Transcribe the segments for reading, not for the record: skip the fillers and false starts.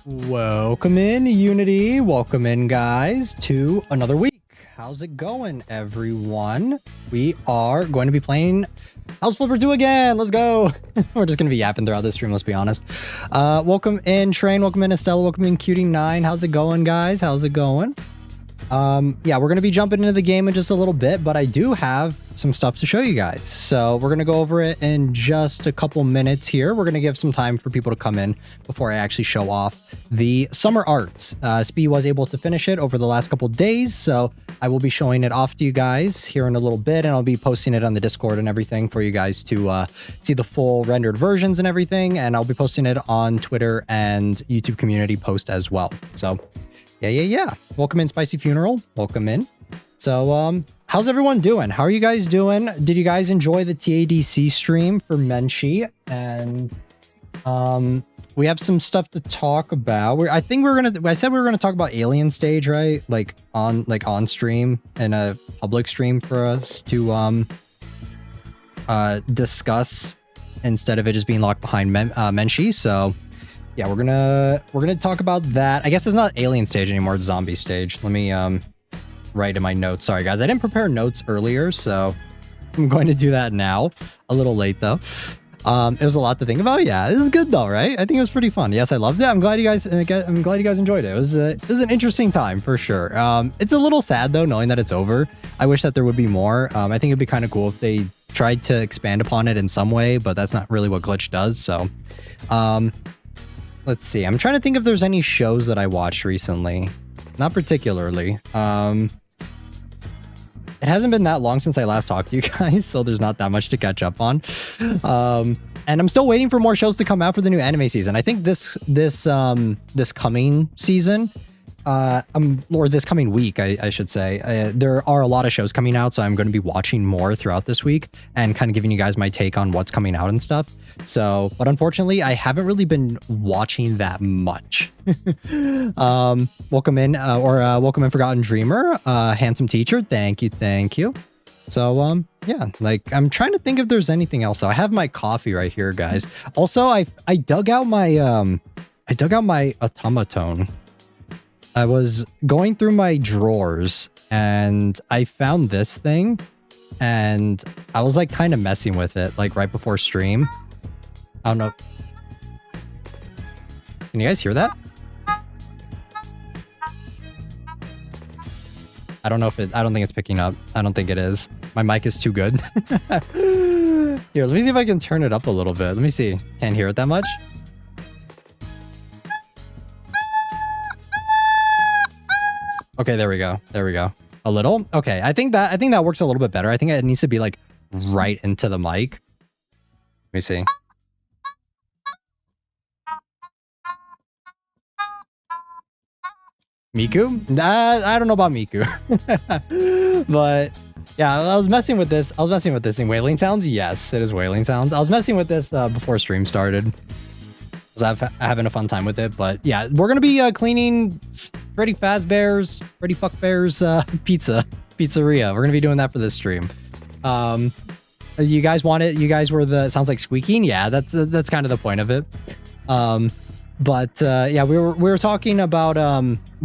Welcome in, Unity. Welcome in, guys, to another week. How's it going, everyone? We are going to be playing House Flipper 2 again. Let's go. We're just going to be yapping throughout this stream, let's be honest. Welcome in, Train. Welcome in, Estella. Welcome in, Cutie9. How's it going, guys? How's it going? Yeah, we're going to be jumping into the game in just a little bit, but I do have some stuff to show you guys. So we're going to go over it in just a couple minutes here. We're going to give some time for people to come in before I actually show off the summer art. Spee was able to finish it over the last couple days, so I will be showing it off to you guys here in a little bit, and I'll be posting it on the Discord and everything for you guys to see the full rendered versions and everything, and I'll be posting it on Twitter and YouTube community post as well. So yeah. Welcome in, Spicy Funeral. Welcome in. So, how's everyone doing? How are you guys doing? Did you guys enjoy the TADC stream for Menchie? And, we have some stuff to talk about. I said we were gonna talk about Alien Stage, right? Like on stream and a public stream for us to, discuss instead of it just being locked behind Menchie. So, yeah, we're gonna talk about that. I guess it's not Alien Stage anymore, it's Zombie Stage. Let me write in my notes. Sorry guys, I didn't prepare notes earlier, so I'm going to do that now. A little late though. It was a lot to think about. Yeah, it was good though, right? I think it was pretty fun. Yes, I loved it. I'm glad you guys enjoyed it. It was an interesting time for sure. It's a little sad though, knowing that it's over. I wish that there would be more. I think it'd be kind of cool if they tried to expand upon it in some way, but that's not really what Glitch does. So, let's see. I'm trying to think if there's any shows that I watched recently. Not particularly. It hasn't been that long since I last talked to you guys, so there's not that much to catch up on. And I'm still waiting for more shows to come out for the new anime season. I think this coming season, or this coming week, I should say, there are a lot of shows coming out, so I'm going to be watching more throughout this week and kind of giving you guys my take on what's coming out and stuff. So, but unfortunately, I haven't really been watching that much. Welcome in, welcome in, Forgotten Dreamer, Handsome Teacher. Thank you. So, yeah, like I'm trying to think if there's anything else. So I have my coffee right here, guys. Also, I dug out my automaton. I was going through my drawers and I found this thing, and I was like kind of messing with it like right before stream. I don't know. Can you guys hear that? I don't know if I don't think it's picking up. I don't think it is. My mic is too good. Here, let me see if I can turn it up a little bit. Let me see. Can't hear it that much. Okay, there we go. A little. Okay, I think that works a little bit better. I think it needs to be like right into the mic. Let me see. Miku? I don't know about Miku. But yeah, I was messing with this thing. Wailing sounds? Yes, it is wailing sounds. I was messing with this before stream started. I was having a fun time with it. But yeah, we're going to be cleaning Freddy Fazbear's pizzeria. We're going to be doing that for this stream. You guys want it? You guys were it sounds like squeaking? Yeah, that's kind of the point of it. But yeah, we were talking about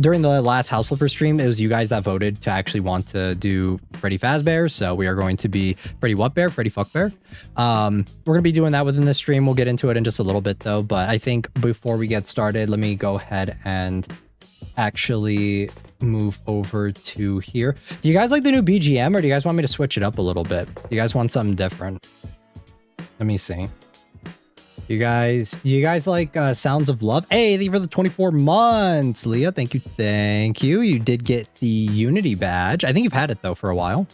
during the last House Flipper stream, it was you guys that voted to actually want to do Freddy Fazbear, so we are going to be Freddy Fuckbear. We're gonna be doing that within this stream. We'll get into it in just a little bit though, but I think before we get started, let me go ahead and actually move over to here. Do you guys like the new BGM, or do you guys want me to switch it up a little bit? Do you guys want something different? Let me see. Do you guys like Sounds of Love? Hey, thank you for the 24 months, Leah. Thank you. You did get the Unity badge. I think you've had it though for a while.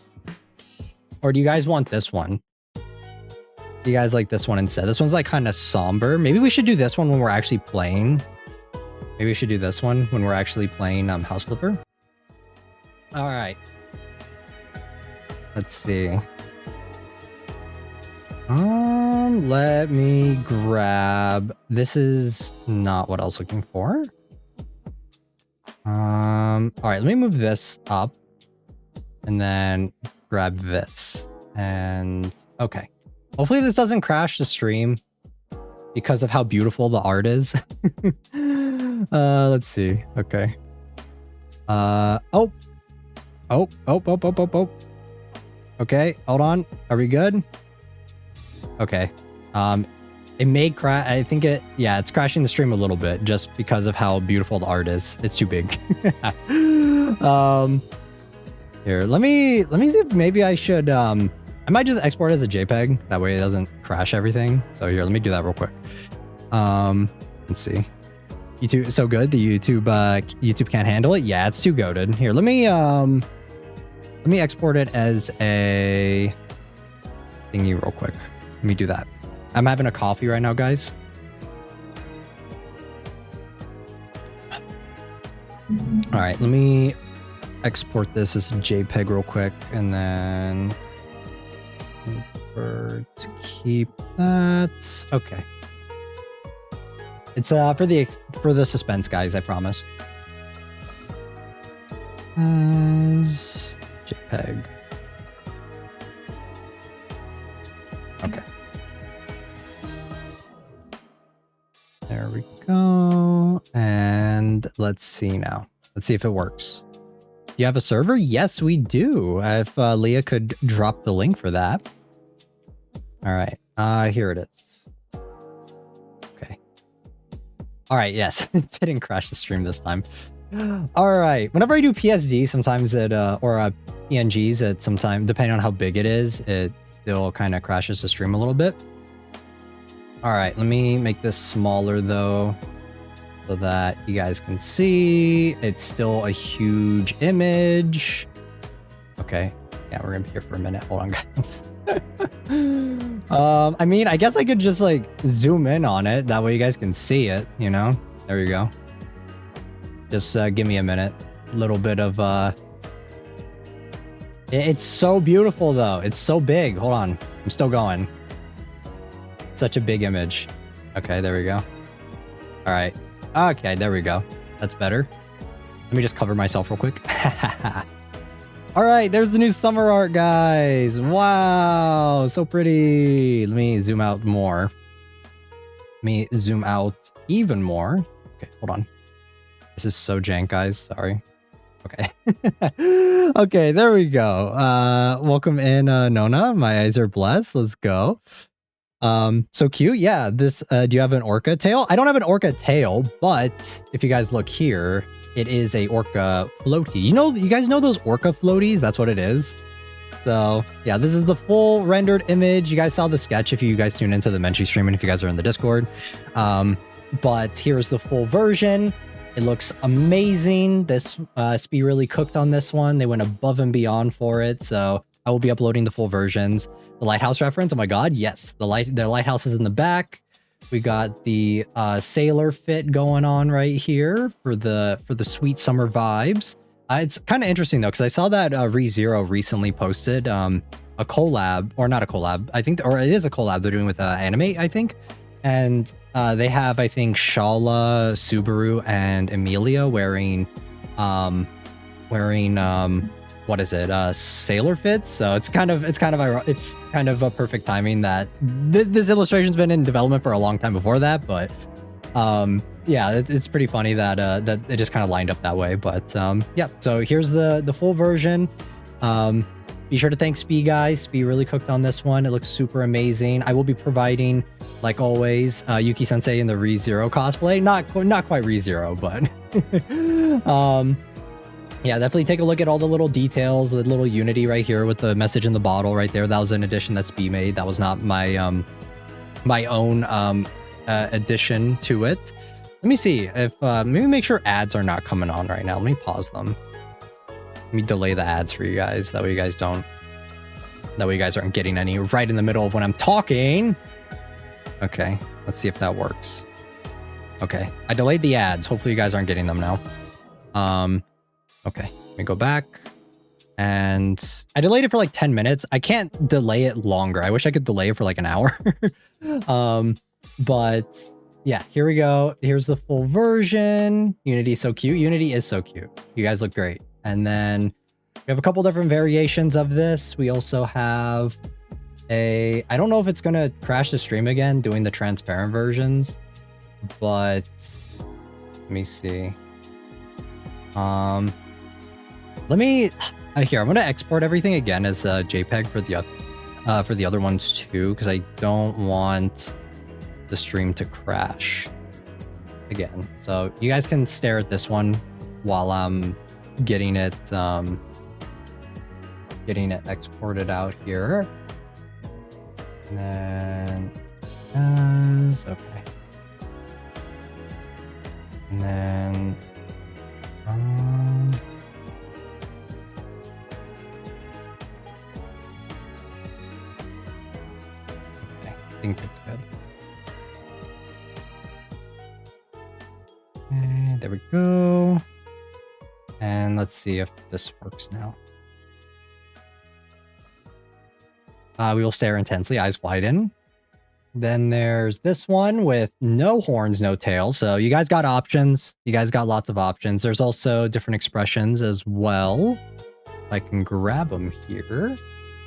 Or do you guys want this one? Do you guys like this one instead? This one's like kind of somber. Maybe we should do this one when we're actually playing. House Flipper. All right. Let's see. Let me grab, this is not what I was looking for. All right, let me move this up and then grab this, and okay. Hopefully this doesn't crash the stream because of how beautiful the art is. Let's see. Okay. Oh. Okay, hold on. Are we good? Okay. It may crash. I think it's crashing the stream a little bit just because of how beautiful the art is. It's too big. Here, let me see if maybe I should, I might just export it as a JPEG. That way it doesn't crash everything. So here, let me do that real quick. Let's see. YouTube is so good. The YouTube can't handle it. Yeah, it's too goated. Here, let me export it as a thingy real quick. Let me do that. I'm having a coffee right now, guys. All right, let me export this as a JPEG real quick, and then to keep that. Okay. It's for the suspense, guys. I promise. As JPEG. Okay. There we go. And let's see now. Let's see if it works. Do you have a server? Yes, we do. If Leah could drop the link for that. All right. Here it is. Okay. All right. Yes. It didn't crash the stream this time. All right. Whenever I do PSD, sometimes it, or PNGs, it sometimes, depending on how big it is, it still kind of crashes the stream a little bit. All right, let me make this smaller though, so that you guys can see. It's still a huge image. Okay, yeah, we're gonna be here for a minute. Hold on, guys. I mean, I guess I could just like zoom in on it. That way you guys can see it, you know? There you go. Just give me a minute. A little bit of, it's so beautiful though. It's so big. Hold on, I'm still going. Such a big image. Okay, there we go. All right. Okay, there we go. That's better. Let me just cover myself real quick. All right, there's the new summer art, guys. Wow, so pretty. Let me zoom out more. Let me zoom out even more. Okay, hold on. This is so jank, guys. Sorry. Okay. Okay, there we go. Welcome in, Nona. My eyes are blessed. Let's go. So cute. Yeah, this, do you have an orca tail? I don't have an orca tail, but if you guys look here, it is a orca floaty. You know, you guys know those orca floaties? That's what it is. So yeah, this is the full rendered image. You guys saw the sketch if you guys tuned into the Menchie stream and if you guys are in the Discord. But here's the full version. It looks amazing. This, Spee really cooked on this one. They went above and beyond for it. So I will be uploading the full versions. The lighthouse reference, oh my god, yes. Their lighthouse is in the back. We got the sailor fit going on right here for the sweet summer vibes. It's kind of interesting though, because I saw that ReZero recently posted a collab, or not a collab, I think, or it is a collab they're doing with Anime, I think. And they have, I think, Shala, Subaru, and Emilia wearing what is it, sailor fits. So it's kind of a perfect timing that this illustration's been in development for a long time before that, but yeah, it's pretty funny that that it just kind of lined up that way. But yeah, so here's the full version. Be sure to thank Spee, guys. Spee really cooked on this one. It looks super amazing. I will be providing, like always, Yuki Sensei in the ReZero cosplay. Not quite ReZero, but yeah, definitely take a look at all the little details, the little Unity right here with the message in the bottle right there. That was an addition that Spee made. That was not my my own addition to it. Let me see if maybe make sure ads are not coming on right now. Let me pause them. Let me delay the ads for you guys. That way you guys don't. That way you guys aren't getting any right in the middle of when I'm talking. Okay, let's see if that works. Okay, I delayed the ads. Hopefully you guys aren't getting them now. Okay, let me go back. And I delayed it for like 10 minutes. I can't delay it longer. I wish I could delay it for like an hour. But yeah, here we go. Here's the full version. Unity is so cute. Unity is so cute. You guys look great. And then we have a couple different variations of this. We also have I don't know if it's going to crash the stream again doing the transparent versions, but Let me see. Let me here. I'm gonna export everything again as a JPEG for the other ones too, because I don't want the stream to crash again. So you guys can stare at this one while I'm getting it exported out here. And then okay. And then okay, I think that's good. Okay, there we go. And let's see if this works now. We will stare intensely, eyes widen. Then there's this one with no horns, no tail. So you guys got options. You guys got lots of options. There's also different expressions as well. I can grab them here.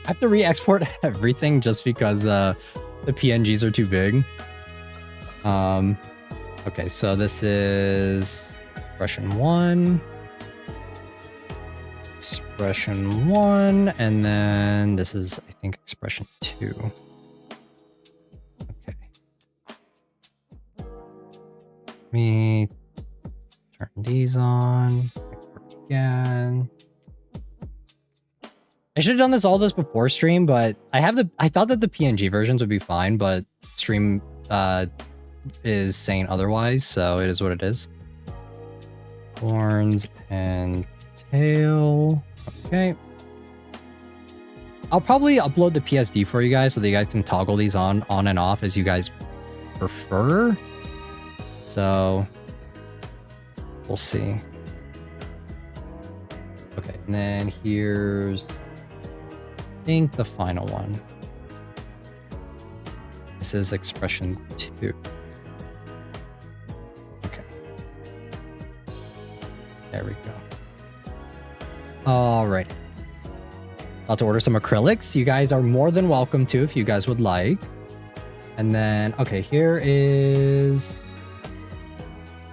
I have to re-export everything just because the PNGs are too big. Okay, so this is expression 1. Expression 1, and then this is, I think, expression 2. Okay. Let me turn these on. Export again. I should have done all this before stream, but I thought that the PNG versions would be fine, but stream is saying otherwise, so it is what it is. Horns and tail. Okay. I'll probably upload the PSD for you guys so that you guys can toggle these on and off as you guys prefer. So we'll see. Okay, and then here's, I think, the final one. This is expression 2. Okay. There we go. All right. About to order some acrylics. You guys are more than welcome to if you guys would like. And then, okay, here is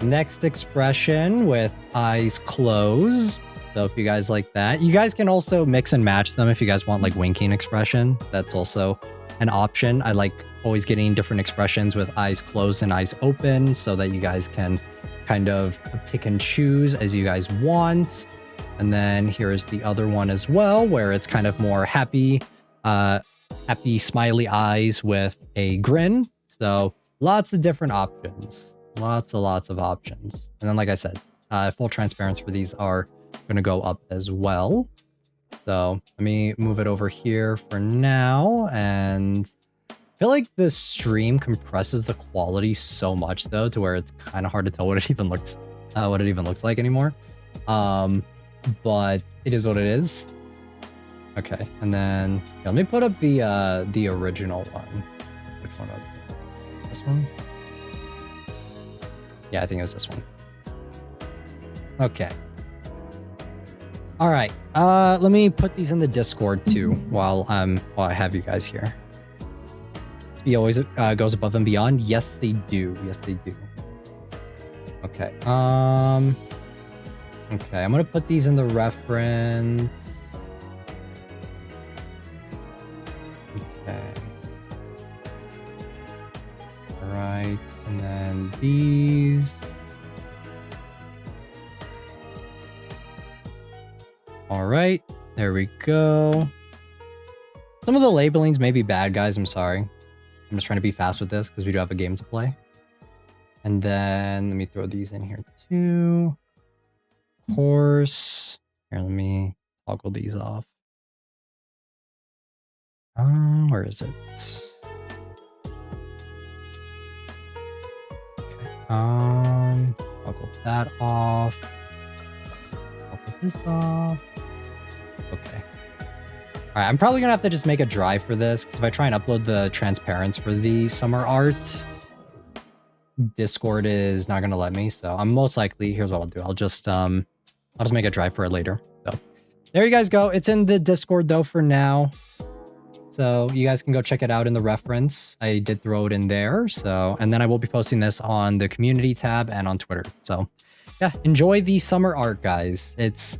next expression with eyes closed. So if you guys like that, you guys can also mix and match them if you guys want like winking expression. That's also an option. I like always getting different expressions with eyes closed and eyes open so that you guys can kind of pick and choose as you guys want. And then here's the other one as well, where it's kind of more happy, happy smiley eyes with a grin. So lots of different options, lots of options. And then, like I said, full transparency for these are going to go up as well. So let me move it over here for now. And I feel like the stream compresses the quality so much though, to where it's kind of hard to tell what it even looks like anymore. But it is what it is. Okay, and then yeah, let me put up the original one. Which one was it? This one? Yeah, I think it was this one. Okay. All right. Let me put these in the Discord too while I have you guys here. He always goes above and beyond. Yes, they do. Yes, they do. Okay. Okay, I'm gonna put these in the reference. Okay. All right, and then these. All right, there we go. Some of the labelings may be bad, guys. I'm sorry. I'm just trying to be fast with this because we do have a game to play. And then let me throw these in here too. Course. Here, let me toggle these off. Where is it? Okay. Toggle that off. Toggle this off. Okay. All right, I'm probably gonna have to just make a drive for this because if I try and upload the transparency for the summer art, Discord is not gonna let me. So I'm most likely, here's what I'll do. I'll just make a drive for it later. So there you guys go. It's in the Discord though for now. So you guys can go check it out in the reference. I did throw it in there. So, and then I will be posting this on the community tab and on Twitter. So yeah, enjoy the summer art, guys. It's,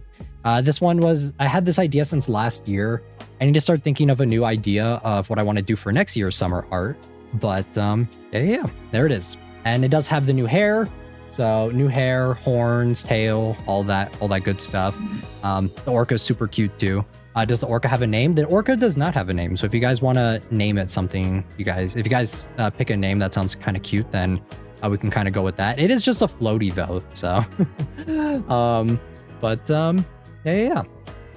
this one was, I had this idea since last year. I need to start thinking of a new idea of what I want to do for next year's summer art. But yeah, there it is. And it does have the new hair. So new hair, horns, tail, all that good stuff. The orca is super cute too. Does the orca have a name? The orca does not have a name. So if you guys want to name it something, if you guys pick a name that sounds kind of cute, then we can kind of go with that. It is just a floaty though. So, yeah.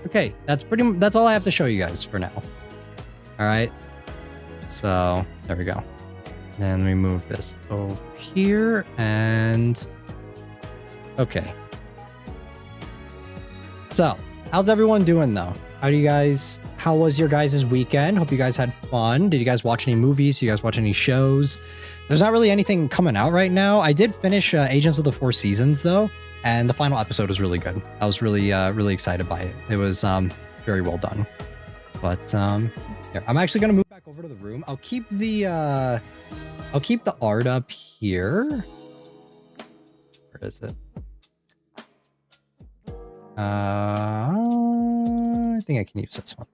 Okay, that's all I have to show you guys for now. All right. So there we go. Then we move this over here and okay. So how's everyone doing though? How was your guys' weekend? Hope you guys had fun. Did you guys watch any movies? Did you guys watch any shows? There's not really anything coming out right now. I did finish Agents of the Four Seasons though, and the final episode was really good. I was really excited by it. It was very well done. But here, I'm actually gonna move back over to the room. I'll keep the art up here. Where is it? I think I can use this one.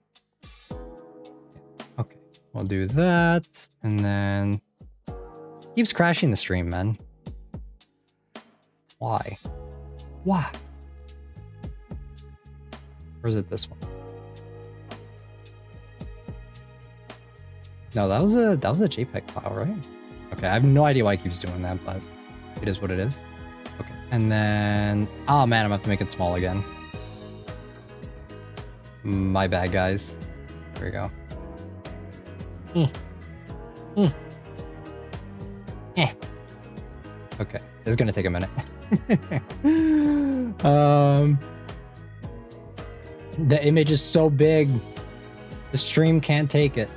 Okay, we'll do that, and then keeps crashing the stream, man. Why? Why? Or is it this one? No, that was a JPEG file, right? Okay, I have no idea why it keeps doing that, but it is what it is. Okay, and then oh man, I'm gonna have to make it small again. My bad, guys. There we go. Okay, this is gonna take a minute. The image is so big, the stream can't take it.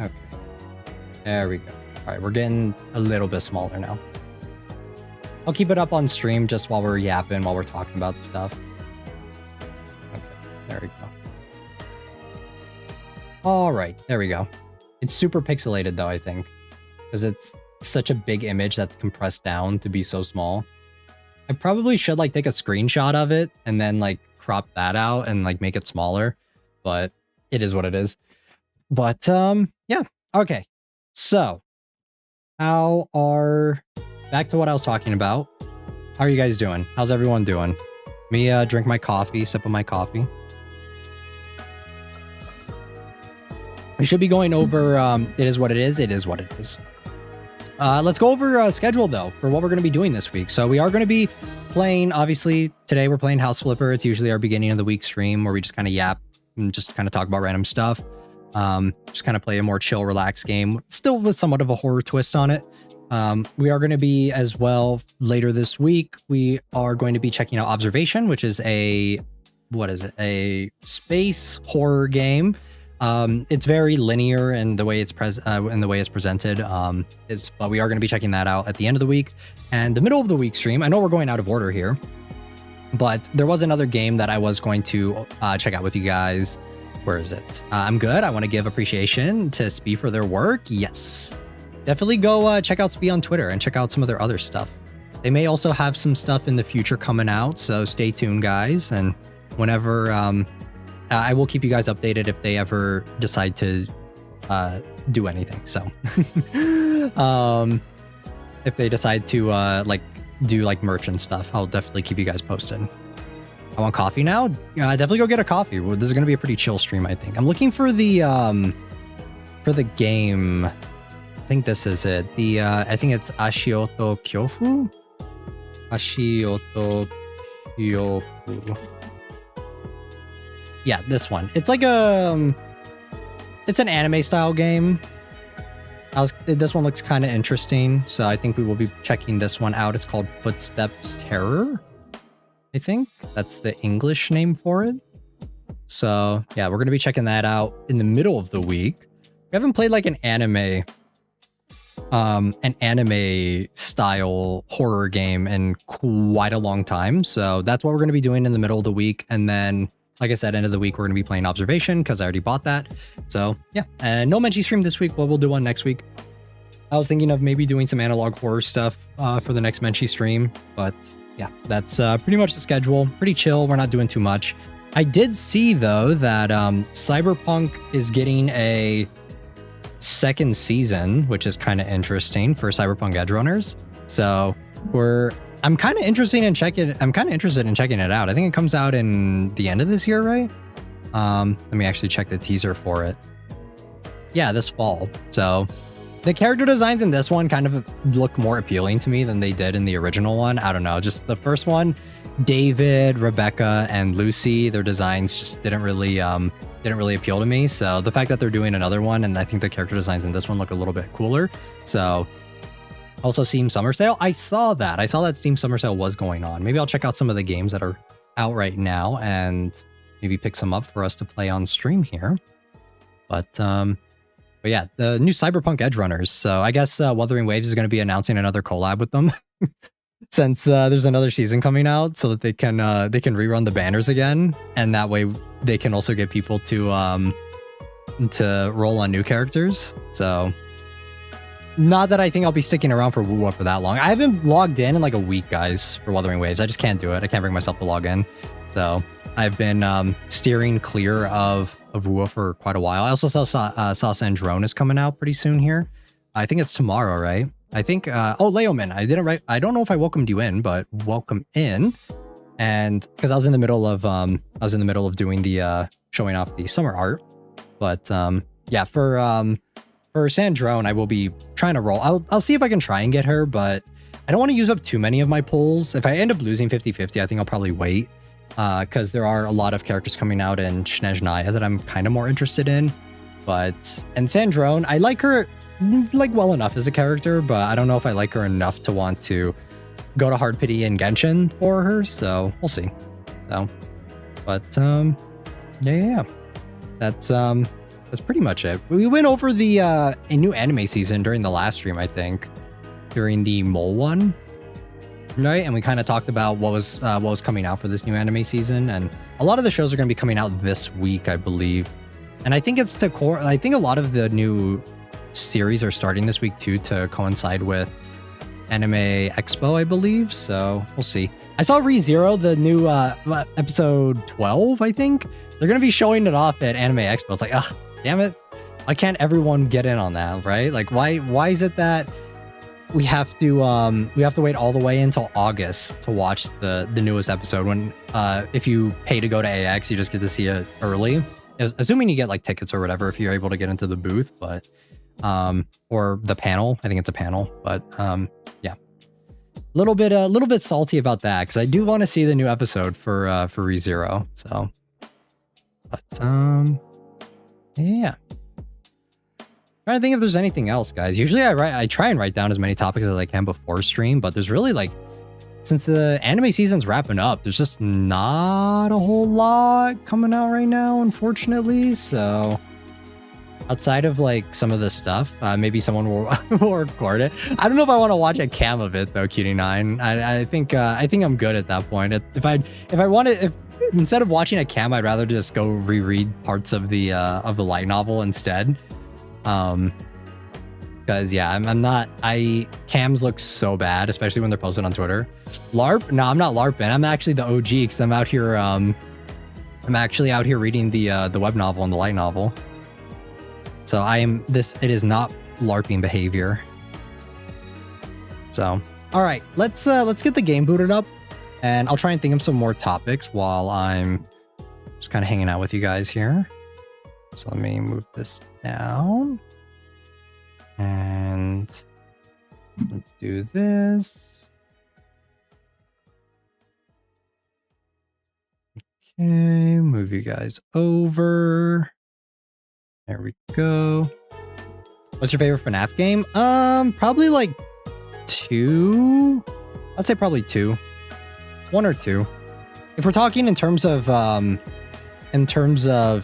Okay, there we go. All right, we're getting a little bit smaller now. I'll keep it up on stream just while we're yapping, while we're talking about stuff. Okay, there we go. All right, there we go. It's super pixelated though, I think, because it's such a big image that's compressed down to be so small. I probably should like take a screenshot of it and then like crop that out and like make it smaller, but it is what it is. But yeah, okay. So back to what I was talking about. How are you guys doing? How's everyone doing? Me drink my coffee, sip of my coffee. We should be going over it is what it is. It is what it is. Let's go over schedule though for what we're going to be doing this week. So we are going to be playing, obviously today we're playing House Flipper. It's usually our beginning of the week stream where we just kind of yap and just kind of talk about random stuff. Just kind of play a more chill, relaxed game, still with somewhat of a horror twist on it. We are going to be as well later this week. We are going to be checking out Observation, which is a space horror game. It's very linear in the way it's presented. But we are going to be checking that out at the end of the week and the middle of the week stream. I know we're going out of order here, but there was another game that I was going to check out with you guys. Where is it? I'm good. I want to give appreciation to Spee for their work. Yes, definitely go check out Spee on Twitter and check out some of their other stuff. They may also have some stuff in the future coming out, so stay tuned, guys. And whenever I will keep you guys updated if they ever decide to do anything. So if they decide to like do like merch and stuff, I'll definitely keep you guys posted. I want coffee now. Definitely go get a coffee. Well, this is going to be a pretty chill stream, I think. I'm looking for the game. I think this is it. I think it's Ashioto Kyofu. Ashioto Kyofu. Yeah, this one. It's like it's an anime style game. This one looks kind of interesting, so I think we will be checking this one out. It's called Footsteps Terror. I think that's the English name for it. So yeah, we're going to be checking that out in the middle of the week. We haven't played like an anime style horror game in quite a long time. So that's what we're going to be doing in the middle of the week. And then like I said, end of the week, we're going to be playing Observation because I already bought that. So yeah, and no Menchie stream this week, but we'll do one next week. I was thinking of maybe doing some analog horror stuff for the next Menchie stream, but yeah, that's pretty much the schedule. Pretty chill. We're not doing too much. I did see though that Cyberpunk is getting a second season, which is kind of interesting for Cyberpunk Edgerunners. So I'm kind of interested in checking it out. I think it comes out in the end of this year, right? Let me actually check the teaser for it. Yeah, this fall. So the character designs in this one kind of look more appealing to me than they did in the original one. I don't know, just the first one, David, Rebecca, and Lucy, their designs just didn't really appeal to me. So the fact that they're doing another one, and I think the character designs in this one look a little bit cooler. So also Steam Summer Sale. I saw that Steam Summer Sale was going on. Maybe I'll check out some of the games that are out right now and maybe pick some up for us to play on stream here. But yeah, the new Cyberpunk Edgerunners. So I guess Wuthering Waves is going to be announcing another collab with them since there's another season coming out, so that they can rerun the banners again, and that way they can also get people to roll on new characters. So not that I think I'll be sticking around for WoW for that long. I haven't logged in like a week, guys, for Wuthering Waves. I just can't do it. I can't bring myself to log in. So I've been steering clear of WoW for quite a while. I also saw Sandrone is coming out pretty soon here. I think it's tomorrow, right? I think Leoman. I don't know if I welcomed you in, but welcome in. And because I was in the middle of doing the showing off the summer art. But yeah, for Sandrone, I will be trying to roll. I'll see if I can try and get her, but I don't want to use up too many of my pulls. If I end up losing 50-50, I think I'll probably wait. Because there are a lot of characters coming out in Snezhnaya that I'm kind of more interested in. And Sandrone, I like her like well enough as a character, but I don't know if I like her enough to want to go to Hard Pity and Genshin for her, so we'll see. So, but yeah. That's pretty much it. We went over the a new anime season during the last stream, I think, during the Mole one. Right, and we kind of talked about what was coming out for this new anime season, and a lot of the shows are going to be coming out this week, I believe. And I think I think a lot of the new series are starting this week too, to coincide with Anime Expo, I believe. So we'll see. I saw ReZero, the new episode 12, I think. They're going to be showing it off at Anime Expo. It's like, ugh, damn it! Why can't everyone get in on that, right? Like, why is it that we have to wait all the way until August to watch the newest episode, when if you pay to go to AX, you just get to see it early, assuming you get like tickets or whatever if you're able to get into the booth, but or the panel. I think it's a panel, but yeah, a little bit salty about that, because I do want to see the new episode for ReZero. So, but yeah. Trying to think if there's anything else, guys. Usually I try and write down as many topics as I can before stream, but there's really, like, since the anime season's wrapping up, there's just not a whole lot coming out right now, unfortunately. So outside of like some of the stuff, maybe someone will record it. I don't know if I want to watch a cam of it though, Cutie9. I think I'm good at that point. If instead of watching a cam, I'd rather just go reread parts of the light novel instead. Because yeah, cams look so bad, especially when they're posted on Twitter. LARP? No, I'm not LARPing. I'm actually the OG, because I'm actually out here reading the web novel and the light novel. So it is not LARPing behavior. So, all right, let's get the game booted up, and I'll try and think of some more topics while I'm just kind of hanging out with you guys here. So let me move this down, and let's do this. Okay, move you guys over. There we go. What's your favorite FNAF game? Probably like 2. I'd say probably 2. 1 or 2. If we're talking in terms of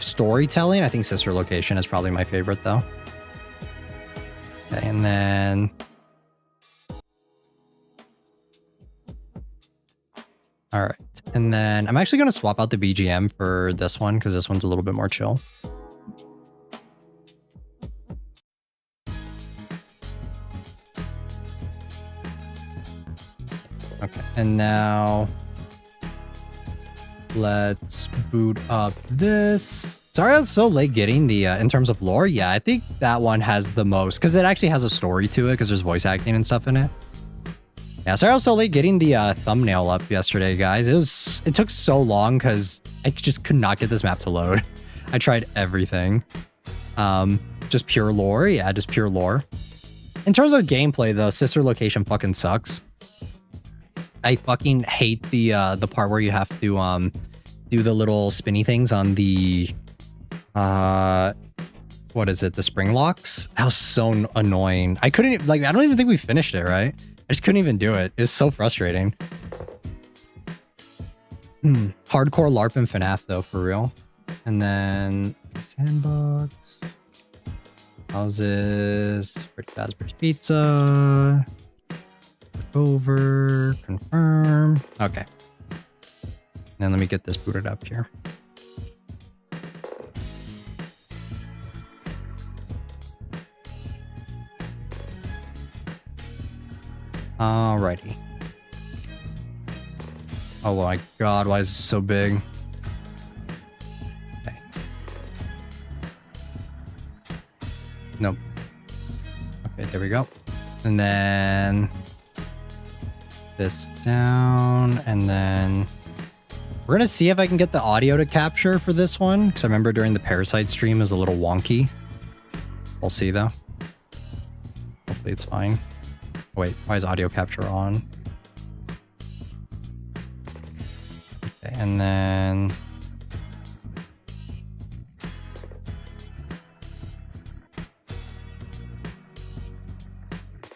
storytelling, I think Sister Location is probably my favorite though. Okay, and then all right. And then I'm actually going to swap out the BGM for this one because this one's a little bit more chill. Okay, and now let's boot up this. Sorry I was so late getting the, in terms of lore. Yeah, I think that one has the most, because it actually has a story to it, because there's voice acting and stuff in it. Yeah, sorry I was so late getting the thumbnail up yesterday, guys. It took so long, because I just could not get this map to load. I tried everything. Just pure lore. Yeah, just pure lore. In terms of gameplay, though, sister location fucking sucks. I fucking hate the part where you have to do the little spinny things on the what is it, the spring locks. That was so annoying. I couldn't, like, I don't even think we finished it, right? I just couldn't even do it. It's so frustrating. Hardcore LARP in FNAF though, for real. And then sandbox, houses, Freddy Fazbear's pizza. Over, confirm. Okay. Now let me get this booted up here. Alrighty. Oh my god, why is this so big? Okay. Nope. Okay, there we go. And then this down, and then we're gonna see if I can get the audio to capture for this one, because I remember during the Parasite stream it was a little wonky. We'll see though. Hopefully it's fine. Oh, wait, why is audio capture on? Okay, and then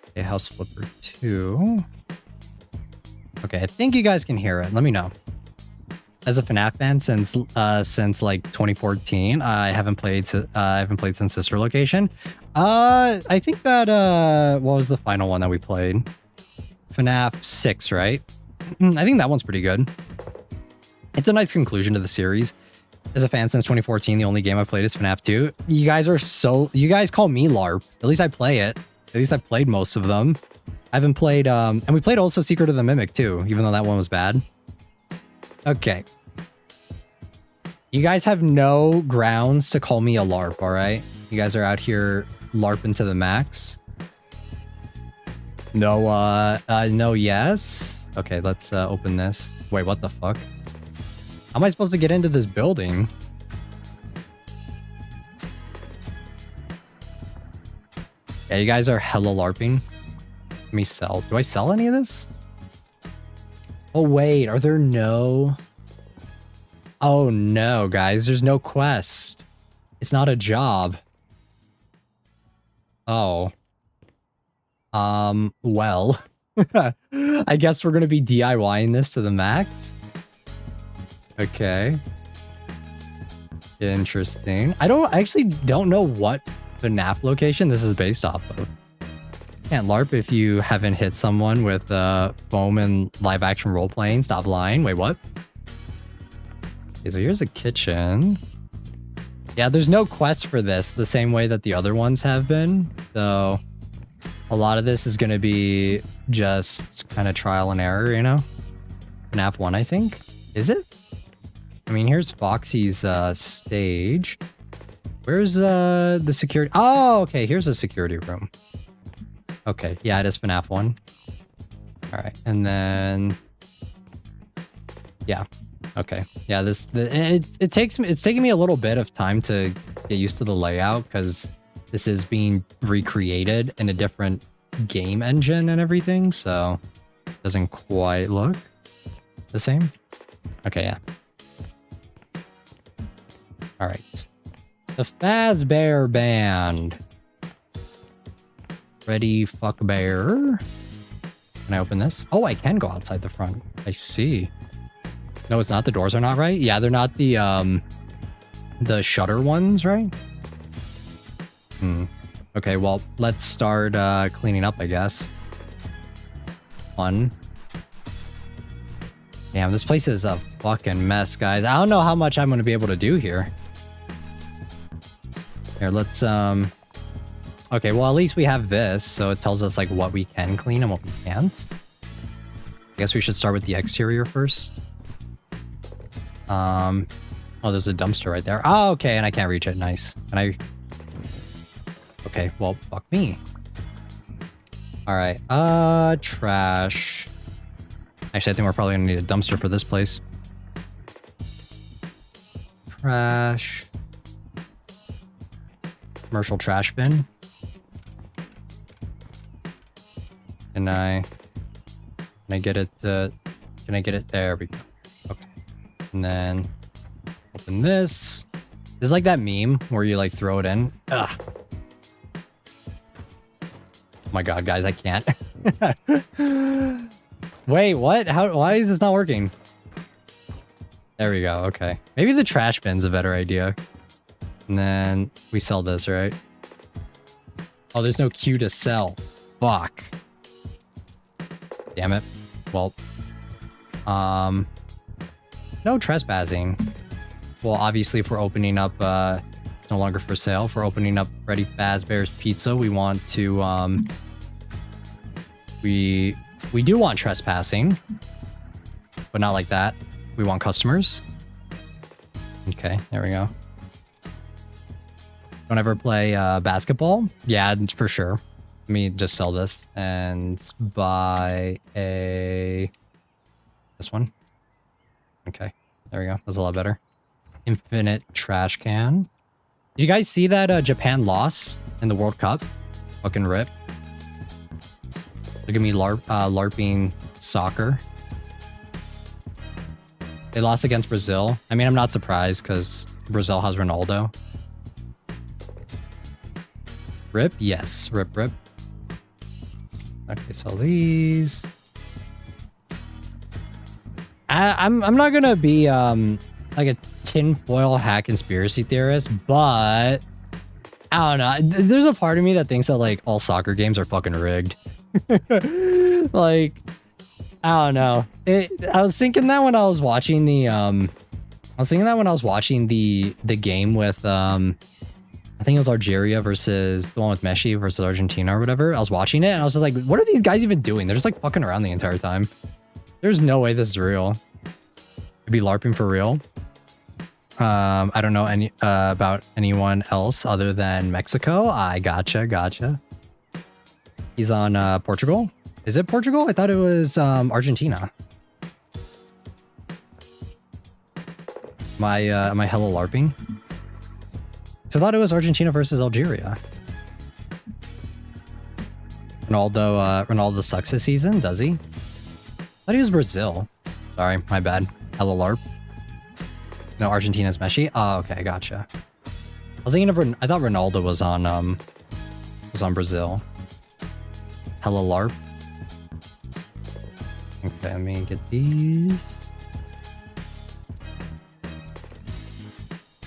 okay, House Flipper 2. Okay, I think you guys can hear it. Let me know. As a FNAF fan since like 2014, I haven't played since Sister Location. I think that what was the final one that we played? FNAF 6, right? I think that one's pretty good. It's a nice conclusion to the series. As a fan since 2014, the only game I've played is FNAF 2. You guys call me LARP. At least I play it. At least I've played most of them. I haven't played, and we played also Secret of the Mimic too, even though that one was bad. Okay. You guys have no grounds to call me a LARP, all right? You guys are out here LARPing to the max. No, no yes? Okay, let's open this. Wait, what the fuck? How am I supposed to get into this building? Yeah, you guys are hella LARPing. Let me sell. Do I sell any of this? Oh, wait. Are there no... Oh, no, guys. There's no quest. It's not a job. Oh. Well. I guess we're going to be DIYing this to the max. Okay. Interesting. I actually don't know what FNAF location this is based off of. Can't LARP if you haven't hit someone with foam and live action role playing. Stop lying. Wait, what? Okay, so here's a kitchen. Yeah, there's no quest for this the same way that the other ones have been. So a lot of this is going to be just kind of trial and error, you know? FNAF 1, I think. Is it? I mean, here's Foxy's stage. Where's the security? Oh, okay. Here's a security room. Okay, yeah, it is FNAF 1. All right, and then yeah, okay, yeah. It's taking me a little bit of time to get used to the layout because this is being recreated in a different game engine and everything, so it doesn't quite look the same. Okay, yeah. All right, the Fazbear Band. Freddy Fazbear. Can I open this? Oh, I can go outside the front. I see. No, it's not. The doors are not right. Yeah, they're not the shutter ones, right? Okay, well, let's start cleaning up, I guess. 1, Damn, this place is a fucking mess, guys. I don't know how much I'm going to be able to do here. Here, let's, okay, well, at least we have this, so it tells us, like, what we can clean and what we can't. I guess we should start with the exterior first. Oh, there's a dumpster right there. Oh, okay, and I can't reach it. Nice. Can I... Okay, well, fuck me. Alright, trash. Actually, I think we're probably gonna need a dumpster for this place. Trash. Commercial trash bin. Can I get it, can I get it? There we go. Okay. And then open this. This is like that meme where you like throw it in. Ugh. Oh my god, guys, I can't. Wait, what? Why is this not working? There we go, okay. Maybe the trash bin's a better idea. And then we sell this, right? Oh, there's no queue to sell. Fuck. Damn it. Well, no trespassing. Well, obviously, if we're opening up, it's no longer for sale. If we're opening up Freddy Fazbear's Pizza, we want to, we do want trespassing, but not like that. We want customers. Okay, there we go. Don't ever play basketball? Yeah, for sure. Let me just sell this and buy this one. Okay, there we go. That's a lot better. Infinite trash can. Did you guys see that Japan loss in the World Cup? Fucking rip. Look at me LARPing soccer. They lost against Brazil. I mean, I'm not surprised because Brazil has Ronaldo. Rip? Yes. Rip, rip. Okay, sell these. I'm not gonna be like a tinfoil hat conspiracy theorist, but I don't know. There's a part of me that thinks that like all soccer games are fucking rigged. Like, I don't know. I was thinking that when I was watching the the game with I think it was Algeria versus the one with Messi versus Argentina or whatever. I was watching it and I was just like, what are these guys even doing? They're just like fucking around the entire time. There's no way this is real. Could be LARPing for real. I don't know any about anyone else other than Mexico. I gotcha. He's on Portugal. Is it Portugal? I thought it was Argentina. Am I hella LARPing? I thought it was Argentina versus Algeria. Ronaldo sucks this season, does he? I thought he was Brazil. Sorry, my bad. Hella LARP. No, Argentina's Messi. Oh, okay, gotcha. I was thinking of I thought Ronaldo was on Brazil. Hella LARP. Okay, let me get these.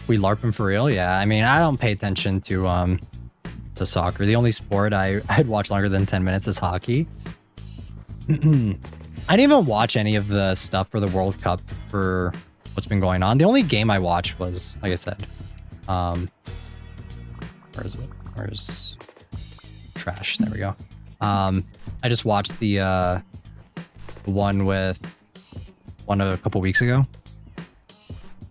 We LARPing for real? Yeah, I mean, I don't pay attention to soccer. The only sport I'd watch longer than 10 minutes is hockey. I didn't even watch any of the stuff for the World Cup for what's been going on. The only game I watched was, like I said, where is it? Where's trash? There we go. I just watched the one a couple weeks ago.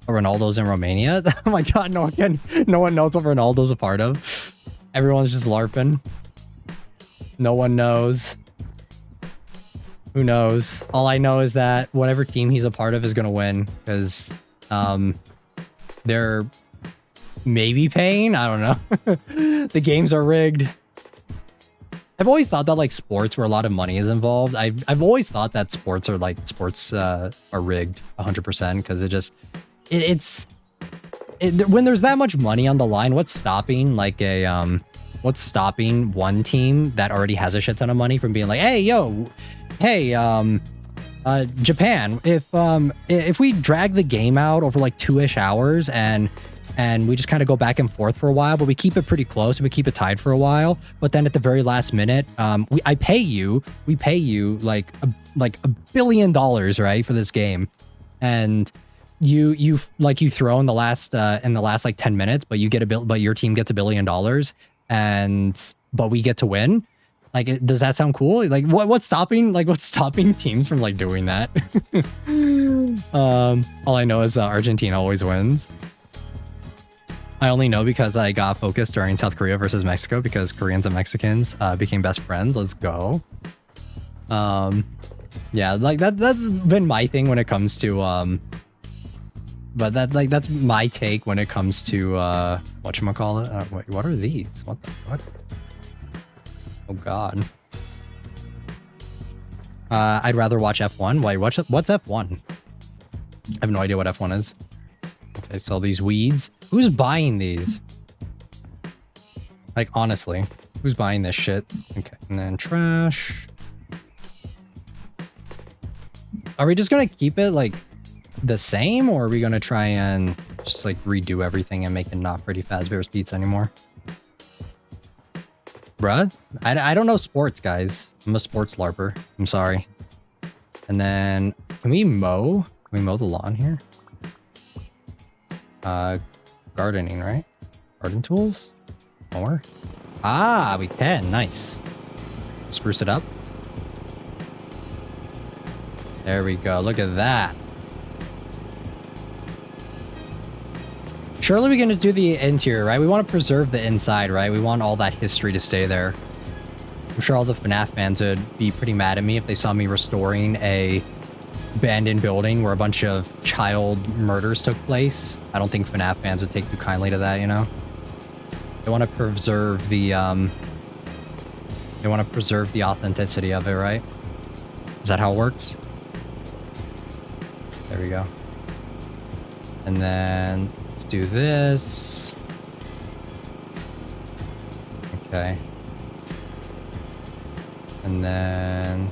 Ronaldo's in Romania. Oh my god, no one knows what Ronaldo's a part of. Everyone's just LARPing. No one knows. Who knows? All I know is that whatever team he's a part of is gonna win because they're maybe paying. I don't know. The games are rigged. I've always thought that like sports where a lot of money is involved. I've always thought that sports are rigged 100% because when there's that much money on the line, what's stopping one team that already has a shit ton of money from being like, hey Japan, if we drag the game out over like 2-ish hours and and we just kind of go back and forth for a while, but we keep it pretty close and we keep it tied for a while. But then at the very last minute, we pay you like a billion dollars, right, for this game, and you throw in the last like 10 minutes, but your team gets $1 billion, but we get to win. Like, does that sound cool? Like, what's stopping teams from like doing that? All I know is Argentina always wins. I only know because I got focused during South Korea versus Mexico because Koreans and Mexicans became best friends. Let's go. Yeah, like that's been my thing when it comes to but that's my take when it comes to whatchamacallit? Wait, what are these? What the fuck? Oh god. I'd rather watch F1. Wait, what's F1? I have no idea what F1 is. Okay, so these weeds. Who's buying these? Like, honestly, who's buying this shit? Okay, and then trash. Are we just gonna keep it like the same, or are we gonna try and just like redo everything and make it not Freddy Fazbear's Pizza anymore? Bruh, I don't know sports, guys. I'm a sports larper. I'm sorry. And then, can we mow? Can we mow the lawn here? Gardening, right? Garden tools? More? Ah, we can. Nice. Spruce it up. There we go. Look at that. Surely we can just do the interior, right? We want to preserve the inside, right? We want all that history to stay there. I'm sure all the FNAF fans would be pretty mad at me if they saw me restoring a abandoned building where a bunch of child murders took place. I don't think FNAF fans would take too kindly to that, you know? They want to preserve the authenticity of it, right? Is that how it works? There we go. And then let's do this. Okay. And then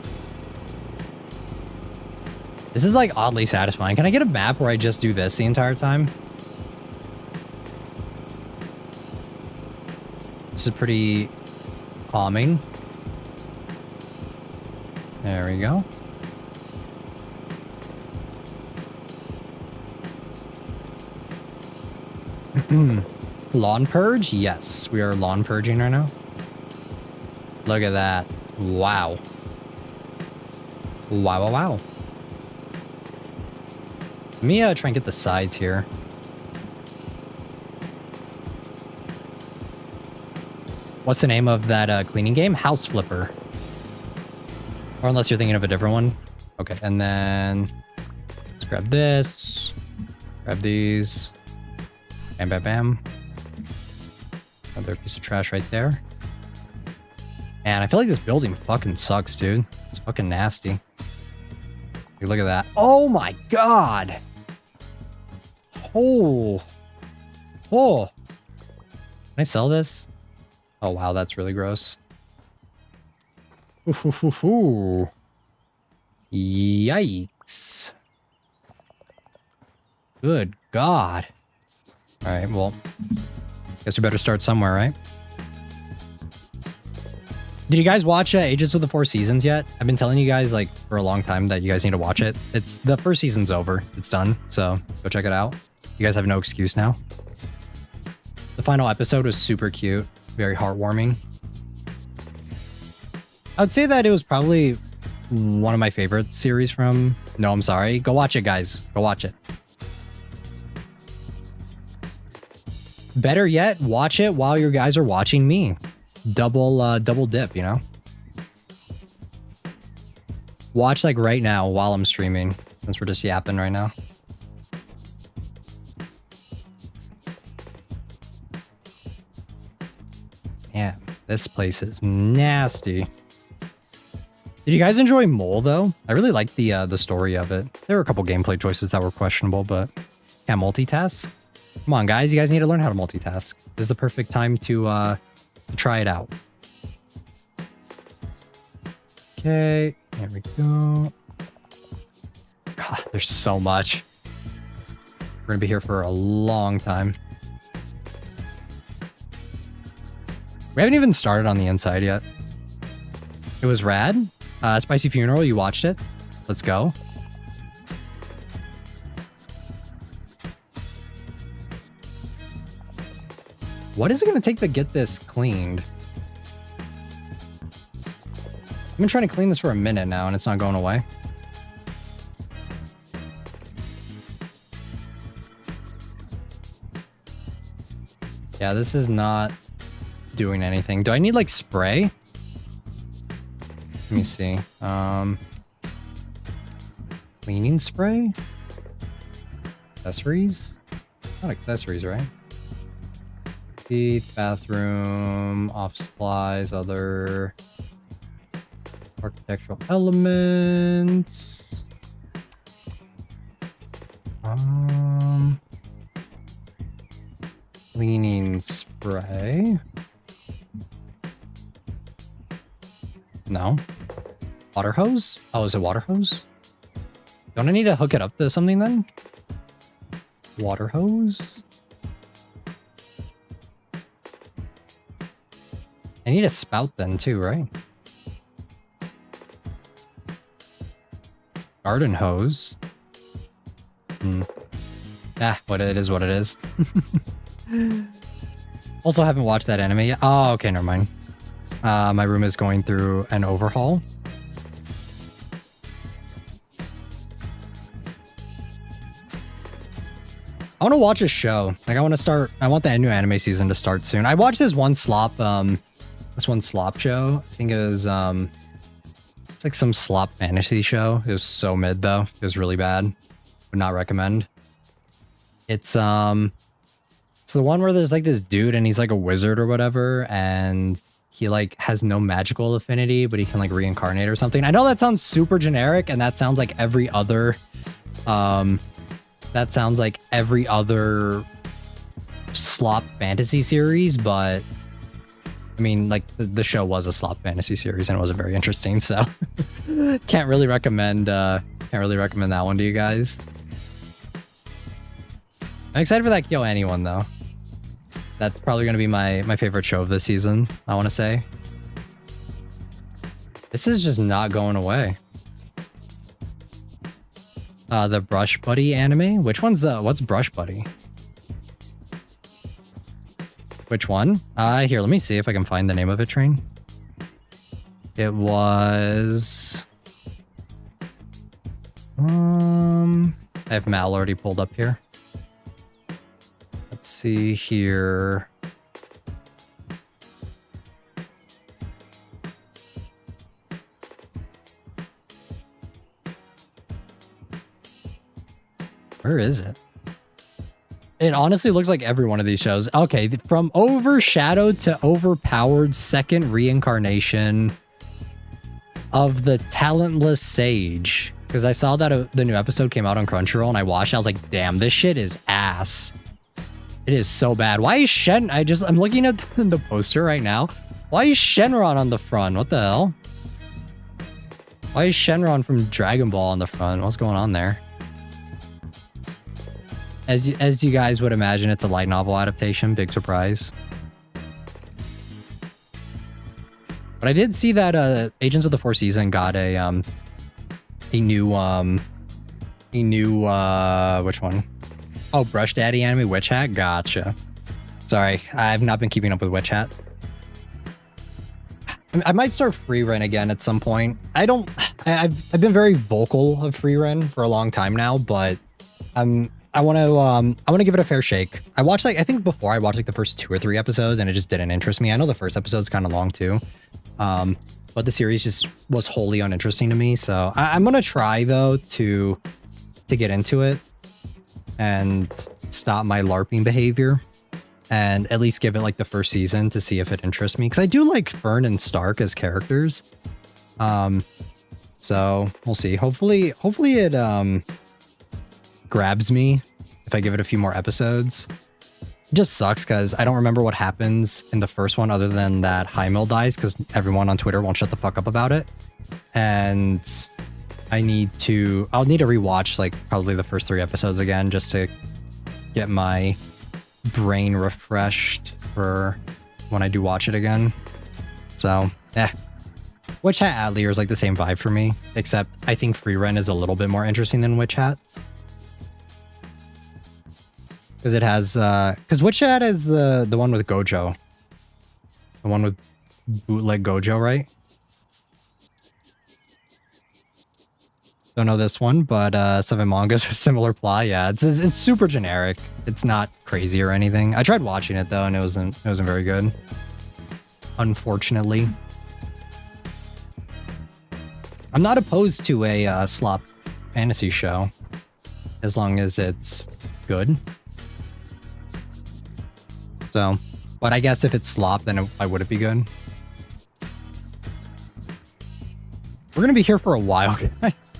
this is like oddly satisfying. Can I get a map where I just do this the entire time? This is pretty calming. There we go. Lawn purge? Yes, we are lawn purging right now. Look at that. Wow. Wow, wow, wow. Let me try and get the sides here. What's the name of that cleaning game? House Flipper. Or unless you're thinking of a different one. Okay, and then let's grab this. Grab these. Bam, bam, bam. Another piece of trash right there. And I feel like this building fucking sucks, dude. It's fucking nasty. Dude, look at that. Oh my god! Oh. Oh. Can I sell this? Oh wow, that's really gross. Ooh. Yikes. Good god. Alright, well, guess we better start somewhere, right? Did you guys watch Ages of the Four Seasons yet? I've been telling you guys, like, for a long time that you guys need to watch it. The first season's over. It's done, so go check it out. You guys have no excuse now. The final episode was super cute. Very heartwarming. I would say that it was probably one of my favorite series from... No, I'm sorry. Go watch it, guys. Go watch it. Better yet, watch it while you guys are watching me. Double dip, you know? Watch like right now while I'm streaming, since we're just yapping right now. Yeah, this place is nasty. Did you guys enjoy Mole though? I really liked the story of it. There were a couple gameplay choices that were questionable, but can't multitask. Come on, guys, you guys need to learn how to multitask. This is the perfect time to try it out. Okay, there we go. God, there's so much. We're gonna be here for a long time. We haven't even started on the inside yet. It was rad. Spicy Funeral, you watched it. Let's go. What is it going to take to get this cleaned? I've been trying to clean this for a minute now and it's not going away. Yeah, this is not doing anything. Do I need like spray? Let me see. Cleaning spray? Accessories? Not accessories, right? Teeth, bathroom, office supplies, other architectural elements. Cleaning spray. No. Water hose? Oh, is it water hose? Don't I need to hook it up to something then? Water hose? I need a spout then too, right? Garden hose. What it is what it is. Also haven't watched that anime yet. Oh, okay, never mind. My room is going through an overhaul. I want to watch a show. Like I want the new anime season to start soon. I watched this one slop show. I think it was it's like some slop fantasy show. It was so mid though. It was really bad. Would not recommend. It's the one where there's like this dude and he's like a wizard or whatever, and he like has no magical affinity, but he can like reincarnate or something. I know that sounds super generic, and that sounds like every other slop fantasy series, but I mean, like the show was a slop fantasy series and it wasn't very interesting, so can't really recommend that one to you guys. I'm excited for that Kill Annie one though. That's probably going to be my favorite show of this season, I want to say. This is just not going away. The Brush Buddy anime? Which one's, what's Brush Buddy? Which one? Here, let me see if I can find the name of it, Train. It was... I have Mal already pulled up here. Let's see here. Where is it? It honestly looks like every one of these shows. Okay, from overshadowed to overpowered second reincarnation of the talentless sage. Because I saw that the new episode came out on Crunchyroll and I watched it. I was like, damn, this shit is ass. It is so bad. Why is I'm looking at the poster right now. Why is Shenron on the front? What the hell? Why is Shenron from Dragon Ball on the front? What's going on there? As you guys would imagine, it's a light novel adaptation. Big surprise. But I did see that Agents of the Fourth Season got a new which one? Oh, Brush Daddy anime, Witch Hat. Gotcha. Sorry, I've not been keeping up with Witch Hat. I might start Free Ren again at some point. I've been very vocal of Free Ren for a long time now, but I want to give it a fair shake. I watched I think before I watched like the first 2 or 3 episodes and it just didn't interest me. I know the first episode's kind of long too. But the series just was wholly uninteresting to me. So I'm going to try though to get into it and stop my LARPing behavior and at least give it like the first season to see if it interests me. Cause I do like Fern and Stark as characters. So we'll see. Hopefully it, grabs me if I give it a few more episodes. It just sucks because I don't remember what happens in the first one other than that Heimel dies because everyone on Twitter won't shut the fuck up about it. And I'll need to rewatch like probably the first 3 episodes again just to get my brain refreshed for when I do watch it again. So, Witch Hat Atelier is like the same vibe for me, except I think Free Rent is a little bit more interesting than Witch Hat. Because it has, because Witch Hat is the one with Gojo. The one with bootleg Gojo, right? Don't know this one, but Seven Mangas with similar plot. Yeah, it's super generic. It's not crazy or anything. I tried watching it though, and it wasn't very good. Unfortunately. I'm not opposed to a slop fantasy show, as long as it's good. So, but I guess if it's slop, then why would it be good? We're gonna be here for a while.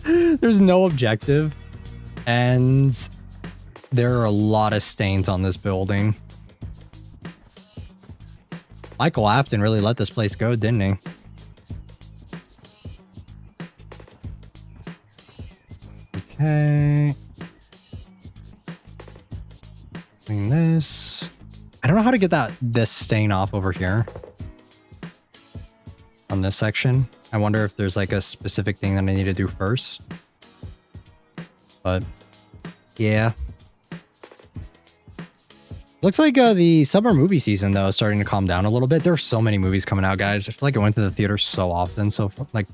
There's no objective, and there are a lot of stains on this building. Michael Afton really let this place go, didn't he? Okay. Clean this. I don't know how to get this stain off over here. On this section. I wonder if there's like a specific thing that I need to do first. But yeah. Looks like the summer movie season though is starting to calm down a little bit. There's so many movies coming out, guys. I feel like I went to the theater so often. So like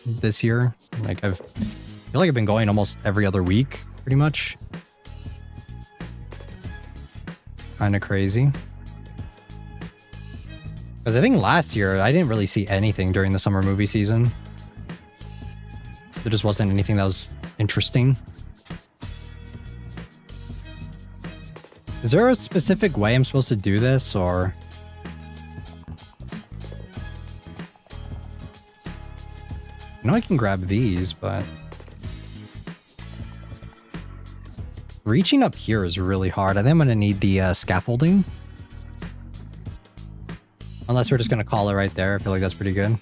this year, like I feel like I've been going almost every other week, pretty much. Kind of crazy. Because I think last year, I didn't really see anything during the summer movie season. There just wasn't anything that was interesting. Is there a specific way I'm supposed to do this, or... I know I can grab these, but... Reaching up here is really hard. I think I'm going to need the scaffolding. Unless we're just going to call it right there. I feel like that's pretty good.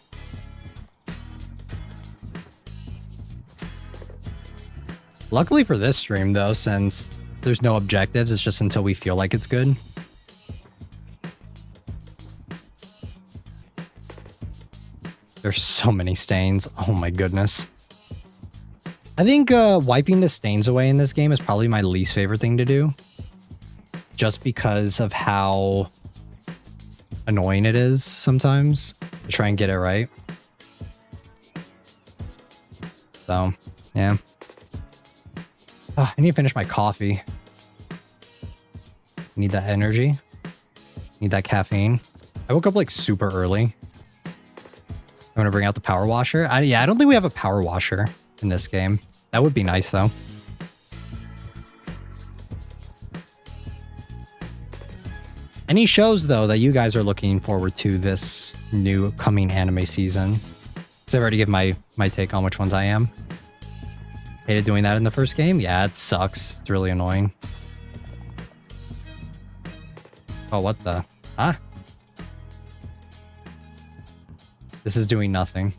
Luckily for this stream, though, since there's no objectives, it's just until we feel like it's good. There's so many stains. Oh my goodness. I think wiping the stains away in this game is probably my least favorite thing to do. Just because of how annoying it is sometimes to try and get it right. So, yeah. I need to finish my coffee. Need that energy. Need that caffeine. I woke up like super early. I'm gonna bring out the power washer. Yeah, I don't think we have a power washer in this game. That would be nice though. Any shows though that you guys are looking forward to this new coming anime season? Because I've already given my take on which ones I am. Hated doing that in the first game. Yeah, it sucks. It's really annoying. Oh, what the? Huh? This is doing nothing.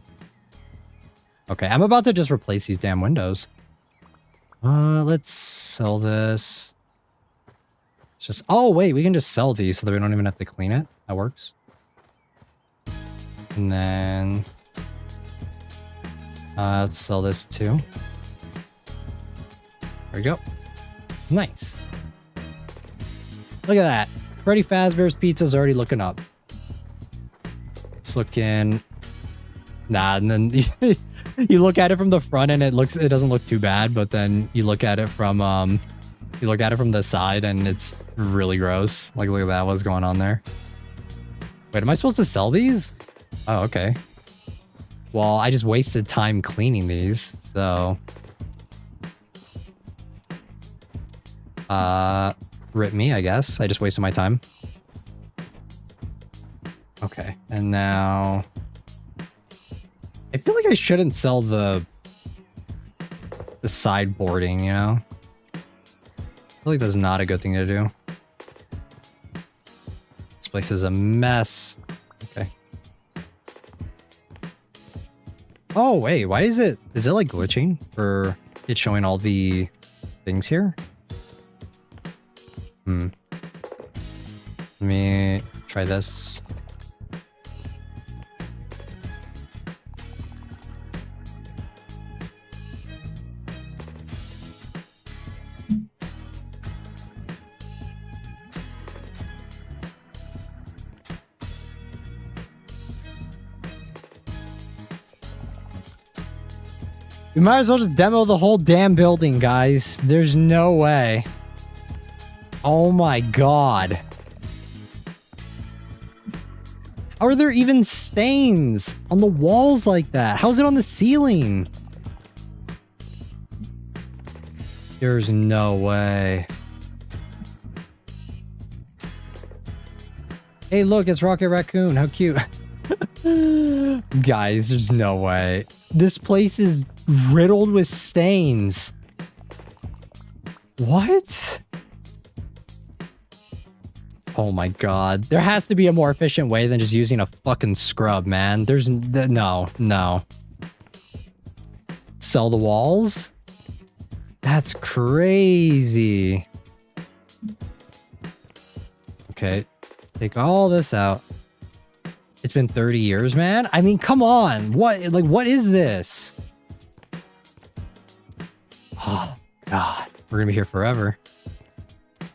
Okay, I'm about to just replace these damn windows. Let's sell this. It's just... Oh, wait, we can just sell these so that we don't even have to clean it. That works. And then... let's sell this too. There we go. Nice. Look at that. Freddy Fazbear's pizza's already looking up. It's looking... Nah, and then you look at it from the front and it doesn't look too bad, but then you look at it from the side and it's really gross. Like, look at that, what's going on there. Wait, am I supposed to sell these? Oh, okay. Well, I just wasted time cleaning these, so... Rip me, I guess. I just wasted my time. Okay, and now... I feel like I shouldn't sell the sideboarding, you know? I feel like that's not a good thing to do. This place is a mess. Okay. Oh, wait, why is it like glitching for it showing all the things here? Let me try this. We might as well just demo the whole damn building, guys. There's no way. Oh my god. How are there even stains on the walls like that? How is it on the ceiling? There's no way. Hey, look, it's Rocket Raccoon. How cute. Guys, there's no way. This place is riddled with stains. What? Oh my god. There has to be a more efficient way than just using a fucking scrub, man. There's no. Sell the walls? That's crazy. Okay. Take all this out. It's been 30 years, man. I mean, come on. What is this? Oh god. We're gonna be here forever.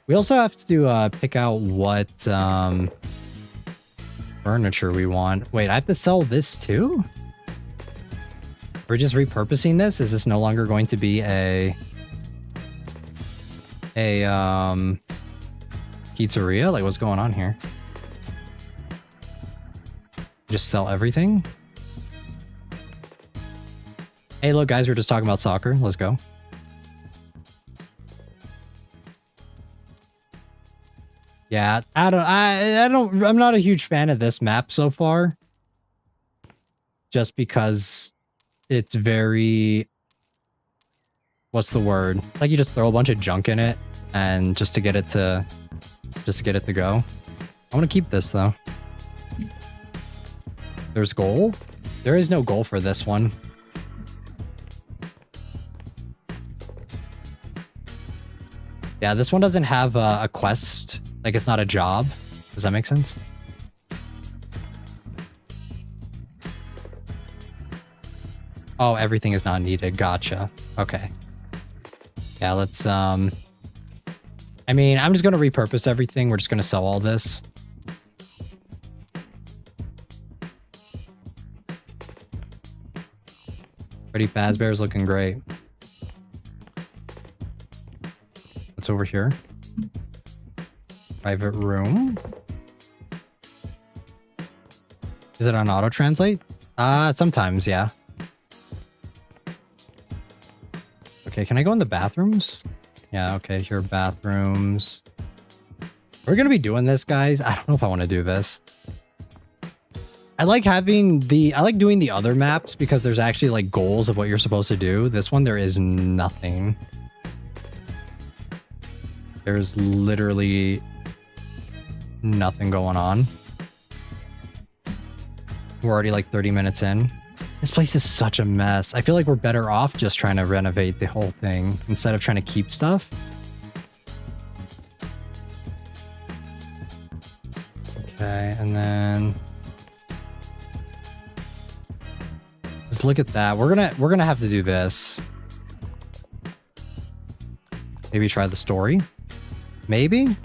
We also have to pick out what furniture we want. Wait, I have to sell this too? We're just repurposing this? Is this no longer going to be a pizzeria? Like, what's going on here? Just sell everything? Hey, look, guys, we're just talking about soccer. Let's go. Yeah, I'm not a huge fan of this map so far. Just because it's very, what's the word? Like, you just throw a bunch of junk in it and just to get it to go. I want to keep this though. There's goal? There is no goal for this one. Yeah, this one doesn't have a quest. Like, it's not a job. Does that make sense? Oh, everything is not needed. Gotcha. Okay. Yeah, let's, I mean, I'm just going to repurpose everything. We're just going to sell all this. Freddy Fazbear is looking great. What's over here? Private room. Is it on auto translate? Sometimes, yeah. Okay, can I go in the bathrooms? Yeah, okay, here are bathrooms. We're gonna be doing this, guys. I don't know if I want to do this. I like doing the other maps because there's actually like goals of what you're supposed to do. This one, there is nothing. There's literally nothing going on. We're already like 30 minutes in. This place is such a mess. I feel like we're better off just trying to renovate the whole thing instead of trying to keep stuff. Okay, and then let's look at that. We're gonna have to do this. Maybe try the story. Maybe.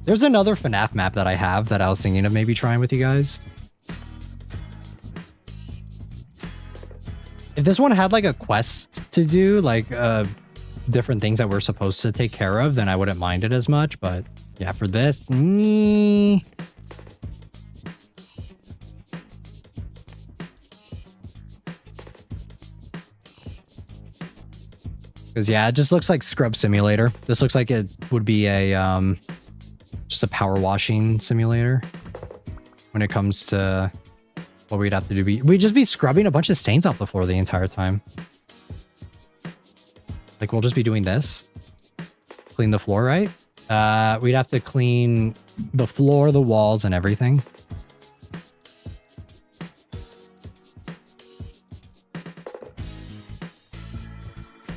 There's another FNAF map that I have that I was thinking of maybe trying with you guys. If this one had like a quest to do, like different things that we're supposed to take care of, then I wouldn't mind it as much. But yeah, for this, because yeah, it just looks like Scrub Simulator. This looks like it would be a just a power washing simulator when it comes to what we'd have to do. We'd just be scrubbing a bunch of stains off the floor the entire time. Like, we'll just be doing this. Clean the floor, right? We'd have to clean the floor, the walls, and everything.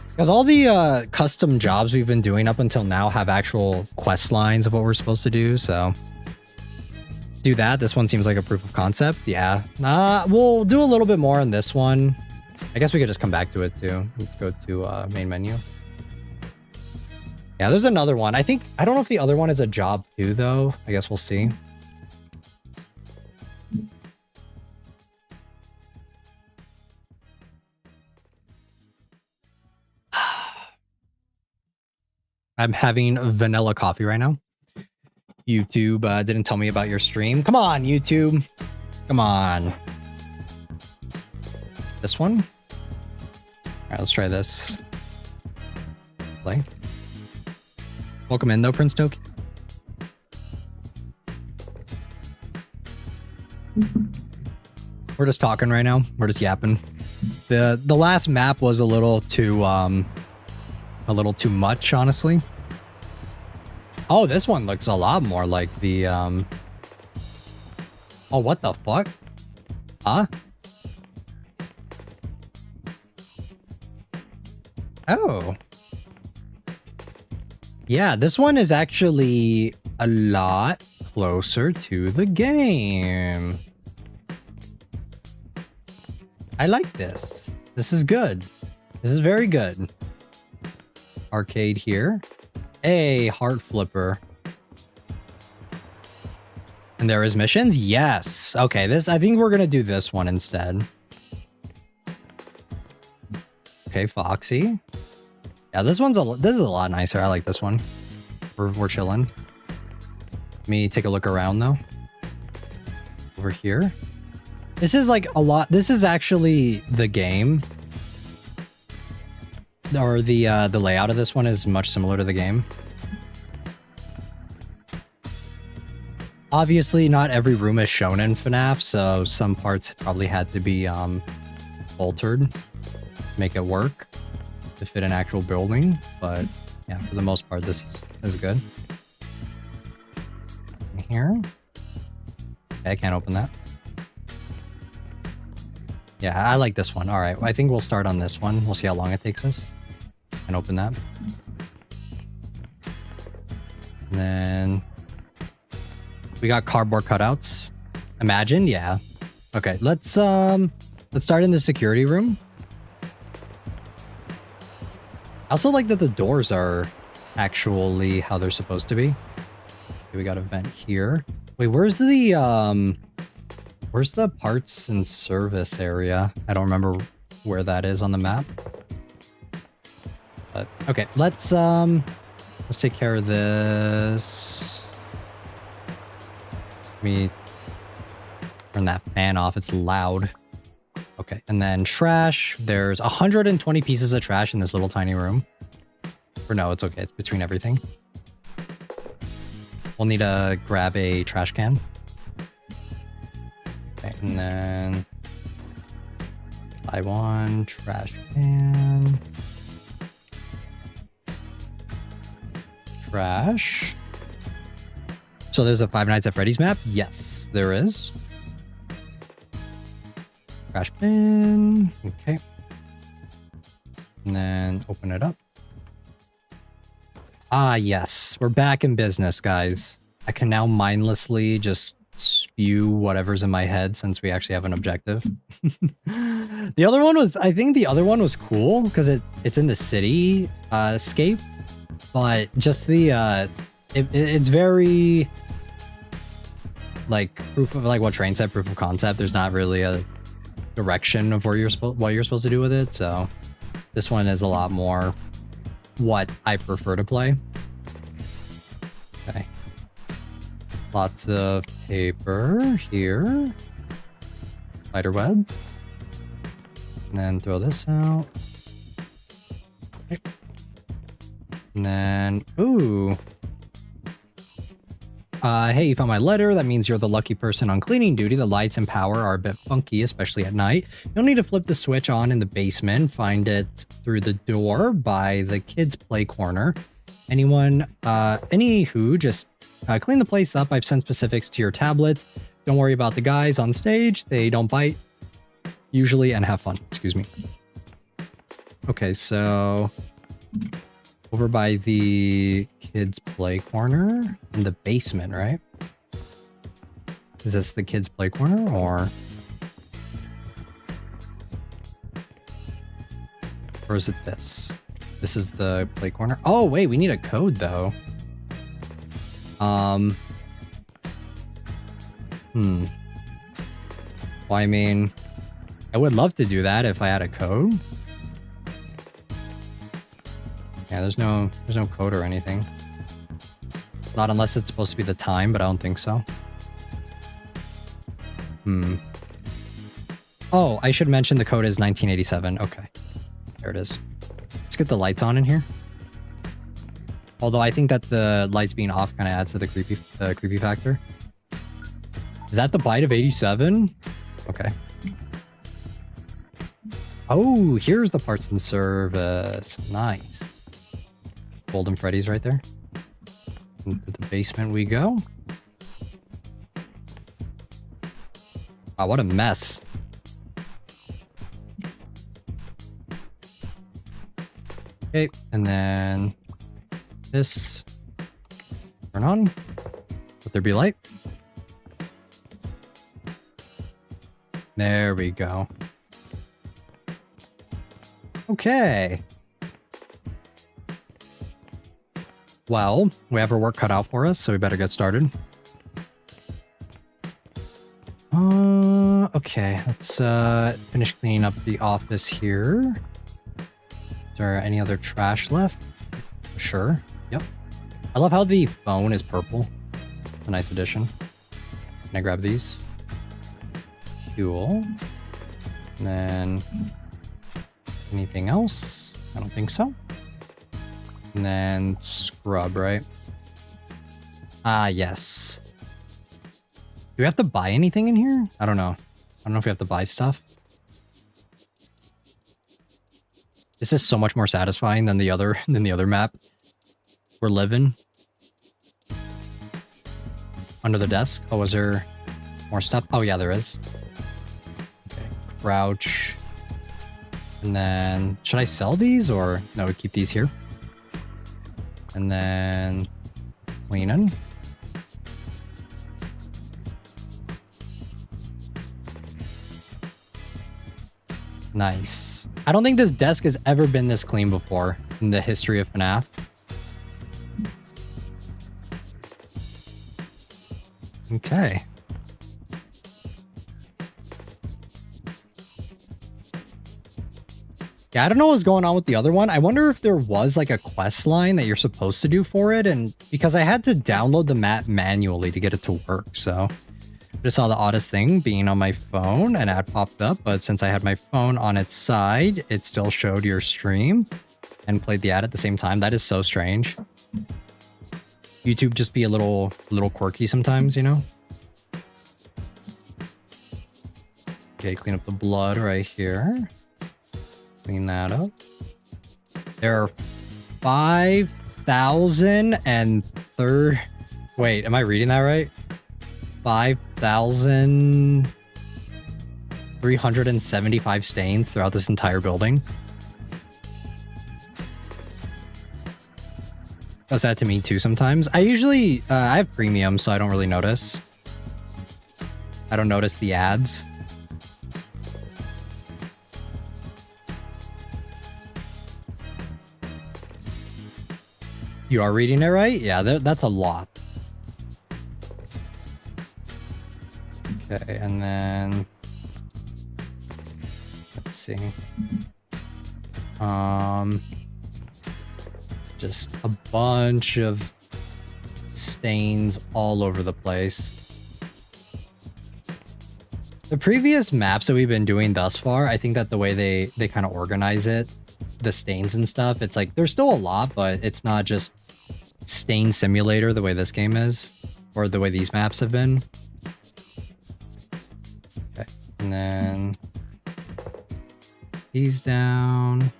Because all the custom jobs we've been doing up until now have actual quest lines of what we're supposed to do, so do that. This one seems like a proof of concept. Yeah. We'll do a little bit more on this one. I guess we could just come back to it too. Let's go to main menu. Yeah, there's another one. I don't know if the other one is a job too, though. I guess we'll see. I'm having vanilla coffee right now. YouTube didn't tell me about your stream. Come on, YouTube. Come on. This one? All right, let's try this. Play. Welcome in, though, Prince Toki. We're just talking right now. We're just yapping. The last map was a little too much, honestly. Oh, this one looks a lot more like the oh, what the fuck? Huh? Oh. Yeah, this one is actually a lot closer to the game. I like this. This is good. This is very good. Arcade here. Hey, heart flipper. And there is missions? Yes. Okay, I think we're gonna do this one instead. Okay, Foxy. Yeah, this is a lot nicer. I like this one. We're chilling. Let me take a look around though. Over here. This is like a lot. This is actually the game. Or the layout of this one is much similar to the game. Obviously, not every room is shown in FNAF, so some parts probably had to be altered to make it work to fit an actual building. But yeah, for the most part, this is good. In here. Okay, I can't open that. Yeah, I like this one. All right, I think we'll start on this one. We'll see how long it takes us. And open that. And then we got cardboard cutouts. Imagine, yeah. Okay, let's start in the security room. I also like that the doors are actually how they're supposed to be. Okay, we got a vent here. Wait, where's the parts and service area? I don't remember where that is on the map. But okay, let's take care of this. Let me turn that fan off. It's loud. Okay, and then trash. There's 120 pieces of trash in this little tiny room. Or no, it's okay. It's between everything. We'll need to grab a trash can. Okay, and then buy one trash can. Trash. So there's a Five Nights at Freddy's map? Yes, there is. Trash bin. Okay. And then open it up. Ah, yes. We're back in business, guys. I can now mindlessly just spew whatever's in my head since we actually have an objective. The other one was, I think the other one was cool because it's in the city scape, but just the it's very like proof of like what Train said, proof of concept. There's not really a direction of where what you're supposed to do with it. So this one is a lot more what I prefer to play. Okay. Lots of paper here. Spider web. And then throw this out. Okay. And then, ooh. Hey, you found my letter. That means you're the lucky person on cleaning duty. The lights and power are a bit funky, especially at night. You'll need to flip the switch on in the basement. Find it through the door by the kids' play corner. Anywho, just clean the place up. I've sent specifics to your tablet. Don't worry about the guys on stage. They don't bite usually and have fun. Excuse me. Okay, so over by the kids' play corner in the basement, right? Is this the kids' play corner or is it this? This is the play corner. Oh, wait, we need a code though. Well, I mean, I would love to do that if I had a code. Yeah, there's no code or anything. Not unless it's supposed to be the time, but I don't think so. Oh, I should mention the code is 1987. Okay. There it is. Let's get the lights on in here. Although I think that the lights being off kind of adds to the creepy factor. Is that the bite of 87? Okay. Oh, here's the parts and service. Nice. Golden Freddy's right there. Into the basement we go. Wow, what a mess. Okay, and then this. Turn on. Let there be light. There we go. Okay. Well, we have our work cut out for us, so we better get started. Okay, let's finish cleaning up the office here. Is there any other trash left? Sure. Yep. I love how the phone is purple. It's a nice addition. Can I grab these? Cool. And then anything else? I don't think so. And then scrub, right? Ah, yes. Do we have to buy anything in here? I don't know. I don't know if we have to buy stuff. This is so much more satisfying than the other map we're living. Under the desk. Oh, is there more stuff? Oh yeah, there is. Okay. Crouch. And then should I sell these or no, we keep these here. And then cleaning. Nice. I don't think this desk has ever been this clean before in the history of FNAF. Okay. Yeah, I don't know what's going on with the other one. I wonder if there was like a quest line that you're supposed to do for it, and because I had to download the map manually to get it to work, so I just saw the oddest thing being on my phone, an ad popped up, but since I had my phone on its side, it still showed your stream and played the ad at the same time. That is so strange. YouTube just be a little quirky sometimes, you know? Okay, clean up the blood right here. Clean that up. There are 5,003. Wait, am I reading that right? 5,375 stains throughout this entire building. Does that to me too sometimes. I usually, I have premium, so I don't really notice. I don't notice the ads. You are reading it right? Yeah, that's a lot. Okay, and then let's see. Just a bunch of stains all over the place. The previous maps that we've been doing thus far, I think that the way they kind of organize it, the stains and stuff, it's like there's still a lot, but it's not just stain simulator the way this game is, or the way these maps have been. Okay, and then he's down.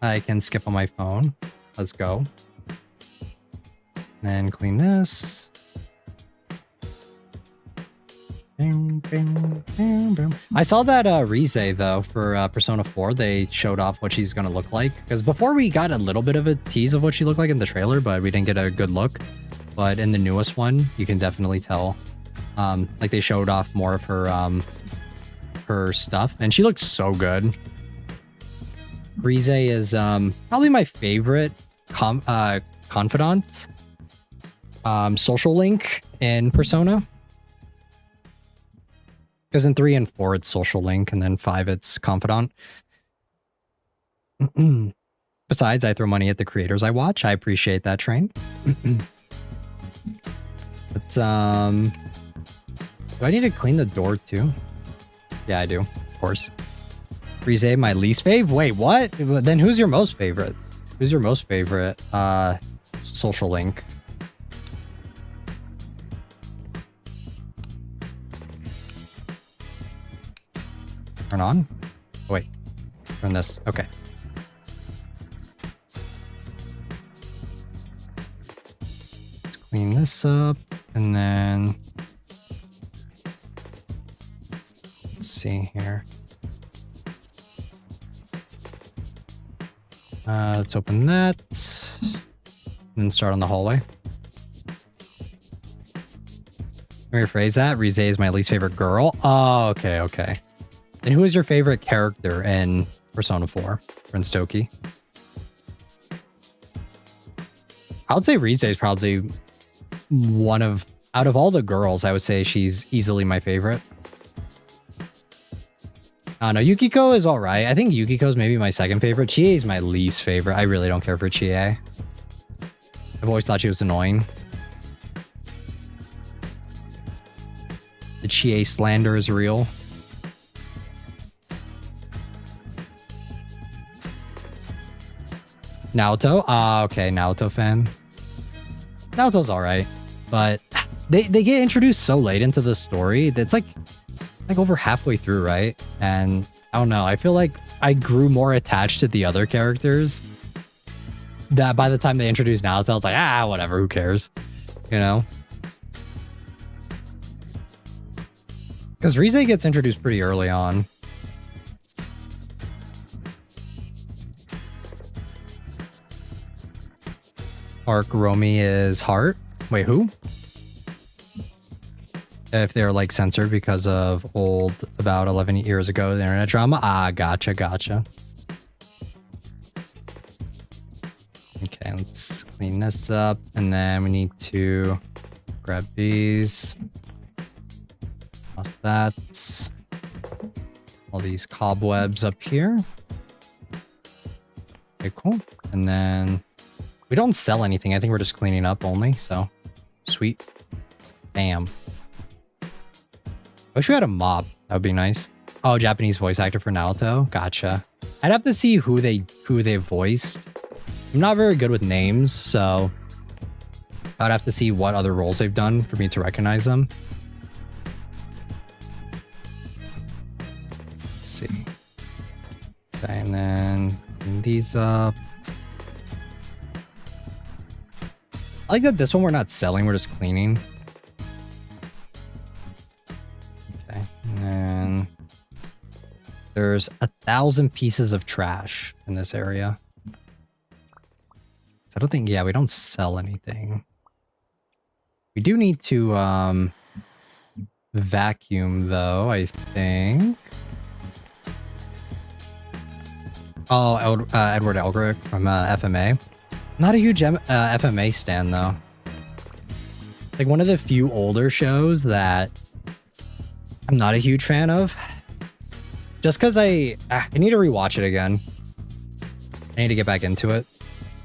I can skip on my phone. Let's go. And then clean this. I saw that Rize though for Persona 4. They showed off what she's gonna look like, because before we got a little bit of a tease of what she looked like in the trailer, but we didn't get a good look. But in the newest one, you can definitely tell. Like they showed off more of her stuff, and she looks so good. Rize is probably my favorite confidant social link in Persona. Because in 3 and 4, it's social link, and then 5, it's confidant. Besides, I throw money at the creators I watch. I appreciate that, Train. But, do I need to clean the door, too? Yeah, I do. Of course. Frieze, my least fave? Wait, what? Then who's your most favorite? Who's your most favorite, social link? Turn on? Oh, wait. Turn this. Okay. Let's clean this up. And then... let's see here. Let's open that. And then start on the hallway. Let me rephrase that. Rize is my least favorite girl. Oh, okay, okay. And who is your favorite character in Persona 4? Prince Toki? I would say Rize is probably one of... out of all the girls, I would say she's easily my favorite. I don't know. Yukiko is all right. I think Yukiko is maybe my second favorite. Chie is my least favorite. I really don't care for Chie. I've always thought she was annoying. The Chie slander is real. Naoto? Ah, okay. Naoto fan. Naoto's all right. But they get introduced so late into the story that's like over halfway through, right? And I don't know, I feel like I grew more attached to the other characters that by the time they introduced Naoto, I was like, ah, whatever, who cares? You know? Because Rize gets introduced pretty early on. Arc Remi is heart. Wait, who? If they're like censored because of old, about 11 years ago, the internet drama. Ah, gotcha, gotcha. Okay, let's clean this up. And then we need to grab these. Toss that. All these cobwebs up here. Okay, cool. And then we don't sell anything. I think we're just cleaning up only. So sweet. Bam. I wish we had a mop. That would be nice. Oh, Japanese voice actor for Naruto. Gotcha. I'd have to see who they voiced. I'm not very good with names, so I'd have to see what other roles they've done for me to recognize them. Let's see. Okay, and then clean these up. I like that this one we're not selling, we're just cleaning. And then there's 1,000 pieces of trash in this area. I don't think, yeah, we don't sell anything. We do need to vacuum though, I think. Oh, Edward Elric from FMA. Not a huge FMA stan though. Like one of the few older shows that I'm not a huge fan of. Just because I need to rewatch it again. I need to get back into it.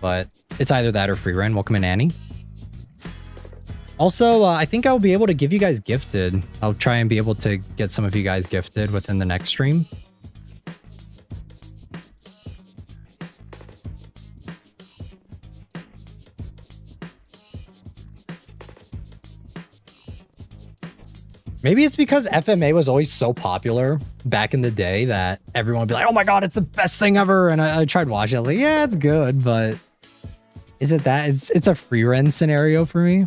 But it's either that or Free Run. Welcome in, Annie. Also, I think I'll be able to give you guys gifted. I'll try and be able to get some of you guys gifted within the next stream. Maybe it's because FMA was always so popular back in the day that everyone would be like, oh my god, it's the best thing ever. And I tried watching it. I was like, yeah, it's good, but is it that? It's a free run scenario for me.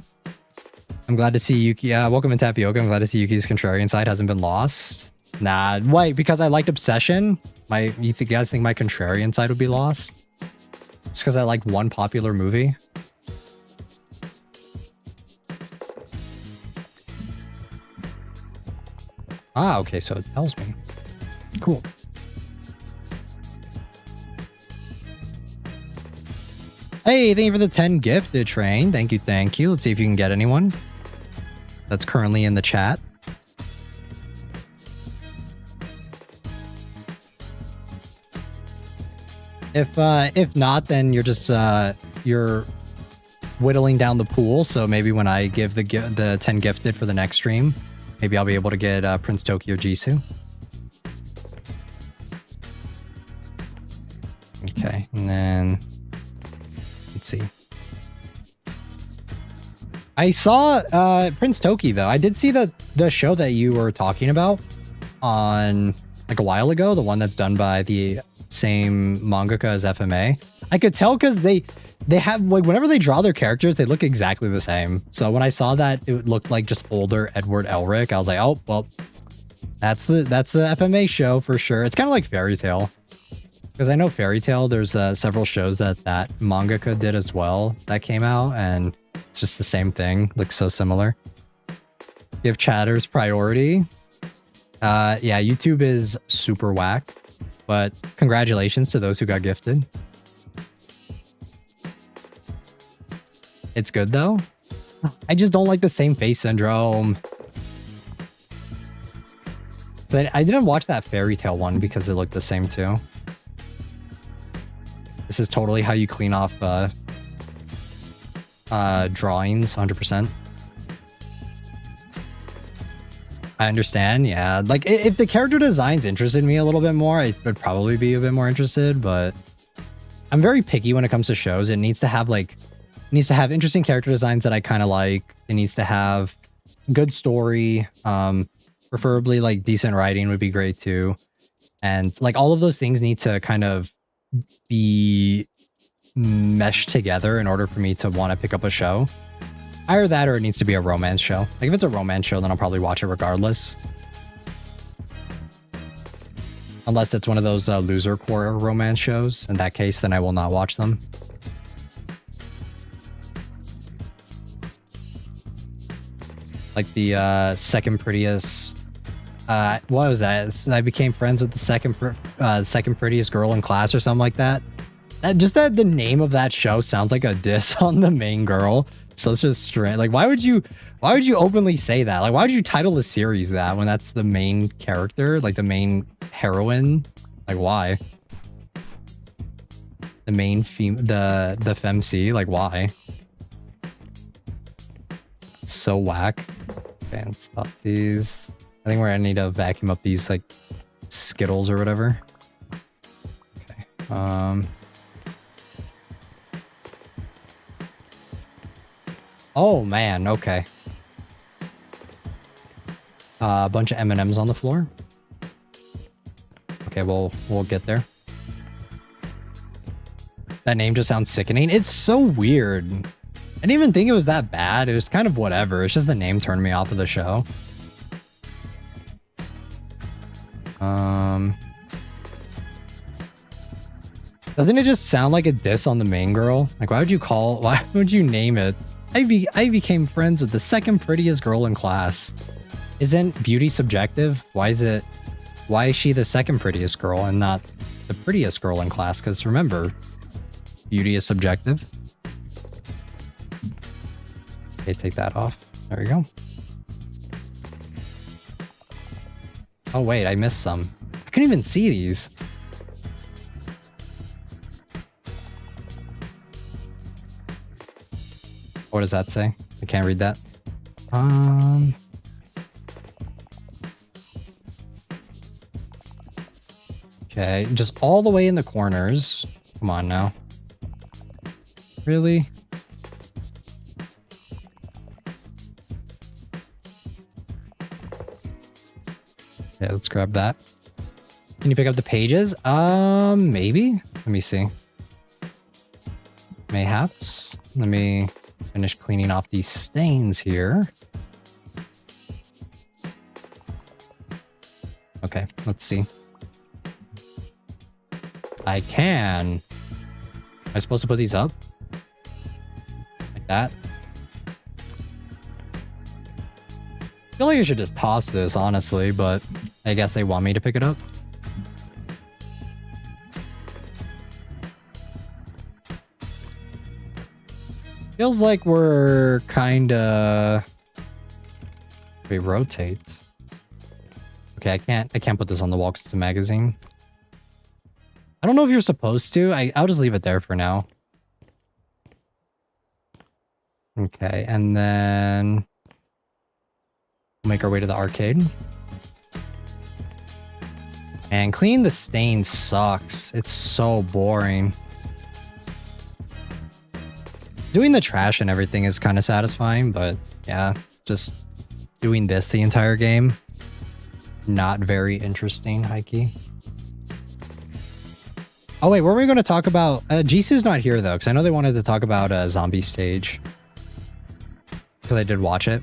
I'm glad to see Yuki. Welcome in Tapioca. I'm glad to see Yuki's contrarian side hasn't been lost. Nah, wait, because I liked Obsession? You guys think my contrarian side would be lost? Just because I liked one popular movie? Ah, okay, so it tells me. Cool. Hey, thank you for the 10 gifted, Train. Thank you, thank you. Let's see if you can get anyone that's currently in the chat. If not, then you're just you're whittling down the pool. So maybe when I give the 10 gifted for the next stream, maybe I'll be able to get Prince Tokyo Jisoo. Okay, and then let's see. I saw Prince Toki though. I did see the show that you were talking about on like a while ago, the one that's done by the same mangaka as FMA. I could tell because they have like whenever they draw their characters, they look exactly the same. So when I saw that it looked like just older Edward Elric, I was like, oh well, that's a FMA show for sure. It's kind of like Fairy Tail. Because I know Fairy Tail, there's several shows that mangaka did as well that came out, and it's just the same thing. Looks so similar. Give chatters priority. Yeah, YouTube is super whack, but congratulations to those who got gifted. It's good though. I just don't like the same face syndrome. So I didn't watch that Fairy Tail one because it looked the same too. This is totally how you clean off drawings, 100%. I understand, yeah. Like, if the character designs interested me a little bit more, I would probably be a bit more interested, but I'm very picky when it comes to shows. It needs to have, like, interesting character designs that I kind of like. It needs to have good story, preferably, like, decent writing would be great, too. And, like, all of those things need to kind of be meshed together in order for me to want to pick up a show. Either that or it needs to be a romance show. Like if it's a romance show, then I'll probably watch it regardless. Unless it's one of those loser core romance shows. In that case, then I will not watch them. Like the second prettiest... what was that? I became friends with the second prettiest girl in class or something like that. Just that the name of that show sounds like a diss on the main girl. So it's just strange. Like, why would you openly say that? Like, why would you title the series that when that's the main character, like the main heroine? Like, why? The main the femc, like why? It's so whack. Fantasties. I think we're gonna need to vacuum up these like Skittles or whatever. Okay. Oh man, okay. A bunch of M&Ms on the floor. Okay, we'll get there. That name just sounds sickening. It's so weird. I didn't even think it was that bad. It was kind of whatever. It's just the name turned me off of the show. Doesn't it just sound like a diss on the main girl? Like, why would you name it? I became friends with the second prettiest girl in class. Isn't beauty subjective? Why is she the second prettiest girl and not the prettiest girl in class? Because remember, beauty is subjective. Okay, take that off. There we go. Oh wait, I missed some. I couldn't even see these. What does that say? I can't read that. Okay, just all the way in the corners. Come on now. Really? Okay, let's grab that. Can you pick up the pages? Maybe. Let me see. Mayhaps. Let me finish cleaning off these stains here. Okay, let's see. I can. Am I supposed to put these up? Like that? I feel like I should just toss this, honestly, but I guess they want me to pick it up. Feels like we're kinda... We rotate. Okay, I can't put this on the wall because it's a magazine. I don't know if you're supposed to. I'll just leave it there for now. Okay, and then make our way to the arcade. And cleaning the stain sucks. It's so boring. Doing the trash and everything is kind of satisfying, but yeah, just doing this the entire game, not very interesting, Heike. Oh wait, were we going to talk about... Jisoo's not here though, because I know they wanted to talk about Zombie Stage. Because I did watch it.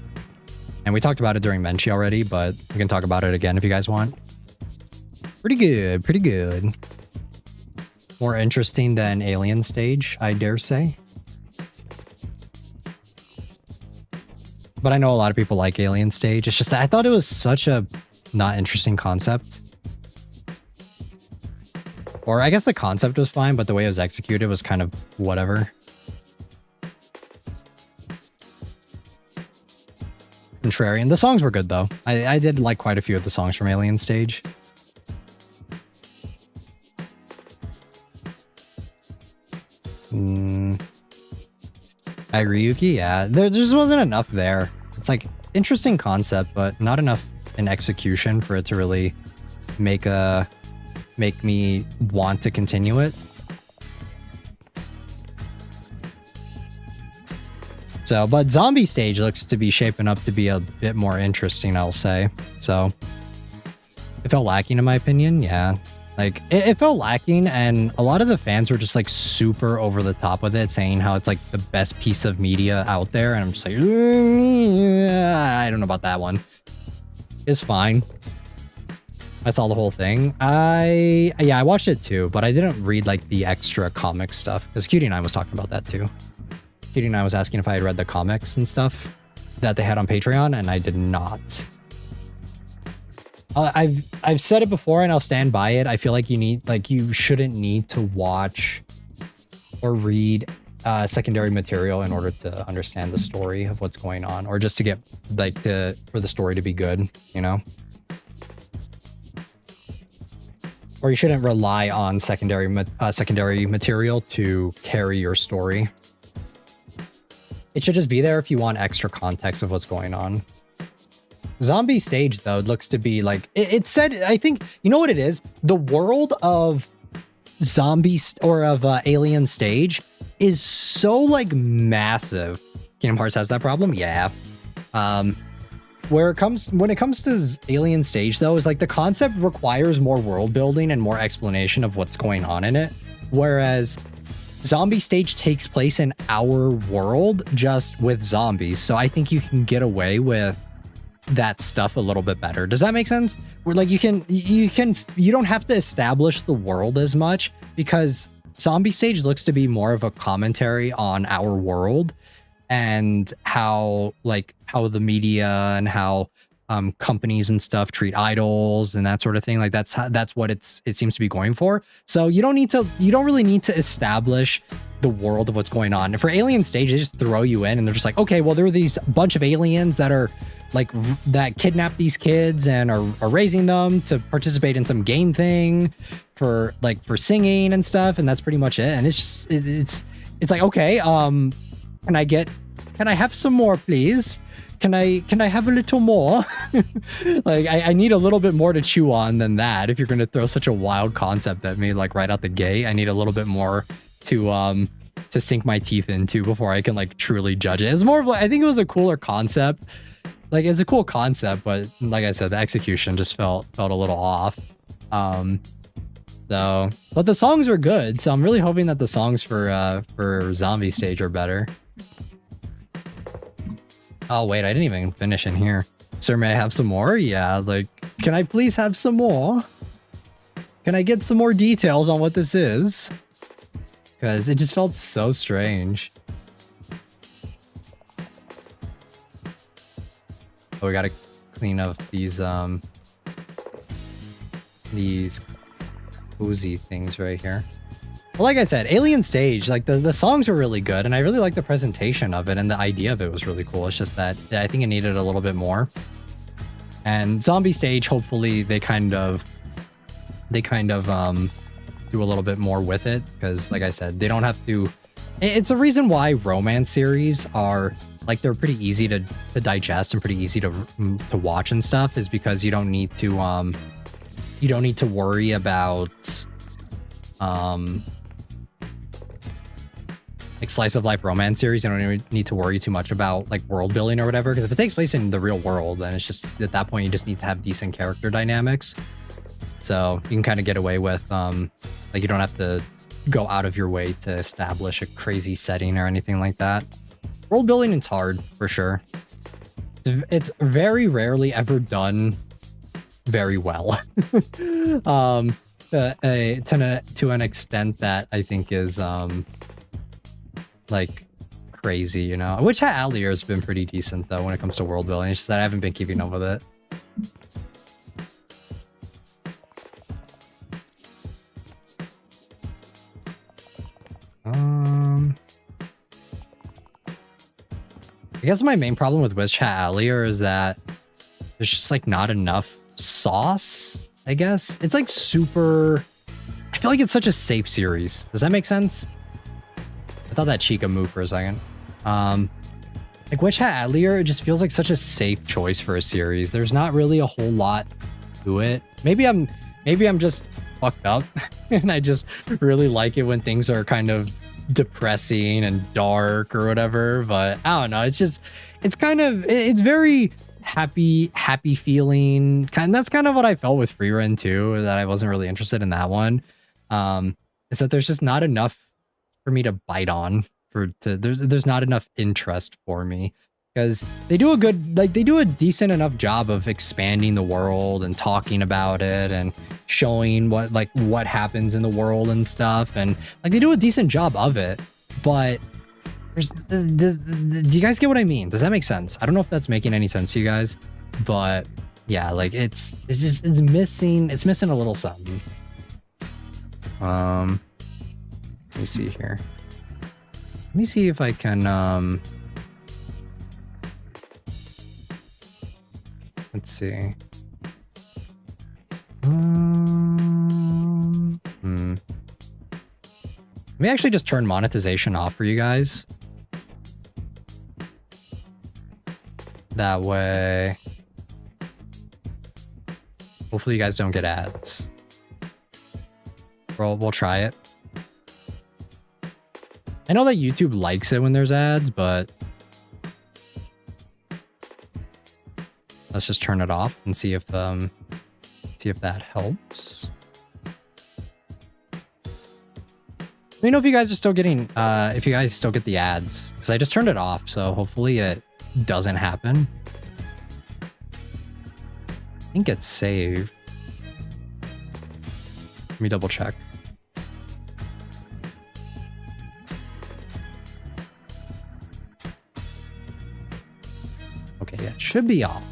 And we talked about it during Menchi already, but we can talk about it again if you guys want. Pretty good, pretty good. More interesting than Alien Stage, I dare say. But I know a lot of people like Alien Stage. It's just that I thought it was such a not interesting concept. Or I guess the concept was fine, but the way it was executed was kind of whatever. Contrarian. The songs were good though. I did like quite a few of the songs from Alien Stage. I agree, Yuki. Yeah, there just wasn't enough there. It's like interesting concept, but not enough in execution for it to really make me want to continue it. So, but Zombie Stage looks to be shaping up to be a bit more interesting, I'll say. So, it felt lacking in my opinion, yeah. Like, it felt lacking, and a lot of the fans were just, like, super over the top with it, saying how it's, like, the best piece of media out there, and I'm just like, I don't know about that one. It's fine. I saw the whole thing. Yeah, I watched it too, but I didn't read, like, the extra comic stuff, because Cutie9 was talking about that too. Cutie9 was asking if I had read the comics and stuff that they had on Patreon, and I did not. I've said it before and I'll stand by it. I feel like you shouldn't need to watch or read secondary material in order to understand the story of what's going on, or just to get for the story to be good, you know? Or you shouldn't rely on secondary material to carry your story. It should just be there if you want extra context of what's going on. Zombie Stage, though, looks to be like... It said, I think... You know what it is? The world of Alien Stage is so, like, massive. Kingdom Hearts has that problem? Yeah. When it comes to Alien Stage, though, is like the concept requires more world building and more explanation of what's going on in it. Whereas Zombie Stage takes place in our world just with zombies. So I think you can get away with that stuff a little bit better. Does that make sense? Where like you don't have to establish the world as much, because Zombie Stage looks to be more of a commentary on our world and how the media and how companies and stuff treat idols and that sort of thing. Like that's what it seems to be going for. So you don't really need to establish the world of what's going on. And for Alien Stage, they just throw you in and they're just like, okay, well, there are these bunch of aliens that kidnap these kids and are raising them to participate in some game thing for singing and stuff, and that's pretty much it. And it's like, okay, can I have some more, please? Can I have a little more? Like I need a little bit more to chew on than that. If you're gonna throw such a wild concept at me like right out the gate, I need a little bit more to sink my teeth into before I can like truly judge it. It's more of like, I think it was a cooler concept. Like it's a cool concept, but like I said, the execution just felt a little off. But the songs were good, so I'm really hoping that the songs for Zombie Stage are better. Oh wait, I didn't even finish in here. Sir, may I have some more? Yeah, like, can I please have some more? Can I get some more details on what this is? Because it just felt so strange. Oh, we gotta clean up these oozy things right here. Well, like I said, Alien Stage, like the songs were really good, and I really like the presentation of it, and the idea of it was really cool. It's just that I think it needed a little bit more. And Zombie Stage, hopefully they kind of do a little bit more with it, because like I said, they don't have to. It's the reason why romance series are like, they're pretty easy to digest and pretty easy to watch and stuff, is because you don't need to worry about like slice of life romance series. You don't even need to worry too much about like world building or whatever, because if it takes place in the real world, then it's just, at that point you just need to have decent character dynamics. So you can kind of get away with like, you don't have to go out of your way to establish a crazy setting or anything like that. World building is hard for sure. It's very rarely ever done very well. To an extent that I think is like crazy, you know. Witch Hat Atelier has been pretty decent though when it comes to world building. It's just that I haven't been keeping up with it. I guess my main problem with Witch Hat Atelier is that there's just like not enough sauce, I guess. It's like super... I feel like it's such a safe series. Does that make sense? I thought that Chica moved for a second. Like Witch Hat Atelier, it just feels like such a safe choice for a series. There's not really a whole lot to it. Maybe I'm just fucked up and I just really like it when things are kind of depressing and dark or whatever, but I don't know. It's very happy feeling kind. That's kind of what I felt with Free Run too, that I wasn't really interested in that one. Is that there's just not enough for me to bite on, there's not enough interest for me, because they do a decent enough job of expanding the world and talking about it and showing what happens in the world and stuff, and like they do a decent job of it, but do you guys get what I mean? Does that make sense? I don't know if that's making any sense to you guys, but yeah, like it's missing a little something. Let me see here. Let me see if I can let's see. Let me actually just turn monetization off for you guys. That way, hopefully you guys don't get ads. We'll try it. I know that YouTube likes it when there's ads, but let's just turn it off and see if that helps. Let me know if you guys are still getting, if you guys still get the ads, because I just turned it off, so hopefully it doesn't happen. I think it's saved. Let me double check. Okay, yeah, it should be off.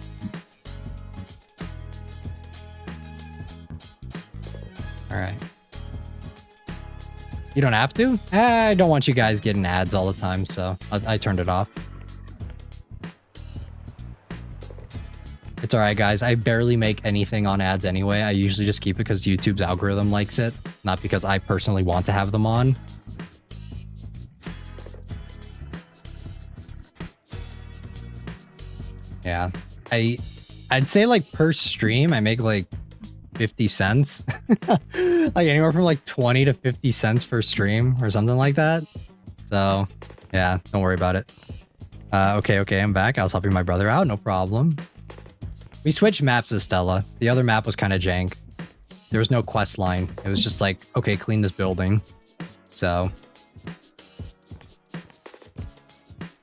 All right. You don't have to? I don't want you guys getting ads all the time, so I turned it off. It's all right, guys. I barely make anything on ads anyway. I usually just keep it because YouTube's algorithm likes it, not because I personally want to have them on. Yeah, I'd say like per stream, I make like 50 cents. Like anywhere from like 20 to 50 cents per stream or something like that. So yeah, don't worry about it. Okay, I'm back. I was helping my brother out, no problem. We switched maps to Stella. The other map was kind of jank. There was no quest line. It was just like, okay, clean this building. So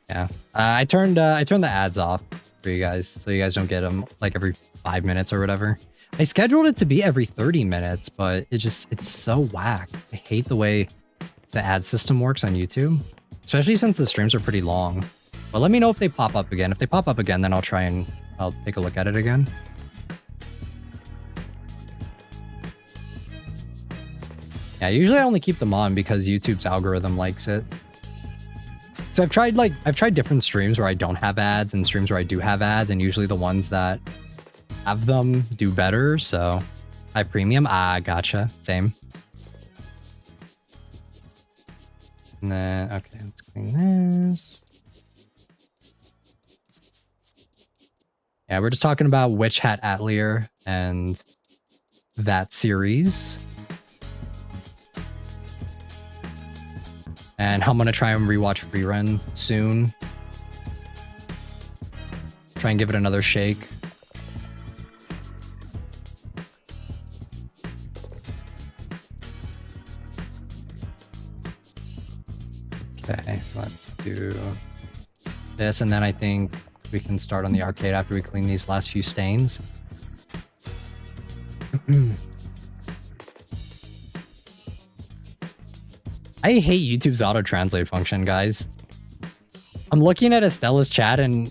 yeah, I turned the ads off for you guys, so you guys don't get them like every 5 minutes or whatever. I scheduled it to be every 30 minutes, but it's so whack. I hate the way the ad system works on YouTube, especially since the streams are pretty long. But let me know if they pop up again. If they pop up again, then I'll take a look at it again. Yeah, usually I only keep them on because YouTube's algorithm likes it. So I've tried different streams where I don't have ads and streams where I do have ads, and usually the ones that have them do better. So high premium, gotcha, same. And then, okay, let's clean this. Yeah, we're just talking about Witch Hat Atelier and that series. And I'm going to try and rewatch Rerun soon. Try and give it another shake. Okay, let's do this, and then I think we can start on the arcade after we clean these last few stains. I hate YouTube's auto-translate function, guys. I'm looking at Estella's chat and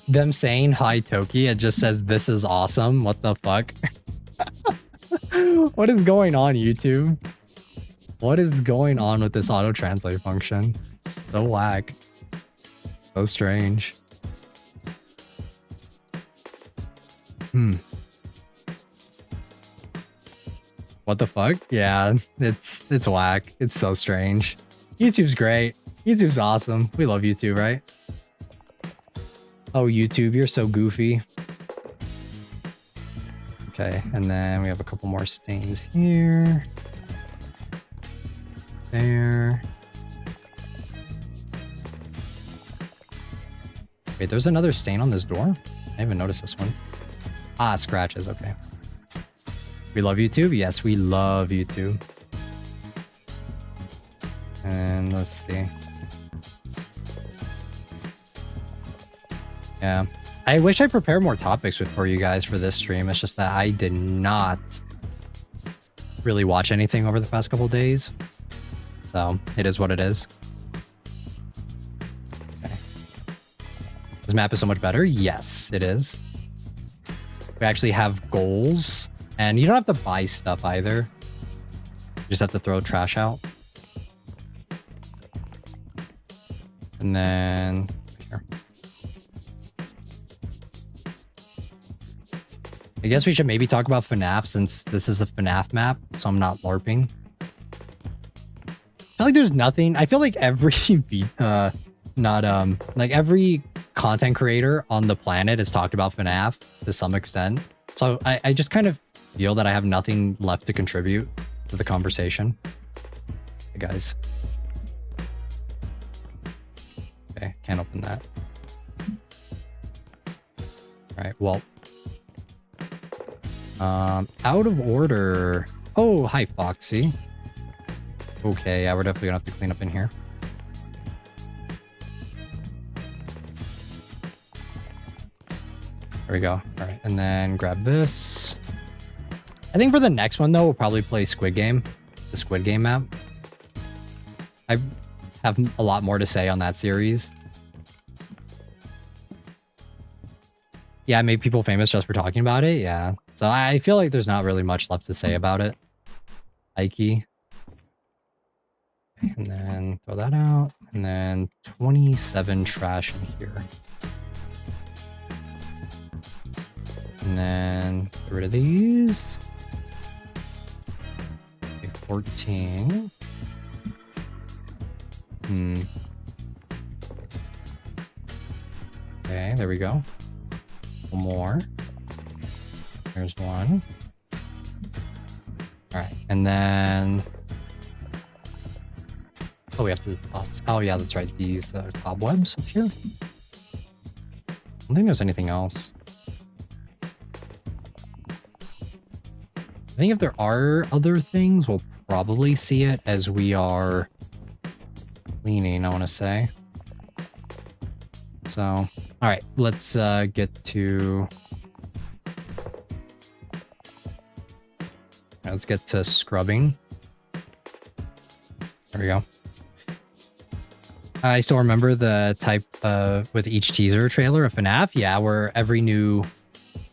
them saying hi Toki, it just says this is awesome. What the fuck? What is going on, YouTube? What is going on with this auto-translate function? It's so whack. So strange. What the fuck? Yeah, it's whack. It's so strange. YouTube's great. YouTube's awesome. We love YouTube, right? Oh, YouTube, you're so goofy. Okay, and then we have a couple more stains here. There. Wait, there's another stain on this door? I haven't noticed this one. Ah, scratches, okay. We love YouTube? Yes, we love YouTube. And let's see. Yeah. I wish I prepared more topics for you guys for this stream. It's just that I did not really watch anything over the past couple days. So, it is what it is. Okay. This map is so much better? Yes, it is. We actually have goals. And you don't have to buy stuff either. You just have to throw trash out. And then... here. I guess we should maybe talk about FNAF since this is a FNAF map, so I'm not LARPing. I feel like there's nothing. I feel like every like every content creator on the planet has talked about FNAF to some extent. So I just kind of feel that I have nothing left to contribute to the conversation. Hey guys. Okay, can't open that. All right, well. Out of order. Oh, hi, Foxy. Okay, yeah, we're definitely gonna have to clean up in here. There we go. All right, and then grab this. I think for the next one, though, we'll probably play Squid Game. The Squid Game map. I have a lot more to say on that series. Yeah, I made people famous just for talking about it. Yeah. So I feel like there's not really much left to say about it. Ike. And then throw that out. And then 27 trash in here. And then get rid of these. Okay, 14. Okay, there we go. One more. There's one. All right, and then... oh, we have to... oh, yeah, that's right. These cobwebs up here. I don't think there's anything else. I think if there are other things, we'll probably see it as we are cleaning, I want to say. So, all right, let's get to... let's get to scrubbing. There we go. I still remember the type with each teaser trailer of FNAF. Yeah, where every new...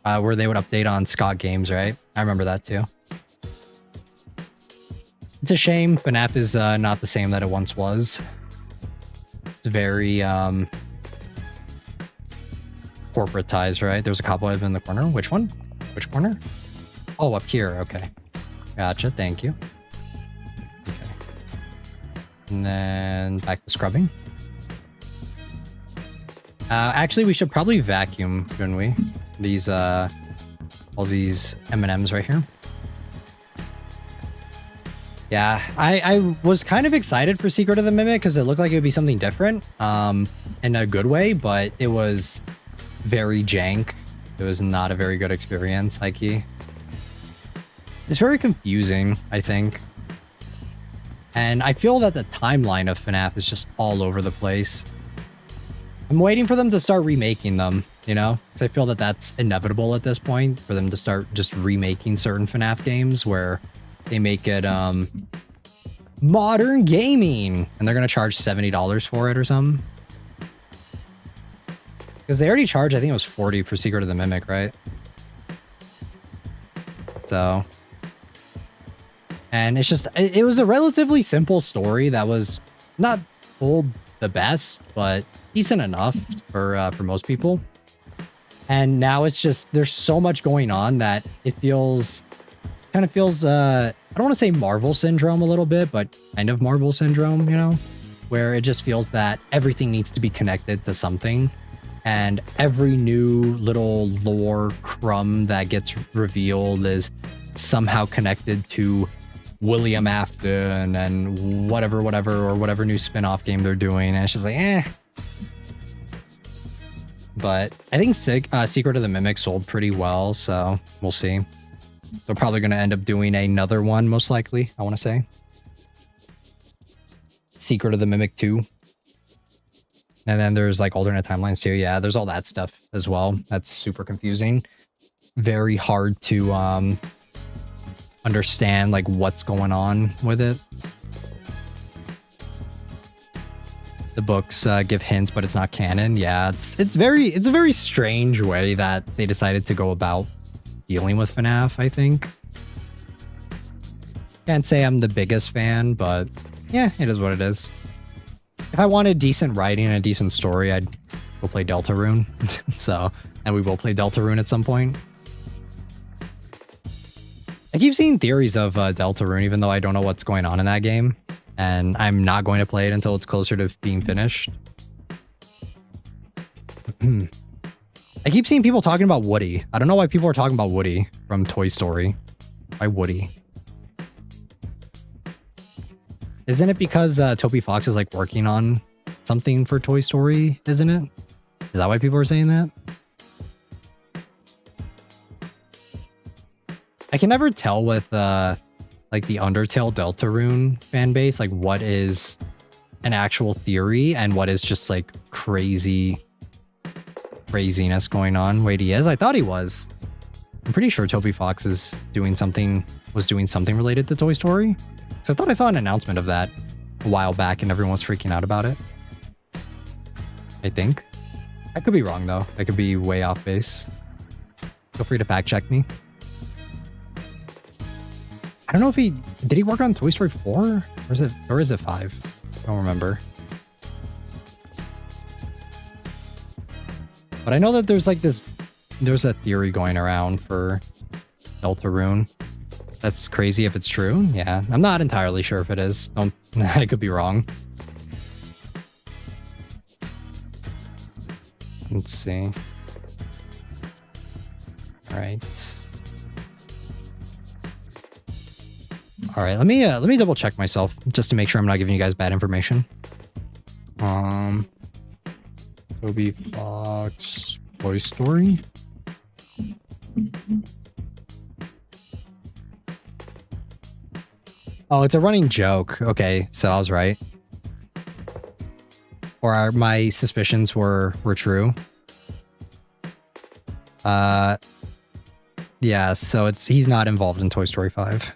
where they would update on Scott Games, right? I remember that too. It's a shame FNAF is not the same that it once was. It's very corporatized, right? There's a cobweb in the corner. Which one? Which corner? Oh, up here. Okay. Gotcha. Thank you. Okay. And then back to scrubbing. Actually, we should probably vacuum, shouldn't we? These, all these M&Ms right here. Yeah, I was kind of excited for Secret of the Mimic because it looked like it would be something different, in a good way, but it was very jank. It was not a very good experience, high-key. It's very confusing, I think. And I feel that the timeline of FNAF is just all over the place. I'm waiting for them to start remaking them, you know? Because I feel that that's inevitable at this point, for them to start just remaking certain FNAF games where they make it modern gaming, and they're going to charge $70 for it or something. Because they already charged, I think it was $40 for Secret of the Mimic, right? So... And it's just, it was a relatively simple story that was not told the best, but decent enough for most people. And now it's just, there's so much going on that it feels, kind of feels, I don't want to say Marvel syndrome a little bit, but kind of Marvel syndrome, you know, where it just feels that everything needs to be connected to something. And every new little lore crumb that gets revealed is somehow connected to William Afton and whatever new spin-off game they're doing, and it's just like, eh. But I think Secret of the Mimic sold pretty well, so we'll see. They're probably going to end up doing another one, most likely, I want to say. Secret of the Mimic 2. And then there's like alternate timelines too. Yeah, there's all that stuff as well. That's super confusing. Very hard to understand like what's going on with it. The books give hints, but it's not canon. Yeah, it's a very strange way that they decided to go about dealing with FNAF, I think. Can't say I'm the biggest fan, but yeah, it is what it is. If I wanted decent writing and a decent story, I'd go play Deltarune. So, and we will play Deltarune at some point. I keep seeing theories of Deltarune, even though I don't know what's going on in that game. And I'm not going to play it until it's closer to being finished. I keep seeing people talking about Woody. I don't know why people are talking about Woody from Toy Story. Why Woody? Isn't it because Toby Fox is like working on something for Toy Story, isn't it? Is that why people are saying that? I can never tell with like the Undertale Deltarune fan base, like what is an actual theory and what is just like craziness going on. Wait, he is? I thought he was. I'm pretty sure Toby Fox was doing something related to Toy Story. So I thought I saw an announcement of that a while back and everyone was freaking out about it. I think. I could be wrong though. I could be way off base. Feel free to fact check me. I don't know if did he work on Toy Story 4? Or is it 5? I don't remember. But I know that there's a theory going around for Deltarune. That's crazy if it's true. Yeah, I'm not entirely sure if it is. I could be wrong. Let's see. All right. All right, let me double check myself just to make sure I'm not giving you guys bad information. Toby Fox Toy Story. Oh, it's a running joke. Okay, so I was right. Or my suspicions were true. Yeah, so he's not involved in Toy Story 5.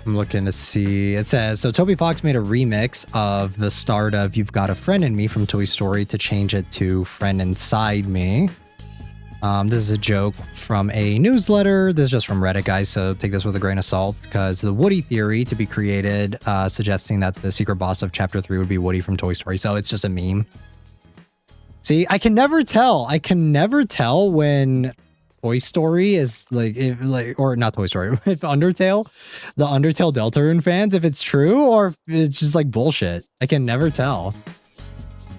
I'm looking to see. It says, so Toby Fox made a remix of the start of You've Got a Friend in Me from Toy Story to change it to Friend Inside Me. This is a joke from a newsletter. This is just from Reddit, guys, so take this with a grain of salt, because the Woody theory to be created, suggesting that the secret boss of Chapter 3 would be Woody from Toy Story, so it's just a meme. See, I can never tell. I can never tell when Toy Story is or not Toy Story, if Undertale, the Undertale Deltarune fans, if it's true or if it's just like bullshit. I can never tell.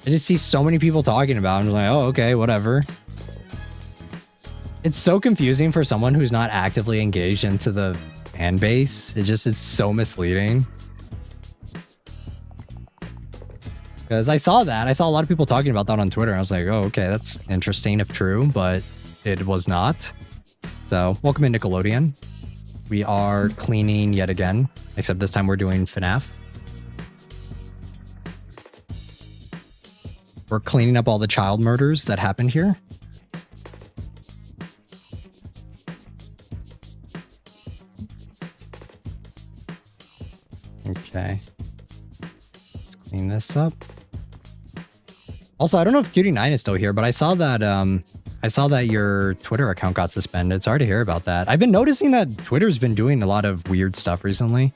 I just see so many people talking about it. I'm like, oh, okay, whatever. It's so confusing for someone who's not actively engaged into the fan base. It's so misleading. Because I saw that. I saw a lot of people talking about that on Twitter. I was like, oh, okay, that's interesting if true, but it was not. So welcome in, Nickelodeon. We are cleaning yet again, except this time we're doing FNAF. We're cleaning up all the child murders that happened here. Okay. Let's clean this up. Also, I don't know if Cutie9 is still here, but I saw that your Twitter account got suspended. Sorry to hear about that. I've been noticing that Twitter's been doing a lot of weird stuff recently.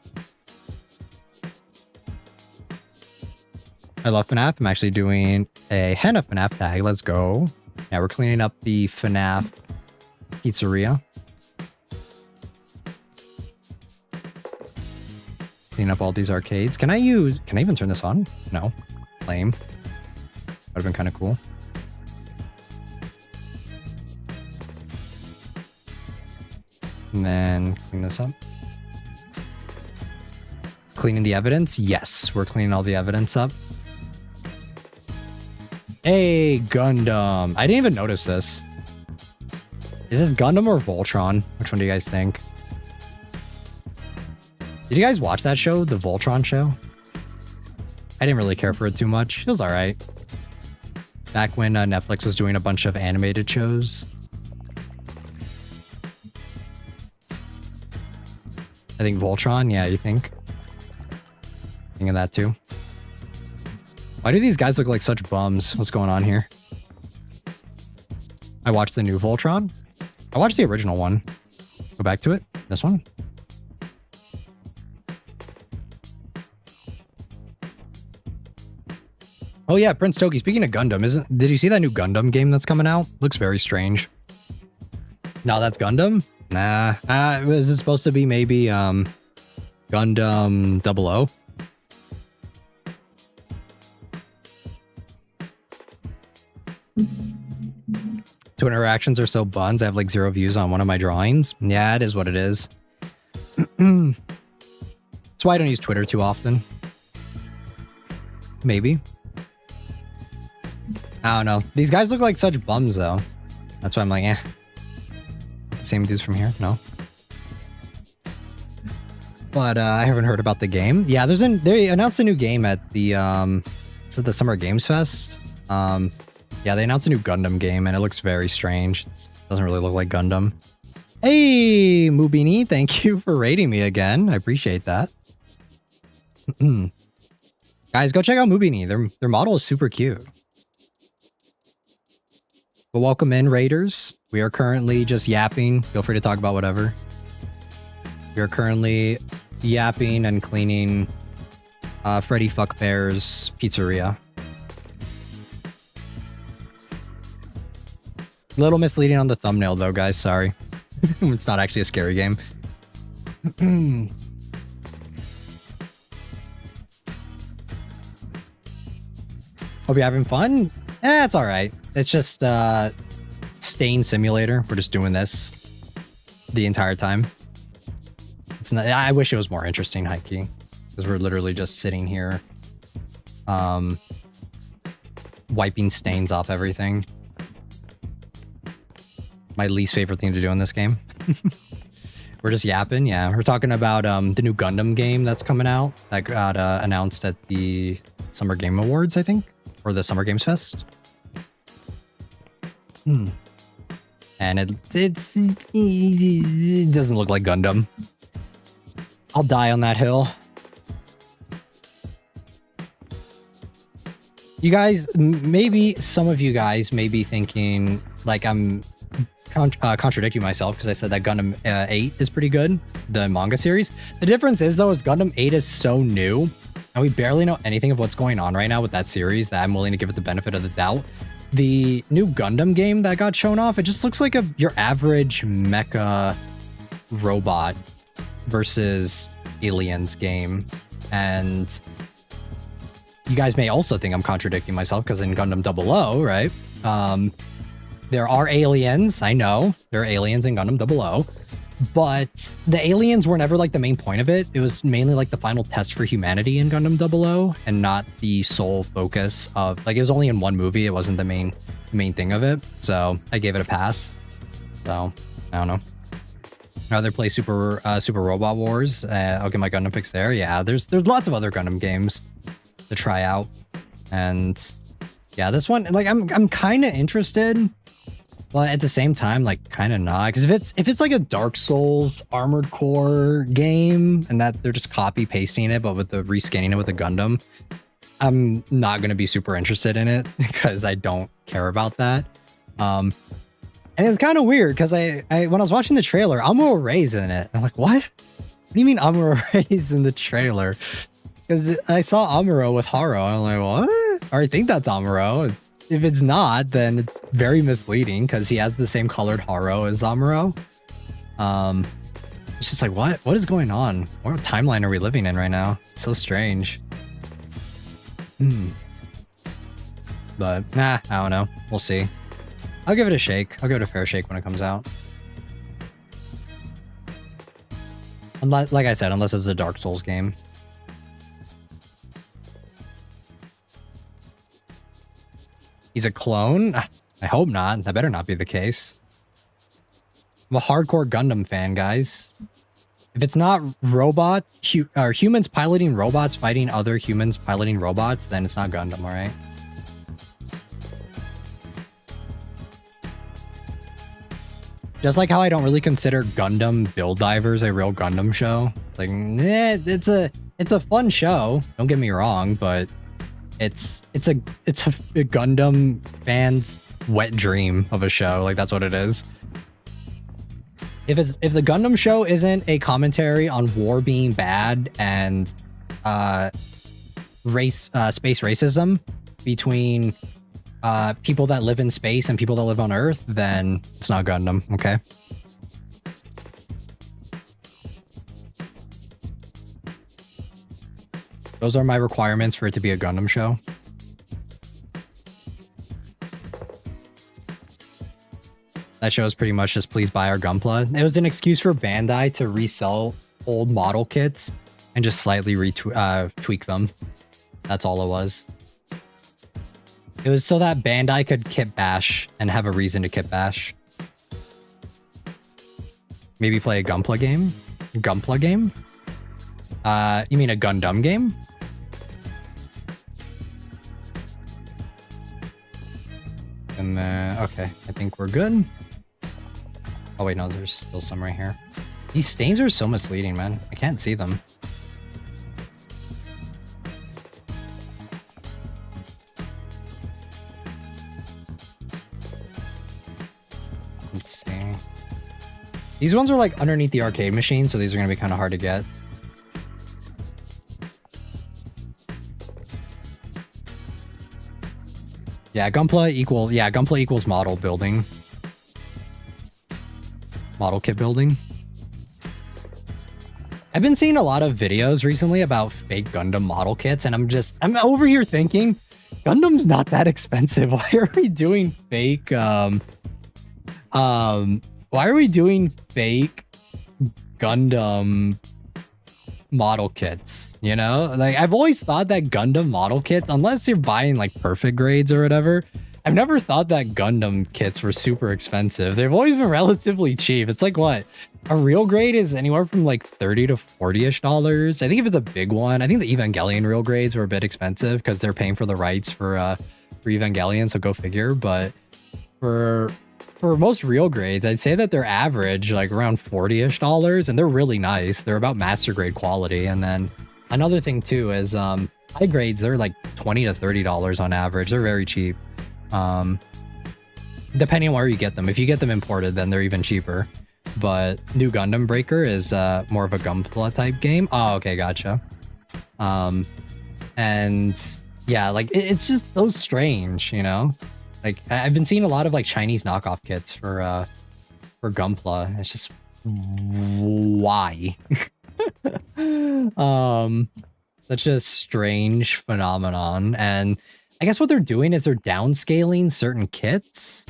I love FNAF. I'm actually doing a henna FNAF tag. Let's go. Yeah, we're cleaning up the FNAF pizzeria. Clean up all these arcades. Can I even turn this on? No. Lame. Would have been kind of cool. And then clean this up. Cleaning the evidence? Yes, we're cleaning all the evidence up. Hey, Gundam. I didn't even notice this. Is this Gundam or Voltron? Which one do you guys think? Did you guys watch that show, the Voltron show? I didn't really care for it too much. It was alright. Back when Netflix was doing a bunch of animated shows. I think Voltron, yeah, you think? Thinking of that too. Why do these guys look like such bums? What's going on here? I watched the new Voltron. I watched the original one. Go back to it. This one. Oh yeah, Prince Toki. Speaking of Gundam, did you see that new Gundam game that's coming out? Looks very strange. No, that's Gundam? Nah. Is it supposed to be maybe Gundam 00? Twitter interactions are so buns. I have like 0 views on one of my drawings. Yeah, it is what it is. That's why I don't use Twitter too often. Maybe. I don't know. These guys look like such bums, though. That's why I'm like, eh. Same dudes from here? No. But I haven't heard about the game. Yeah, they announced a new game at the is it the Summer Games Fest? Yeah, they announced a new Gundam game, and it looks very strange. It doesn't really look like Gundam. Hey, Mubini, thank you for rating me again. I appreciate that. Guys, go check out Mubini. Their model is super cute. But welcome in, Raiders. We are currently just yapping. Feel free to talk about whatever. We are currently yapping and cleaning Freddy Fazbear's pizzeria. Little misleading on the thumbnail, though, guys. Sorry. It's not actually a scary game. Hope you're having fun. It's all right. It's just stain simulator. We're just doing this the entire time. It's not. I wish it was more interesting, high-key, because we're literally just sitting here, wiping stains off everything. My least favorite thing to do in this game. We're just yapping. Yeah, we're talking about the new Gundam game that's coming out that got announced at the Summer Game Awards, I think, or the Summer Games Fest. And it doesn't look like Gundam. I'll die on that hill. You guys, maybe some of you guys may be thinking like I'm contradicting myself because I said that Gundam 8 is pretty good, the manga series. The difference is, though, is Gundam 8 is so new, and we barely know anything of what's going on right now with that series that I'm willing to give it the benefit of the doubt. The new Gundam game that got shown off, it just looks like your average mecha robot versus aliens game. And you guys may also think I'm contradicting myself because in Gundam 00, right? There are aliens. I know there are aliens in Gundam 00, but the aliens were never like the main point of it. It was mainly like the final test for humanity in Gundam 00 and not the sole focus of, like, it was only in one movie. It wasn't the main thing of it. So I gave it a pass. So I don't know. I'd rather play Super Robot Wars. I'll get my Gundam picks there. Yeah, there's lots of other Gundam games to try out. And yeah, this one, like, I'm kind of interested, but at the same time, like, kind of not. Because if it's like a Dark Souls Armored Core game and that they're just copy pasting it, but with the reskinning it with a Gundam, I'm not going to be super interested in it because I don't care about that. And it's kind of weird because I when I was watching the trailer, Amuro Ray's in it. I'm like, what? What do you mean Amuro Ray's in the trailer? Because I saw Amuro with Haro. I'm like, what? Or I think that's Amuro. If it's not, then it's very misleading because he has the same colored Haro as Amuro. It's just like, what is going on? What timeline are we living in right now? It's so strange. But nah, I don't know. We'll see. I'll give it a shake. I'll give it a fair shake when it comes out. Unless, like I said, unless it's a Dark Souls game. He's a clone? I hope not. That better not be the case. I'm a hardcore Gundam fan, guys. If it's not robots, or humans piloting robots fighting other humans piloting robots, then it's not Gundam, alright? Just like how I don't really consider Gundam Build Divers a real Gundam show. It's like, it's a fun show. Don't get me wrong, but it's a Gundam fan's wet dream of a show. Like, that's what it is. If the Gundam show isn't a commentary on war being bad and space racism between people that live in space and people that live on Earth, then it's not Gundam, okay? Those are my requirements for it to be a Gundam show. That show is pretty much just please buy our Gunpla. It was an excuse for Bandai to resell old model kits and just slightly tweak them. That's all it was. It was so that Bandai could kit bash and have a reason to kit bash. Maybe play a Gunpla game? Gunpla game? You mean a Gundam game? And okay, I think we're good. Oh wait, no, there's still some right here. These stains are so misleading, man. I can't see them. Let's see. These ones are like underneath the arcade machine, so these are gonna be kind of hard to get. Yeah, Gunpla equals model building. Model kit building. I've been seeing a lot of videos recently about fake Gundam model kits, and I'm over here thinking, Gundam's not that expensive. Why are we doing fake why are we doing fake Gundam model kits? You know, like, I've always thought that Gundam model kits, unless you're buying like perfect grades or whatever, I've never thought that Gundam kits were super expensive. They've always been relatively cheap. It's like, what, a real grade is anywhere from like $30 to $40-ish. I think if it's a big one, I think the Evangelion real grades were a bit expensive because they're paying for the rights for Evangelion, so go figure. But for most real grades, I'd say that they're average, like around $40-ish, and they're really nice. They're about master grade quality. And then another thing too is high grades, they're like $20 to $30 on average. They're very cheap. depending on where you get them. If you get them imported, then they're even cheaper. But New Gundam Breaker is more of a Gunpla type game. Oh, okay, gotcha. And yeah, like it's just so strange, you know. Like I've been seeing a lot of like Chinese knockoff kits for Gunpla. It's just why. Such a strange phenomenon. And I guess what they're doing is they're downscaling certain kits.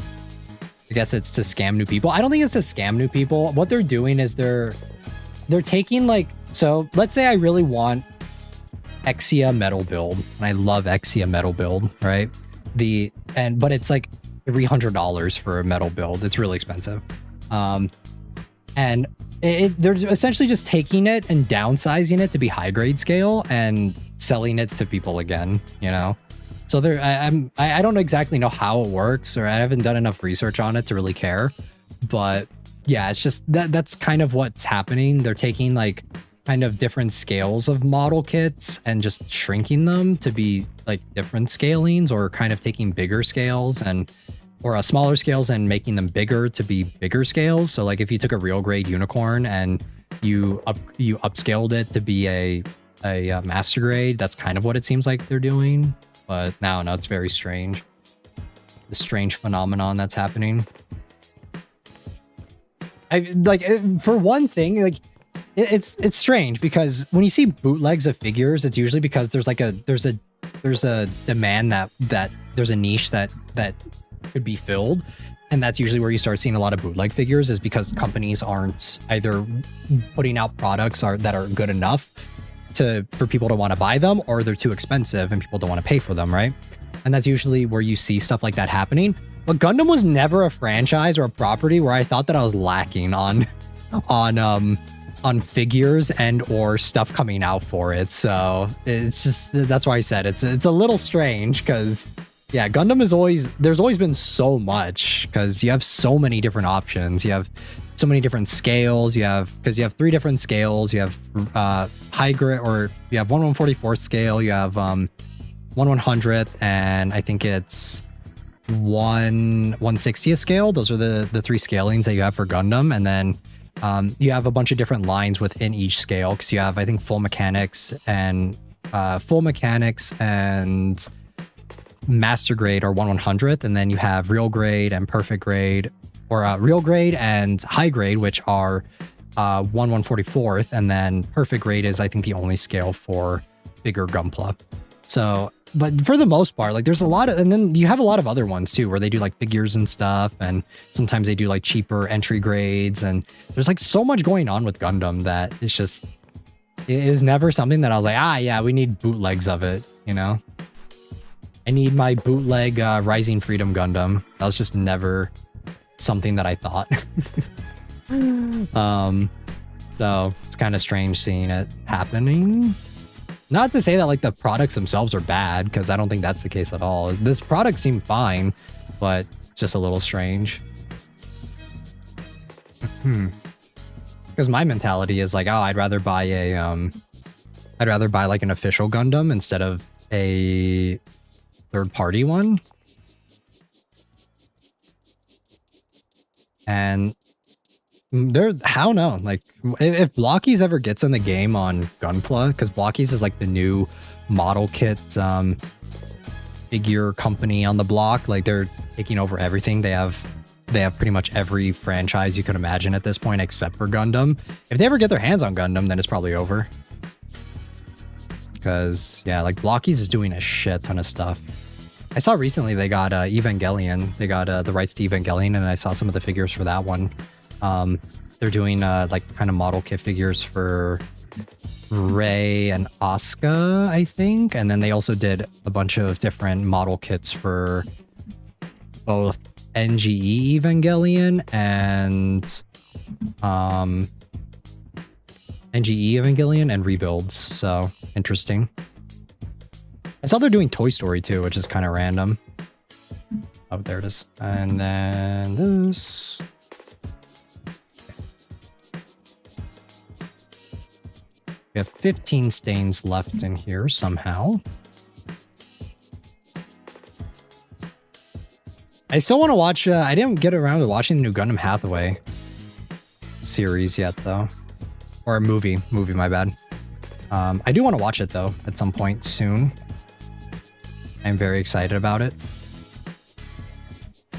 I guess it's to scam new people. I don't think it's to scam new people. What they're doing is they're taking like, so let's say I really want Exia metal build, and I love Exia metal build, right? But it's like $300 for a metal build. It's really expensive. And they're essentially just taking it and downsizing it to be high grade scale and selling it to people again, you know? So I don't exactly know how it works, or I haven't done enough research on it to really care. But yeah, it's just that's kind of what's happening. They're taking like kind of different scales of model kits and just shrinking them to be like different scalings, or kind of taking bigger scales or smaller scales and making them bigger to be bigger scales. So like if you took a real grade unicorn and you upscaled it to be a master grade, that's kind of what it seems like they're doing. But no, it's very strange. The strange phenomenon that's happening. For one thing, like it's strange because when you see bootlegs of figures, it's usually because there's a demand that there's a niche that could be filled, and that's usually where you start seeing a lot of bootleg figures, is because companies aren't either putting out products that are good enough for people to want to buy them, or they're too expensive and people don't want to pay for them, right? And that's usually where you see stuff like that happening. But Gundam was never a franchise or a property where I thought that I was lacking on figures and or stuff coming out for it. So it's just, that's why I said it's a little strange, because yeah, Gundam there's always been so much, because you have so many different options. You have so many different scales. Because you have 3 different scales. You have high grade, or you have 1/144th scale. You have 1/100th, and I think it's 1/160th scale. Those are the 3 scalings that you have for Gundam. And then you have a bunch of different lines within each scale, because you have, I think, full mechanics and master grade, or 1/100th, and then you have real grade and perfect grade, or real grade and high grade, which are 1/144th, and then perfect grade is, I think, the only scale for bigger Gunpla. So, but for the most part, like there's a lot of, and then you have a lot of other ones too, where they do like figures and stuff, and sometimes they do like cheaper entry grades, and there's like so much going on with Gundam that it's just, it was never something that I was like, yeah, we need bootlegs of it, you know? I need my bootleg Rising Freedom Gundam. That was just never something that I thought. So it's kind of strange seeing it happening. Not to say that like the products themselves are bad, because I don't think that's the case at all. This product seemed fine, but it's just a little strange. Because my mentality is like, I'd rather buy like an official Gundam instead of a third-party one. And I don't know, like if Blockies ever gets in the game on Gunpla, because Blockies is like the new model kit figure company on the block. Like they're taking over everything. They have pretty much every franchise you can imagine at this point, except for Gundam. If they ever get their hands on Gundam, then it's probably over. Because yeah, like Blockies is doing a shit ton of stuff. I saw recently they got Evangelion. They got the rights to Evangelion, and I saw some of the figures for that one. They're doing like kind of model kit figures for Rei and Asuka, I think. And then they also did a bunch of different model kits for both NGE Evangelion and NGE Evangelion and rebuilds. So interesting. I saw they're doing Toy Story too, which is kind of random. Oh, there it is. And then this. We have 15 stains left in here somehow. I still want to watch, I didn't get around to watching the new Gundam Hathaway series yet, though. Or a movie, my bad. I do want to watch it, though, at some point soon. I'm very excited about it.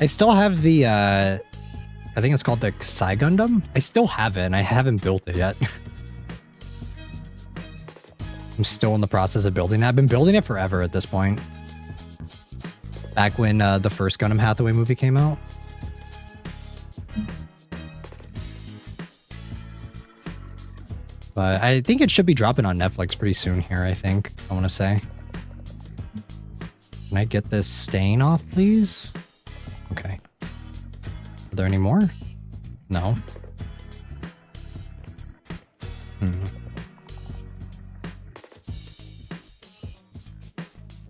I still have the, I think it's called the Kasai Gundam. I still have it, and I haven't built it yet. I'm still in the process of building it. I've been building it forever at this point. Back when the first Gundam Hathaway movie came out. But I think it should be dropping on Netflix pretty soon here, I think. I want to say. Can I get this stain off, please? Okay. Are there any more? No.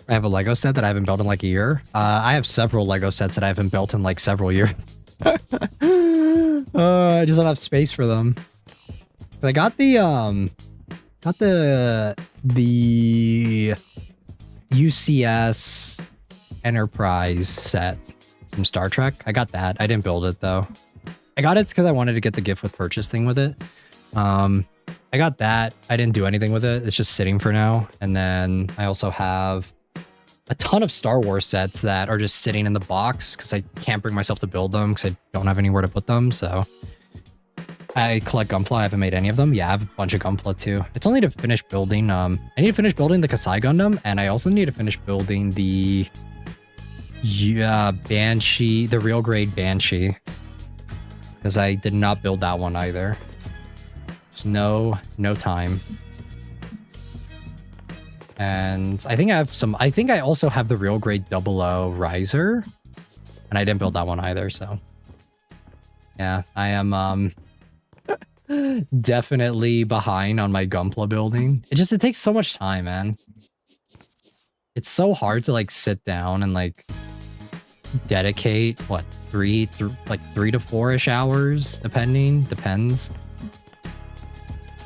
I have a Lego set that I haven't built in like a year. I have several Lego sets that I haven't built in like several years. I just don't have space for them. I got the UCS Enterprise set from Star Trek. I got that. I didn't build it though. I got it because I wanted to get the gift with purchase thing with it. I got that. I didn't do anything with it. It's just sitting for now. And then I also have a ton of Star Wars sets that are just sitting in the box because I can't bring myself to build them because I don't have anywhere to put them. So I collect Gunpla. I haven't made any of them. Yeah, I have a bunch of Gunpla too. It's only to finish building. I need to finish building the Kasai Gundam, and I also need to finish building the Banshee, the real grade Banshee, because I did not build that one either. Just no time. And I think I have some. I think I also have the real grade 00 Riser, and I didn't build that one either. So yeah, I am definitely behind on my Gunpla building. It takes so much time, man. It's so hard to like sit down and like dedicate what 3 to 4ish hours, depends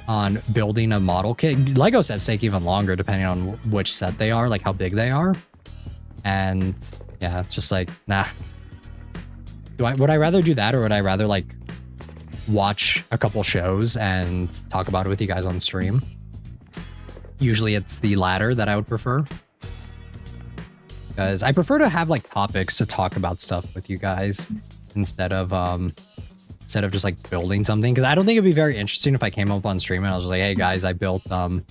on building a model kit. Lego sets take even longer depending on which set they are, like how big they are. And yeah, it's just like, nah. Would I rather do that, or would I rather like watch a couple shows and talk about it with you guys on stream? Usually it's the latter that I would prefer, because I prefer to have like topics to talk about stuff with you guys instead of just like building something. Because I don't think it'd be very interesting if I came up on stream and I was like, hey guys, I built a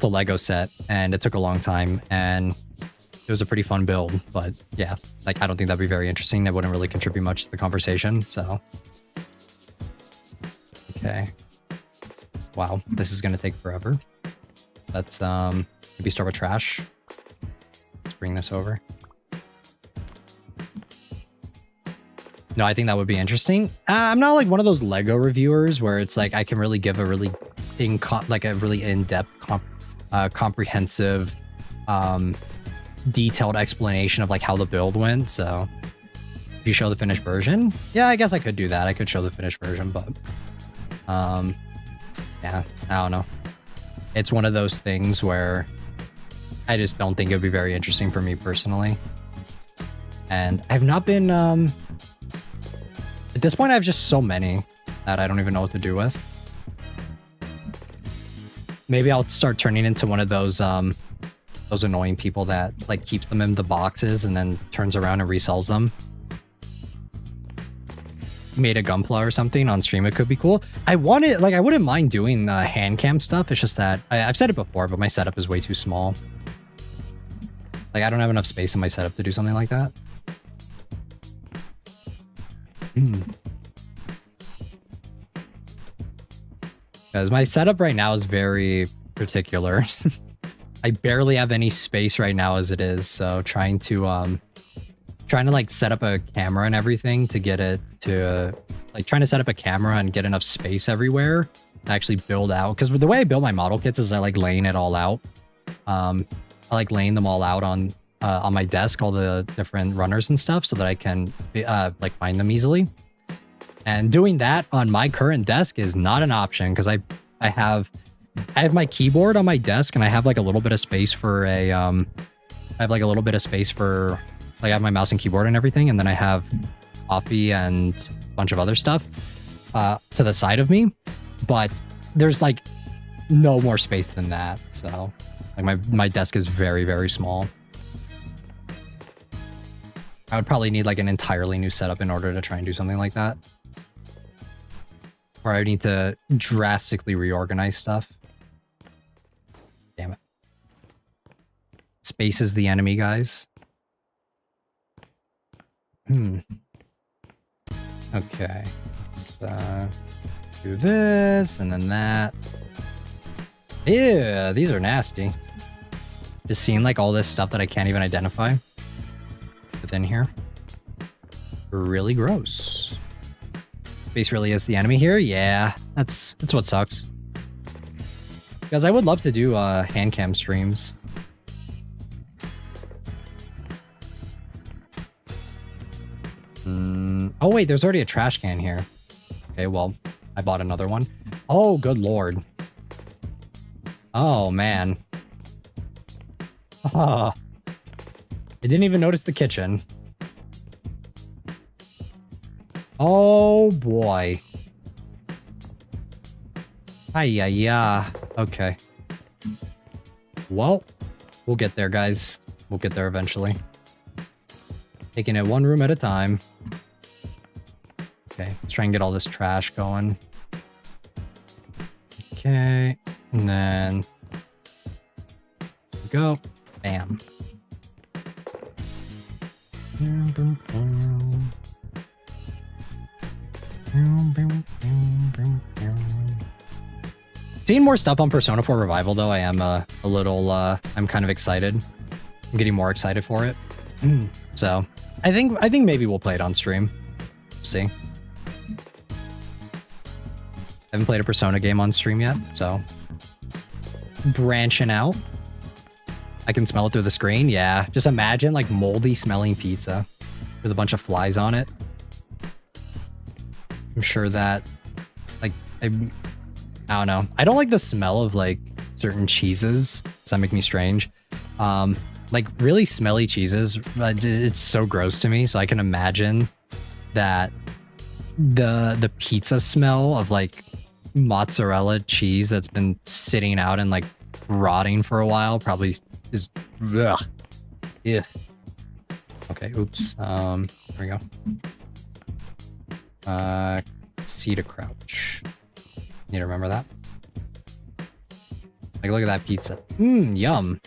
Lego set and it took a long time and it was a pretty fun build. But yeah, like I don't think that'd be very interesting. That wouldn't really contribute much to the conversation. So okay. Wow, this is gonna take forever. Let's maybe start with trash. Let's bring this over. No, I think that would be interesting. I'm not like one of those Lego reviewers where it's like I can really give a really in-depth, comprehensive, detailed explanation of like how the build went. So if you show the finished version, yeah, I guess I could do that. I could show the finished version, but yeah, I don't know. It's one of those things where I just don't think it would be very interesting for me personally. And I've not been, at this point, I have just so many that I don't even know what to do with. Maybe I'll start turning into one of those annoying people that like keeps them in the boxes and then turns around and resells them. Made a Gunpla or something on stream, it could be cool. I wouldn't mind doing hand cam stuff. It's just that I've said it before, but my setup is way too small. Like I don't have enough space in my setup to do something like that. Because my setup right now is very particular. I barely have any space right now as it is, so trying to like set up a camera and everything to get it to like trying to set up a camera and get enough space everywhere to actually build out. Because the way I build my model kits is I like laying it all out. I like laying them all out on my desk, all the different runners and stuff, so that I can like find them easily. And doing that on my current desk is not an option because I have my keyboard on my desk and I have like a little bit of space for a I have like a little bit of space for, like I have my mouse and keyboard and everything, and then I have coffee and a bunch of other stuff to the side of me. But there's like no more space than that. So like my desk is very, very small. I would probably need like an entirely new setup in order to try and do something like that. Or I would need to drastically reorganize stuff. Damn it. Space is the enemy, guys. Okay. Let's do this and then that. Ew, these are nasty. Just seeing like all this stuff that I can't even identify within here. Really gross. Space really is the enemy here? Yeah, that's what sucks. Because I would love to do hand cam streams. Oh wait, there's already a trash can here. Okay, well, I bought another one. Oh, good lord. Oh, man. Oh. I didn't even notice the kitchen. Oh, boy. Ay-ya-ya. Okay. Well, we'll get there, guys. We'll get there eventually. Taking it one room at a time. Okay, let's try and get all this trash going. Okay, and then go. Bam. Seeing more stuff on Persona 4 Revival, though, I am a little, I'm kind of excited. I'm getting more excited for it. So, I think maybe we'll play it on stream. See. Haven't played a Persona game on stream yet, so branching out. I can smell it through the screen. Yeah, just imagine like moldy smelling pizza with a bunch of flies on it. I'm sure that like I don't know. I don't like the smell of like certain cheeses. Does that make me strange? Like really smelly cheeses, it's so gross to me. So I can imagine that the pizza smell of like mozzarella cheese that's been sitting out and like rotting for a while probably is ugh. Yeah. Okay, oops. There we go. C to crouch. Need to remember that. Like look at that pizza. Yum.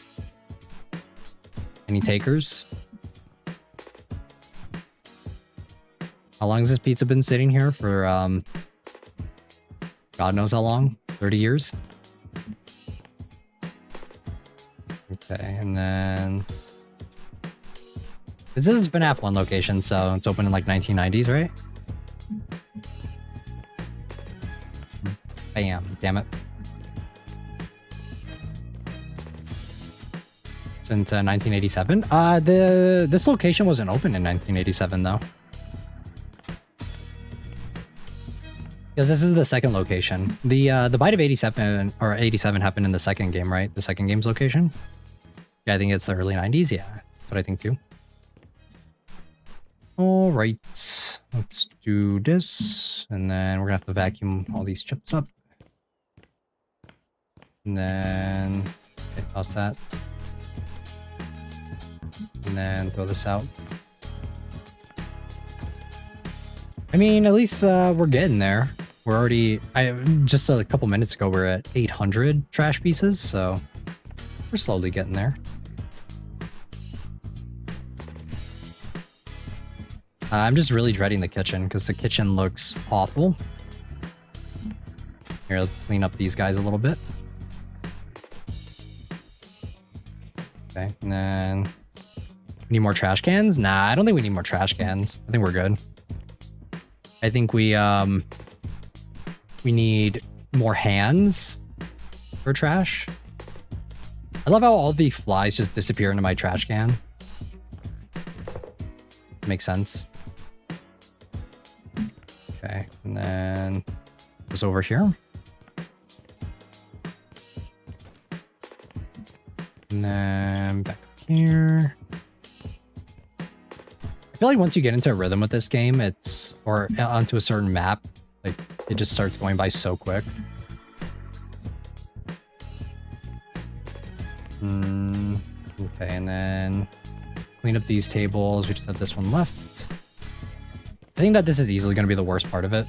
Any takers? How long has this pizza been sitting here for God knows how long? 30 years? Okay, and then this is FNAF 1 location, so it's open in like 1990s, right? Bam, damn it. Since 1987? This location wasn't open in 1987 though. Because this is the second location. The bite of 87 or 87 happened in the second game, right? The second game's location? Yeah, I think it's the early 90s. Yeah, that's what I think too. All right, let's do this. And then we're gonna have to vacuum all these chips up. And then, okay, toss that. And then throw this out. I mean, at least we're getting there. We're already, just a couple minutes ago, we're at 800 trash pieces, so we're slowly getting there. I'm just really dreading the kitchen because the kitchen looks awful. Here, let's clean up these guys a little bit. Okay, and then we need more trash cans? Nah, I don't think we need more trash cans. I think we're good. I think we need more hands for trash. I love how all the flies just disappear into my trash can. Makes sense. Okay, and then this over here. And then back up here. I feel like once you get into a rhythm with this game, or onto a certain map, like it just starts going by so quick. Okay, and then clean up these tables. We just have this one left. I think that this is easily going to be the worst part of it.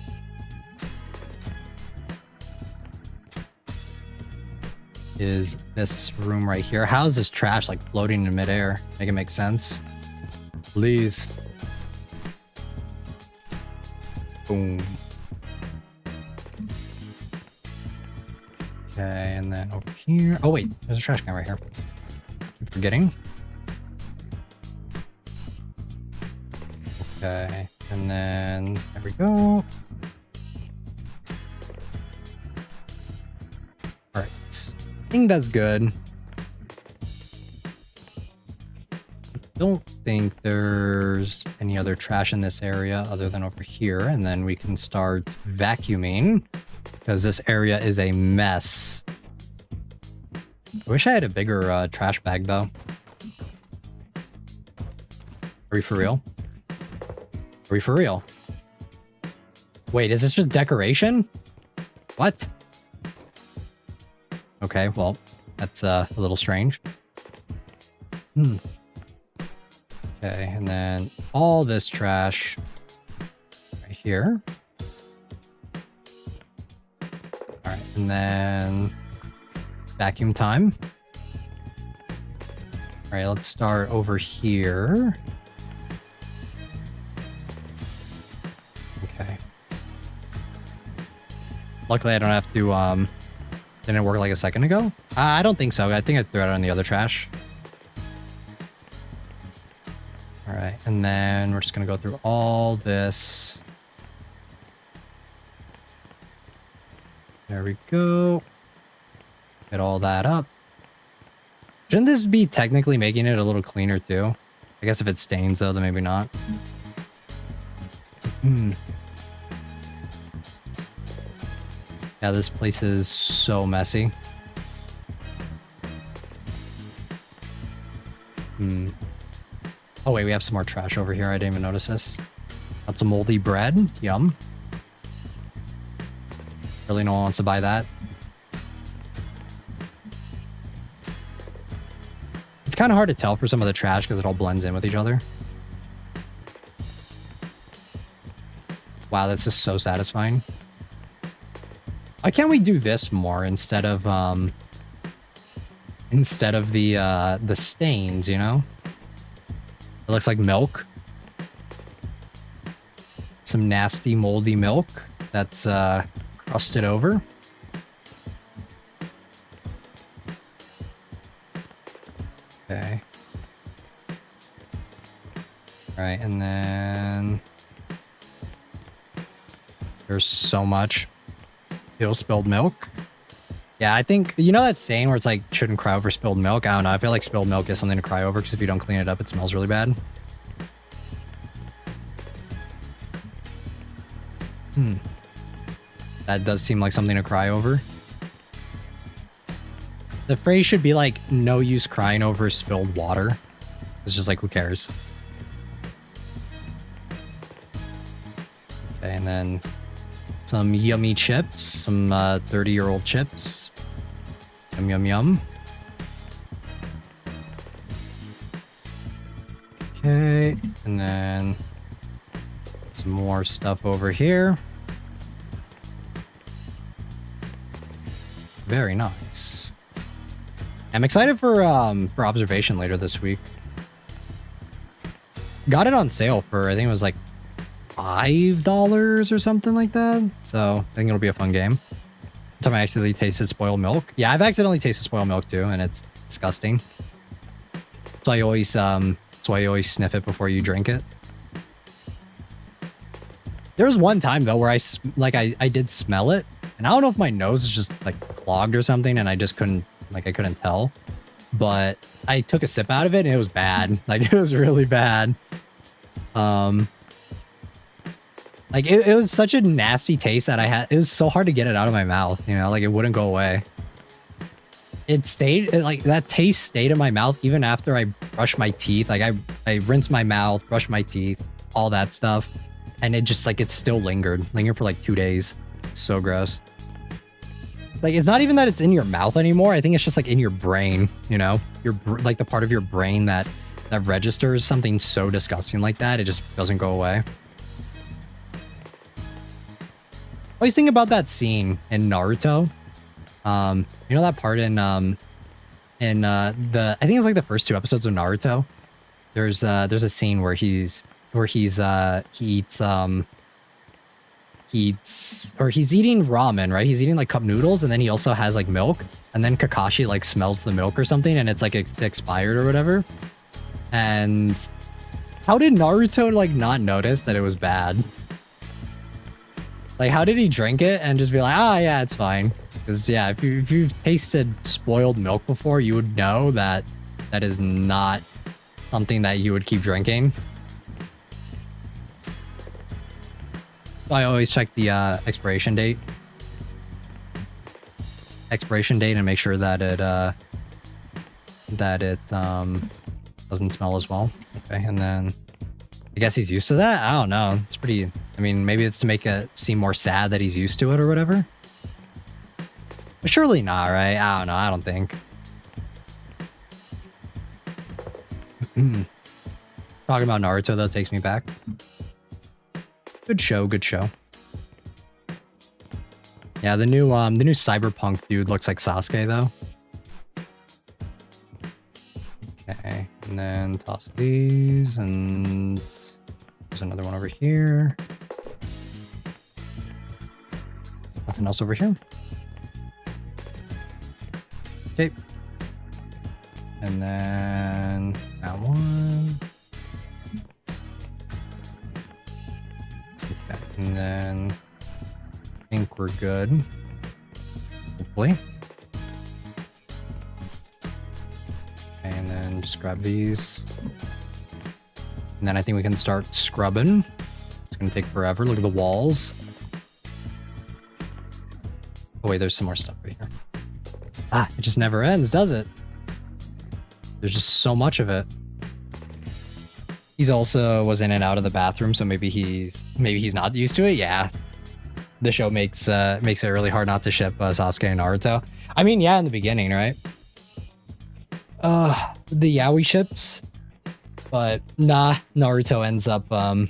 Is this room right here. How is this trash like floating in midair? Make it make sense. Please. Boom. Okay, and then over here. Oh wait, there's a trash can right here. Keep forgetting. Okay, and then there we go. All right. I think that's good. I don't think there's any other trash in this area other than over here. And then we can start vacuuming because this area is a mess. I wish I had a bigger trash bag though. Are we for real? Are we for real? Wait, is this just decoration? What? Okay, well, that's a little strange. Okay, and then all this trash right here. All right, and then vacuum time. All right, let's start over here. Okay. Luckily, I don't have to, didn't it work like a second ago? I don't think so. I think I threw it on the other trash. All right, and then we're just gonna go through all this. There we go. Get all that up. Shouldn't this be technically making it a little cleaner too? I guess if it stains though, then maybe not. Yeah, this place is so messy. Oh wait, we have some more trash over here. I didn't even notice this. That's a moldy bread. Yum. Really no one wants to buy that. It's kind of hard to tell for some of the trash because it all blends in with each other. Wow, that's just so satisfying. Why can't we do this more instead of the stains, you know? It looks like milk. Some nasty moldy milk that's crusted over. Okay. All right, and then there's so much. Ew, spilled milk. Yeah, I think, you know that saying where it's like, shouldn't cry over spilled milk? I don't know. I feel like spilled milk is something to cry over because if you don't clean it up, it smells really bad. That does seem like something to cry over. The phrase should be like, no use crying over spilled water. It's just like, who cares? Okay, and then some yummy chips, some 30-year-old chips. Yum, yum, yum. Okay, and then some more stuff over here. Very nice. I'm excited for observation later this week. Got it on sale for, I think it was like $5 or something like that. So I think it'll be a fun game. Time I accidentally tasted spoiled milk. Yeah, I've accidentally tasted spoiled milk too, and it's disgusting. So I always that's why you always sniff it before you drink it. There was one time though where I did smell it, and I don't know if my nose is just like clogged or something, and I just couldn't tell. But I took a sip out of it and it was bad. Like it was really bad. Like it was such a nasty taste that I had. It was so hard to get it out of my mouth, you know, like it wouldn't go away. It stayed, like that taste stayed in my mouth even after I brush my teeth. Like I rinse my mouth, brush my teeth, all that stuff. And it just like, it still lingered for like 2 days. So gross. Like, it's not even that it's in your mouth anymore. I think it's just like in your brain, you know, like the part of your brain that registers something so disgusting like that. It just doesn't go away. I always think about that scene in Naruto. You know that part in I think it's like the first 2 episodes of Naruto. There's a scene where he he's eating ramen, right? He's eating like cup noodles, and then he also has like milk, and then Kakashi like smells the milk or something, and it's like expired or whatever. And how did Naruto like not notice that it was bad? Like, how did he drink it and just be like, ah, yeah, it's fine? Because yeah, if you've tasted spoiled milk before, you would know that that is not something that you would keep drinking. I always check the expiration date and make sure that it doesn't smell as well. Okay, and then I guess he's used to that. I don't know. It's pretty. I mean, maybe it's to make it seem more sad that he's used to it or whatever. But surely not, right? I don't know. I don't think. Talking about Naruto though takes me back. Good show, good show. Yeah, the new cyberpunk dude looks like Sasuke though. Okay, and then toss these, and there's another one over here. Nothing else over here. Okay. And then that one. Okay. And then I think we're good. Hopefully. And then just grab these. And then I think we can start scrubbing. It's gonna take forever. Look at the walls. Oh wait, there's some more stuff right here. Ah, it just never ends, does it? There's just so much of it. He's also was in and out of the bathroom, so maybe he's not used to it. Yeah, the show makes it really hard not to ship Sasuke and Naruto. I mean, yeah, in the beginning, right? The yaoi ships, but nah, Naruto ends up and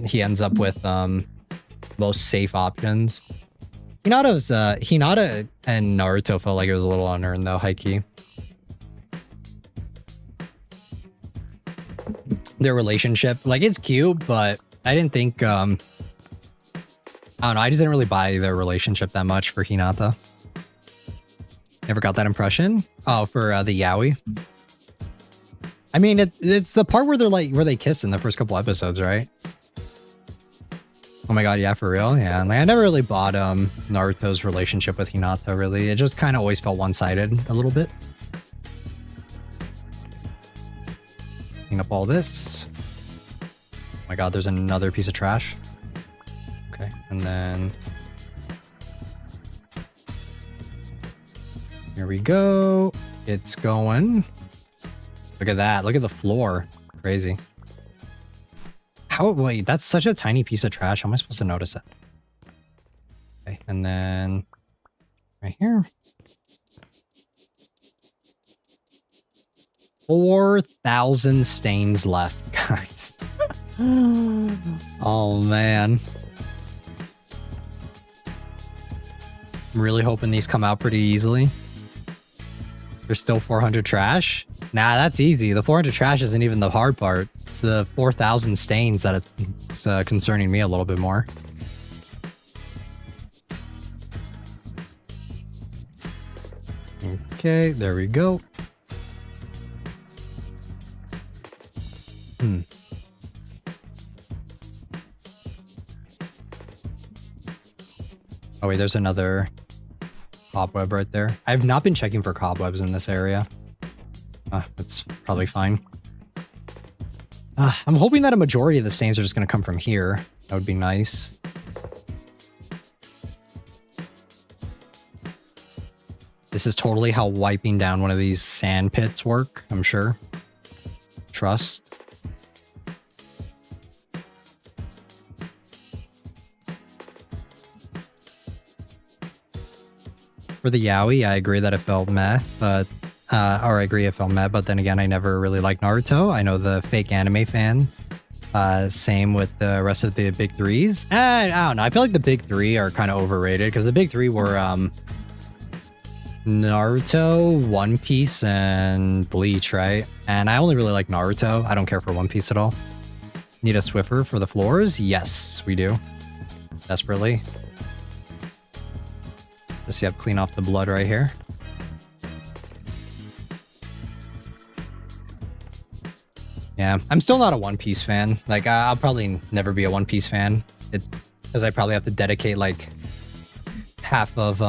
he ends up with most safe options. Hinata and Naruto felt like it was a little unearned though, high-key. Their relationship, like, it's cute, but I didn't think I don't know, I just didn't really buy their relationship that much for Hinata. Never got that impression. Oh, for the yaoi. I mean, it's the part where they kiss in the first couple episodes, right? Oh my god, yeah, for real? Yeah, like, I never really bought Naruto's relationship with Hinata, really. It just kind of always felt one-sided a little bit. Clean up all this. Oh my god, there's another piece of trash. Okay, and then here we go. It's going. Look at that. Look at the floor. Crazy. How? Wait, that's such a tiny piece of trash. How am I supposed to notice it? Okay, and then right here. 4,000 stains left, guys. Oh, man. I'm really hoping these come out pretty easily. There's still 400 trash? Nah, that's easy. The 400 trash isn't even the hard part. It's the 4,000 stains that it's concerning me a little bit more. Okay, there we go. Oh wait, there's another cobweb right there. I have not been checking for cobwebs in this area. That's probably fine. I'm hoping that a majority of the stains are just going to come from here. That would be nice. This is totally how wiping down one of these sand pits work, I'm sure. trust. For the yaoi, I agree that it felt meh, but or I agree it felt meh, but then again, I never really liked Naruto. I know the fake anime fan. Same with the rest of the big threes. I don't know. I feel like the big three are kind of overrated because the big three were Naruto, One Piece, and Bleach, right? And I only really like Naruto. I don't care for One Piece at all. Need a Swiffer for the floors? Yes, we do. Desperately. Just clean off the blood right here. Yeah, I'm still not a One Piece fan. Like, I'll probably never be a One Piece fan. Because I probably have to dedicate like half of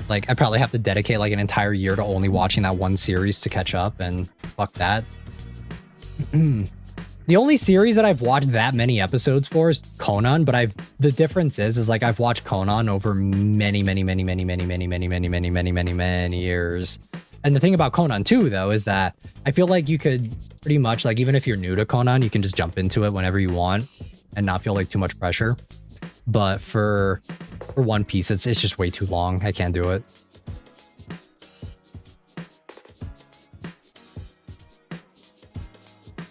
like I probably have to dedicate like an entire year to only watching that one series to catch up, and fuck that. The only series that I've watched that many episodes for is Conan, but the difference is like I've watched Conan over many years. And the thing about Conan too, though, is that I feel like you could pretty much, like, even if you're new to Conan, you can just jump into it whenever you want and not feel like too much pressure. But for One Piece, it's just way too long. I can't do it.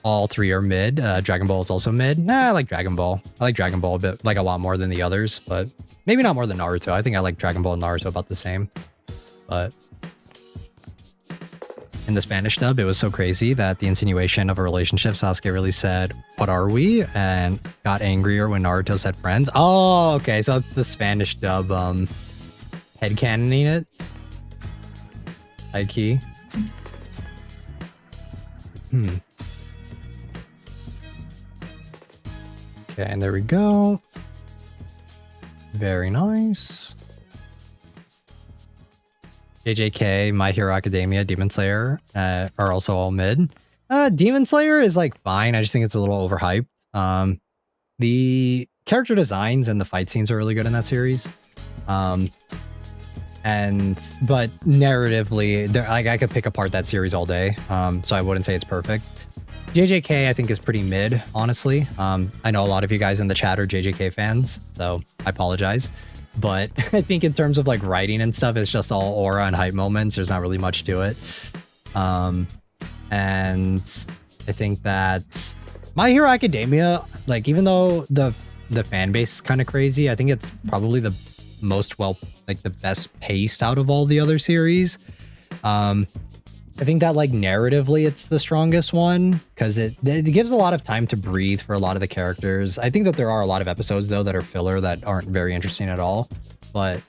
All three are mid. Dragon Ball is also mid. Nah, I like Dragon Ball. I like Dragon Ball a bit, like a lot more than the others, but maybe not more than Naruto. I think I like Dragon Ball and Naruto about the same. But in the Spanish dub, it was so crazy that the insinuation of a relationship, Sasuke really said, "What are we?" and got angrier when Naruto said friends. Oh, okay. So it's the Spanish dub headcanoning it. High key. Okay, and there we go. Very nice. JJK, My Hero Academia, Demon Slayer are also all mid. Demon Slayer is like fine. I just think it's a little overhyped. The character designs and the fight scenes are really good in that series. But narratively, like I could pick apart that series all day. So I wouldn't say it's perfect. JJK, I think, is pretty mid, honestly. I know a lot of you guys in the chat are JJK fans, so I apologize. But I think in terms of like writing and stuff, it's just all aura and hype moments. There's not really much to it. And I think that My Hero Academia, like, even though the fan base is kind of crazy, I think it's probably the most the best paced out of all the other series. I think that, like, narratively, it's the strongest one because it gives a lot of time to breathe for a lot of the characters. I think that there are a lot of episodes, though, that are filler that aren't very interesting at all. But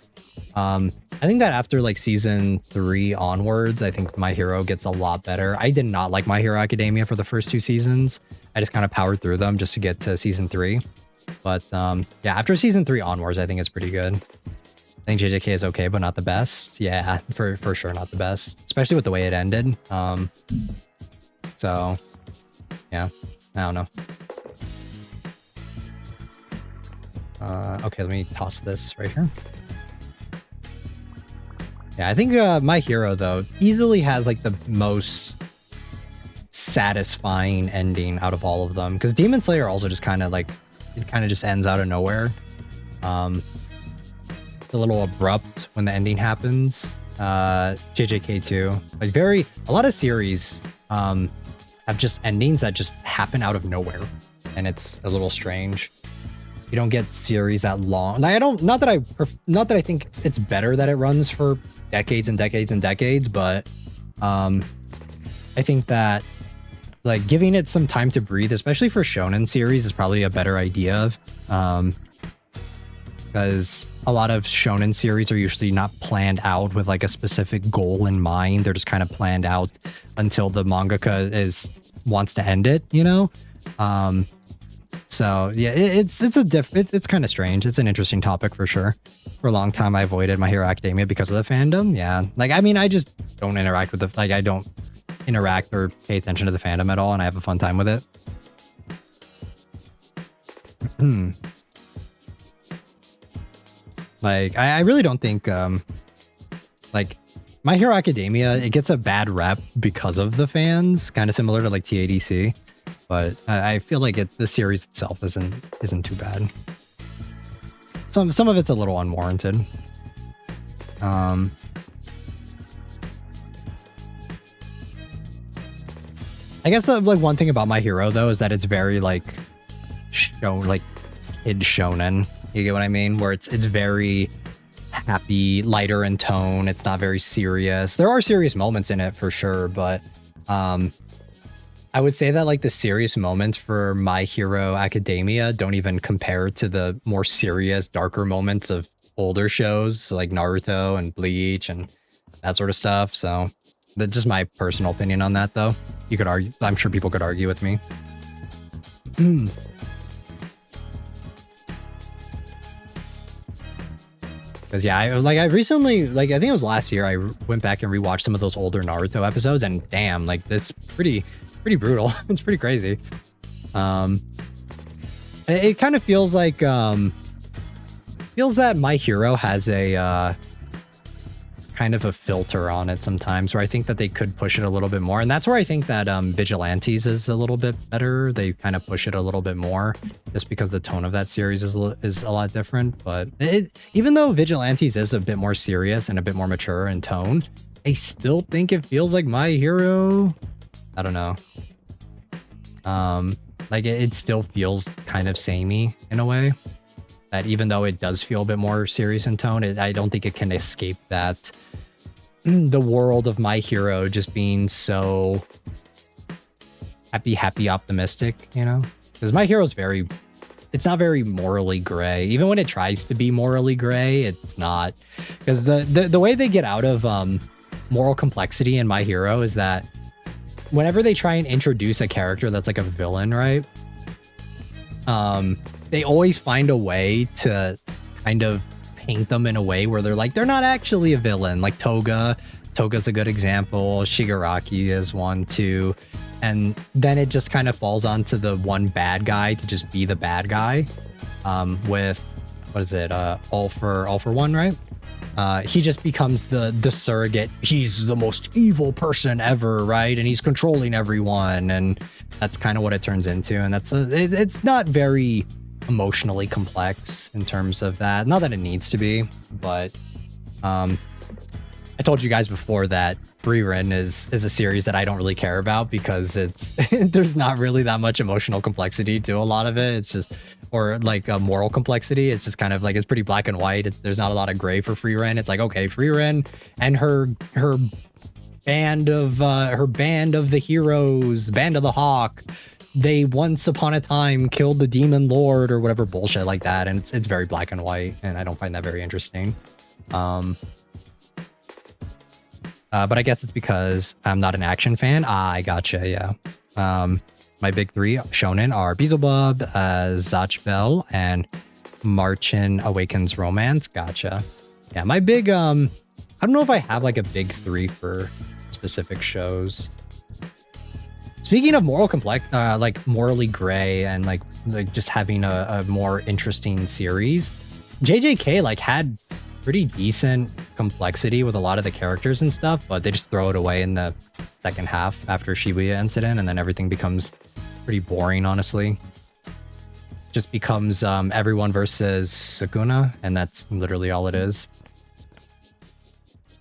I think that after, like, season 3 onwards, I think My Hero gets a lot better. I did not like My Hero Academia for the first 2 seasons. I just kind of powered through them just to get to season 3. But yeah, after season 3 onwards, I think it's pretty good. I think JJK is okay, but not the best. Yeah, for sure not the best, especially with the way it ended. So yeah, I don't know. Okay, let me toss this right here. Yeah, I think My Hero, though, easily has like the most satisfying ending out of all of them, because Demon Slayer also just kind of like, it kind of just ends out of nowhere. A little abrupt when the ending happens. JJK too. Like, a lot of series have just endings that just happen out of nowhere, and it's a little strange. You don't get series that long. Like, not that I think it's better that it runs for decades and decades and decades, but I think that, like, giving it some time to breathe, especially for shonen series, is probably a better idea. Because a lot of shonen series are usually not planned out with like a specific goal in mind. They're just kind of planned out until the mangaka wants to end it, you know? So yeah, it's kind of strange. It's an interesting topic for sure. For a long time, I avoided My Hero Academia because of the fandom. Yeah, like, I mean, I just don't interact with I don't interact or pay attention to the fandom at all, and I have a fun time with it. Like, I really don't think, like, My Hero Academia, it gets a bad rep because of the fans, kind of similar to like TADC, but I feel like the series itself isn't too bad. Some of it's a little unwarranted. I guess like one thing about My Hero though is that it's very like kid shonen. You get what I mean? Where it's very happy, lighter in tone. It's not very serious. There are serious moments in it for sure, but I would say that like the serious moments for My Hero Academia don't even compare to the more serious, darker moments of older shows like Naruto and Bleach and that sort of stuff. So that's just my personal opinion on that, though. You could argue. I'm sure people could argue with me. Because yeah, I recently, like I think it was last year, I went back and rewatched some of those older Naruto episodes, and damn, like this pretty brutal. It's pretty crazy. It kind of feels like feels that My Hero has a kind of a filter on it sometimes, where I think that they could push it a little bit more, and that's where I think that Vigilantes is a little bit better. They kind of push it a little bit more, just because the tone of that series is a lot different. But even though Vigilantes is a bit more serious and a bit more mature in tone, I still think it feels like My Hero. I don't know. Like it still feels kind of samey in a way. That even though it does feel a bit more serious in tone, I don't think it can escape that the world of My Hero just being so happy, optimistic, you know? Because My Hero's it's not very morally gray. Even when it tries to be morally gray, it's not. Because the way they get out of moral complexity in My Hero is that whenever they try and introduce a character that's like a villain, right? They always find a way to kind of paint them in a way where they're not actually a villain. Like Toga's a good example. Shigaraki is one too. And then it just kind of falls onto the one bad guy to just be the bad guy. With, what is it? All for One, right? He just becomes the surrogate. He's the most evil person ever, right? And he's controlling everyone. And that's kind of what it turns into. And it's not very emotionally complex in terms of that. Not that it needs to be, but I told you guys before that Frieren is a series that I don't really care about because there's not really that much emotional complexity to a lot of it. It's just, or like a moral complexity. It's just kind of like, it's pretty black and white. There's not a lot of gray for Frieren. It's like, okay, Frieren and her band of the heroes, band of the Hawk, they once upon a time killed the demon lord or whatever bullshit like that, and it's very black and white, and I don't find that very interesting. But I guess it's because I'm not an action fan. I gotcha, yeah. My big three shonen are Beelzebub, Zatch Bell, and Marchen Awakens Romance. Gotcha. Yeah, my big I don't know if I have like a big three for specific shows. Speaking of moral complex, like morally gray and like just having a more interesting series, JJK like had pretty decent complexity with a lot of the characters and stuff, but they just throw it away in the second half after Shibuya incident, and then everything becomes pretty boring, honestly. Just becomes everyone versus Sukuna, and that's literally all it is.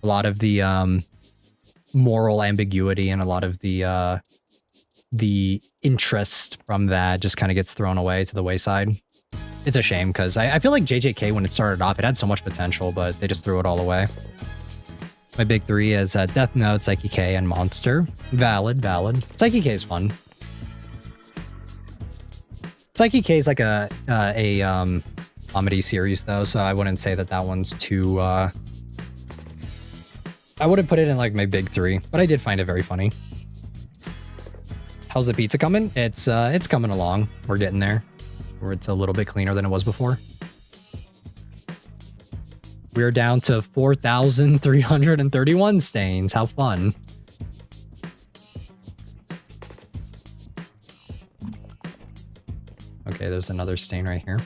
A lot of the moral ambiguity and a lot of the interest from that just kind of gets thrown away to the wayside. It's a shame because I feel like JJK, when it started off, it had so much potential, but they just threw it all away. My big three is Death Note, Psyche K, and Monster. Valid. Psyche K is fun. Psyche K is like a comedy series though, so I wouldn't say that one's too I wouldn't put it in like my big three, but I did find it very funny. How's the pizza coming? It's coming along. We're getting there. Where it's a little bit cleaner than it was before. We're down to 4,331 stains. How fun. Okay, there's another stain right here.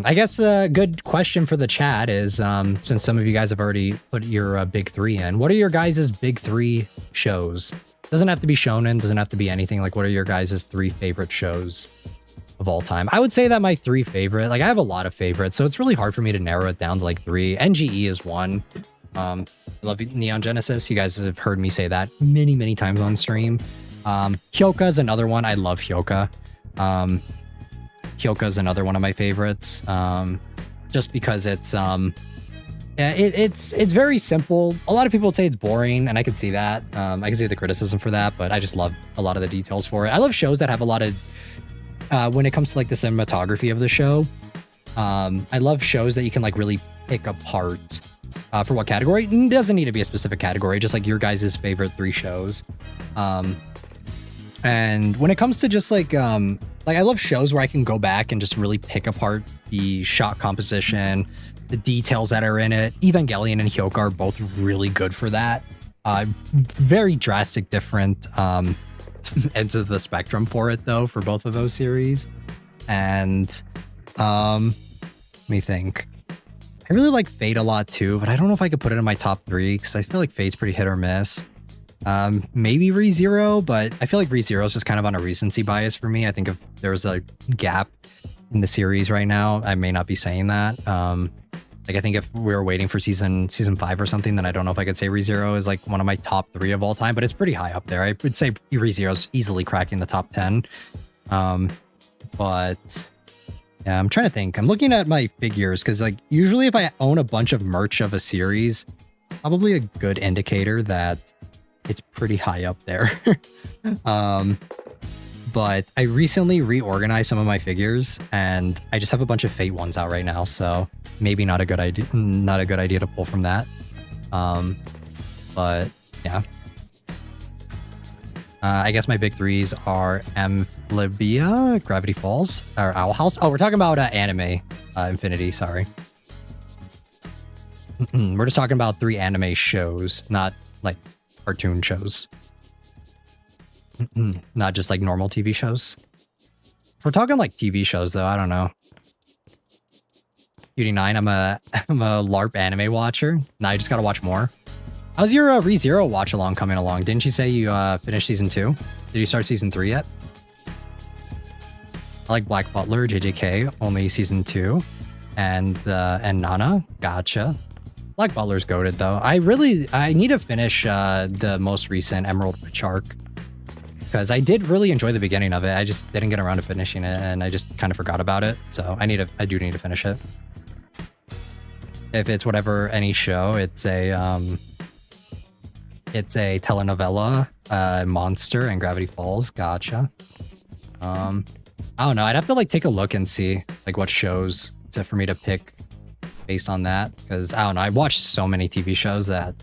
I guess a good question for the chat is, since some of you guys have already put your big three in, what are your guys' big three shows? Doesn't have to be shonen, doesn't have to be anything. Like, what are your guys' three favorite shows of all time? I would say that my three favorite, like I have a lot of favorites, so it's really hard for me to narrow it down to like three. NGE is one. I love Neon Genesis. You guys have heard me say that many, many times on stream. Hyoka is another one. I love Hyoka. Hyoka is another one of my favorites. Just because it's it's very simple. A lot of people would say it's boring, and I can see that. I can see the criticism for that, but I just love a lot of the details for it. I love shows that have a lot of when it comes to like the cinematography of the show. I love shows that you can like really pick apart. For what category? It doesn't need to be a specific category, just like your guys' favorite three shows. And when it comes to just like I love shows where I can go back and just really pick apart the shot composition, the details that are in it. Evangelion and Hyoka are both really good for that. Very drastic different ends of the spectrum for it though, for both of those series. And let me think. I really like Fate a lot too, but I don't know if I could put it in my top three because I feel like Fate's pretty hit or miss. Maybe ReZero, but I feel like ReZero is just kind of on a recency bias for me. I think if there was a gap in the series right now, I may not be saying that. Like I think if we were waiting for season 5 or something, then I don't know if I could say ReZero is like one of my top 3 of all time, but it's pretty high up there. I would say ReZero's easily cracking the top 10. But yeah, I'm trying to think. I'm looking at my figures because like usually if I own a bunch of merch of a series, probably a good indicator that it's pretty high up there. But I recently reorganized some of my figures and I just have a bunch of Fate ones out right now. So maybe not a good idea to pull from that. But yeah. I guess my big threes are Amphibia, Gravity Falls, or Owl House. Oh, we're talking about anime Infinity, sorry. We're just talking about 3 anime shows, not like cartoon shows. Not just like normal TV shows. If we're talking like TV shows though, I don't know. Beauty9, I'm a LARP anime watcher. Now I just gotta watch more. How's your ReZero watch along coming along? Didn't you say you finished season 2? Did you start season 3 yet? I like Black Butler, JJK, only season 2. And Nana, gotcha. Black Butler's goated though. I need to finish the most recent Emerald Witch arc. Because I did really enjoy the beginning of it. I just didn't get around to finishing it and I just kind of forgot about it. So I do need to finish it. If it's whatever, any show, it's a telenovela, Monster and Gravity Falls. Gotcha. I don't know. I'd have to like take a look and see like what shows for me to pick based on that. Because I don't know. I watched so many TV shows that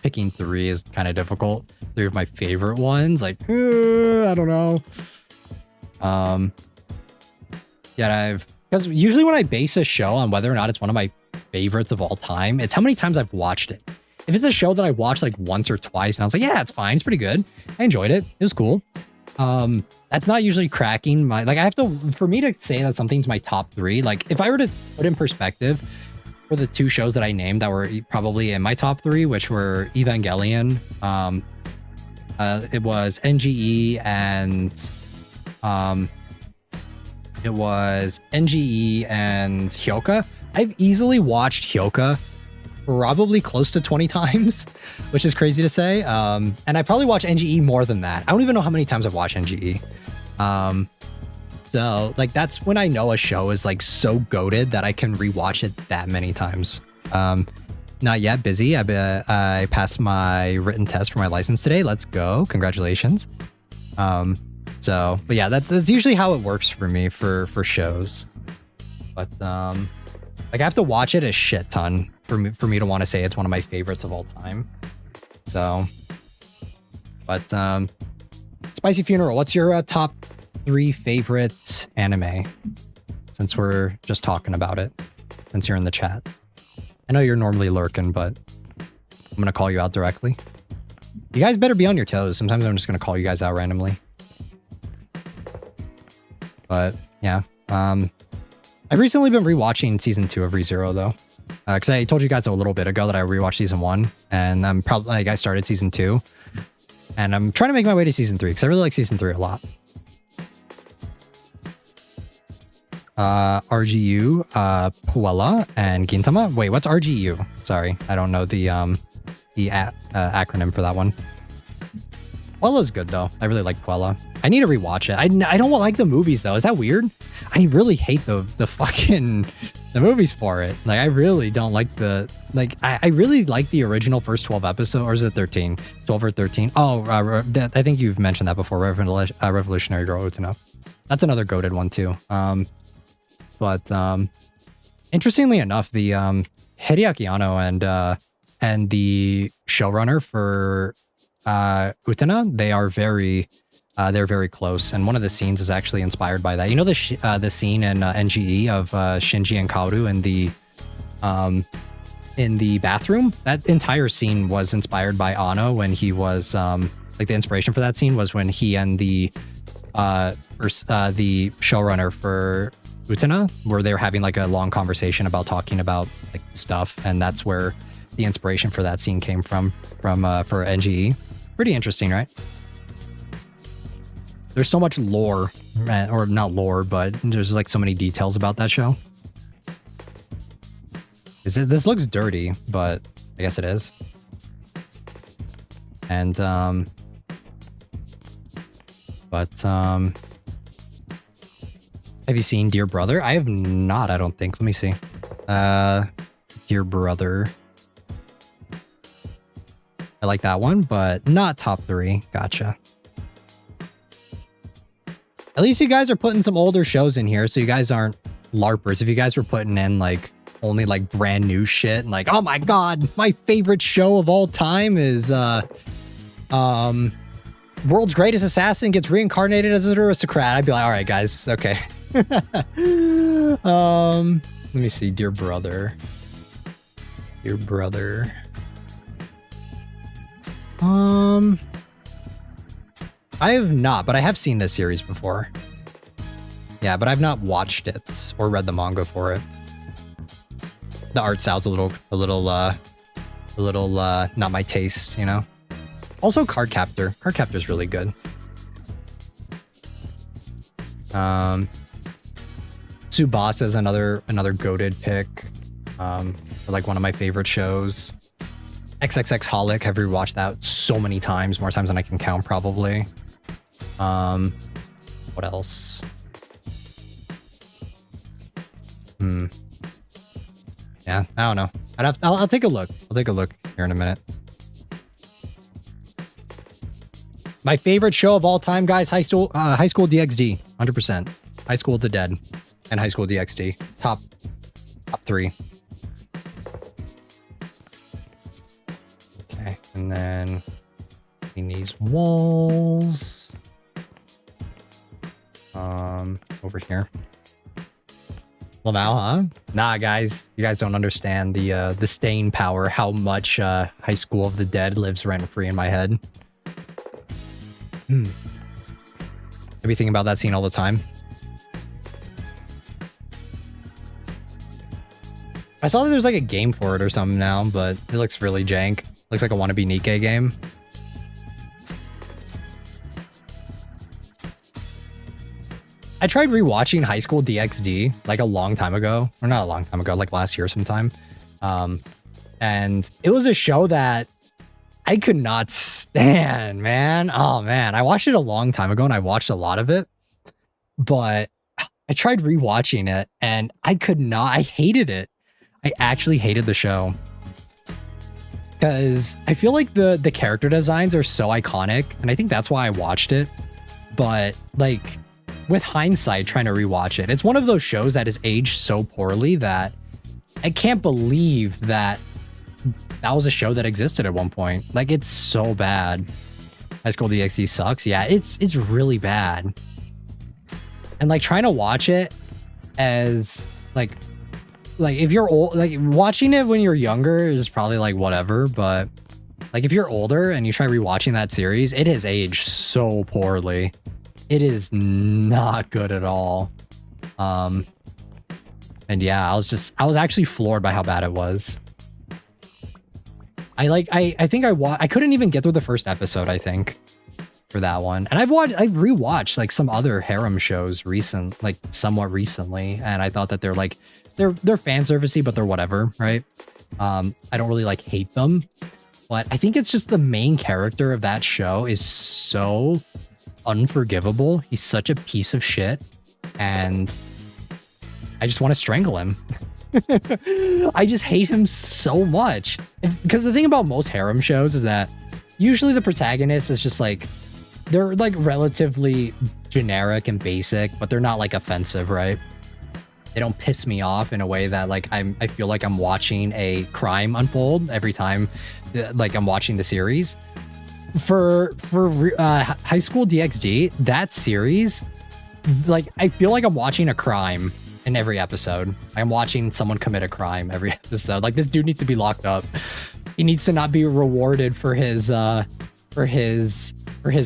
picking 3 is kind of difficult. 3 of my favorite ones, like I don't know. Yeah, because usually when I base a show on whether or not it's one of my favorites of all time, it's how many times I've watched it. If it's a show that I watched like once or twice and I was like, yeah, it's fine, it's pretty good, I enjoyed it, it was cool. That's not usually cracking my, like I have to, for me to say that something's my top 3, like if I were to put in perspective for the 2 shows that I named that were probably in my top 3, which were Evangelion, it was NGE and Hyoka. I've easily watched Hyoka probably close to 20 times, which is crazy to say. And I probably watch NGE more than that. I don't even know how many times I've watched NGE. So like that's when I know a show is like so goated that I can rewatch it that many times. Not yet, busy. I passed my written test for my license today. Let's go. Congratulations. But yeah, that's usually how it works for me for shows. But like I have to watch it a shit ton for me to want to say it's one of my favorites of all time. So, but Spicy Funeral, what's your top 3 favorite anime? Since we're just talking about it, since you're in the chat. I know you're normally lurking, but I'm gonna call you out directly. You guys better be on your toes. Sometimes I'm just gonna call you guys out randomly. But yeah, I I've recently been rewatching season 2 of ReZero though. Because I told you guys a little bit ago that I rewatched season 1, and I'm probably like I started season 2, and I'm trying to make my way to season 3 because I really like season 3 a lot. RGU, Puella, and Gintama. Wait, what's RGU? Sorry, I don't know the acronym for that one. Puella's good though. I really like Puella. I need to rewatch it. I don't like the movies though. Is that weird? I really hate the fucking the movies for it. Like I really don't like the I really like the original first 12 episodes, or is it 13? 12 or 13? Oh, I think you've mentioned that before. Revolutionary Girl Utena. That's another goated one too. But interestingly enough, the Hideaki Anno and the showrunner for Utena, they're very close, and one of the scenes is actually inspired by that. You know the scene in NGE of Shinji and Kaoru in the bathroom? That entire scene was inspired by Anno when he was like the inspiration for that scene was when he and the showrunner for Utena, where they were having like a long conversation about talking about like stuff, and that's where the inspiration for that scene came from for NGE. Pretty interesting, right? There's so much lore, or not lore, but there's like so many details about that show. This looks dirty, but I guess it is. And have you seen Dear Brother? I have not, I don't think. Let me see. Dear Brother. I like that one, but not top 3. Gotcha. At least you guys are putting some older shows in here, so you guys aren't LARPers. If you guys were putting in like only like brand new shit and like, oh my god, my favorite show of all time is World's Greatest Assassin gets reincarnated as an aristocrat, I'd be like, all right, guys, okay. Let me see. Dear Brother. Dear Brother. I have not, but I have seen this series before. Yeah, but I've not watched it or read the manga for it. The art style's a little not my taste, you know. Also, Cardcaptor. Cardcaptor's really good. Tsubasa is another goated pick. For like one of my favorite shows. XXX Holic, have rewatched that so many times, more times than I can count probably. What else? Yeah, I don't know. I'll take a look. I'll take a look here in a minute. My favorite show of all time, guys, High School DxD, 100%. High School of the Dead and High School DxD, top 3. Okay, and then in these walls, over here. Lamau, huh? Nah, guys, you guys don't understand the staying power, how much High School of the Dead lives rent-free in my head. I be thinking about that scene all the time. I saw that there's like a game for it or something now, but it looks really jank. Looks like a wannabe Nikkei game. I tried rewatching High School DxD like a long time ago, or not a long time ago, like last year sometime. And it was a show that I could not stand, man. Oh man, I watched it a long time ago and I watched a lot of it, but I tried rewatching it and I could not. I hated it. I actually hated the show because I feel like the character designs are so iconic, and I think that's why I watched it. But like with hindsight, trying to rewatch it, it's one of those shows that is aged so poorly that I can't believe that that was a show that existed at one point. Like, it's so bad. High School DxD sucks. Yeah, it's really bad. And like trying to watch it as like if you're old, like watching it when you're younger is probably like whatever, but like if you're older and you try rewatching that series, it has aged so poorly. It is not good at all. And yeah, I was actually floored by how bad it was. I think I couldn't even get through the first episode, I think, for that one. And I've rewatched like some other harem shows somewhat recently, and I thought that they're fan servicey, but they're whatever, right? I don't really like hate them, but I think it's just the main character of that show is so unforgivable. He's such a piece of shit, and I just want to strangle him. I just hate him so much. Because the thing about most harem shows is that usually the protagonist is just like, they're like relatively generic and basic, but they're not like offensive, right? They don't piss me off in a way that like I feel like I'm watching a crime unfold every time like I'm watching the series. For High School DxD, that series, like I feel like I'm watching a crime in every episode. I'm watching someone commit a crime every episode. Like, this dude needs to be locked up. He needs to not be rewarded for his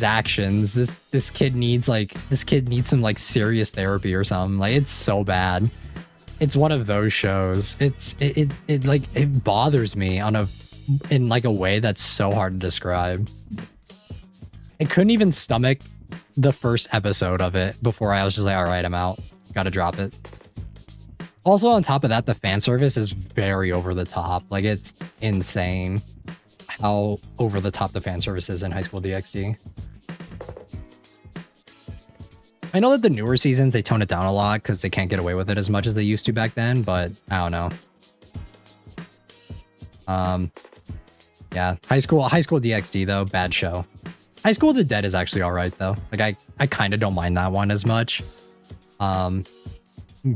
actions. This kid needs some like serious therapy or something. Like, it's so bad. It's one of those shows. It bothers me in like a way that's so hard to describe. I couldn't even stomach the first episode of it before I was just like, all right, I'm out. Gotta drop it. Also, on top of that, the fan service is very over the top. Like, it's insane how over the top the fan service is in High School DxD. I know that the newer seasons, they tone it down a lot because they can't get away with it as much as they used to back then, but I don't know. Yeah, High School DxD though, bad show. High School of the Dead is actually all right though. Like, I kind of don't mind that one as much.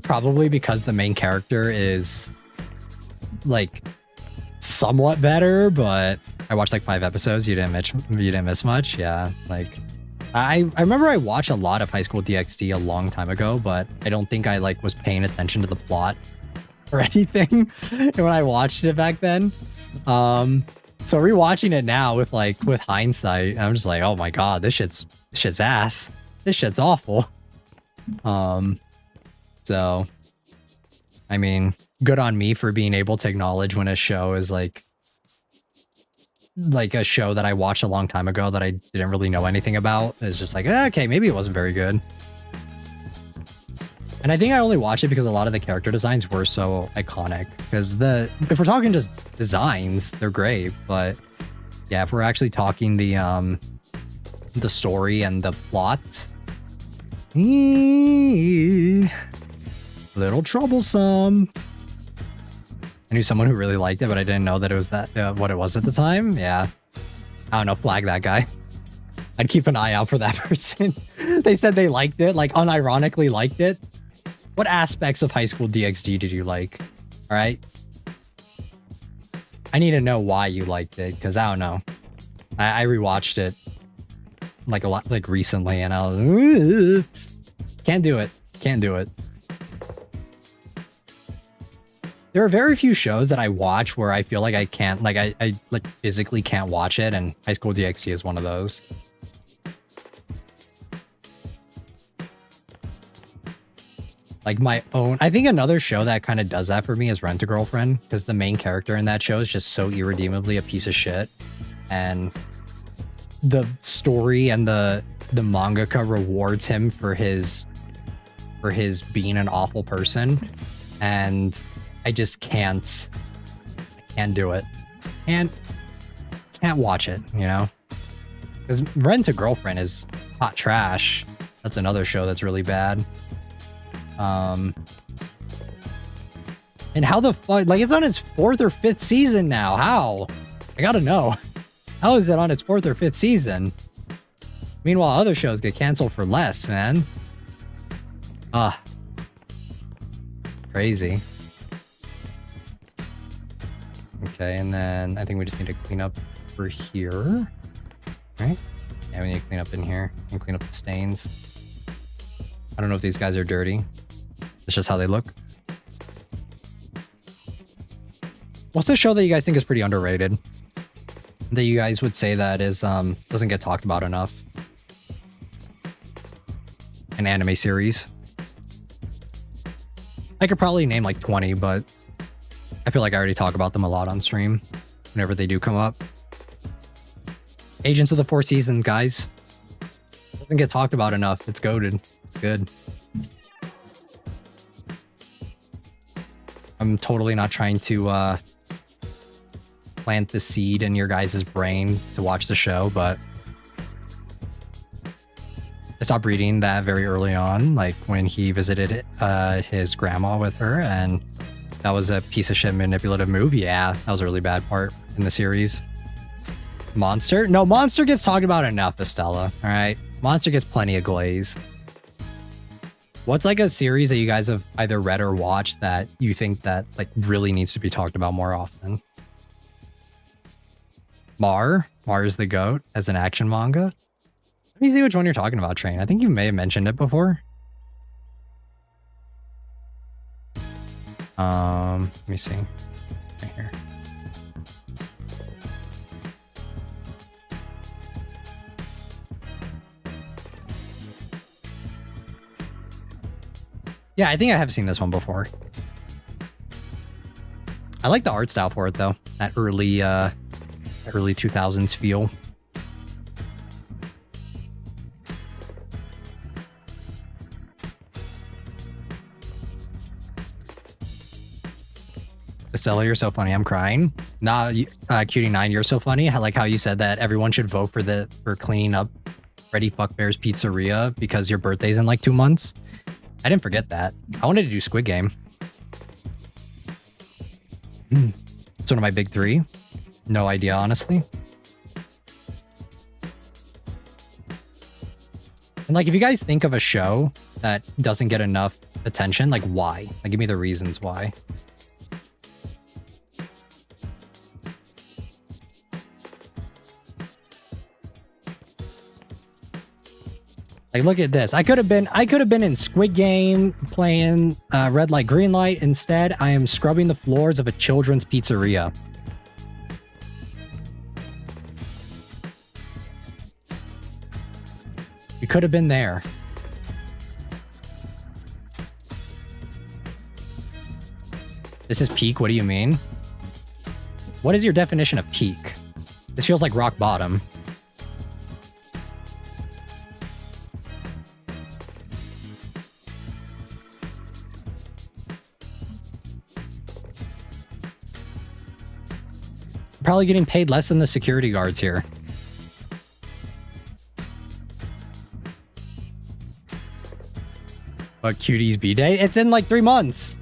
Probably because the main character is like somewhat better, but I watched like 5 episodes. You didn't miss much. Yeah, like I remember I watched a lot of High School DxD a long time ago, but I don't think I like was paying attention to the plot or anything when I watched it back then. So rewatching it now with hindsight, I'm just like, oh my god, this shit's ass. This shit's awful. So, I mean, good on me for being able to acknowledge when a show is like a show that I watched a long time ago that I didn't really know anything about. It's just like, okay, maybe it wasn't very good. And I think I only watched it because a lot of the character designs were so iconic. Because if we're talking just designs, they're great. But yeah, if we're actually talking the story and the plot, little troublesome. I knew someone who really liked it, but I didn't know that it was what it was at the time. Yeah, I don't know. Flag that guy. I'd keep an eye out for that person. They said they liked it, like unironically liked it. What aspects of High School DxD did you like? All right, I need to know why you liked it, because I don't know. I rewatched it like a lot, like recently, and I was can't do it. Can't do it. There are very few shows that I watch where I feel like I can't, like I like physically can't watch it, and High School DxD is one of those. Like my own, I think another show that kind of does that for me is Rent-A-Girlfriend, because the main character in that show is just so irredeemably a piece of shit, and the story and the mangaka rewards him for his being an awful person, and I just can't do it. Can't watch it, you know? Because Rent-A-Girlfriend is hot trash. That's another show that's really bad. And how the fuck, like, it's on its 4th or 5th season now. How? I gotta know. How is it on its 4th or 5th season? Meanwhile, other shows get canceled for less, man. Crazy. Okay, and then I think we just need to clean up for here. Right? Yeah, we need to clean up in here and clean up the stains. I don't know if these guys are dirty. It's just how they look. What's a show that you guys think is pretty underrated? That you guys would say that is doesn't get talked about enough? An anime series. I could probably name like 20, but I feel like I already talk about them a lot on stream whenever they do come up. Agents of the Four Seasons, guys. Doesn't get talked about enough. It's goated. Good. I'm totally not trying to plant the seed in your guys' brain to watch the show, but I stopped reading that very early on, like when he visited his grandma with her, and that was a piece of shit manipulative move. Yeah, that was a really bad part in the series. Monster? No, Monster gets talked about enough, Estella. All right, Monster gets plenty of glaze. What's like a series that you guys have either read or watched that you think that like really needs to be talked about more often? Mar is the GOAT as an action manga. Let me see which one you're talking about, Train. I think you may have mentioned it before. Let me see. Right here. Yeah, I think I have seen this one before. I like the art style for it though. That early 2000s feel. Estella, you're so funny. I'm crying. Nah, Cutie9, you're so funny. I like how you said that everyone should vote for cleaning up Freddy Fazbear's Pizzeria because your birthday's in like 2 months. I didn't forget that. I wanted to do Squid Game. It's one of my big 3. No idea, honestly. And like, if you guys think of a show that doesn't get enough attention, like why? Like, give me the reasons why. Like, look at this. I could have been in Squid Game playing red light, green light. Instead, I am scrubbing the floors of a children's pizzeria. You could have been there. This is peak. What do you mean? What is your definition of peak? This feels like rock bottom. Probably getting paid less than the security guards here. But Cutie's B-Day? It's in like 3 months.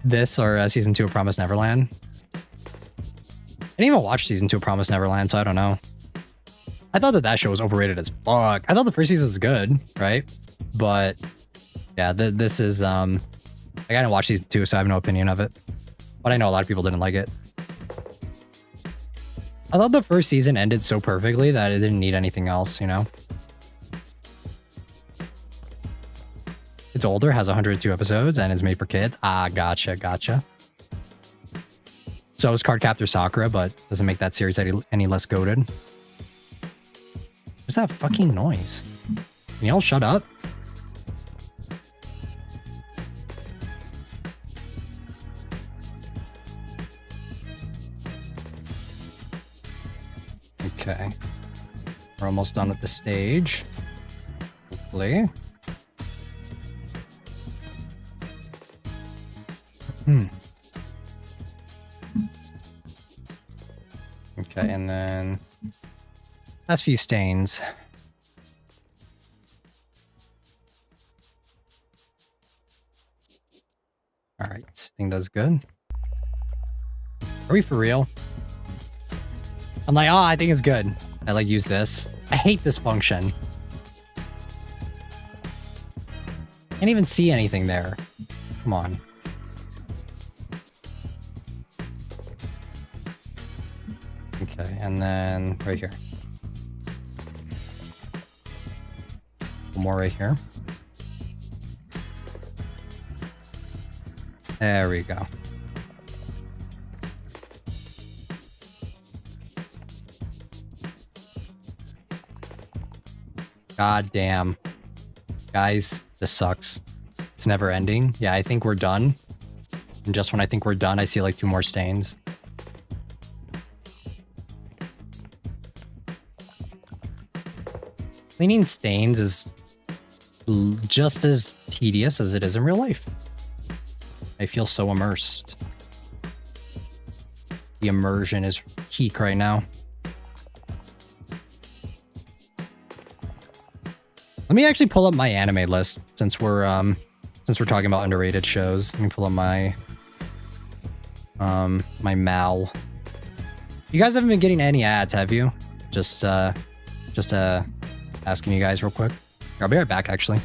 This or season 2 of Promised Neverland. I didn't even watch season 2 of Promised Neverland, so I don't know. I thought that show was overrated as fuck. I thought the first season was good, right? But yeah, this is I didn't watch season 2, so I have no opinion of it. But I know a lot of people didn't like it. I thought the first season ended so perfectly that it didn't need anything else, you know? It's older, has 102 episodes, and is made for kids. Ah, gotcha. So is Cardcaptor Sakura, but doesn't make that series any less goated. What's that fucking noise? Can y'all shut up? Okay. We're almost done with the stage. Hopefully. Okay, and then last few stains. All right, I think that's good. Are we for real? I'm like, oh, I think it's good. I like use this. I hate this function. Can't even see anything there. Come on. Okay, and then right here. One more right here. There we go. God damn. Guys, this sucks. It's never ending. Yeah, I think we're done. And just when I think we're done, I see like 2 more stains. Cleaning stains is just as tedious as it is in real life. I feel so immersed. The immersion is peak right now. Let me actually pull up my anime list since we're talking about underrated shows. Let me pull up my my Mal. You guys haven't been getting any ads, have you? Just asking you guys real quick. I'll be right back, actually.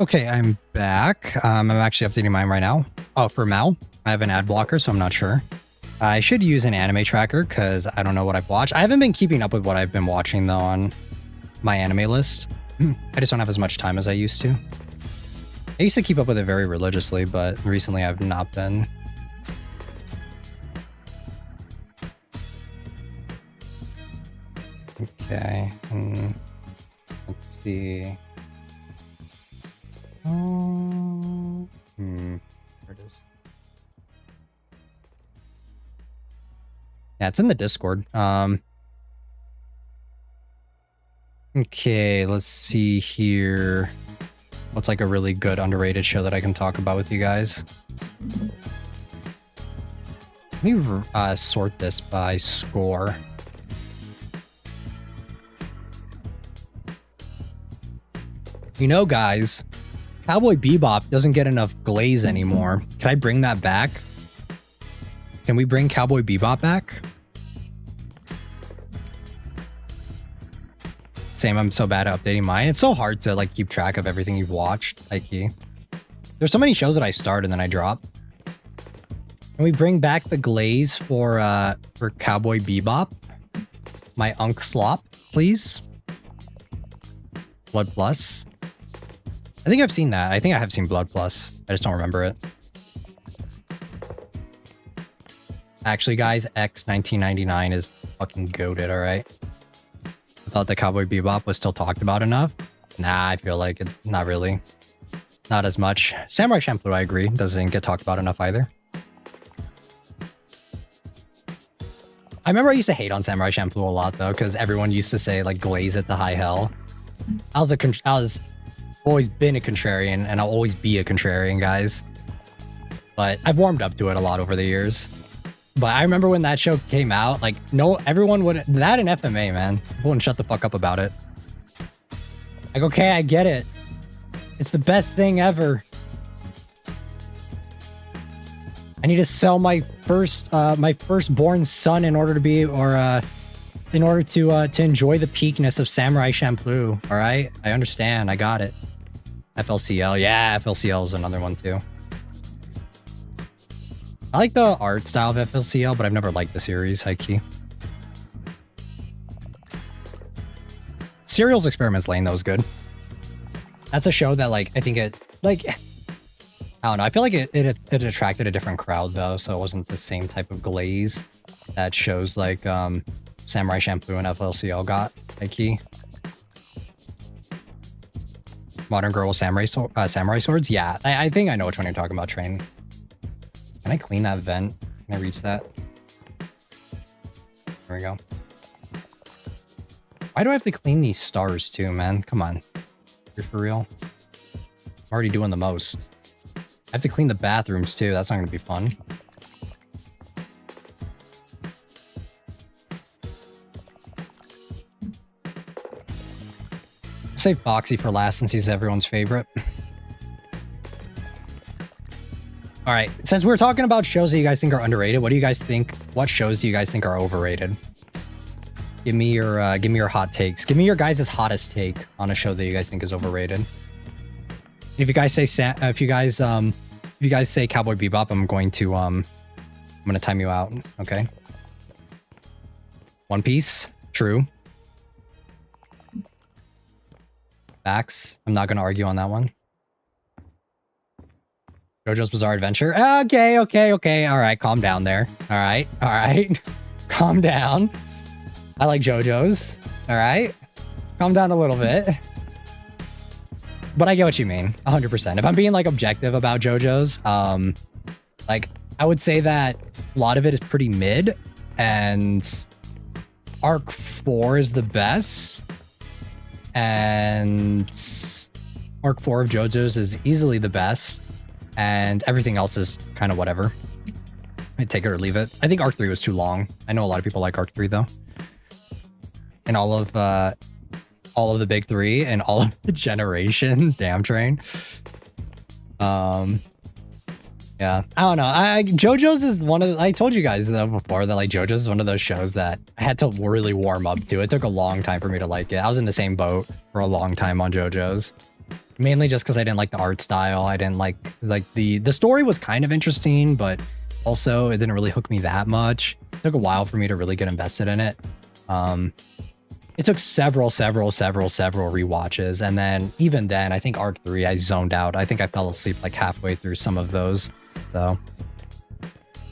Okay, I'm back. I'm actually updating mine right now. Oh, for Mal, I have an ad blocker, so I'm not sure. I should use an anime tracker because I don't know what I've watched. I haven't been keeping up with what I've been watching, though, on my anime list. I just don't have as much time as I used to. I used to keep up with it very religiously, but recently I've not been. Okay, let's see. Where it is. Yeah, it's in the Discord. Okay, let's see here. What's like a really good underrated show that I can talk about with you guys? Let me sort this by score. You know, guys, Cowboy Bebop doesn't get enough glaze anymore. Can I bring that back? Can we bring Cowboy Bebop back? Same, I'm so bad at updating mine. It's so hard to like keep track of everything you've watched, Ikey. There's so many shows that I start and then I drop. Can we bring back the glaze for Cowboy Bebop? My Unk Slop, please. Blood Plus. I think I've seen that. I think I have seen Blood Plus. I just don't remember it. Actually, guys, X 1999 is fucking goated, alright? I thought the Cowboy Bebop was still talked about enough. Nah, I feel like it's not really. Not as much. Samurai Champloo, I agree. Doesn't get talked about enough either. I remember I used to hate on Samurai Champloo a lot, though, because everyone used to say, like, glaze it to high hell. I was always been a contrarian, and I'll always be a contrarian, guys. But I've warmed up to it a lot over the years. But I remember when that show came out, like, no, everyone would, that and FMA, man, people wouldn't shut the fuck up about it. Like, okay, I get it. It's the best thing ever. I need to sell my firstborn son in order to be, or in order to enjoy the peakness of Samurai Champloo. All right, I understand. I got it. FLCL, yeah, FLCL is another one too. I like the art style of FLCL, but I've never liked the series, high key. Serial's Experiments Lane, that was good. That's a show that, like, I think it, like, I don't know. I feel like it attracted a different crowd, though, so it wasn't the same type of glaze that shows like Samurai Champloo and FLCL got, high key. Modern girl with samurai swords. Yeah, I think I know which one you're talking about, Train. Can I clean that vent? Can I reach that? There we go. Why do I have to clean these stars too, man? Come on. You're for real? I'm already doing the most. I have to clean the bathrooms too. That's not going to be fun. Save Foxy for last since he's everyone's favorite. All right, since we're talking about shows that you guys think are underrated, what do you guys think? What shows do you guys think are overrated? Give me your hot takes. Give me your guys' hottest take on a show that you guys think is overrated. If you guys say if you guys say Cowboy Bebop, I'm going to time you out. Okay. One Piece, true. Facts. I'm not going to argue on that one. JoJo's Bizarre Adventure. Okay. All right, calm down there. All right. Calm down. I like JoJo's. All right. Calm down a little bit. But I get what you mean. 100%. If I'm being like objective about JoJo's, like I would say that a lot of it is pretty mid, and Arc 4 is the best. And Arc 4 of JoJo's is easily the best, and everything else is kind of whatever. I take it or leave it. I think Arc 3 was too long. I know a lot of people like Arc 3 though. And all of the big three and all of the generations. Damn Train. Yeah, I don't know. JoJo's is one of the, I told you guys though before that like JoJo's is one of those shows that I had to really warm up to. It took a long time for me to like it. I was in the same boat for a long time on JoJo's. Mainly just because I didn't like the art style. I didn't like the story was kind of interesting, but also it didn't really hook me that much. It took a while for me to really get invested in it. It took several rewatches, and then even then, I think Arc 3 I zoned out. I think I fell asleep like halfway through some of those. So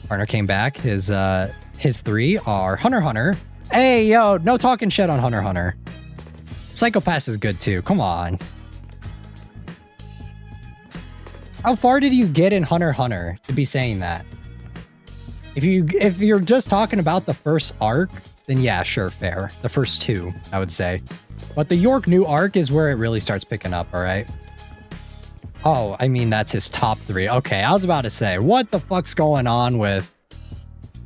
partner came back. His three are Hunter x Hunter. Hey yo, no talking shit on Hunter x Hunter. Psycho Pass is good too. Come on. How far did you get in Hunter x Hunter to be saying that? If you're just talking about the first arc, then yeah, sure, fair. The first two, I would say. But the York New arc is where it really starts picking up, all right? Oh, I mean, that's his top three. Okay, I was about to say, what the fuck's going on with...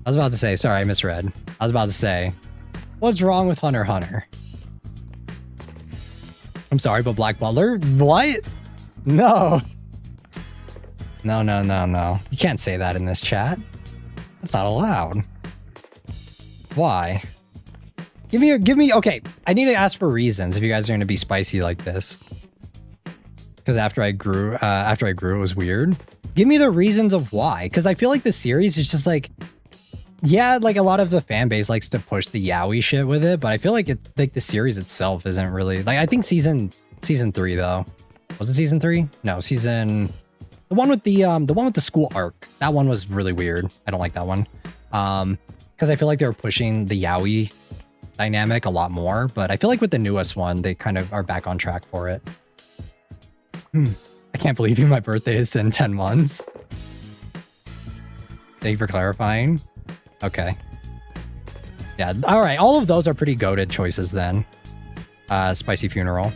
I was about to say, sorry, I misread. I was about to say, what's wrong with Hunter x Hunter? I'm sorry, but Black Butler? What? No. No. You can't say that in this chat. That's not allowed. Why? Give me, okay, I need to ask for reasons if you guys are going to be spicy like this. Because after I grew, it was weird. Give me the reasons of why. Because I feel like the series is just like, yeah, like a lot of the fan base likes to push the yaoi shit with it, but I feel like the series itself isn't really, like, I think season 3 though. Was it season 3? No, the one with the school arc. That one was really weird. I don't like that one. Because I feel like they were pushing the yaoi dynamic a lot more, but I feel like with the newest one, they kind of are back on track for it. I can't believe my birthday is in 10 months. Thank you for clarifying. Okay. Yeah, all right. All of those are pretty goated choices then. Spicy Funeral.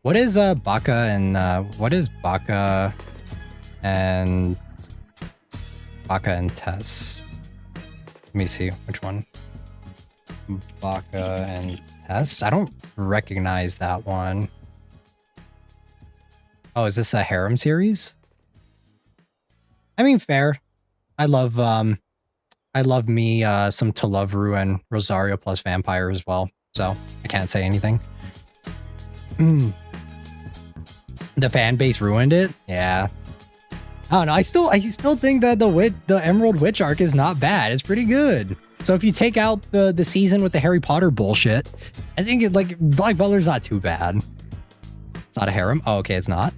What is Baka and Test? Let me see which one. Baka and Test? I don't recognize that one. Oh, is this a harem series? I mean, fair. I love me some Toloveru and Rosario plus Vampire as well, so I can't say anything. The fan base ruined it. Yeah. I don't know. I still think that the Emerald Witch arc is not bad. It's pretty good. So if you take out the season with the Harry Potter bullshit, I think like Black Butler's not too bad. It's not a harem. Oh, okay, it's not.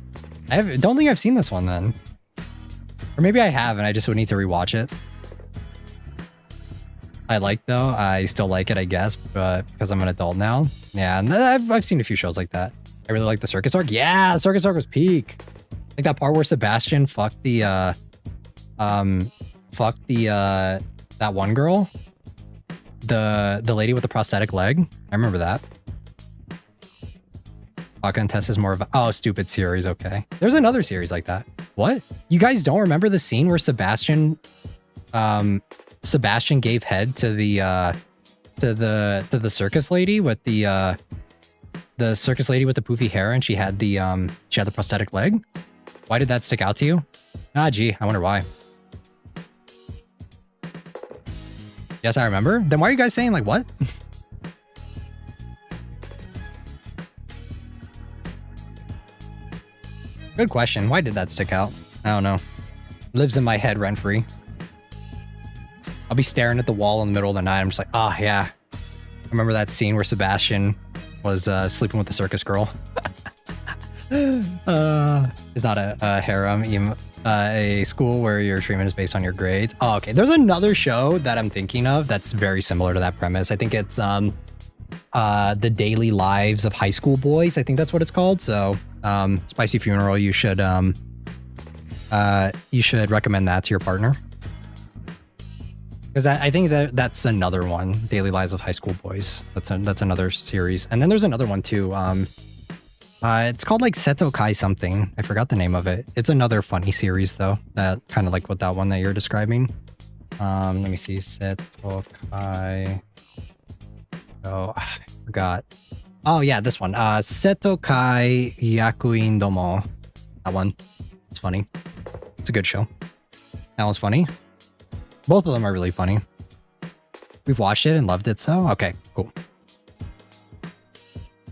I don't think I've seen this one then. Or maybe I have and I just would need to rewatch it. I still like it, I guess, but because I'm an adult now. Yeah, and I've seen a few shows like that. I really like the circus arc. Yeah, the circus arc was peak. Like that part where Sebastian fucked the that one girl, the lady with the prosthetic leg. I remember that. Baka and Tess is more of a, oh, stupid series. Okay, there's another series like that. What? You guys don't remember the scene where Sebastian gave head to the circus lady with the circus lady with the poofy hair, and she had the prosthetic leg? Why did that stick out to you? Ah, gee, I wonder why. Yes, I remember. Then why are you guys saying like what? Good question. Why did that stick out? I don't know. Lives in my head rent free. I'll be staring at the wall in the middle of the night. I'm just like, oh yeah. I remember that scene where Sebastian was sleeping with the circus girl. It's not a harem, a school where your treatment is based on your grades. Oh, okay. There's another show that I'm thinking of that's very similar to that premise. I think it's The Daily Lives of High School Boys. I think that's what it's called. So, Spicy Funeral, you should recommend that to your partner. Because I think that's another one, Daily Lives of High School Boys. That's another series. And then there's another one too. It's called like Seto Kai something. I forgot the name of it. It's another funny series though. That kind of like what that one that you're describing. Let me see. Seto Kai. Oh, I forgot. Oh yeah, this one. Seto Kai Yakuin Domo. That one. It's funny. It's a good show. That one's funny. Both of them are really funny. We've watched it and loved it, so okay, cool.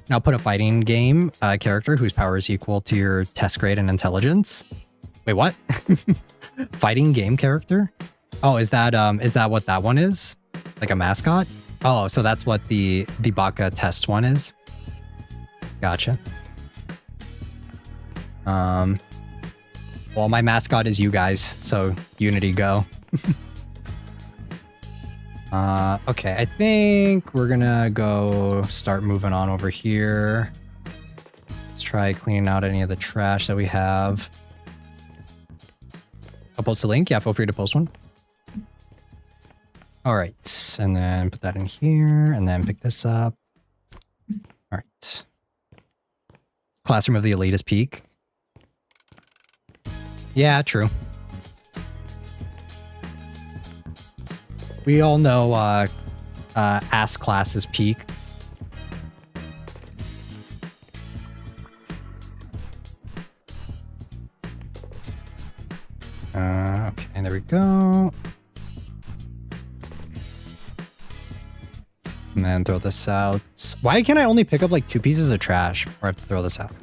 Now put a fighting game character whose power is equal to your test grade and intelligence. Wait, what? Fighting game character? Oh, is that what that one is? Like a mascot? Oh, so that's what the Baka test one is. Gotcha. Well, my mascot is you guys, so Unity go. Okay, I think we're gonna go start moving on over here. Let's try cleaning out any of the trash that we have. I'll post a link. Yeah, feel free to post one. All right, and then put that in here, and then pick this up. All right. Classroom of the Elitist Peak. Yeah, true. We all know ass class is peak. Okay, there we go. And then throw this out. Why can I only pick up like 2 pieces of trash, or I have to throw this out?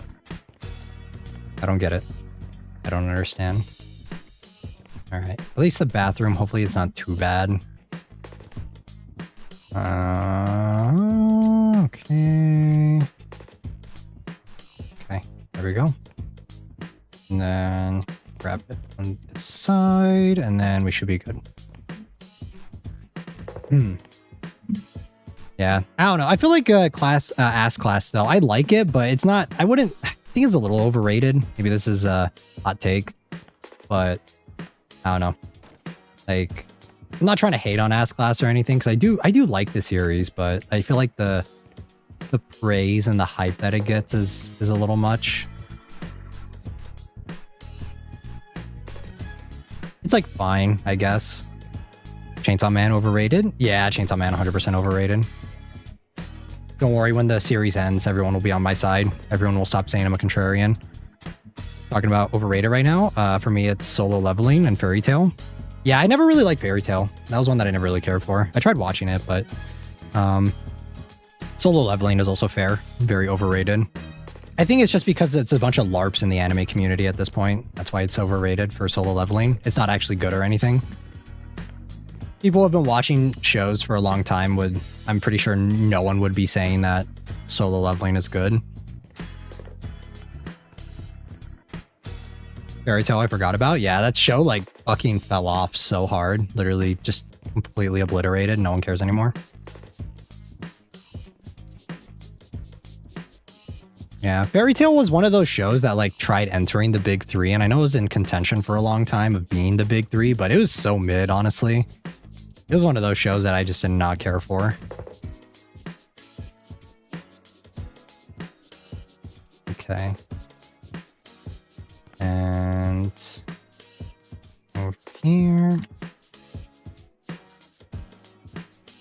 I don't get it. I don't understand. All right, at least the bathroom. Hopefully it's not too bad. Okay. Okay, there we go. And then grab it on this side, and then we should be good. Yeah, I don't know. I feel like ass class though. I like it, but it's not. I think it's a little overrated. Maybe this is a hot take, but I don't know. Like, I'm not trying to hate on ass class or anything, because I do like the series, but I feel like the praise and the hype that it gets is a little much. It's like fine, I guess. Chainsaw Man overrated? Yeah, Chainsaw Man 100% overrated. Don't worry, when the series ends, everyone will be on my side. Everyone will stop saying I'm a contrarian. Talking about overrated right now, for me it's Solo Leveling and Fairy Tail. Yeah, I never really liked Fairy Tail. That was one that I never really cared for. I tried watching it, but Solo Leveling is also fair. Very overrated. I think it's just because it's a bunch of LARPs in the anime community at this point. That's why it's overrated for Solo Leveling. It's not actually good or anything. People who have been watching shows for a long time I'm pretty sure no one would be saying that Solo Leveling is good. Fairy Tail I forgot about. Yeah, that show like fucking fell off so hard. Literally just completely obliterated. No one cares anymore. Yeah, Fairy Tail was one of those shows that like tried entering the big three, and I know it was in contention for a long time of being the big three, but it was so mid, honestly. It was one of those shows that I just did not care for. Okay. And over here.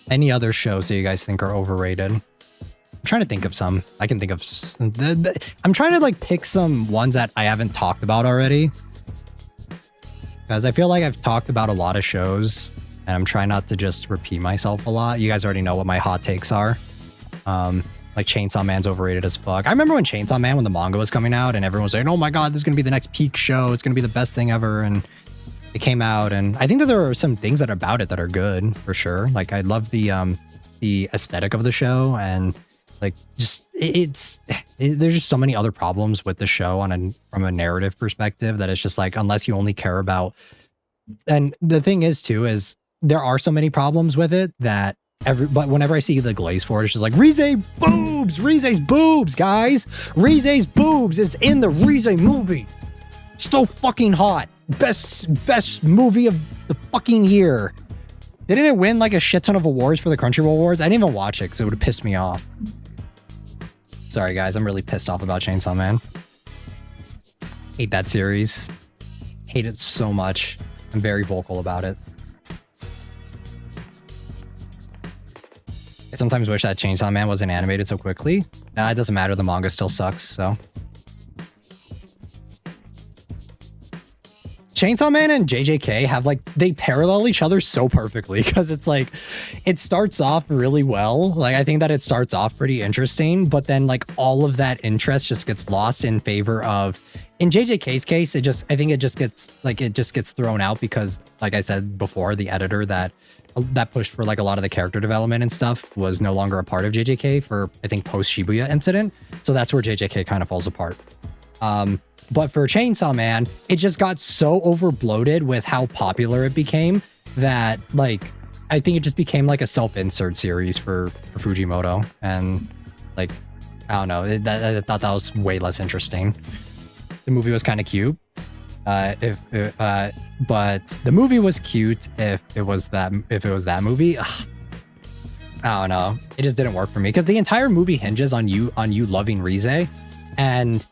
Any other shows that you guys think are overrated? I'm trying to think of some. I can think of... I'm trying to like pick some ones that I haven't talked about already. Because I feel like I've talked about a lot of shows. And I'm trying not to just repeat myself a lot. You guys already know what my hot takes are. Like Chainsaw Man's overrated as fuck. I remember when Chainsaw Man, when the manga was coming out and everyone was saying, oh my god, this is going to be the next peak show. It's going to be the best thing ever. And it came out, and I think that there are some things that are about it that are good, for sure. Like, I love the aesthetic of the show, and like, just, there's just so many other problems with the show from a narrative perspective that it's just like, unless you only care about... And the thing is, too, is there are so many problems with it that but whenever I see the glaze for it, it's just like, Rize boobs! Rize's boobs, guys! Rize's boobs is in the Rize movie! So fucking hot! Best movie of the fucking year. Didn't it win like a shit ton of awards for the Crunchyroll Awards? I didn't even watch it because it would have pissed me off. Sorry guys, I'm really pissed off about Chainsaw Man. Hate that series. Hate it so much. I'm very vocal about it. I sometimes wish that Chainsaw Man wasn't animated so quickly. Nah, it doesn't matter. The manga still sucks, so. Chainsaw Man and JJK have like, they parallel each other so perfectly because it's like, it starts off really well. Like, I think that it starts off pretty interesting, but then like all of that interest just gets lost in favor of, in JJK's case, I think it just gets thrown out because, like I said before, the editor that pushed for like a lot of the character development and stuff was no longer a part of JJK for, I think, post Shibuya incident. So that's where JJK kind of falls apart. But for Chainsaw Man, it just got so overbloated with how popular it became that, like, I think it just became like a self-insert series for Fujimoto. And like, I don't know, I thought that was way less interesting. The movie was kind of cute. But the movie was cute if it was that movie. Ugh, I don't know. It just didn't work for me because the entire movie hinges on you loving Rize, and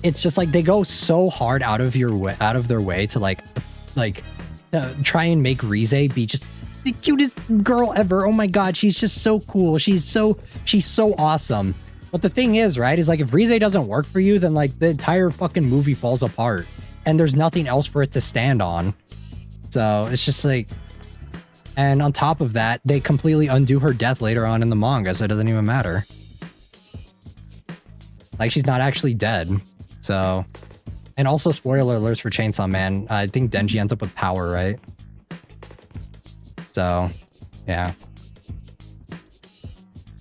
it's just like they go so hard out of their way to like try and make Rize be just the cutest girl ever. Oh my god, she's just so cool. She's so awesome. But the thing is, right, is like if Rize doesn't work for you, then like the entire fucking movie falls apart and there's nothing else for it to stand on. So it's just like, and on top of that, they completely undo her death later on in the manga, so it doesn't even matter. Like, she's not actually dead. So, and also spoiler alerts for Chainsaw Man. I think Denji ends up with power, right? So, yeah.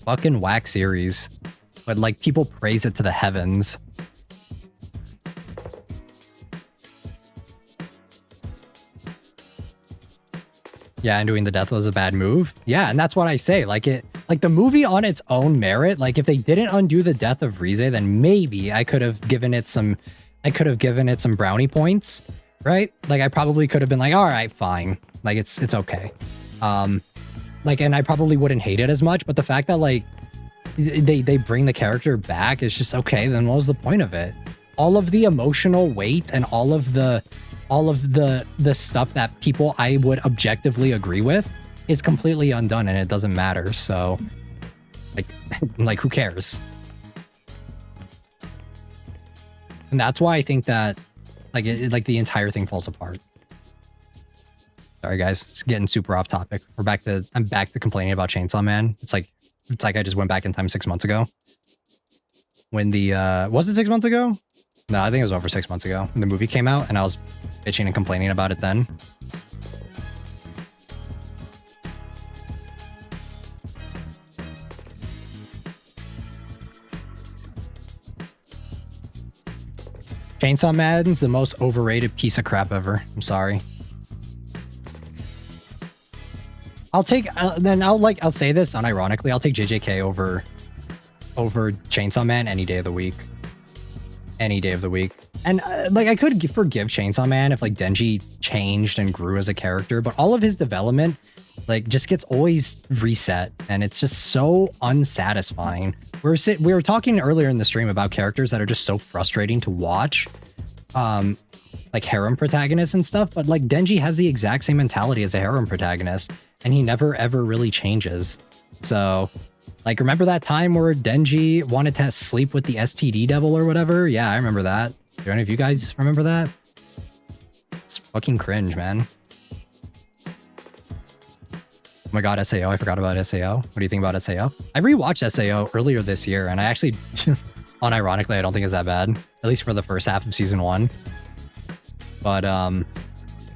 Fucking whack series. But like, people praise it to the heavens. Yeah, and doing the death was a bad move. Yeah, and that's what I say. Like the movie on its own merit, like if they didn't undo the death of Rize, then maybe I could have given it some brownie points, right? Like I probably could have been like, all right, fine. Like it's okay. Like, and I probably wouldn't hate it as much, but the fact that like they bring the character back is just okay, then what was the point of it? All of the emotional weight and all of the stuff that people I would objectively agree with is completely undone, and it doesn't matter. So like who cares? And that's why I think that like the entire thing falls apart. Sorry guys, it's getting super off topic. I'm back to complaining about Chainsaw Man. It's like I just went back in time 6 months ago. When was it 6 months ago? No, I think it was over 6 months ago when the movie came out, and I was bitching and complaining about it then. Chainsaw Man's the most overrated piece of crap ever. I'm sorry. I'll take I'll say this unironically. I'll take JJK over Chainsaw Man any day of the week. any day of the week. And like I could forgive Chainsaw Man if like Denji changed and grew as a character, but all of his development like just gets always reset, and it's just so unsatisfying. We were talking earlier in the stream about characters that are just so frustrating to watch, like harem protagonists and stuff, but like Denji has the exact same mentality as a harem protagonist, and he never ever really changes. So like, remember that time where Denji wanted to sleep with the STD devil or whatever? Yeah, I remember that. Do any of you guys remember that? It's fucking cringe, man. Oh my god, SAO. I forgot about SAO. What do you think about SAO? I rewatched SAO earlier this year, and I actually, unironically, I don't think it's that bad. At least for the first half of season 1. But,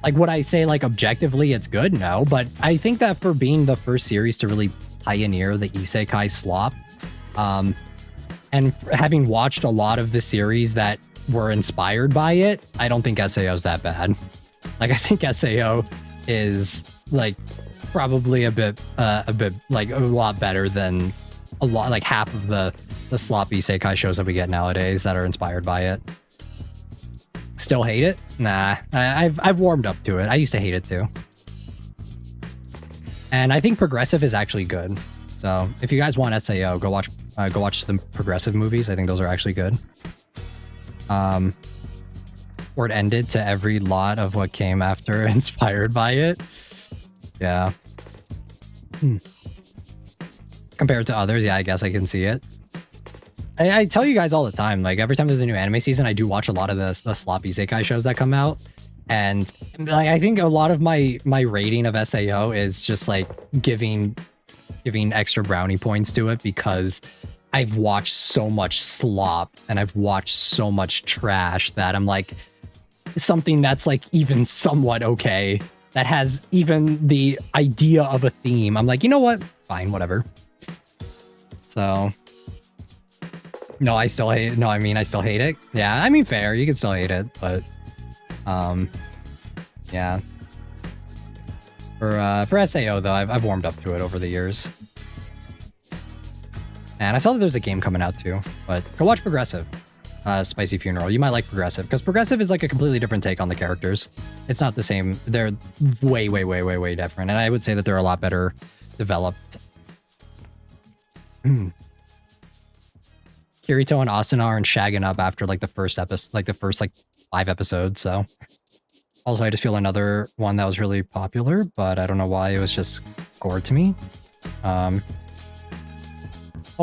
like, would I say, like, objectively it's good? No, but I think that for being the first series to really pioneer the isekai slop, and having watched a lot of the series that were inspired by it, I don't think SAO is that bad. Like, I think SAO is, like, probably a bit like a lot better than a lot, like half of the sloppy isekai shows that we get nowadays that are inspired by it. Still hate it? Nah, I've warmed up to it. I used to hate it too. And I think progressive is actually good. So if you guys want SAO, go watch the progressive movies. I think those are actually good. Or it ended to every lot of what came after inspired by it. Yeah. Compared to others, yeah, I guess I can see it. I tell you guys all the time, like every time there's a new anime season, I do watch a lot of the sloppy isekai shows that come out. And like, I think a lot of my rating of SAO is just like giving extra brownie points to it because I've watched so much slop and I've watched so much trash that I'm like, something that's like even somewhat okay, that has even the idea of a theme, I'm like, you know what? Fine, whatever. So, no, I still hate it. No, I mean, I still hate it. Yeah, I mean, fair. You can still hate it, but, yeah. For SAO, though, I've warmed up to it over the years. And I saw that there's a game coming out, too. But go watch Progressive. Spicy Funeral. You might like Progressive, because Progressive is like a completely different take on the characters. It's not the same. They're way different. And I would say that they're a lot better developed. Kirito and Asuna aren't shagging up after like the first episode, like the first like 5 episodes. So also, I just feel another one that was really popular, but I don't know why it was just gored to me. Oh,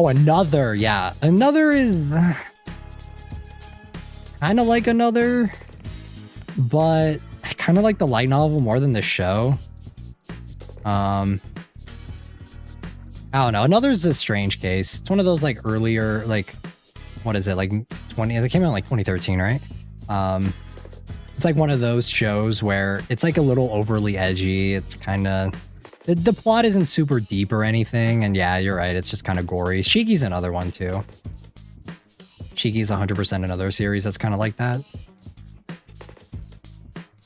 Another. Yeah, Another is kind of like Another, but I kind of like the light novel more than the show. I don't know. Another's a strange case. It's one of those like earlier, like, what is it? Like 20, it came out in like 2013, right? It's like one of those shows where it's like a little overly edgy. It's kind of, the plot isn't super deep or anything. And yeah, you're right. It's just kind of gory. Shiki's another one too. Shiki's 100% another series that's kind of like that.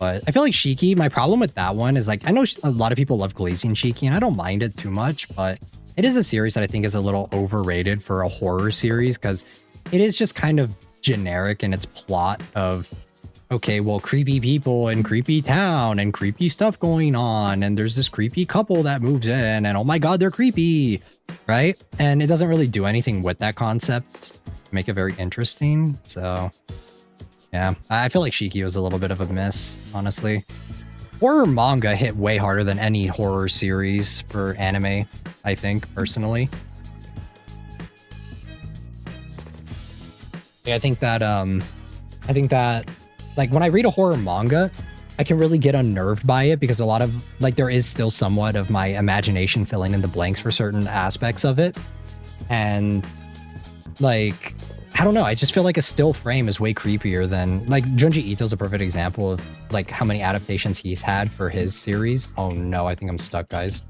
But I feel like Shiki, my problem with that one is like, I know a lot of people love glazing Shiki and I don't mind it too much, but it is a series that I think is a little overrated for a horror series because it is just kind of generic in its plot of, okay, well, creepy people in creepy town and creepy stuff going on. And there's this creepy couple that moves in and oh my God, they're creepy, right? And it doesn't really do anything with that concept to make it very interesting. So yeah, I feel like Shiki was a little bit of a miss, honestly. Horror manga hit way harder than any horror series for anime, I think, personally. Yeah, I think that, like, when I read a horror manga, I can really get unnerved by it because a lot of, like, there is still somewhat of my imagination filling in the blanks for certain aspects of it. And, like, I don't know, I just feel like a still frame is way creepier than, like, Junji Ito's a perfect example of, like, how many adaptations he's had for his series. Oh no, I think I'm stuck, guys.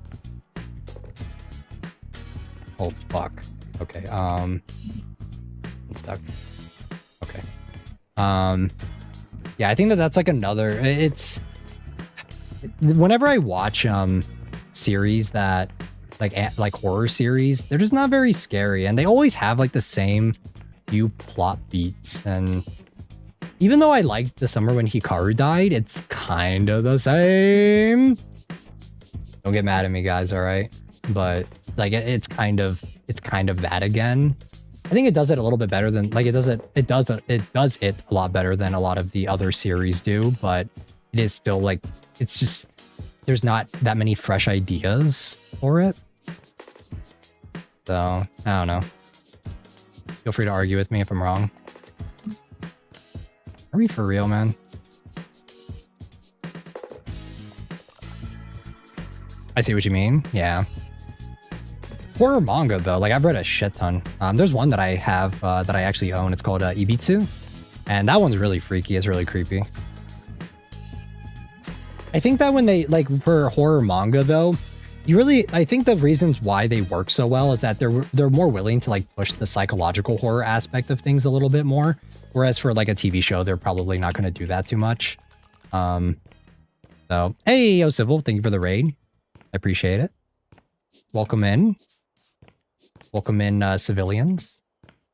Oh, fuck. Okay, I'm stuck. Okay. Yeah, I think that that's like another, it's, whenever I watch, series that, like horror series, they're just not very scary, and they always have, like, the same few plot beats, and even though I liked the summer when Hikaru died, it's kind of the same. Don't get mad at me, guys, all right? But like it's kind of that again. I think it does it a little bit better than like it does it a lot better than a lot of the other series do, but it is still like it's just there's not that many fresh ideas for it. So, I don't know. Feel free to argue with me if I'm wrong. Are we for real, man? I see what you mean. Yeah. Horror manga, though. Like, I've read a shit ton. There's one that I have that I actually own. It's called Ibitsu. And that one's really freaky. It's really creepy. I think that when they, like, for horror manga, though, I think the reasons why they work so well is that they're more willing to, like, push the psychological horror aspect of things a little bit more. Whereas for, like, a TV show, they're probably not going to do that too much. So, hey, Yo Civil, thank you for the raid. I appreciate it. Welcome in. Welcome in, civilians.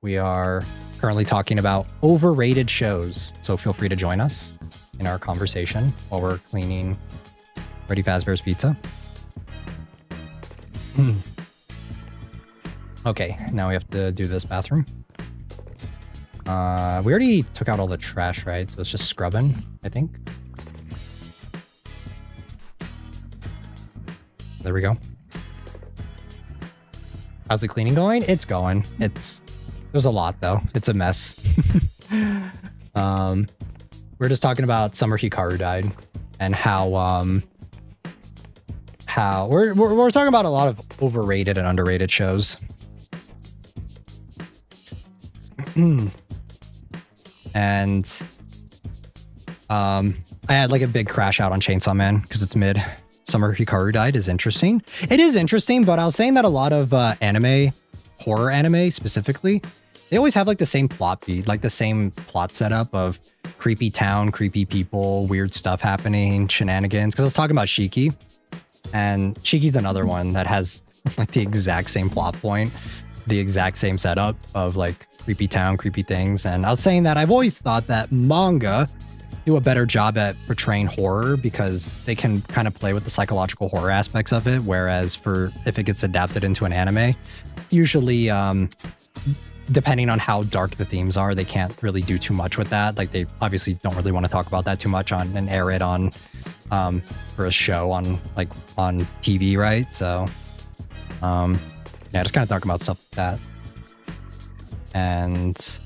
We are currently talking about overrated shows, so feel free to join us in our conversation while we're cleaning Freddy Fazbear's pizza. Okay, now we have to do this bathroom. We already took out all the trash, right? So it's just scrubbing, I think. There we go. How's the cleaning going? It's going. There's a lot though. It's a mess. We're just talking about Summer Hikaru died and how we're talking about a lot of overrated and underrated shows. And I had like a big crash out on Chainsaw Man because it's mid. Summer Hikaru died is interesting. It is interesting, but I was saying that a lot of anime, horror anime specifically, they always have like the same plot beat, like the same plot setup of creepy town, creepy people, weird stuff happening, shenanigans. Because I was talking about Shiki, and Shiki's another one that has like the exact same plot point, the exact same setup of like creepy town, creepy things. And I was saying that I've always thought that manga do a better job at portraying horror because they can kind of play with the psychological horror aspects of it. Whereas if it gets adapted into an anime, usually, depending on how dark the themes are, they can't really do too much with that. Like they obviously don't really want to talk about that too much and air it on, for a show on TV, right? So, yeah, just kind of talking about stuff like that. And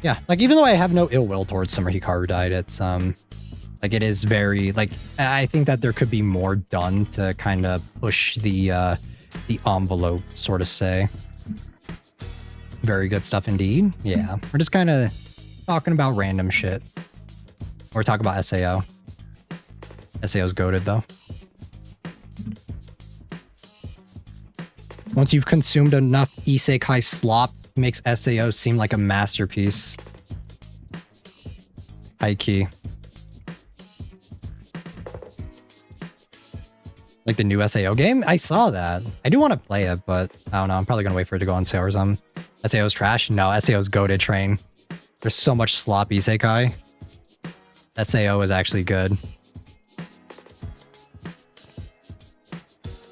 yeah, like even though I have no ill will towards Summer Hikaru died, it's like it is very like I think that there could be more done to kind of push the envelope, sort of say. Very good stuff indeed. Yeah, we're just kind of talking about random shit. We're talking about SAO. SAO's goated though. Once you've consumed enough isekai slop, makes SAO seem like a masterpiece. High key. Like the new SAO game? I saw that. I do want to play it, but I don't know. I'm probably going to wait for it to go on sale or something. SAO's trash? No, SAO's goated train. There's so much slop isekai. SAO is actually good.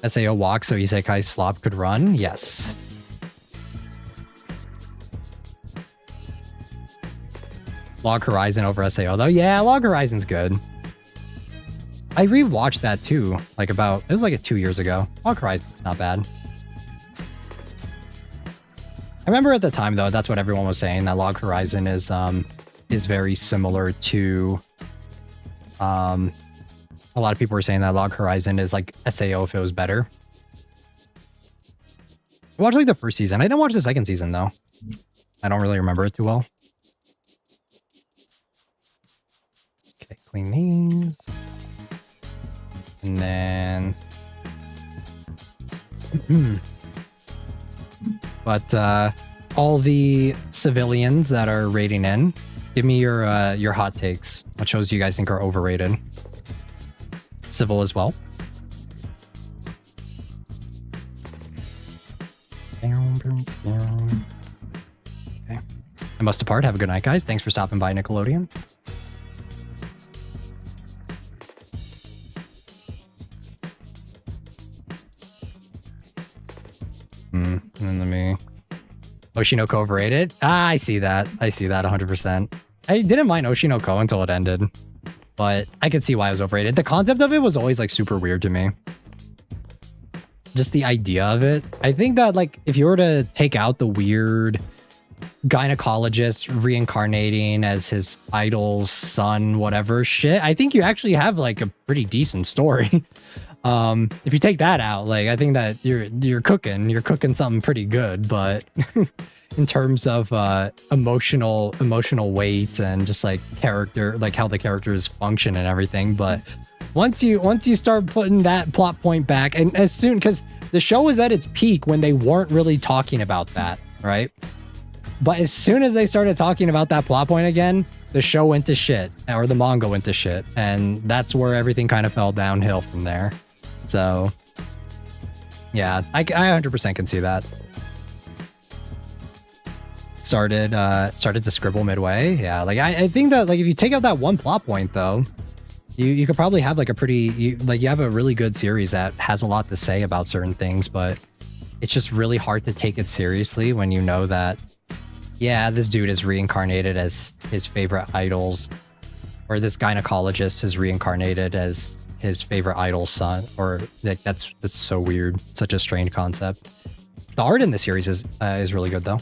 SAO walks so isekai slop could run? Yes. Log Horizon over SAO though? Yeah, Log Horizon's good. I rewatched that too. Like it was like 2 years ago. Log Horizon's not bad. I remember at the time though, that's what everyone was saying, that Log Horizon is very similar to a lot of people were saying that Log Horizon is like SAO if it was better. I watched like the first season. I didn't watch the second season though. I don't really remember it too well. Okay, clean these. And then... But all the civilians that are raiding in, give me your hot takes. What shows do you guys think are overrated? Civil as well. I must depart. Have a good night, guys. Thanks for stopping by, Nickelodeon. And then let me... Oshinoko overrated? Ah, I see that. I see that 100%. I didn't mind Oshinoko until it ended. But I could see why it was overrated. The concept of it was always like super weird to me. Just the idea of it. I think that like if you were to take out the weird gynecologist reincarnating as his idol's son, whatever shit, I think you actually have like a pretty decent story. If you take that out, like I think that you're cooking something pretty good, but in terms of emotional weight and just like character, like how the characters function and everything. But once you start putting that plot point back, and as soon, because the show was at its peak when they weren't really talking about that, right? But as soon as they started talking about that plot point again, the show went to shit, or the manga went to shit, and that's where everything kind of fell downhill from there. So yeah, I 100% can see that. Started to scribble midway. Yeah, like I think that like if you take out that one plot point though, you could probably have like a pretty you have a really good series that has a lot to say about certain things, but it's just really hard to take it seriously when you know that, yeah, this dude is reincarnated as his favorite idols, or this gynecologist is reincarnated as his favorite idol's son, or like that's so weird. Such a strange concept. The art in the series is really good though.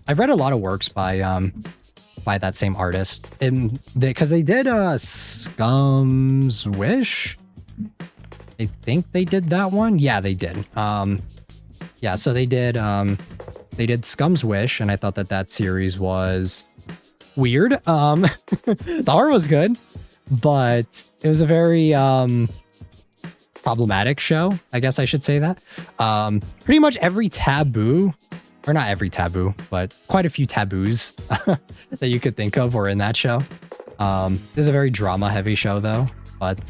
I've read a lot of works by that same artist, and because they did Scum's Wish. I think they did that one. Yeah, they did. Yeah, so they did Scum's Wish, and I thought that series was weird. The art was good, but it was a very problematic show, I guess I should say that. Pretty much every taboo, or not every taboo, but quite a few taboos that you could think of were in that show. It's a very drama heavy show though, but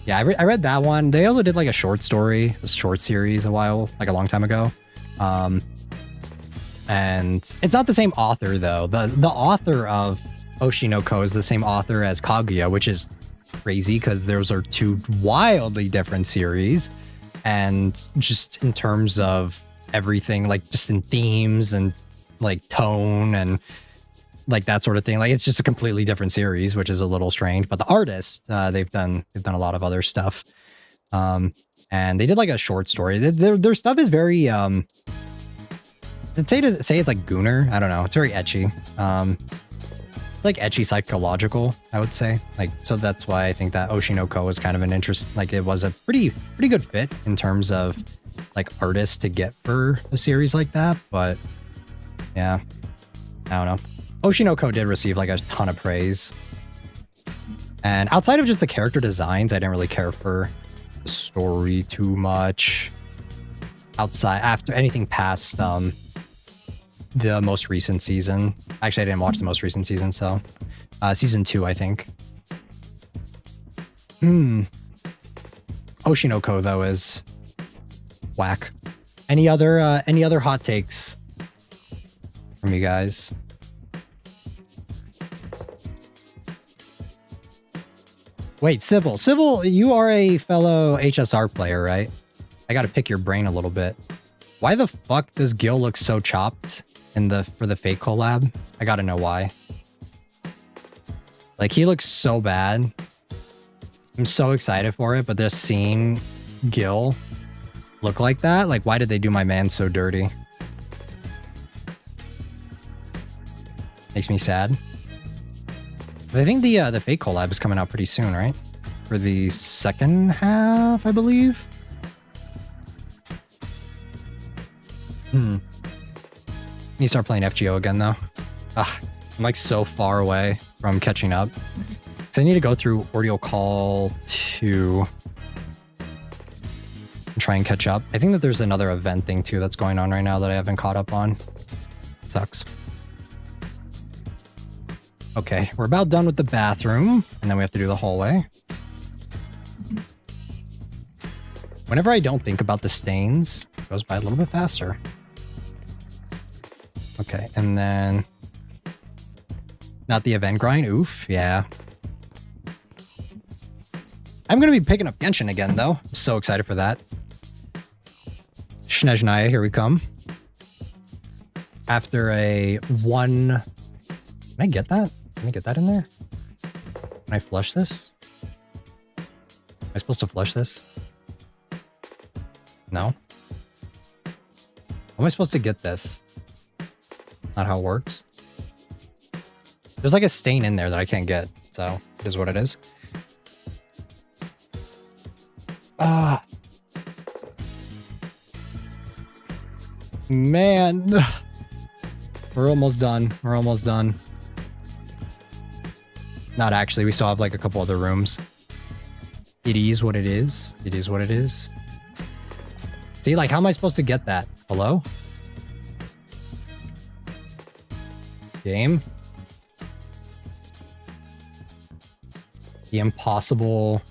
yeah, I read that one. They also did like a short series a long time ago. And it's not the same author though. The author of Oshinoko is the same author as Kaguya, which is crazy because those are two wildly different series. And just in terms of everything, like just in themes and like tone and like that sort of thing, like it's just a completely different series, which is a little strange. But the artists, they've done a lot of other stuff, and they did like a short story. Their stuff is very to say it's like Gooner, I don't know, it's very ecchi, like ecchi psychological, I would say. Like, so that's why I think that Oshinoko was kind of an interest, like it was a pretty good fit in terms of like artists to get for a series like that. But yeah, I don't know. Oshinoko did receive like a ton of praise, and outside of just the character designs, I didn't really care for the story too much. After anything past the most recent season. Actually, I didn't watch the most recent season, so season 2, I think. Oshinoko though is whack. Any other hot takes from you guys? Wait, Civil, you are a fellow HSR player, right? I gotta pick your brain a little bit. Why the fuck does Gil look so chopped for the fake collab? I gotta know why. Like, he looks so bad. I'm so excited for it, but just seeing Gil look like that, like, why did they do my man so dirty? Makes me sad. I think the fake collab is coming out pretty soon, right? For the second half, I believe. Need to start playing FGO again though. I'm like so far away from catching up. So I need to go through Ordeal Call 2 and try and catch up. I think that there's another event thing too that's going on right now that I haven't caught up on. Sucks. Okay, we're about done with the bathroom, and then we have to do the hallway. Whenever I don't think about the stains, it goes by a little bit faster. Okay, and then Not the event grind? Oof, yeah. I'm gonna be picking up Genshin again, though. I'm so excited for that. Snezhnaya, here we come. After a one... Can I get that? Can I get that in there? Can I flush this? Am I supposed to flush this? No? How am I supposed to get this? Not how it works. There's like a stain in there that I can't get, so it is what it is. Ah. Man. We're almost done. We're almost done. Not actually. We still have like a couple other rooms. It is what it is. It is what it is. See, like, how am I supposed to get that? Hello? Game? The impossible...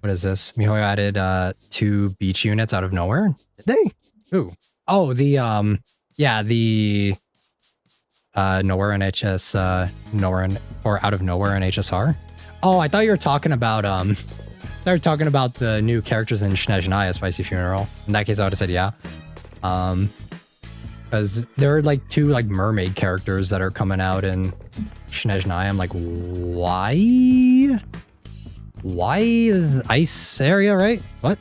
What is this? MiHoYo added 2 beach units out of nowhere? Did they? Ooh. Oh, the yeah, the nowhere in HS nowhere in, or out of nowhere in HSR. Oh, I thought you were talking about they were talking about the new characters in Snezhnaya Spicy Funeral. In that case I would have said yeah. Because there are like 2 like mermaid characters that are coming out in Snezhnaya. I'm like, why? Why ice area, right? What?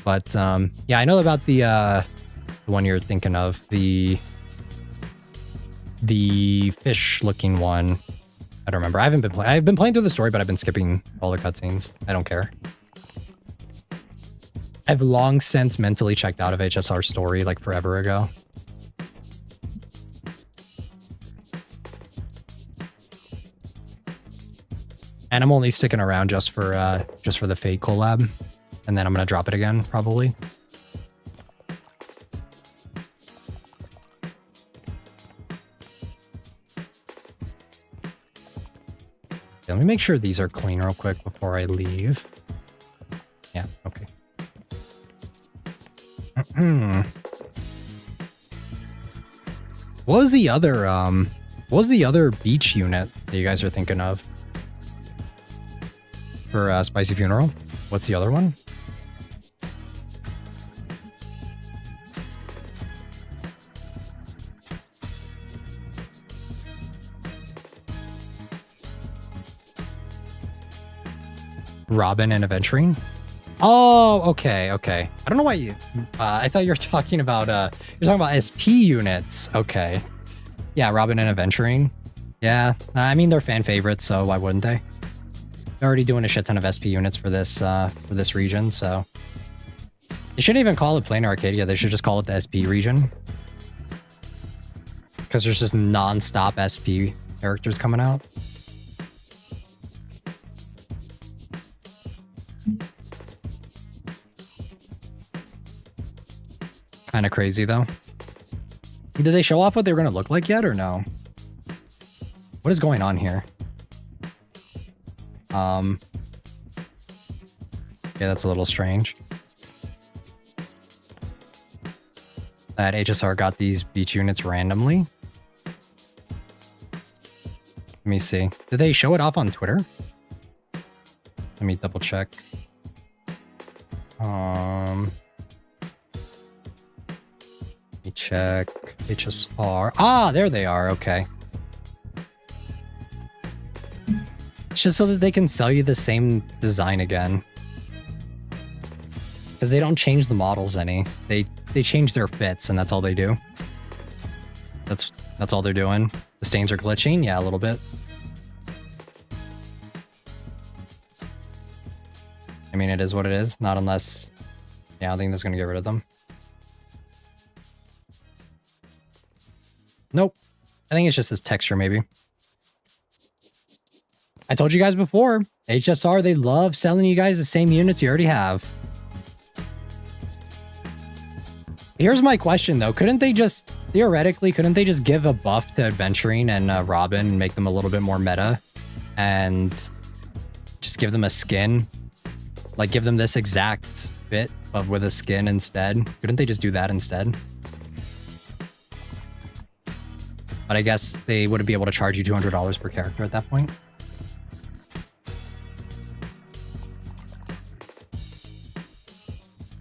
But yeah, I know about the one you're thinking of, the fish-looking one. I don't remember. I've been playing through the story, but I've been skipping all the cutscenes. I don't care. I've long since mentally checked out of HSR story, like forever ago. And I'm only sticking around just for the Fate collab, and then I'm gonna drop it again probably. Okay, let me make sure these are clean real quick before I leave. Yeah, okay. What was the other beach unit that you guys are thinking of? For Spicy Funeral? What's the other one? Robin and Adventuring? Oh, okay, okay. I don't know why you... I thought you were talking about... you're talking about SP units. Okay. Yeah, Robin and Adventuring. Yeah, I mean, they're fan favorites, so why wouldn't they? They're already doing a shit ton of SP units for this region, so... They shouldn't even call it Planar Arcadia. They should just call it the SP region. Because there's just non-stop SP characters coming out. Kind of crazy, though. Did they show off what they were going to look like yet, or no? What is going on here? Yeah, that's a little strange. That HSR got these beach units randomly. Let me see. Did they show it off on Twitter? Let me double check. Let me check. HSR. Ah, there they are. Okay. It's just so that they can sell you the same design again. Because they don't change the models any. They change their fits, and that's all they do. That's all they're doing. The stains are glitching? Yeah, a little bit. I mean, it is what it is. Not unless... Yeah, I don't think that's going to get rid of them. Nope. I think it's just this texture, maybe. I told you guys before, HSR, they love selling you guys the same units you already have. Here's my question, though. Couldn't they just, theoretically, couldn't they just give a buff to Adventuring and Robin and make them a little bit more meta? And just give them a skin? Like, give them this exact bit, but with a skin instead? Couldn't they just do that instead? But I guess they wouldn't be able to charge you $200 per character at that point.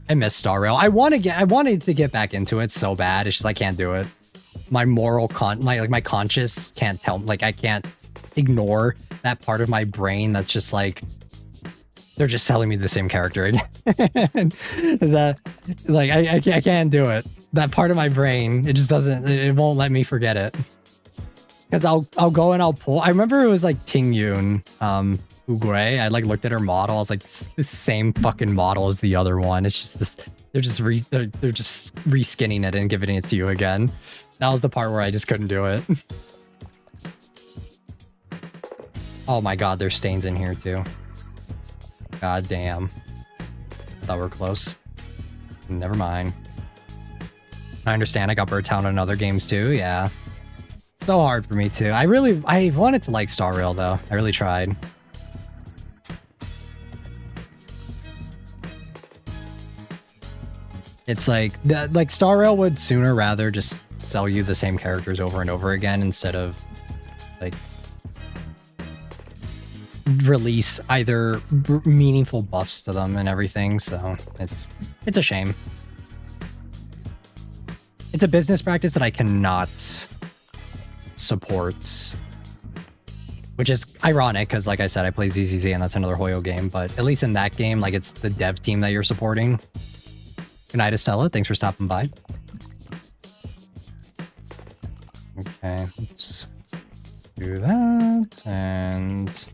I miss Star Rail. I wanted to get back into it so bad. It's just I can't do it. My my conscious can't tell. Like I can't ignore that part of my brain that's just like they're just selling me the same character again. Is that like I can't do it. That part of my brain, it just doesn't. It won't let me forget it. Because I'll go and I'll pull. I remember it was like Ting Yun, Ugure. I like looked at her model. I was like, the same fucking model as the other one. It's just this. They're just reskinning it and giving it to you again. That was the part where I just couldn't do it. Oh my god, there's stains in here too. God damn. I thought we were close. Never mind. I understand. I got burnt out on other games too. Yeah. So hard for me too. I wanted to like Star Rail though. I really tried. It's like Star Rail would sooner rather just sell you the same characters over and over again instead of like release either meaningful buffs to them and everything. So it's a shame. It's a business practice that I cannot support, which is ironic because like I said, I play ZZZ and that's another Hoyo game, but at least in that game, like it's the dev team that you're supporting. Good night, Estella. Thanks for stopping by. Okay, let's do that. And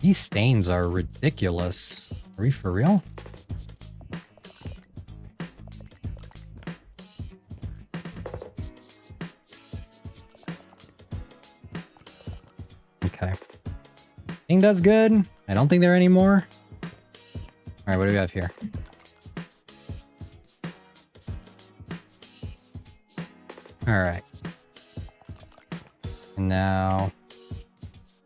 these stains are ridiculous. Are we for real? Okay. I think that's good. I don't think there are any more. All right, what do we have here? All right. And now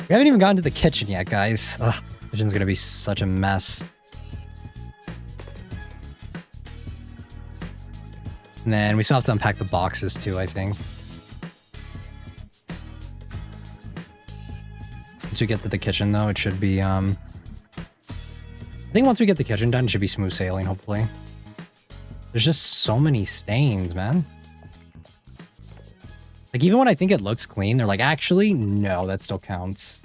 we haven't even gotten to the kitchen yet, guys. Ugh, the kitchen's gonna be such a mess. And then we still have to unpack the boxes too, I think. Once we get to the kitchen though, it should be I think once we get the kitchen done, it should be smooth sailing, hopefully. There's just so many stains, man. Like, even when I think it looks clean, they're like, actually, no, that still counts.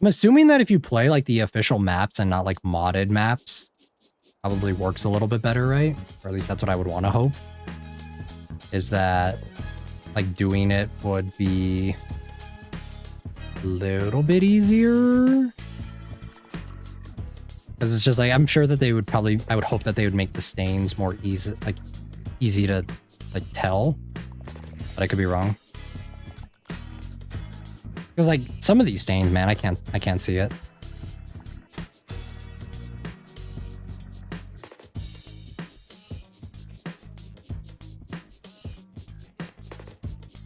I'm assuming that if you play, like, the official maps and not, like, modded maps, probably works a little bit better, right? Or at least that's what I would want to hope. Is that, like, doing it would be a little bit easier? Because it's just like, I'm sure that they would probably, I would hope that they would make the stains more easy to like tell, but I could be wrong. Because like some of these stains, man, I can't see it.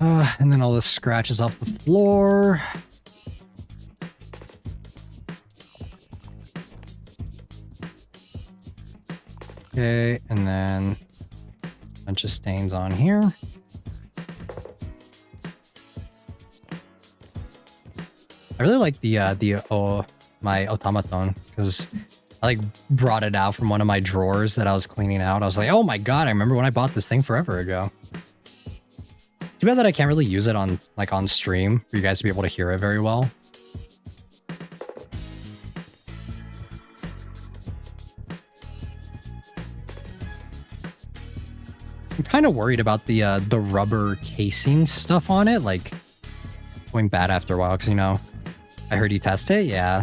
And then all the scratches off the floor. Okay, and then a bunch of stains on here. I really like my automaton because I like brought it out from one of my drawers that I was cleaning out. I was like, oh my god, I remember when I bought this thing forever ago. Too bad that I can't really use it on stream for you guys to be able to hear it very well. I'm kind of worried about the rubber casing stuff on it, like going bad after a while, because, you know, I heard you test it. Yeah,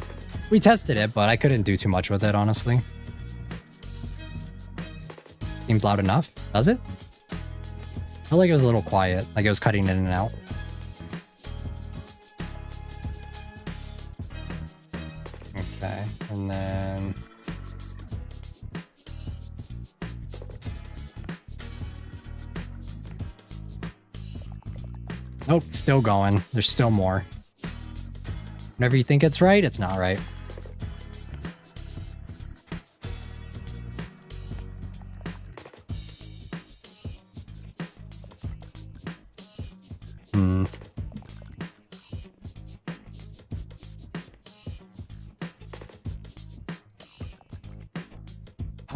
we tested it, but I couldn't do too much with it, honestly. Seems loud enough, does it? I felt like it was a little quiet, like it was cutting in and out. Okay, and then... Nope, still going. There's still more. Whenever you think it's right, it's not right.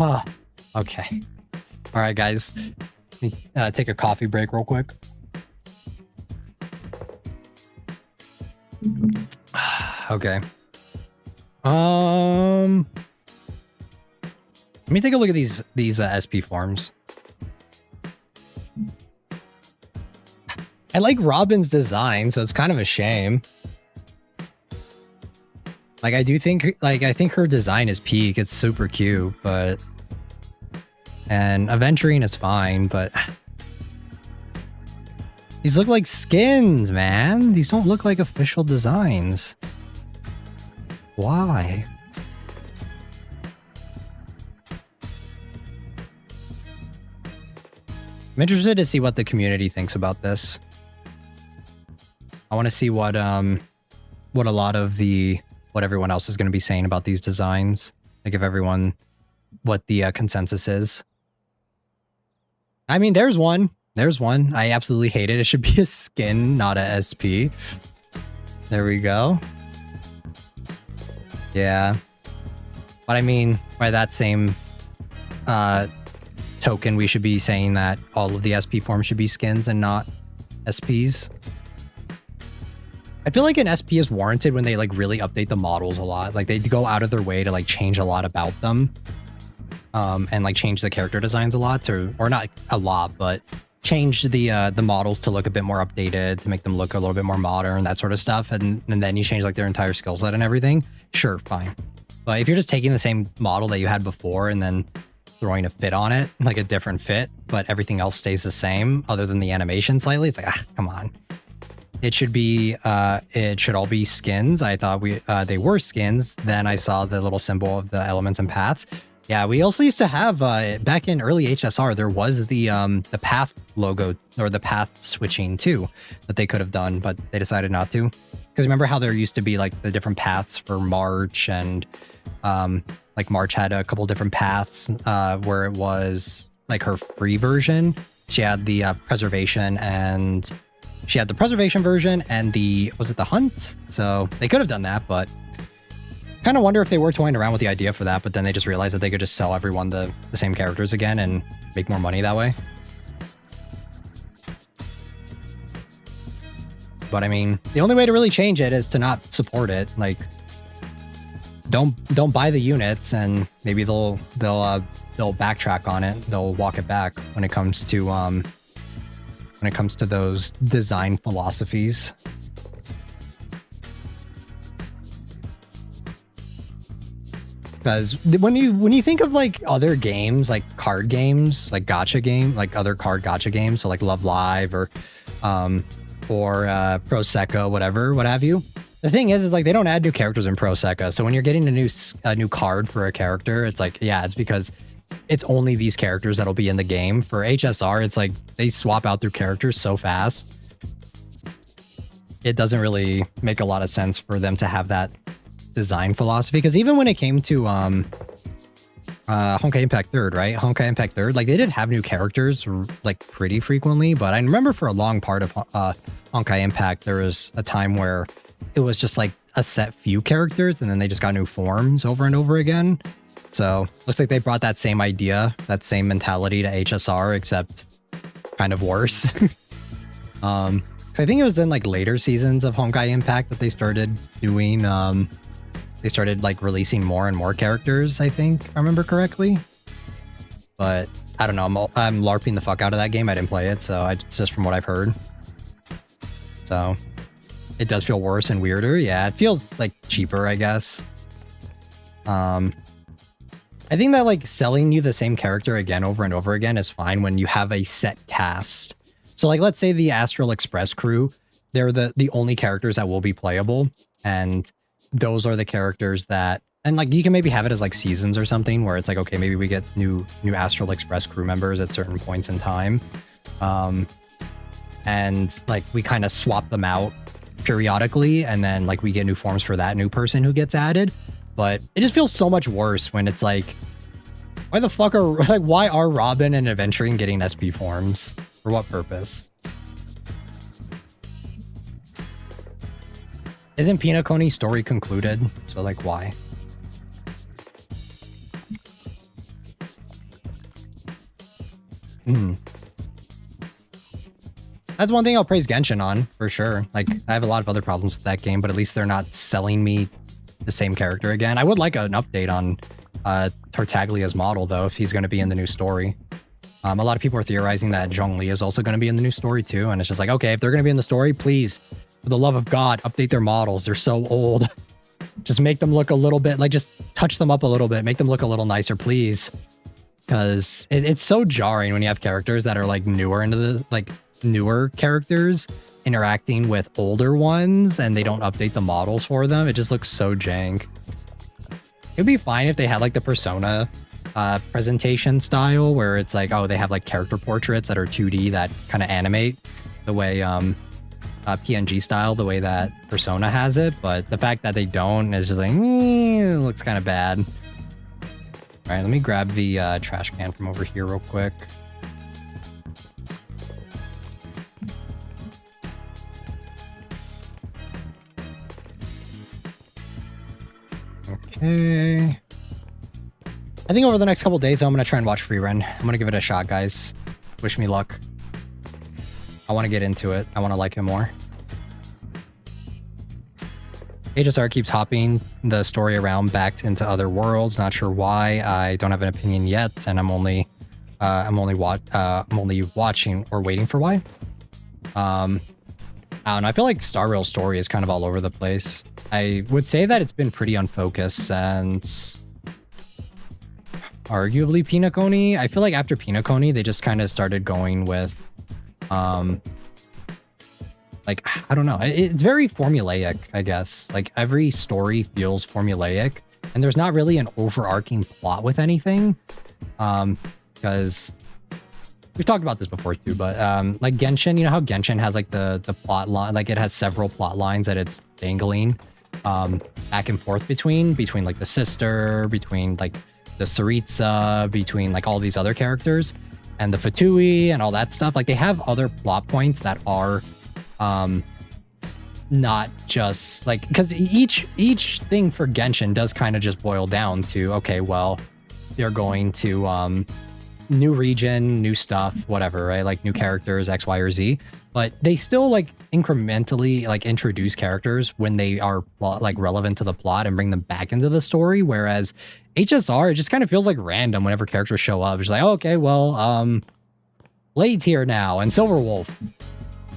Oh, okay. All right, guys. Let me take a coffee break real quick. Okay. Let me take a look at these SP forms. I like Robin's design, so it's kind of a shame. Like, I do think, like, I think her design is peak. It's super cute, but... And Aventurine is fine, but... These look like skins, man. These don't look like official designs. Why? I'm interested to see what the community thinks about this. I want to see what a lot of what everyone else is going to be saying about these designs. Like if everyone, what the consensus is. I mean, there's one. There's one. I absolutely hate it. It should be a skin, not a SP. There we go. Yeah. But I mean, by that same token, we should be saying that all of the SP forms should be skins and not SPs. I feel like an SP is warranted when they like really update the models a lot. Like they go out of their way to like change a lot about them. And like change the character designs a lot, or not a lot, but change the models to look a bit more updated, to make them look a little bit more modern, that sort of stuff. And then you change like their entire skill set and everything. Sure, fine. But if you're just taking the same model that you had before and then throwing a fit on it, like a different fit, but everything else stays the same other than the animation slightly, it's like, come on. It should be, it should all be skins. I thought they were skins. Then I saw the little symbol of the elements and paths. Yeah, we also used to have, back in early HSR, there was the path logo, or the path switching too, that they could have done, but they decided not to. Because remember how there used to be like the different paths for March, and like March had a couple different paths where it was like her free version. She had the preservation, and she had the preservation version and was it the hunt? So they could have done that, but kind of wonder if they were toying around with the idea for that, but then they just realized that they could just sell everyone the same characters again and make more money that way. But I mean, the only way to really change it is to not support it. Like, don't buy the units, and maybe they'll backtrack on it. They'll walk it back when it comes to those design philosophies. Because when you think of like other games, like card games, like gacha game, like other card gacha games, so like Love Live or Prosecco, whatever, what have you. The thing is like they don't add new characters in Prosecco. So when you're getting a new card for a character, it's like, yeah, it's because it's only these characters that'll be in the game. For HSR, it's like they swap out their characters so fast. It doesn't really make a lot of sense for them to have that design philosophy, because even when it came to Honkai Impact 3rd, right? Honkai Impact 3rd, like they did have new characters like pretty frequently, but I remember for a long part of Honkai Impact, there was a time where it was just like a set few characters and then they just got new forms over and over again. So looks like they brought that same idea, that same mentality to HSR, except kind of worse. I think it was in like later seasons of Honkai Impact that they started doing they started like releasing more and more characters, I think, if I remember correctly. But I don't know, I'm LARPing the fuck out of that game. I didn't play it, so it's just from what I've heard. So it does feel worse and weirder. Yeah, it feels like cheaper, I guess. I think that like selling you the same character again over and over again is fine when you have a set cast. So like, let's say the Astral Express crew, they're the only characters that will be playable, and those are the characters that, and like you can maybe have it as like seasons or something where it's like, okay, maybe we get new Astral Express crew members at certain points in time. And like we kind of swap them out periodically, and then like we get new forms for that new person who gets added. But it just feels so much worse when it's like, why the fuck why are Robin and Aventurine getting SP forms? For what purpose? Isn't Pinakoni's story concluded? So like, why? That's one thing I'll praise Genshin on, for sure. Like, I have a lot of other problems with that game, but at least they're not selling me the same character again. I would like an update on Tartaglia's model, though, if he's going to be in the new story. A lot of people are theorizing that Zhongli is also going to be in the new story, too. And it's just like, okay, if they're going to be in the story, please, for the love of God, update their models. They're so old. Just make them look a little bit, like, just touch them up a little bit. Make them look a little nicer, please. Because it's so jarring when you have characters that are, like, newer into the, like, newer characters interacting with older ones and they don't update the models for them. It just looks so jank. It'd be fine if they had like the Persona presentation style where it's like, oh, they have like character portraits that are 2D that kind of animate the way PNG style, the way that Persona has it. But the fact that they don't is just like, it looks kind of bad. All right, let me grab the trash can from over here real quick. Okay. I think over the next couple days, I'm going to try and watch Free Run. I'm going to give it a shot, guys. Wish me luck. I want to get into it. I want to like it more. HSR keeps hopping the story around back into other worlds. Not sure why. I don't have an opinion yet, and I'm only watching or waiting for why. I don't know. I feel like Star Rail's story is kind of all over the place. I would say that it's been pretty unfocused and arguably Pinakoni. I feel like after Pinakoni, they just kind of started going with, like, I don't know. It's very formulaic, I guess. Like every story feels formulaic and there's not really an overarching plot with anything. Because we've talked about this before too, but like Genshin, you know how Genshin has like the plot line, like it has several plot lines that it's dangling back and forth between like the sister, between like the Saritsa, between like all these other characters and the Fatui and all that stuff. Like they have other plot points that are not just like, because each thing for Genshin does kind of just boil down to, okay, well, they're going to new region, new stuff, whatever, right? Like new characters, X, Y, or Z. But they still like incrementally like introduce characters when they are like relevant to the plot and bring them back into the story. Whereas HSR, it just kind of feels like random whenever characters show up. It's like, oh, okay, well, Blade's here now and Silverwolf.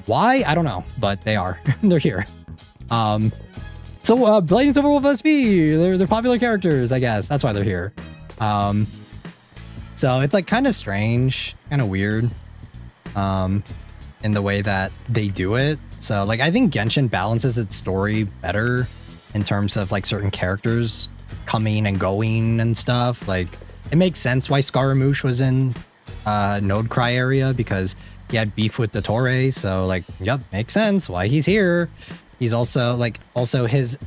Why? I don't know, but they are. They're here. So Blade and Silverwolf SP, they're popular characters, I guess. That's why they're here. So it's like kind of strange, kind of weird in the way that they do it. So like I think Genshin balances its story better in terms of like certain characters coming and going and stuff. Like it makes sense why Scaramouche was in Node Cry area because he had beef with the Torre. So like, yep, makes sense why he's here. He's also like his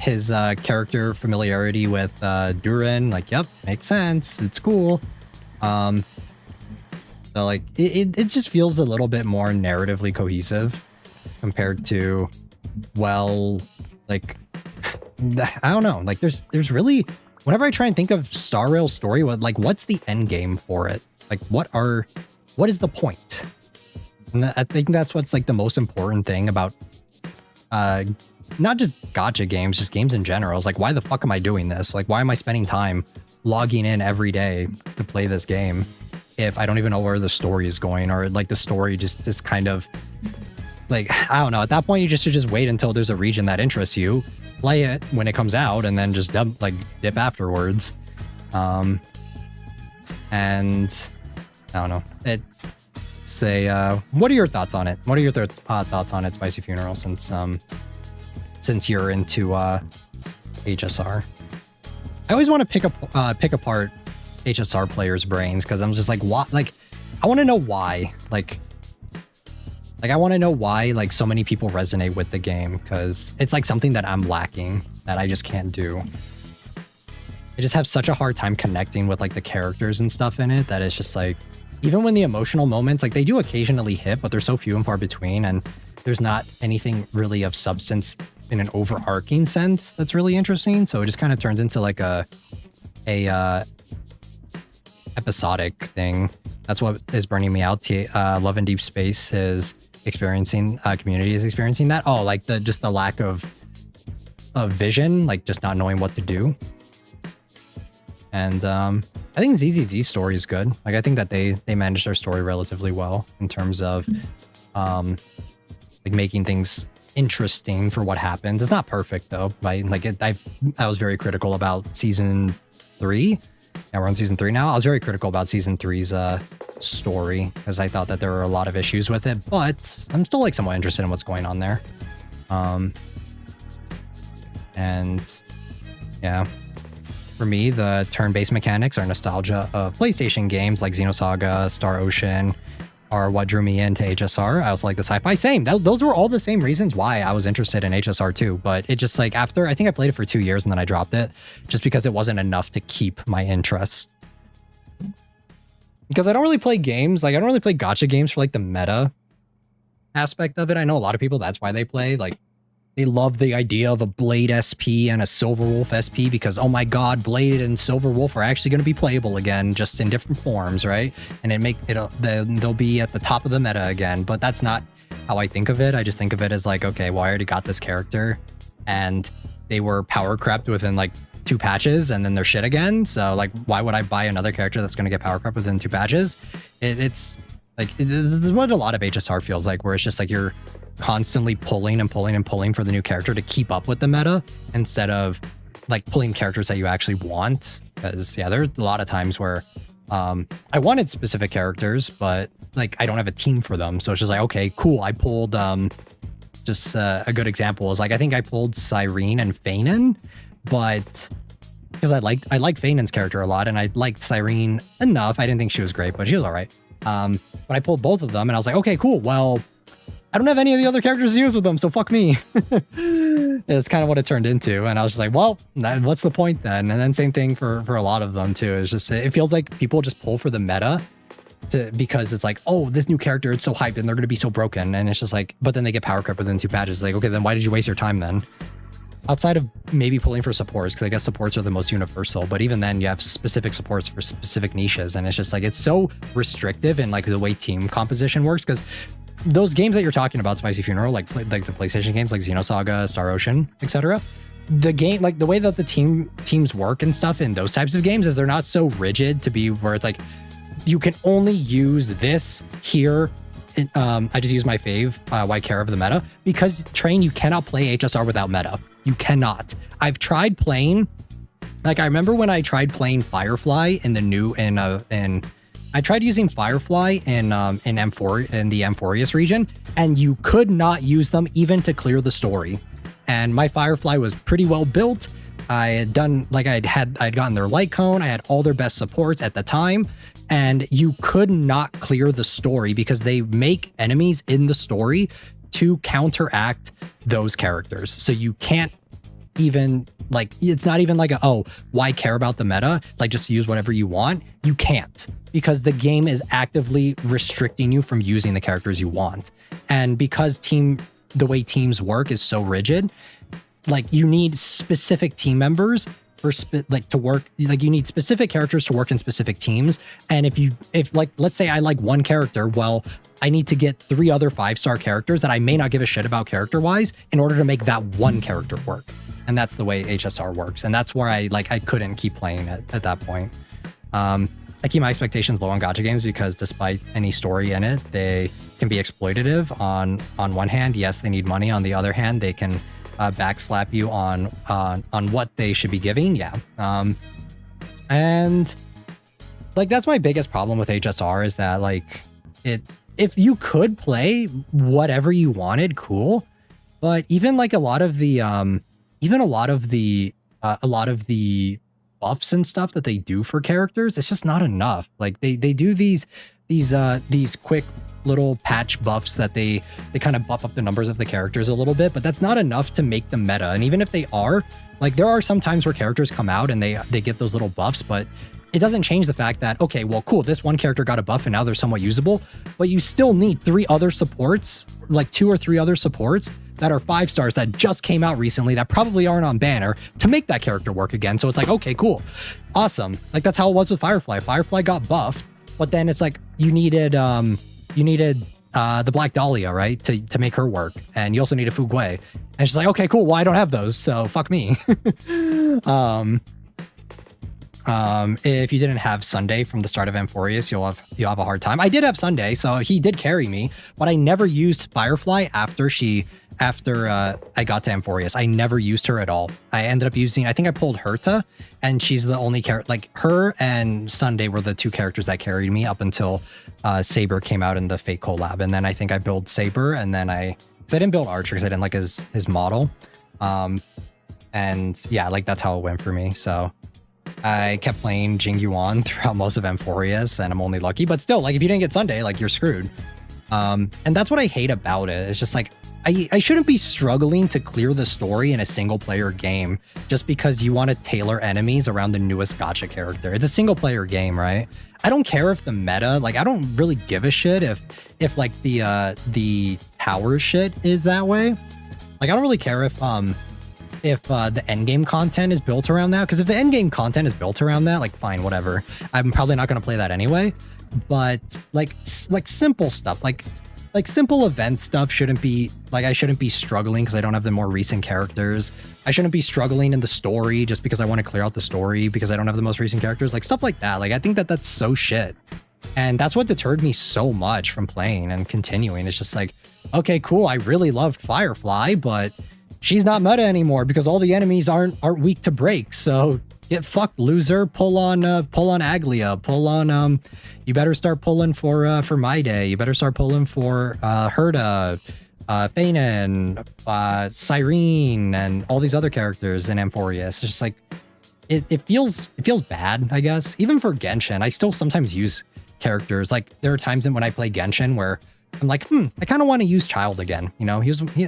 character familiarity with Durin. Like, yep, makes sense. It's cool. So like it just feels a little bit more narratively cohesive compared to, well, like I don't know, like there's really, whenever I try and think of Star Rail's story, what's the end game for it? Like what is the point? And I think that's what's like the most important thing about not just gacha games, just games in general. Is like, why the fuck am I doing this? Like, why am I spending time logging in every day to play this game if I don't even know where the story is going, or like the story just is kind of like, I don't know. At that point, you should just wait until there's a region that interests you, play it when it comes out, and then just dip afterwards. And I don't know. What are your thoughts on it? What are your thoughts on it, Spicy Funeral? Since you're into HSR, I always want to pick apart HSR players' brains because I'm just like, what? Like, I want to know why. Like I want to know why like so many people resonate with the game, because it's like something that I'm lacking that I just can't do. I just have such a hard time connecting with like the characters and stuff in it that it's just like, even when the emotional moments, like they do occasionally hit, but they're so few and far between, and there's not anything really of substance in an overarching sense that's really interesting. So it just kind of turns into like a episodic thing. That's what is burning me out. Love in Deep Space is experiencing, community is experiencing that. Oh, like just the lack of vision, like just not knowing what to do. And I think ZZZ's story is good. Like I think that they managed their story relatively well in terms of like making things interesting for what happens. It's not perfect though. Like I was very critical about season 3. Yeah, we're on season 3 now. I was very critical about season 3's story because I thought that there were a lot of issues with it, but I'm still like somewhat interested in what's going on there. And yeah, for me, the turn-based mechanics are nostalgia of PlayStation games like Xenosaga, Star Ocean, are what drew me into HSR. I also like the sci-fi. Same. Those were all the same reasons why I was interested in HSR too. But it just like after, I think I played it for 2 years and then I dropped it just because it wasn't enough to keep my interest. Because I don't really play games. Like I don't really play gacha games for like the meta aspect of it. I know a lot of people, that's why they play. Like they love the idea of a Blade SP and a Silver Wolf SP because, oh my God, Blade and Silver Wolf are actually going to be playable again, just in different forms, right? And they'll be at the top of the meta again. But that's not how I think of it. I just think of it as like, okay, well, I already got this character and they were power crept within like 2 patches and then they're shit again. So like, why would I buy another character that's going to get power crept within 2 patches? It's like, it's what a lot of HSR feels like, where it's just like you're constantly pulling and pulling and pulling for the new character to keep up with the meta instead of like pulling characters that you actually want. Because yeah, there's a lot of times where I wanted specific characters, but like I don't have a team for them. So it's just like, okay, cool. I pulled just a good example is like, I think I pulled Cyrene and Fanon, but because I liked Fanon's character a lot and I liked Cyrene enough. I didn't think she was great, but she was all right. But I pulled both of them and I was like, okay, cool. Well, I don't have any of the other characters to use with them, so fuck me. It's kind of what it turned into. And I was just like, well, what's the point then? And then same thing for a lot of them too. It's just, it feels like people just pull for the meta because it's like, oh, this new character, it's so hyped and they're going to be so broken. And it's just like, but then they get power crept within 2 patches. Like, okay, then why did you waste your time then? Outside of maybe pulling for supports, because I guess supports are the most universal, but even then you have specific supports for specific niches. And it's just like, it's so restrictive in like the way team composition works. Because those games that you're talking about, Spicy Funeral, like the PlayStation games like Xenosaga, Star Ocean, etc. The game, like the way that the teams work and stuff in those types of games is they're not so rigid to be where it's like, you can only use this here. I just use my fave, White Care of the meta, because Train, you cannot play HSR without meta. You cannot. I've tried playing, like I remember when I tried playing Firefly in the new, I tried using Firefly in M4 in the Amphorius region, and you could not use them even to clear the story. And my Firefly was pretty well built. I had done like I'd gotten their light cone. I had all their best supports at the time, and you could not clear the story because they make enemies in the story to counteract those characters. So you can't even like, it's not even like why care about the meta? Like just use whatever you want. You can't, because the game is actively restricting you from using the characters you want. And because the way teams work is so rigid, like you need specific team members for to work, like you need specific characters to work in specific teams. And if like, let's say I like one character, well, I need to get 3 other 5-star characters that I may not give a shit about character-wise in order to make that one character work. And that's the way HSR works. And that's where I couldn't keep playing it at that point. I keep my expectations low on gacha games because despite any story in it, they can be exploitative. On one hand, yes, they need money. On the other hand, they can backslap you on what they should be giving. Yeah. And like, that's my biggest problem with HSR is that like if you could play whatever you wanted, cool. But even like a lot of the buffs and stuff that they do for characters, it's just not enough. Like they do these quick little patch buffs that they kind of buff up the numbers of the characters a little bit, but that's not enough to make them meta. And even if they are, like there are some times where characters come out and they get those little buffs, but it doesn't change the fact that, okay, well, cool, this one character got a buff and now they're somewhat usable, but you still need 3 other supports, like 2 or 3 other supports that are 5 stars that just came out recently that probably aren't on banner to make that character work again. So it's like, okay, cool. Awesome. Like that's how it was with Firefly. Firefly got buffed, but then it's like you needed the Black Dahlia, right? To make her work. And you also need a Fugui. And she's like, okay, cool. Well, I don't have those, so fuck me. If you didn't have Sunday from the start of Amphorius, you'll have a hard time. I did have Sunday, so he did carry me, but I never used Firefly after I got to Amphorius. I never used her at all. I ended up using, I think I pulled Herta, and she's the only character, like her and Sunday were the 2 characters that carried me up until Saber came out in the Fate collab. And then I think I built Saber, and then because I didn't build Archer because I didn't like his model. And yeah, like that's how it went for me. So I kept playing Jing Yuan throughout most of Amphorius, and I'm only lucky. But still, like if you didn't get Sunday, like you're screwed. And that's what I hate about it. It's just like I shouldn't be struggling to clear the story in a single player game just because you want to tailor enemies around the newest gacha character. It's a single player game, right? I don't care if the meta, like I don't really give a shit if like the tower shit is that way. Like I don't really care if the endgame content is built around that, because if the endgame content is built around that, like fine, whatever. I'm probably not going to play that anyway. But like simple stuff, like simple event stuff shouldn't be like, I shouldn't be struggling because I don't have the more recent characters. I shouldn't be struggling in the story just because I want to clear out the story because I don't have the most recent characters, like stuff like that. Like I think that that's so shit. And that's what deterred me so much from playing and continuing. It's just like, okay, cool. I really loved Firefly, but she's not meta anymore because all the enemies aren't weak to break. So get fucked, loser. Pull on Aglia. Pull on you better start pulling for My Day. You better start pulling for Herta, Fanon, Cyrene, and all these other characters in Amphorius. It's just like it feels bad, I guess. Even for Genshin, I still sometimes use characters. Like there are times when I play Genshin where I'm like, I kind of want to use Child again. You know,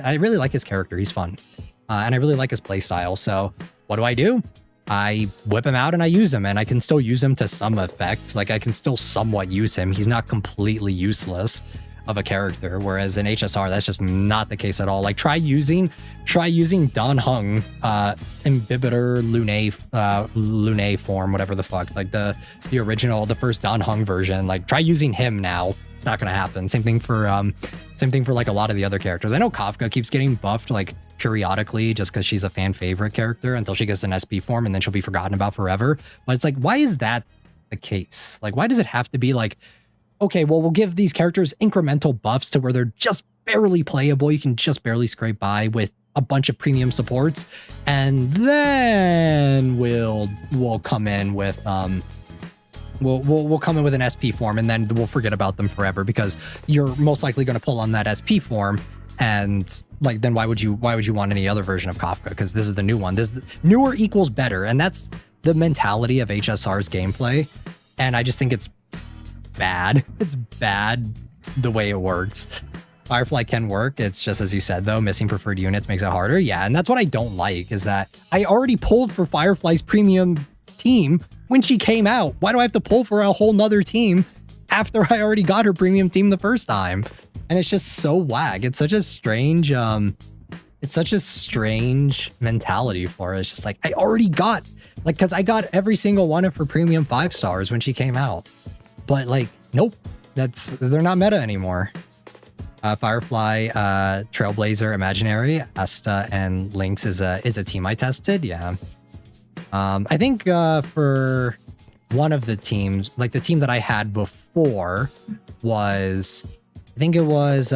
I really like his character. He's fun. And I really like his playstyle. So what do? I whip him out and I use him, and I can still use him to some effect. Like I can still somewhat use him. He's not completely useless of a character. Whereas in HSR, that's just not the case at all. Like try using Dan Heng, Imbibitor Lune form, whatever the fuck. Like the original, the first Dan Heng version. Like try using him now. It's not gonna happen. Same thing for like a lot of the other characters. I know Kafka keeps getting buffed like periodically just because she's a fan favorite character until she gets an SP form and then she'll be forgotten about forever. But it's like, why is that the case? Like, why does it have to be like, okay, well, we'll give these characters incremental buffs to where they're just barely playable. You can just barely scrape by with a bunch of premium supports, and then we'll come in with we'll come in with an SP form, and then we'll forget about them forever because you're most likely going to pull on that SP form. And like, then why would you want any other version of Kafka? Because this is the new one. This newer equals better, and that's the mentality of HSR's gameplay. And I just think it's bad. It's bad the way it works. Firefly can work. It's just, as you said, though, missing preferred units makes it harder. Yeah, and that's what I don't like, is that I already pulled for Firefly's premium team when she came out. Why do I have to pull for a whole nother team after I already got her premium team the first time? And it's just so whack. It's such a strange mentality for it. It's just like, I already got, like, because I got every single one of her premium 5 stars when she came out. But like, nope, they're not meta anymore. Firefly, Trailblazer, Imaginary, Asta, and Lynx is a team I tested. Yeah. I think for one of the teams, like the team that I had before was, I think it was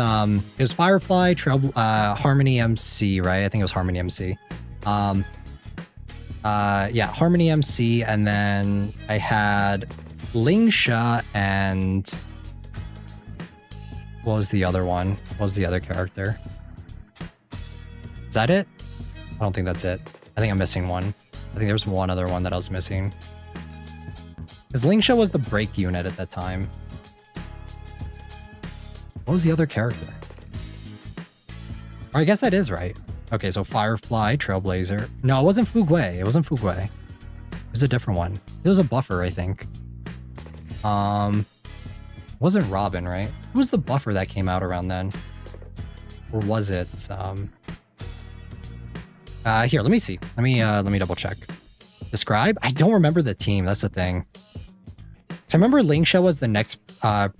Firefly, Harmony MC, right? I think it was Harmony MC. Yeah, Harmony MC, and then I had Lingsha and what was the other one? What was the other character? Is that it? I don't think that's it. I think I'm missing one. I think there's one other one that I was missing. Because Lingsha was the break unit at that time. What was the other character? Or I guess that is right. Okay, so Firefly, Trailblazer. No, it wasn't Fugui. It wasn't Fugui. It was a different one. It was a buffer, I think. Wasn't Robin, right? Who was the buffer that came out around then? Or was it Here, let me see. Let me double check. Describe? I don't remember the team. That's the thing. So I remember Lingsha was the next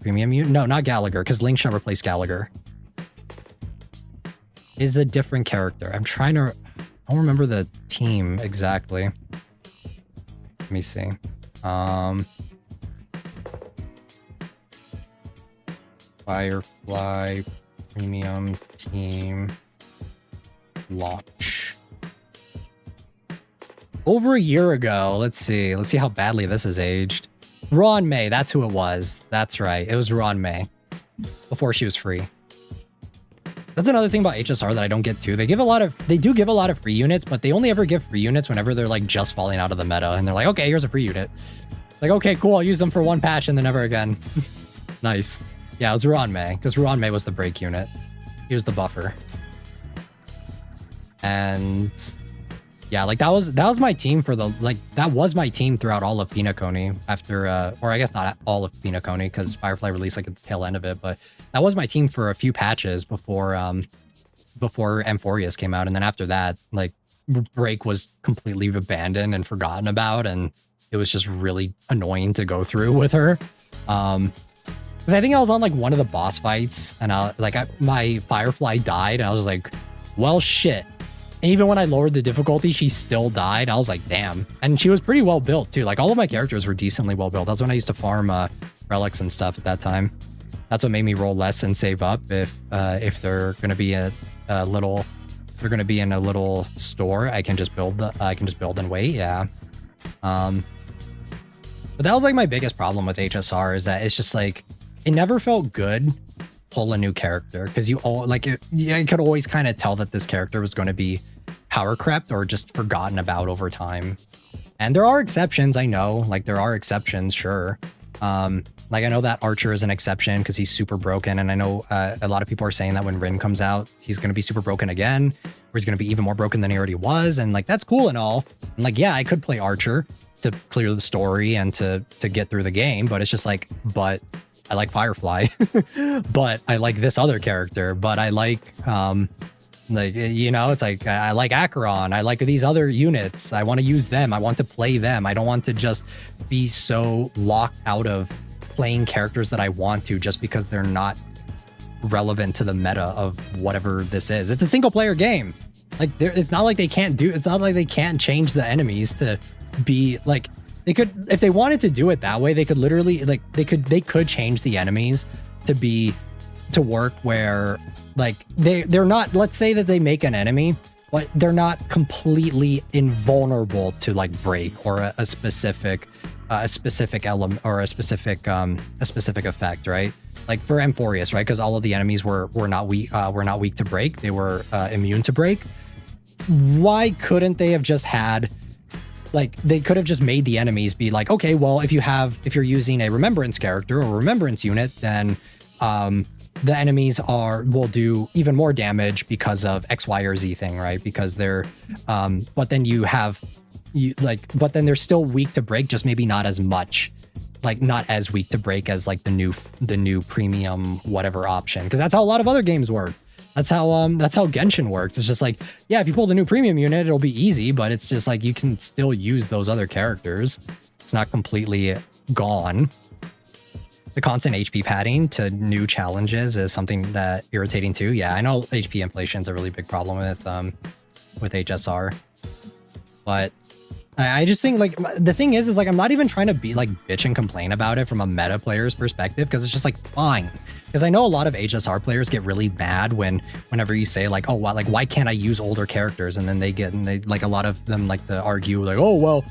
premium mutant. No, not Gallagher, because Lingsha replaced Gallagher. Is a different character. I'm trying to... I don't remember the team exactly. Let me see. Firefly Premium Team launch. Over a year ago. Let's see. Let's see how badly this is aged. Ron May. That's who it was. That's right. It was Ron May. Before she was free. That's another thing about HSR that I don't get too. They do give a lot of free units, but they only ever give free units whenever they're like just falling out of the meta. And they're like, okay, here's a free unit. Like, okay, cool. I'll use them for one patch and then never again. Nice. Yeah, it was Ron May, because Ron May was the break unit. He was the buffer. And yeah, like that was my team for the, like, that was my team throughout all of Phenacony after, or I guess not all of Phenacony, because Firefly released like at the tail end of it, but that was my team for a few patches before Amphorius came out. And then after that, like, break was completely abandoned and forgotten about, and it was just really annoying to go through with her. Because I think I was on like one of the boss fights, and my Firefly died, and I was like, well, shit. And even when I lowered the difficulty, she still died. I was like, damn. And she was pretty well built too. Like, all of my characters were decently well built. That's when I used to farm relics and stuff at that time. That's what made me roll less and save up if they're gonna be in a little store. I can just build and wait. Yeah. But that was like my biggest problem with HSR, is that it's just like, it never felt good pull a new character, because you could always kind of tell that this character was going to be power crept or just forgotten about over time. And there are exceptions, I know, like there are exceptions, sure. Like I know that Archer is an exception because he's super broken, and I know a lot of people are saying that when Rin comes out, he's going to be super broken again, or he's going to be even more broken than he already was, and like that's cool and all. And like, yeah, I could play Archer to clear the story and to get through the game, but it's just like, but I like Firefly, but I like this other character, but I like, you know, it's like, I like Acheron, I like these other units, I want to use them, I want to play them, I don't want to just be so locked out of playing characters that I want to just because they're not relevant to the meta of whatever this is. It's a single player game. Like, it's not like they can't change the enemies to be like, they could, if they wanted to do it that way, they could literally, like, they could change the enemies to work where, like, they're not, let's say that they make an enemy, but they're not completely invulnerable to like break or a specific element or a specific effect, right? Like for Amphorius, right? Because all of the enemies were not weak to break. They were immune to break. Why couldn't they have just had, like, they could have just made the enemies be like, okay, well, if you're using a remembrance character or a remembrance unit, then the enemies will do even more damage because of X, Y, or Z thing, right? Because they're but then but then they're still weak to break, just maybe not as much, like not as weak to break as like the new premium whatever option, because that's how a lot of other games work. That's how Genshin works. It's just like, yeah, if you pull the new premium unit, it'll be easy, but it's just like you can still use those other characters. It's not completely gone. The constant HP padding to new challenges is something that irritating too. Yeah, I know HP inflation is a really big problem with HSR, but I just think, like, the thing is like, I'm not even trying to be like bitch and complain about it from a meta player's perspective, because it's just like, fine. Because I know a lot of HSR players get really mad whenever you say like, oh, well, like, why can't I use older characters? And then they like, a lot of them like to argue like, oh, well,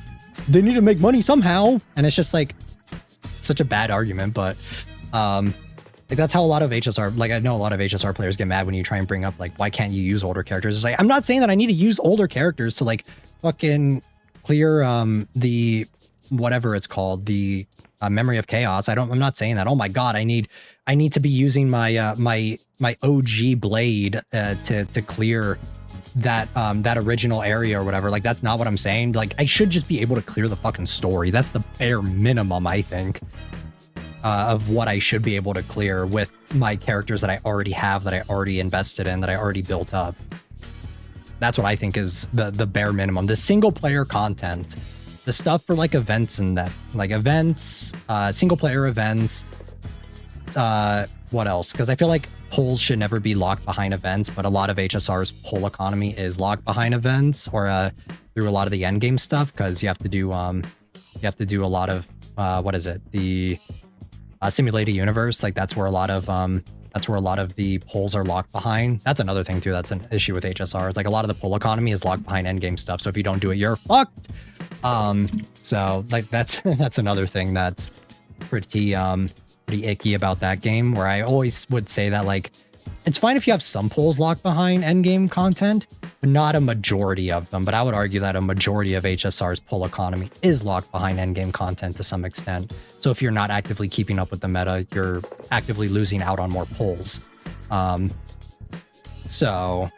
they need to make money somehow. And it's just like, such a bad argument. But like, that's how a lot of HSR, like, I know a lot of HSR players get mad when you try and bring up like, why can't you use older characters? It's like, I'm not saying that I need to use older characters to like fucking clear the whatever it's called, the memory of chaos. I'm not saying that, oh my god, I need to be using my my OG blade to clear that original area or whatever. Like, that's not what I'm saying. Like, I should just be able to clear the fucking story. That's the bare minimum, I think, of what I should be able to clear with my characters that I already have, that I already invested in, that I already built up. that's what I think is the bare minimum. The single player content, the stuff for like events and that, like events, single player events. What else? Because I feel like polls should never be locked behind events, but a lot of HSR's poll economy is locked behind events or through a lot of the end game stuff, because you have to do a lot of what is it? The simulated universe. Like that's where a lot of the polls are locked behind. That's another thing too. That's an issue with HSR. It's like a lot of the poll economy is locked behind end game stuff. So if you don't do it, you're fucked. So like that's another thing that's pretty icky about that game, where I always would say that like it's fine if you have some polls locked behind endgame content, but not a majority of them. But I would argue that a majority of HSR's poll economy is locked behind endgame content to some extent. So if you're not actively keeping up with the meta, you're actively losing out on more polls. So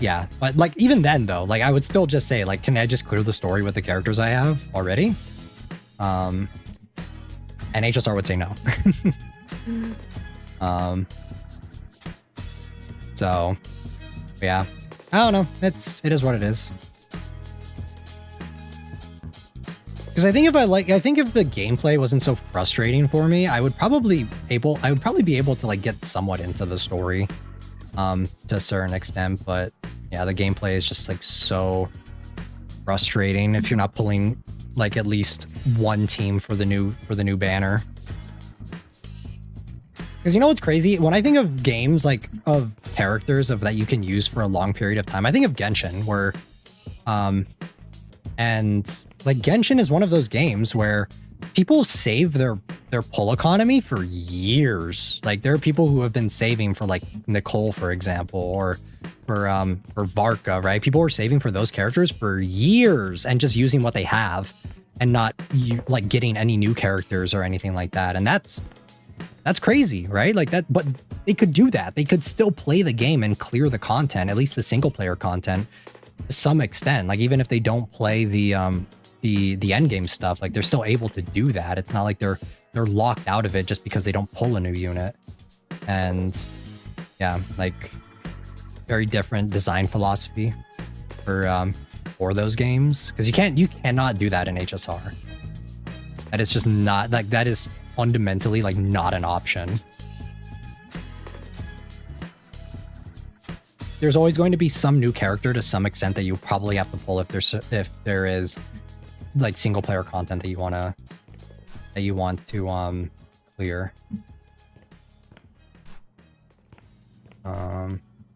yeah, but like even then though, like I would still just say like, can I just clear the story with the characters I have already? And HSR would say no. So yeah, I don't know. It is what it is. Because I think if the gameplay wasn't so frustrating for me, I would probably be able to like get somewhat into the story, to a certain extent. But yeah, the gameplay is just like so frustrating if you're not pulling like at least one team for the new banner. Because you know what's crazy? When I think of games like of characters that you can use for a long period of time, I think of Genshin, where and like Genshin is one of those games where people save their pull economy for years. Like there are people who have been saving for like Nicole, for example, or for Varka, right? People were saving for those characters for years and just using what they have and not like getting any new characters or anything like that. And that's crazy, right? Like that, but they could do that. They could still play the game and clear the content, at least the single player content, to some extent. Like even if they don't play the end game stuff, like they're still able to do that. It's not like they're locked out of it just because they don't pull a new unit. And yeah, like very different design philosophy for those games, because you cannot do that in HSR. That is just not like, that is fundamentally like not an option. There's always going to be some new character to some extent that you probably have to pull if there is like single player content that you want to clear.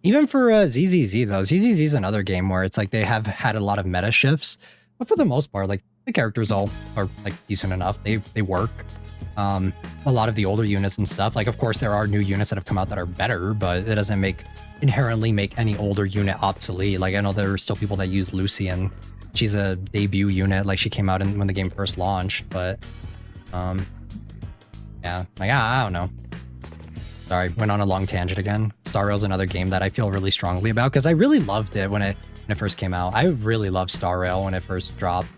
Even for ZZZ though, ZZZ is another game where it's like they have had a lot of meta shifts, but for the most part, like the characters all are like decent enough. They work. A lot of the older units and stuff, like of course there are new units that have come out that are better, but it doesn't inherently make any older unit obsolete. Like I know there are still people that use Lucy, and she's a debut unit, like she came out when the game first launched, but yeah, like I don't know. Sorry, went on a long tangent again. Star Rail's another game that I feel really strongly about, because I really loved it when it first came out. I really loved Star Rail when it first dropped.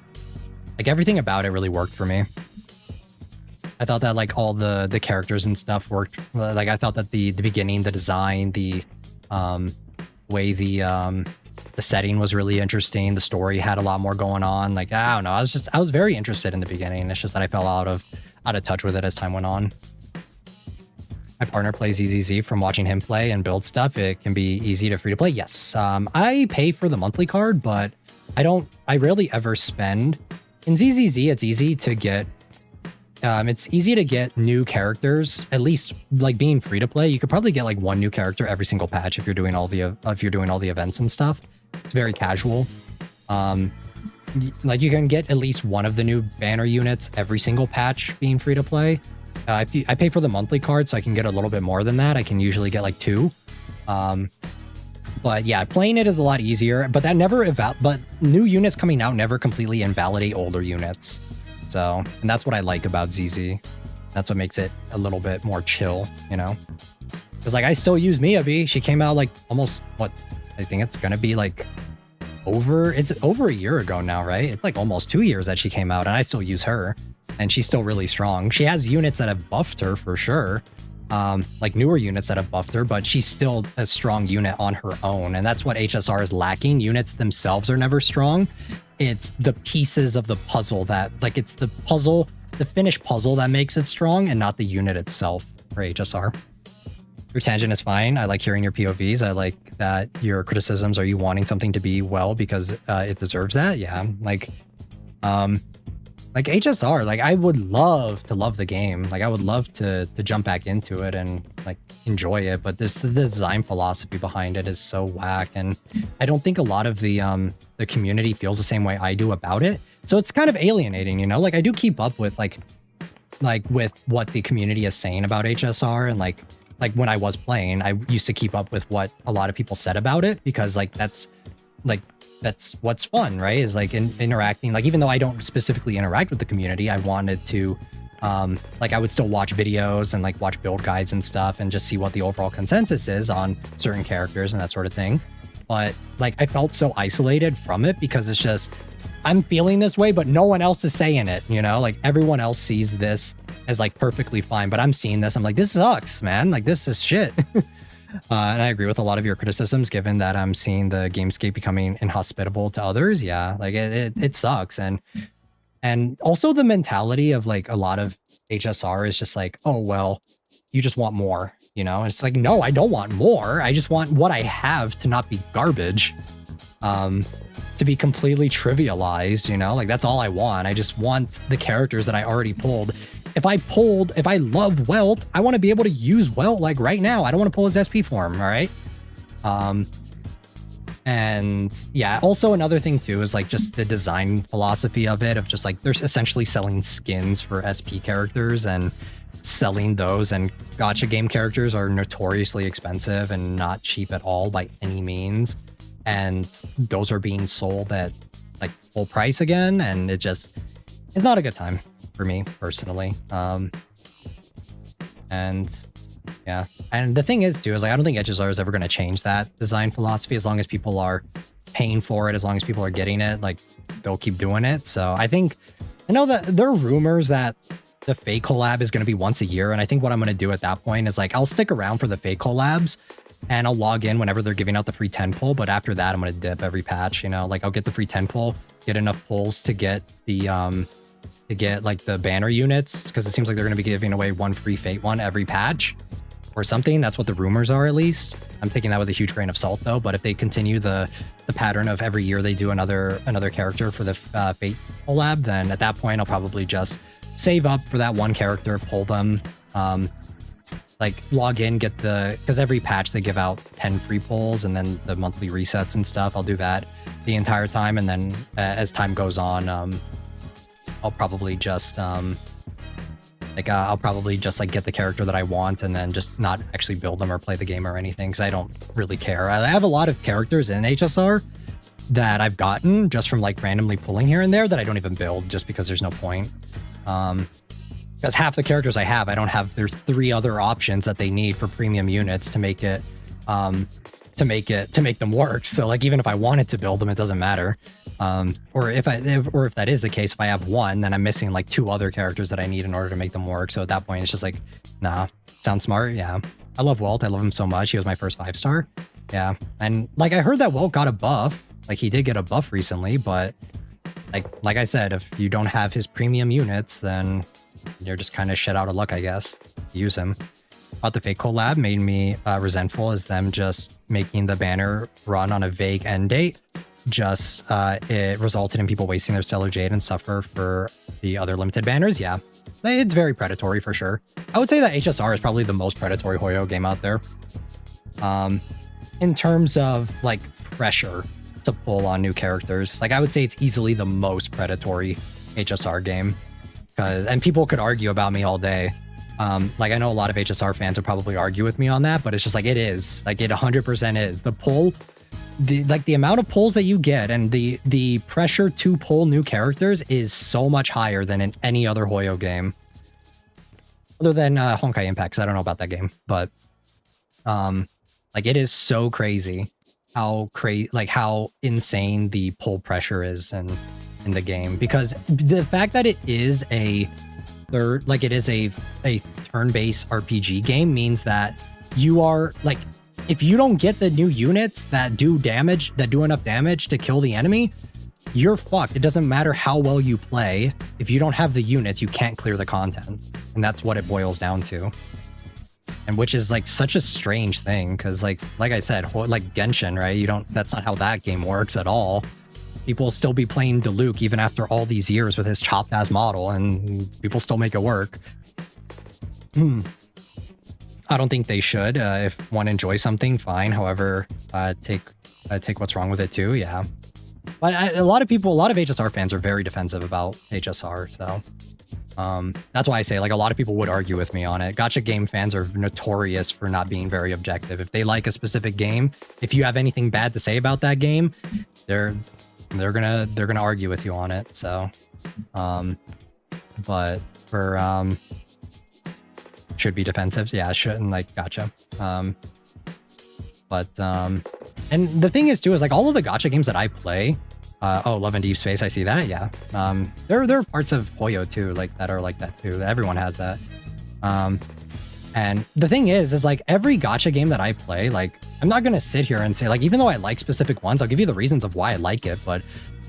Like everything about it really worked for me. I thought that like all the characters and stuff worked. Like I thought that the beginning, the design, the way the setting was really interesting. The story had a lot more going on. Like I don't know. I was very interested in the beginning. It's just that I fell out of touch with it as time went on. My partner plays EZZ. From watching him play and build stuff, it can be easy to free to play. Yes. I pay for the monthly card, but I rarely ever spend. In ZZZ, it's easy to get new characters, at least like being free to play. You could probably get like one new character every single patch if you're doing all the events and stuff. It's very casual. Like you can get at least one of the new banner units every single patch being free to play. I pay for the monthly card, so I can get a little bit more than that. I can usually get like 2. But yeah, playing it is a lot easier, but but new units coming out never completely invalidate older units. So, and that's what I like about ZZ. That's what makes it a little bit more chill, you know? Because like I still use Miyabi. She came out like almost, I think it's gonna be like it's over a year ago now, right? It's like almost 2 years that she came out, and I still use her, and she's still really strong. She has units that have buffed her for sure. like newer units that have buffed her, but she's still a strong unit on her own. And that's what HSR is lacking. Units themselves are never strong. It's the pieces of the puzzle that, like, it's the puzzle, the finished puzzle that makes it strong and not the unit itself for HSR. Your tangent is fine. I like hearing your POVs. I like that your criticisms are you wanting something to be well because it deserves that. Yeah, like HSR, like I would love to love the game. Like I would love to jump back into it and like enjoy it. But the design philosophy behind it is so whack, and I don't think a lot of the community feels the same way I do about it. So it's kind of alienating, you know. Like I do keep up with like with what the community is saying about HSR, and like when I was playing, I used to keep up with what a lot of people said about it because that's what's fun, right? Is like interacting. Like even though I don't specifically interact with the community, I wanted to like I would still watch videos and like watch build guides and stuff and just see what the overall consensus is on certain characters and that sort of thing. But like I felt so isolated from it because it's just I'm feeling this way, but no one else is saying it, you know? Like everyone else sees this as like perfectly fine, but I'm seeing this. I'm like, this sucks, man. Like this is shit. And I agree with a lot of your criticisms, given that I'm seeing the gamescape becoming inhospitable to others. Yeah, like it sucks. And also the mentality of like a lot of HSR is just like, oh, well, you just want more, you know? It's like, no, I don't want more. I just want what I have to not be garbage. To be completely trivialized, you know, like that's all I want. I just want the characters that I already pulled. If I love Welt, I want to be able to use Welt like right now. I don't want to pull his SP form, all right? And yeah, also another thing too is like just the design philosophy of it, of just like there's essentially selling skins for SP characters and selling those, and gacha game characters are notoriously expensive and not cheap at all by any means. And those are being sold at like full price again, and it's not a good time for me personally. And yeah, and the thing is too is like I don't think HSR is ever going to change that design philosophy. As long as people are paying for it, as long as people are getting it, like they'll keep doing it. So I know that there are rumors that the fake collab is going to be once a year, and I think what I'm going to do at that point is like I'll stick around for the fake collabs and I'll log in whenever they're giving out the free 10 pull. But after that, I'm going to dip every patch, you know, like I'll get the free 10 pull, get enough pulls to get the like the banner units, because it seems like they're going to be giving away one free fate one every patch or something. That's what the rumors are, at least. I'm taking that with a huge grain of salt though. But if they continue the pattern of every year they do another character for the fate collab, then at that point I'll probably just save up for that one character, pull them, like log in, get because every patch they give out 10 free pulls and then the monthly resets and stuff. I'll do that the entire time, and then as time goes on, I'll probably just like get the character that I want and then just not actually build them or play the game or anything, because I don't really care. I have a lot of characters in HSR that I've gotten just from like randomly pulling here and there that I don't even build, just because there's no point. Because half the characters I have, I don't have. There's 3 other options that they need for premium units to make it, to make them work. So like even if I wanted to build them, it doesn't matter. Or if that is the case, if I have one, then I'm missing like 2 other characters that I need in order to make them work. So at that point, it's just like, nah, sounds smart. Yeah, I love Welt. I love him so much. He was my first 5-star. Yeah, and like I heard that Welt got a buff. Like he did get a buff recently, but like I said, if you don't have his premium units, then you're just kind of shit out of luck, I guess. Use him. But the fake collab made me resentful, as them just making the banner run on a vague end date. Just it resulted in people wasting their Stellar Jade and suffer for the other limited banners. Yeah, it's very predatory for sure. I would say that HSR is probably the most predatory Hoyo game out there. In terms of like pressure to pull on new characters, like I would say it's easily the most predatory HSR game. And people could argue about me all day. Like I know a lot of HSR fans would probably argue with me on that, but it's just like it is. Like it 100% is. The pull, the amount of pulls that you get and the pressure to pull new characters is so much higher than in any other Hoyo game. Other than Honkai Impact, 'cause I don't know about that game, but like it is so crazy how insane the pull pressure is in the game, because the fact that it is a turn-based RPG game means that you are like, if you don't get the new units that do damage, that do enough damage to kill the enemy, you're fucked. It doesn't matter how well you play. If you don't have the units, you can't clear the content. And that's what it boils down to. And which is like such a strange thing, because like I said, like Genshin, right? That's not how that game works at all. People still be playing Diluc even after all these years with his chopped ass model, and people still make it work. I don't think they should. If one enjoys something, fine. However, take what's wrong with it too. Yeah. But a lot of HSR fans are very defensive about HSR, so that's why I say, like, a lot of people would argue with me on it. Gacha game fans are notorious for not being very objective. If they like a specific game, if you have anything bad to say about that game, they're gonna argue with you on it. So, but for should be defensive, yeah, shouldn't, like, gotcha. And the thing is too, is like all of the gacha games that I play, oh, Love and Deep Space, I see that, yeah. There are parts of Hoyo too, like, that are like that too. Everyone has that. And the thing is like every gacha game that I play, like, I'm not gonna sit here and say, like, even though I like specific ones, I'll give you the reasons of why I like it, but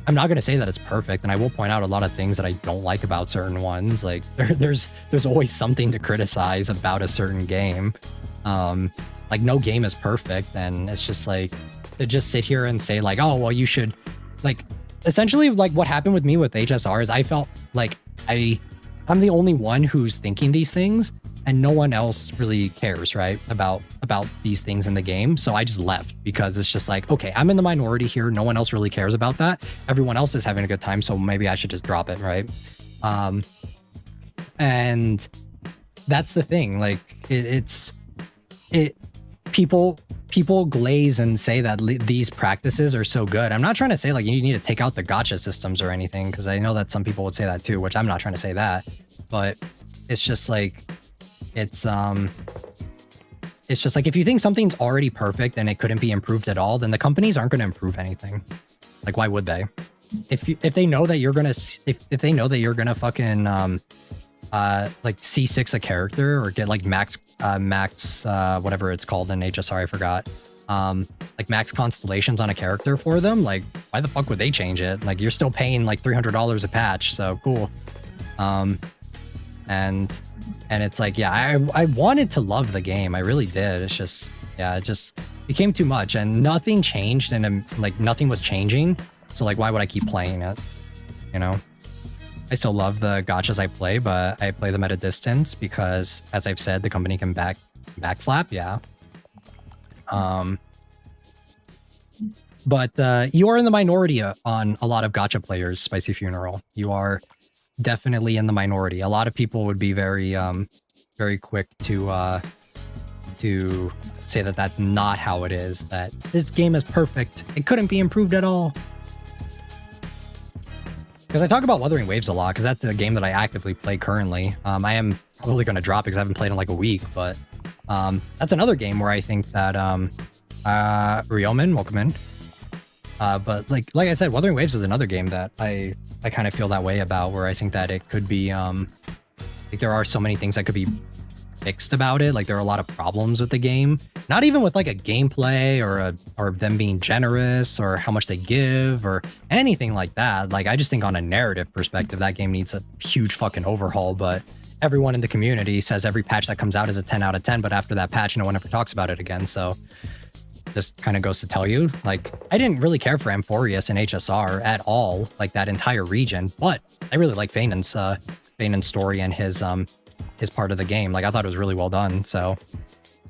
I'm not gonna say that it's perfect. And I will point out a lot of things that I don't like about certain ones. Like there's always something to criticize about a certain game. Like, no game is perfect, and it's just like, to just sit here and say, like, oh, well, you should, like, essentially, like, what happened with me with HSR is I felt like I'm the only one who's thinking these things, and no one else really cares, right, about these things in the game. So I just left, because it's just like, okay, I'm in the minority here. No one else really cares about that. Everyone else is having a good time, so maybe I should just drop it, right? And that's the thing. Like, people glaze and say that these practices are so good. I'm not trying to say, like, you need to take out the gacha systems or anything, because I know that some people would say that too, which I'm not trying to say that. But it's just like, it's just like, if you think something's already perfect and it couldn't be improved at all, then the companies aren't going to improve anything. Like, why would they? If they know that you're gonna fucking like C6 a character, or get like max whatever it's called in HSR, I forgot, like max constellations on a character for them, like, why the fuck would they change it? Like, you're still paying like $300 a patch, so cool. And it's like, yeah, I wanted to love the game, I really did. It's just, yeah, it just became too much, and nothing changed, and like nothing was changing, so like, why would I keep playing it, you know? I still love the gachas I play, but I play them at a distance because, as I've said, the company can backslap, yeah. But you are in the minority on a lot of gacha players, Spicy Funeral. You are definitely in the minority. A lot of people would be very quick to say that that's not how it is, that this game is perfect, it couldn't be improved at all. Because I talk about Wuthering Waves a lot, because that's a game that I actively play currently. I am probably going to drop it because I haven't played in like a week, but that's another game where I think that Ryomen, welcome in. But like I said, Wuthering Waves is another game that I kind of feel that way about, where I think that it could be like, there are so many things that could be fixed about it. Like, there are a lot of problems with the game, not even with like a gameplay or them being generous or how much they give or anything like that. Like, I just think on a narrative perspective, that game needs a huge fucking overhaul. But everyone in the community says every patch that comes out is a 10 out of 10, but after that patch, no one ever talks about it again. So just kind of goes to tell you, like, I didn't really care for Amphorius and HSR at all, like that entire region, but I really like Feinen's story and his part of the game. Like, I thought it was really well done. So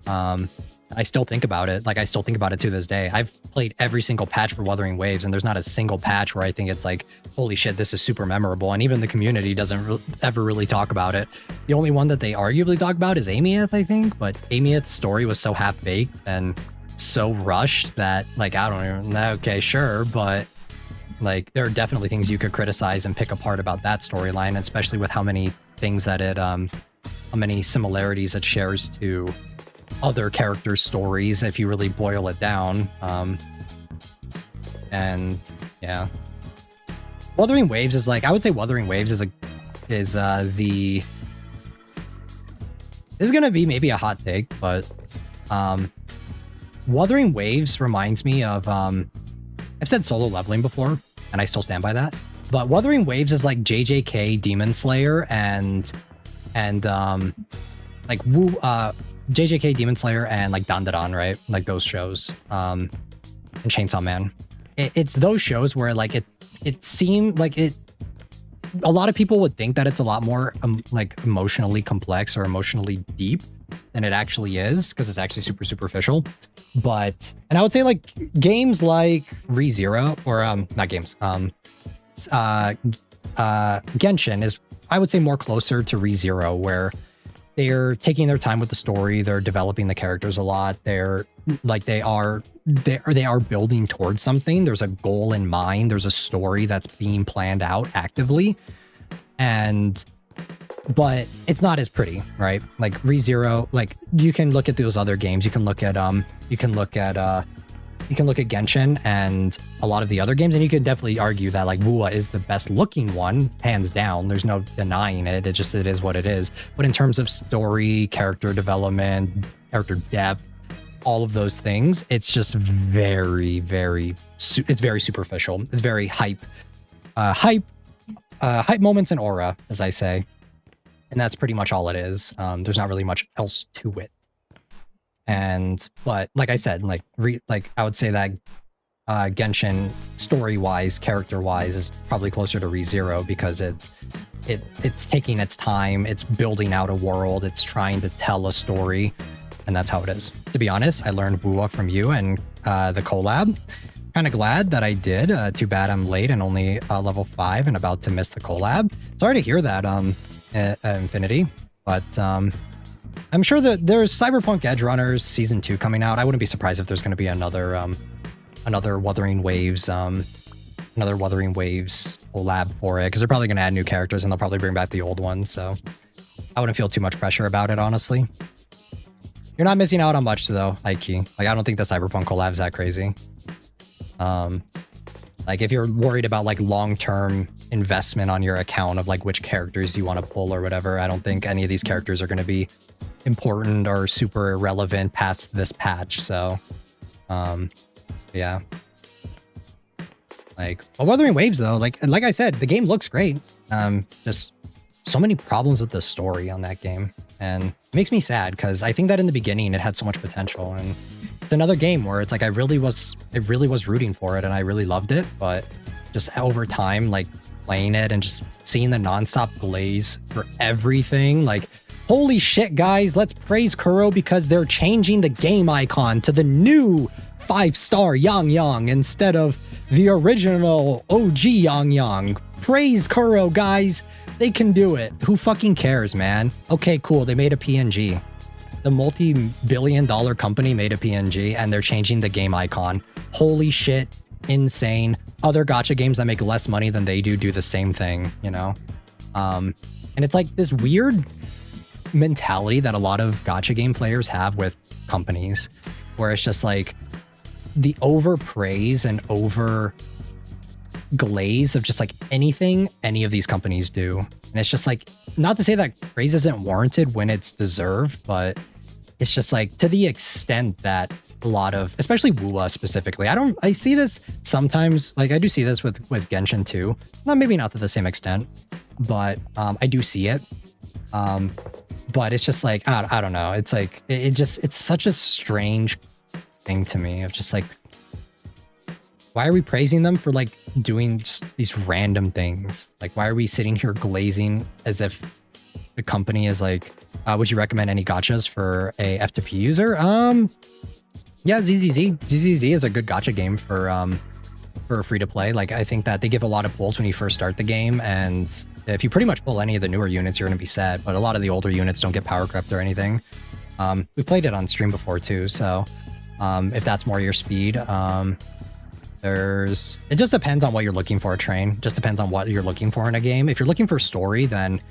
I still think about it. Like, I still think about it to this day. I've played every single patch for Wuthering Waves, and there's not a single patch where I think it's like, holy shit, this is super memorable. And even the community doesn't ever really talk about it. The only one that they arguably talk about is Amieth, I think, but Amieth's story was so half-baked and so rushed that, like, I don't even know. Okay, sure, but like, there are definitely things you could criticize and pick apart about that storyline, especially with how many things that it how many similarities it shares to other characters' stories if you really boil it down. And yeah, Wuthering Waves is like, I would say Wuthering Waves is This is gonna be maybe a hot take, but Wuthering Waves reminds me of I've said solo leveling before, and I still stand by that. But Wuthering Waves is like JJK Demon Slayer and like JJK Demon Slayer and like Dandadan, right? Like those shows. And Chainsaw Man. It's those shows where like it seemed like a lot of people would think that it's a lot more like emotionally complex or emotionally deep than it actually is, because it's actually super superficial. But and I would say like games like ReZero or not games, Genshin is, I would say, more closer to ReZero, where they're taking their time with the story, they're developing the characters a lot, they're like they are building towards something. There's a goal in mind, there's a story that's being planned out actively, but it's not as pretty, right? Like ReZero, like you can look at those other games, you can look at Genshin and a lot of the other games, and you could definitely argue that like Wuwa is the best looking one, hands down. There's no denying it. It is what it is. But in terms of story, character development, character depth, all of those things, it's just very, it's very superficial. It's very hype moments and aura, as I say. And that's pretty much all it is. There's not really much else to it. But like I said, like I would say that Genshin story-wise, character-wise, is probably closer to ReZero, because it's taking its time, it's building out a world, it's trying to tell a story, and that's how it is. To be honest, I learned Wuwa from you and the collab. Kind of glad that I did. Too bad I'm late and only level 5 and about to miss the collab. Sorry to hear that, Infinity, but I'm sure that there's Cyberpunk Edge Runners Season 2 coming out. I wouldn't be surprised if there's going to be another Wuthering Waves collab for it, because they're probably going to add new characters and they'll probably bring back the old ones, so I wouldn't feel too much pressure about it, honestly. You're not missing out on much, though, Ike. Like, I don't think the Cyberpunk collab is that crazy. Like, if you're worried about, like, long-term investment on your account of, like, which characters you want to pull or whatever, I don't think any of these characters are going to be important or super relevant past this patch, so, yeah. Like, Wuthering Waves, though, like I said, the game looks great. Just so many problems with the story on that game, and it makes me sad, because I think that in the beginning it had so much potential, and it's another game where it's like I really was rooting for it and I really loved it, but just over time, like playing it and just seeing the nonstop glaze for everything, like, holy shit, guys, let's praise Kuro because they're changing the game icon to the new 5-star Yang Yang instead of the original OG Yang Yang. Praise Kuro, guys. They can do it. Who fucking cares, man? Okay, cool. They made a PNG. The multi-billion-dollar company made a PNG, and they're changing the game icon. Holy shit. Insane. Other gacha games that make less money than they do the same thing, you know? And it's like this weird mentality that a lot of gacha game players have with companies, where it's just like the overpraise and over glaze of just like anything any of these companies do. And it's just like, not to say that praise isn't warranted when it's deserved, but it's just like to the extent that a lot of, especially Wuwa specifically, I see this sometimes, like I do see this with Genshin too. Maybe not to the same extent, but I do see it. But it's just like, I don't know. It's like, it's such a strange thing to me of just like, why are we praising them for like doing just these random things? Like, why are we sitting here glazing as if the company is like, would you recommend any gachas for a F2P user? Yeah, ZZZ. ZZZ is a good gacha game for free to play. Like, I think that they give a lot of pulls when you first start the game, and if you pretty much pull any of the newer units, you're going to be set, but a lot of the older units don't get power crept or anything. We played it on stream before too, so if that's more your speed, it just depends on what you're looking for, Train. Just depends on what you're looking for in a game. If you're looking for story, then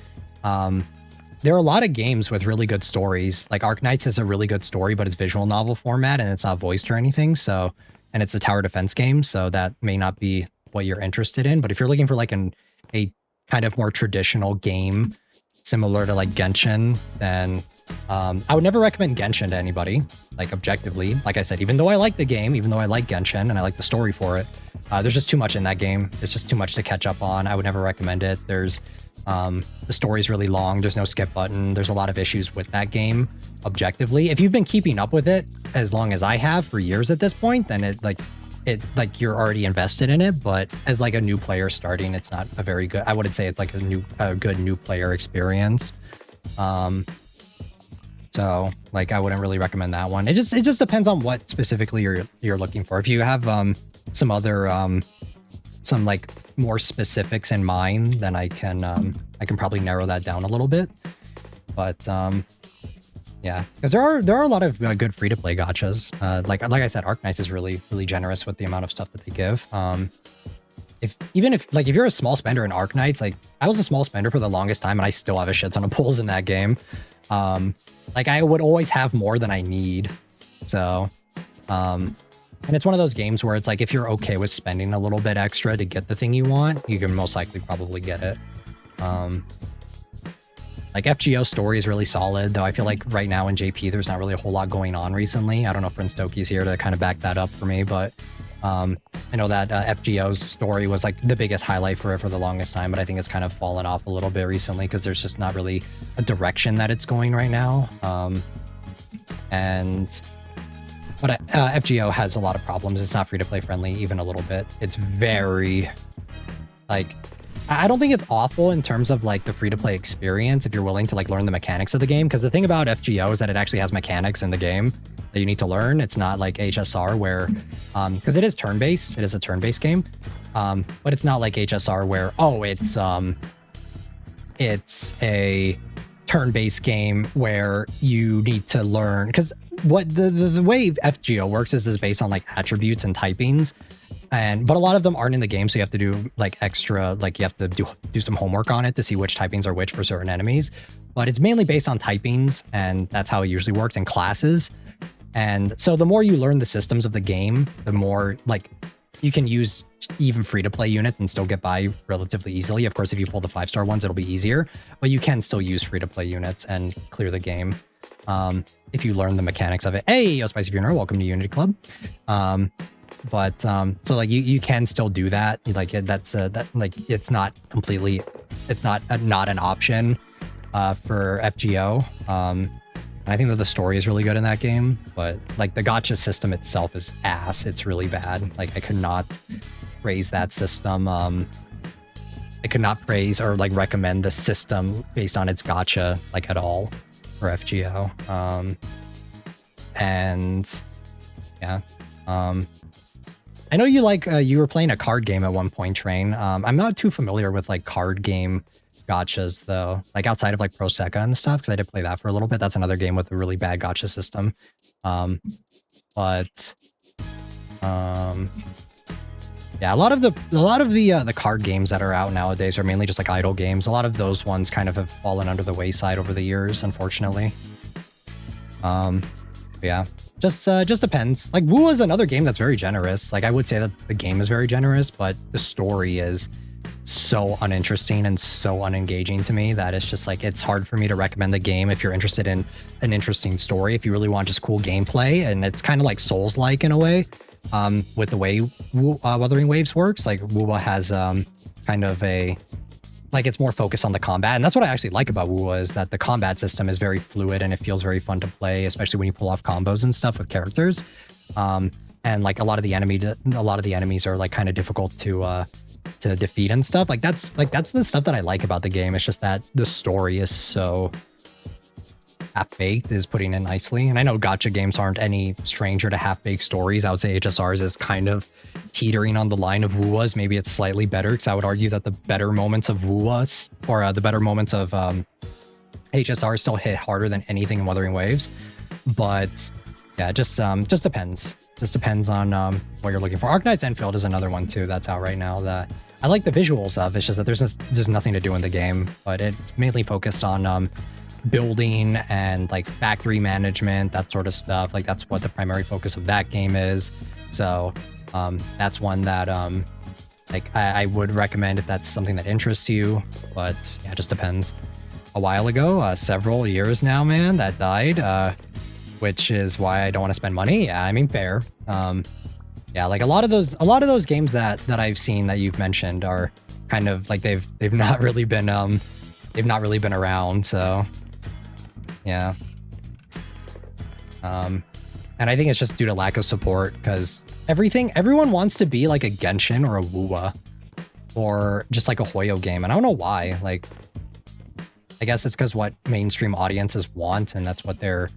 there are a lot of games with really good stories. Like Arknights is a really good story, but it's visual novel format and it's not voiced or anything. So, and it's a tower defense game, so that may not be what you're interested in. But if you're looking for like a kind of more traditional game similar to like Genshin, then I would never recommend Genshin to anybody, like objectively. Like I said, even though I like the game, even though I like Genshin and I like the story for it, there's just too much in that game. It's just too much to catch up on. I would never recommend it. There's the story's really long. There's no skip button. There's a lot of issues with that game objectively. If you've been keeping up with it as long as I have for years at this point, then it like you're already invested in it. But as like a new player starting, it's not a very good, I wouldn't say it's like a good new player experience. So like I wouldn't really recommend that one. It just depends on what specifically you're looking for. If you have some other some like more specifics in mind, then I can probably narrow that down a little bit. But yeah, because there are a lot of good free to play gachas. Like I said, Arknights is really generous with the amount of stuff that they give. If you're a small spender in Arknights, like I was a small spender for the longest time, and I still have a shit ton of pulls in that game. Like I would always have more than I need. So, and it's one of those games where it's like, if you're okay with spending a little bit extra to get the thing you want, you can most likely probably get it. Like FGO story is really solid, though I feel like right now in JP, there's not really a whole lot going on recently. I don't know if Prince Doki's here to kind of back that up for me, but I know that FGO's story was like the biggest highlight for it for the longest time, but I think it's kind of fallen off a little bit recently because there's just not really a direction that it's going right now. But FGO has a lot of problems. It's not free to play friendly even a little bit. It's very like, I don't think it's awful in terms of like the free to play experience if you're willing to like learn the mechanics of the game. Because the thing about FGO is that it actually has mechanics in the game that you need to learn. It's not like HSR where, because it is turn-based. It is a turn-based game, but it's not like HSR where, oh, it's a turn-based game where you need to learn. Because what the way FGO works is based on like attributes and typings. But a lot of them aren't in the game, so you have to do like extra, like you have to do some homework on it to see which typings are which for certain enemies. But it's mainly based on typings, and that's how it usually works in classes. And so the more you learn the systems of the game, the more like you can use even free-to-play units and still get by relatively easily. Of course, if you pull the 5-star ones, it'll be easier, but you can still use free-to-play units and clear the game if you learn the mechanics of it. Hey, yo, Spicy Funeral, welcome to Unity Club. So like you can still do that. Like that like it's not completely, it's not an option for FGO. I think that the story is really good in that game, but like the gacha system itself is ass. It's really bad. Like I could not praise that system. I could not praise or like recommend the system based on its gacha like at all for FGO. And yeah. I know you like, you were playing a card game at one point, Train. I'm not too familiar with like card game gachas though, like outside of like Pro Secca and stuff, because I did play that for a little bit. That's another game with a really bad gacha system. Yeah, a lot of the card games that are out nowadays are mainly just like idle games. A lot of those ones kind of have fallen under the wayside over the years, unfortunately. Yeah. Just depends. Like WoW is another game that's very generous. Like I would say that the game is very generous, but the story is so uninteresting and so unengaging to me that it's just like, it's hard for me to recommend the game if you're interested in an interesting story. If you really want just cool gameplay, and it's kind of like Souls-like in a way, with the way Wuthering Waves works. Like WoW has kind of a, like it's more focused on the combat, and that's what I actually like about WoW is that the combat system is very fluid and it feels very fun to play, especially when you pull off combos and stuff with characters. And like a lot of the enemies are like kind of difficult to defeat and stuff. Like that's the stuff that I like about the game. It's just that the story is so half-baked, is putting it nicely. And I know gacha games aren't any stranger to half-baked stories. I would say HSRs is kind of teetering on the line of WUAs. Maybe it's slightly better, because I would argue that the better moments of WUAs, or the better moments of HSR still hit harder than anything in Wuthering Waves. But yeah, it just depends. Just depends on what you're looking for. Arknight's Enfield is another one too that's out right now that I like the visuals of. It's just that there's nothing to do in the game, but it's mainly focused on building and like factory management, that sort of stuff. Like that's what the primary focus of that game is. So that's one that like I would recommend if that's something that interests you, but yeah, it just depends. a while ago, several years now, man, that died, which is why I don't want to spend money. Yeah, I mean, fair. Yeah, like a lot of those games that I've seen that you've mentioned are kind of like they've not really been around, so yeah. And I think it's just due to lack of support, because everyone wants to be like a Genshin or a Wuwa or just like a Hoyo game, and I don't know why. Like, I guess it's because what mainstream audiences want, and that's what their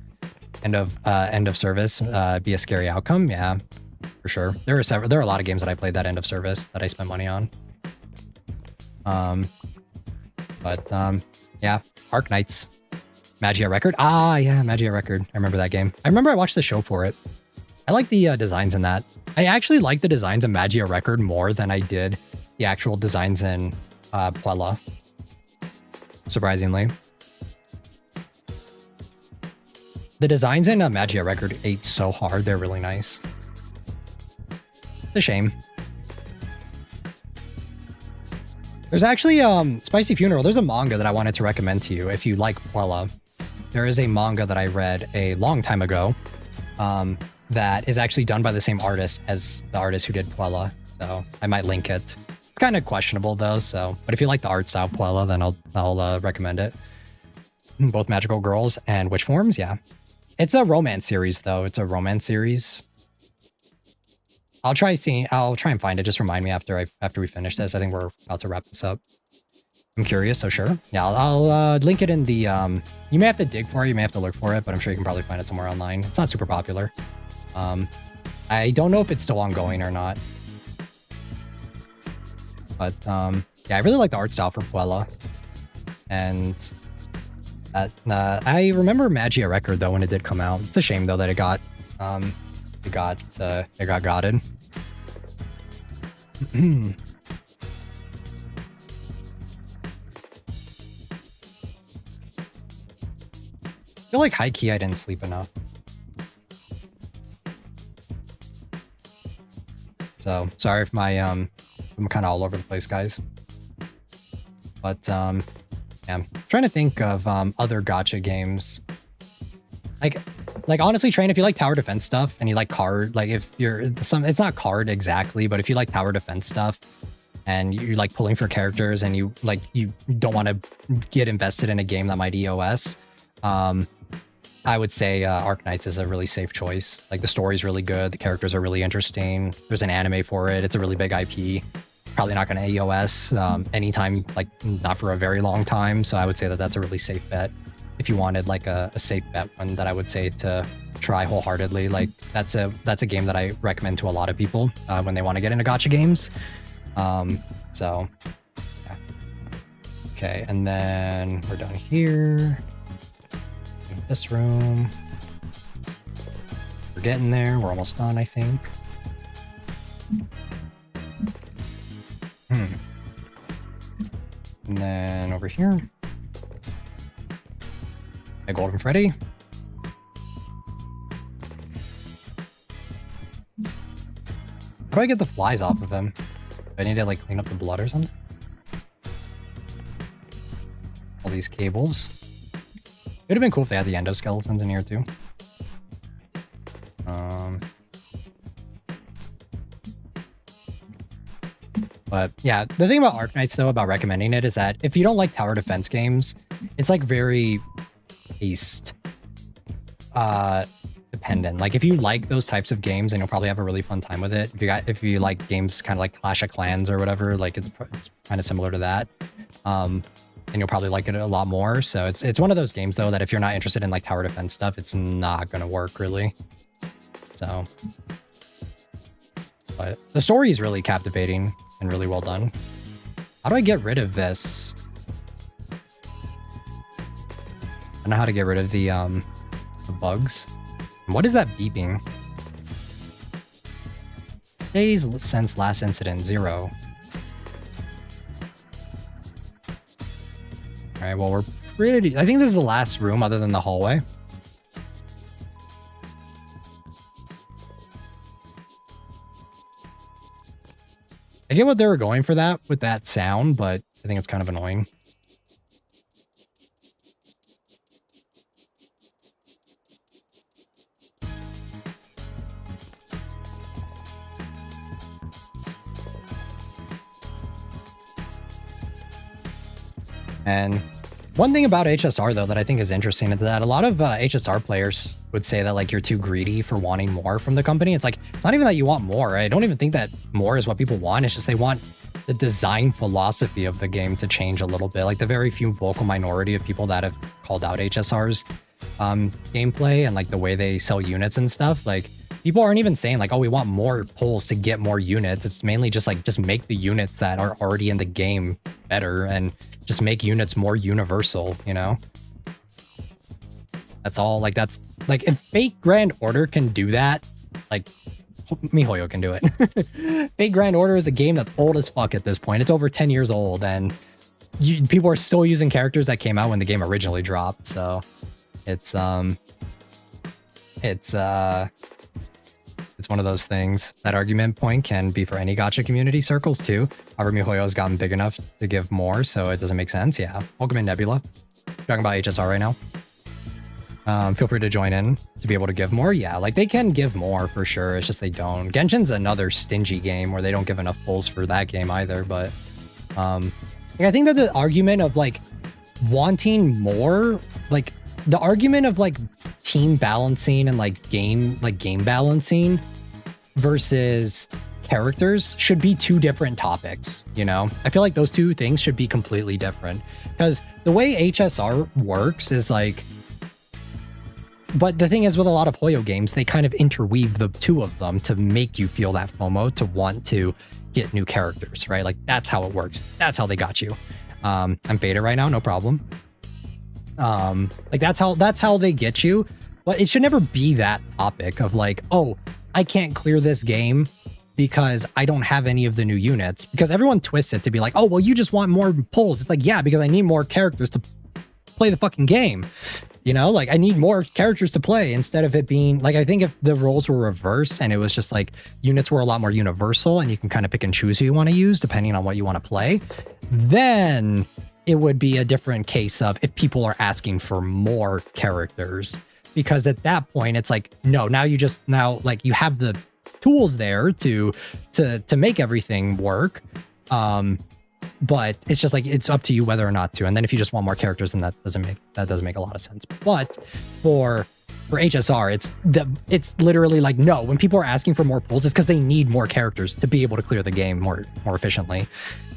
end of service be a scary outcome. Yeah, for sure. There are a lot of games that I played that end of service that I spent money on. Yeah, Arc Knights. Magia Record? Ah, yeah, Magia Record. I remember that game. I remember I watched the show for it. I like the designs in that. I actually like the designs in Magia Record more than I did the actual designs in Puella. Surprisingly. The designs in Magia Record ate so hard. They're really nice. It's a shame. There's actually Spicy Funeral. There's a manga that I wanted to recommend to you if you like Puella. There is a manga that I read a long time ago that is actually done by the same artist as the artist who did Puella. So I might link it. It's kind of questionable though. So, but if you like the art style Puella, then I'll recommend it. Both magical girls and witch forms. Yeah, it's a romance series though. It's a romance series. I'll try and find it. Just remind me after we finish this. I think we're about to wrap this up. I'm curious, so sure. Yeah, I'll link it in the, you may have to dig for it, you may have to look for it, but I'm sure you can probably find it somewhere online. It's not super popular. I don't know if it's still ongoing or not. But, yeah, I really like the art style for Puella. And I remember Magia Record, though, when it did come out. It's a shame, though, that it got godded. I feel like high-key I didn't sleep enough. So, sorry if I'm kind of all over the place, guys. But, yeah, I'm trying to think of other gacha games. Like honestly, Train, if you like tower defense stuff and you like card, like if you're it's not card exactly, but if you like tower defense stuff and you like pulling for characters and you don't want to get invested in a game that might EOS, I would say Arc Knights is a really safe choice. Like the story's really good, the characters are really interesting. There's an anime for it. It's a really big IP. Probably not going to EOS anytime, like not for a very long time. So I would say that that's a really safe bet. If you wanted like a safe bet one that I would say to try wholeheartedly, like that's a game that I recommend to a lot of people when they want to get into gacha games. So yeah. Okay, and then we're done here. This room. We're getting there. We're almost done, I think. And then over here. A golden Freddy. How do I get the flies off of him? Do I need to like clean up the blood or something? All these cables. It would have been cool if they had the endoskeletons in here too. But yeah, the thing about Arc Knights though, about recommending it, is that if you don't like tower defense games, it's like very taste dependent. Like if you like those types of games, then you'll probably have a really fun time with it. If you like games kind of like Clash of Clans or whatever, like it's kind of similar to that. And you'll probably like it a lot more. So it's one of those games though that if you're not interested in like tower defense stuff, it's not gonna work really. So, but the story is really captivating and really well done. How do I get rid of this? I don't know how to get rid of the bugs. What is that beeping? Days since last incident, 0. All right, well, we're pretty... I think this is the last room other than the hallway. I get what they were going for that with that sound, but I think it's kind of annoying. And one thing about HSR though that I think is interesting is that a lot of HSR players would say that like you're too greedy for wanting more from the company. It's like, it's not even that you want more. I don't even think that more is what people want. It's just they want the design philosophy of the game to change a little bit. Like the very few vocal minority of people that have called out HSR's gameplay and like the way they sell units and stuff. Like people aren't even saying like, oh, we want more pulls to get more units. It's mainly just like, just make the units that are already in the game better and just make units more universal, you know? That's all. Like, that's like, if Fate Grand Order can do that, like MiHoYo can do it. Fate Grand Order is a game that's old as fuck at this point. It's over 10 years old and people are still using characters that came out when the game originally dropped. So it's one of those things. That argument point can be for any gacha community circles too. However, MiHoYo has gotten big enough to give more, so it doesn't make sense. Yeah. Welcome in, Nebula. Talking about HSR right now. Feel free to join in to be able to give more. Yeah, like they can give more for sure. It's just they don't. Genshin's another stingy game where they don't give enough pulls for that game either. But I think that the argument of like wanting more, like the argument of like team balancing and like game balancing versus characters should be two different topics, you know? I feel like those two things should be completely different because the way HSR works is like, but the thing is with a lot of Hoyo games, they kind of interweave the two of them to make you feel that FOMO to want to get new characters, right? Like that's how it works. That's how they got you. I'm faded right now, no problem. Like that's how they get you, but it should never be that topic of like, oh, I can't clear this game because I don't have any of the new units, because everyone twists it to be like, oh, well, you just want more pulls. It's like, yeah, because I need more characters to play the fucking game. You know, like I need more characters to play instead of it being like, I think if the roles were reversed and it was just like units were a lot more universal and you can kind of pick and choose who you want to use depending on what you want to play, then it would be a different case of if people are asking for more characters, because at that point it's like, no, now like you have the tools there to make everything work. But it's just like, it's up to you whether or not to. And then if you just want more characters, then that doesn't make a lot of sense. But for HSR, it's literally like, no, when people are asking for more pulls, it's because they need more characters to be able to clear the game more efficiently.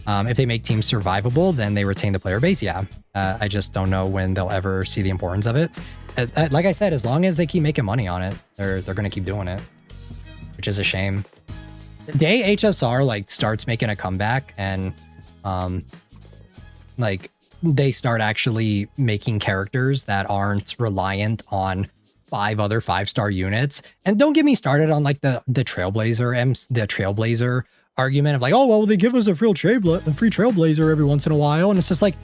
If they make teams survivable, then they retain the player base. Yeah. I just don't know when they'll ever see the importance of it. Like I said, as long as they keep making money on it, they're going to keep doing it, which is a shame. The day HSR like starts making a comeback and like they start actually making characters that aren't reliant on 5 other 5-star units. And don't get me started on like the Trailblazer argument of like, oh, well, they give us a free Trailblazer every once in a while. And it's just like,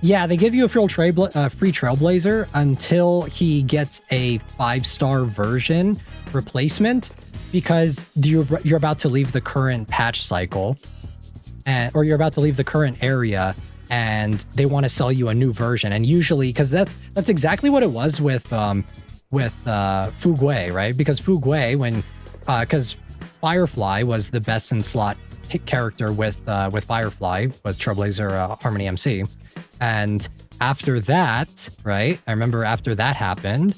yeah, they give you a free Trailblazer until he gets a 5-star version replacement, because you're about to leave the current patch cycle. Or you're about to leave the current area and they want to sell you a new version. And usually, because that's exactly what it was with Fugui, right? Because Fugui, because Firefly was the best in slot character with Firefly, was Trailblazer Harmony MC. And after that, right? I remember after that happened,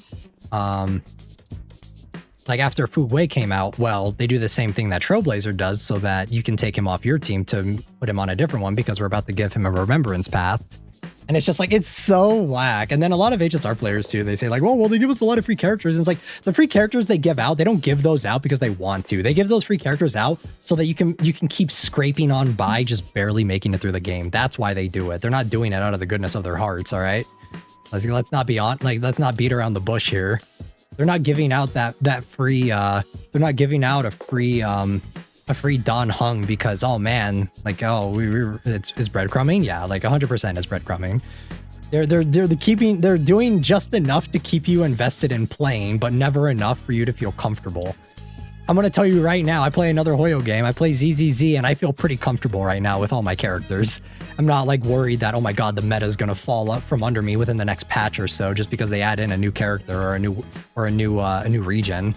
like after Fugui came out, well, they do the same thing that Trailblazer does so that you can take him off your team to put him on a different one, because we're about to give him a remembrance path. And it's just like, it's so whack. And then a lot of HSR players too, they say like, well, they give us a lot of free characters. And it's like, the free characters they give out, they don't give those out because they want to. They give those free characters out so that you can keep scraping on by just barely making it through the game. That's why they do it. They're not doing it out of the goodness of their hearts, all right? Let's not beat around the bush here. They're not giving out that free they're not giving out a free Don Hung because, oh man, like, oh, it's breadcrumbing. Yeah, like 100% is breadcrumbing. They're doing just enough to keep you invested in playing, but never enough for you to feel comfortable. I'm gonna tell you right now, I play another Hoyo game. I play ZZZ and I feel pretty comfortable right now with all my characters. I'm not like worried that, oh my god, the meta is gonna fall up from under me within the next patch or so just because they add in a new character or a new region.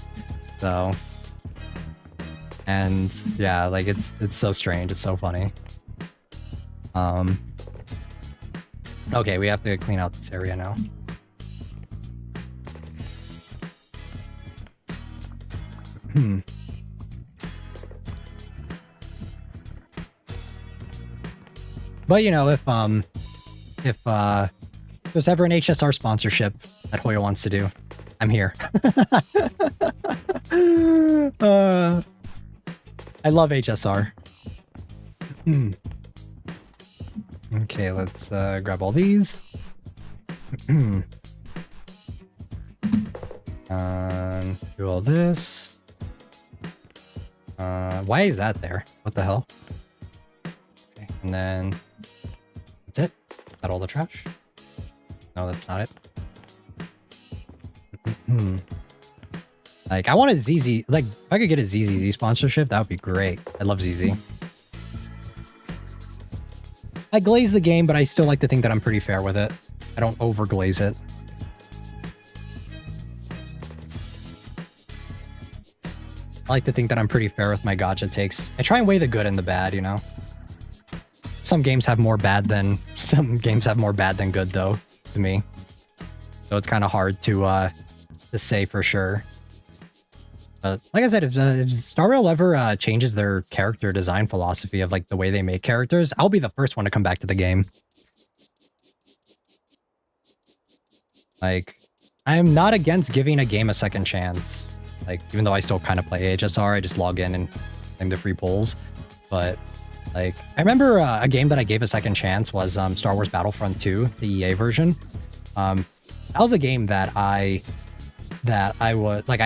So, and yeah, like it's so strange. It's so funny. Okay, we have to clean out this area now. But you know, if there's ever an HSR sponsorship that Hoyo wants to do, I'm here. I love HSR. Okay, let's grab all these. Do all this. Why is that there? What the hell? Okay, and then that's it. Is that all the trash? No, that's not it. Like, I want a ZZ. Like, if I could get a ZZZ sponsorship, that would be great. I love ZZ. I glaze the game, but I still like to think that I'm pretty fair with it. I don't overglaze it. I like to think that I'm pretty fair with my gacha takes. I try and weigh the good and the bad, you know? Some games have more bad than good, though, to me. So it's kind of hard to say for sure. But like I said, if Star Rail ever changes their character design philosophy of like the way they make characters, I'll be the first one to come back to the game. Like, I'm not against giving a game a second chance. Like, even though I still kind of play HSR, I just log in and claim the free pulls. But like, I remember a game that I gave a second chance was Star Wars Battlefront 2, the EA version. That was a game that I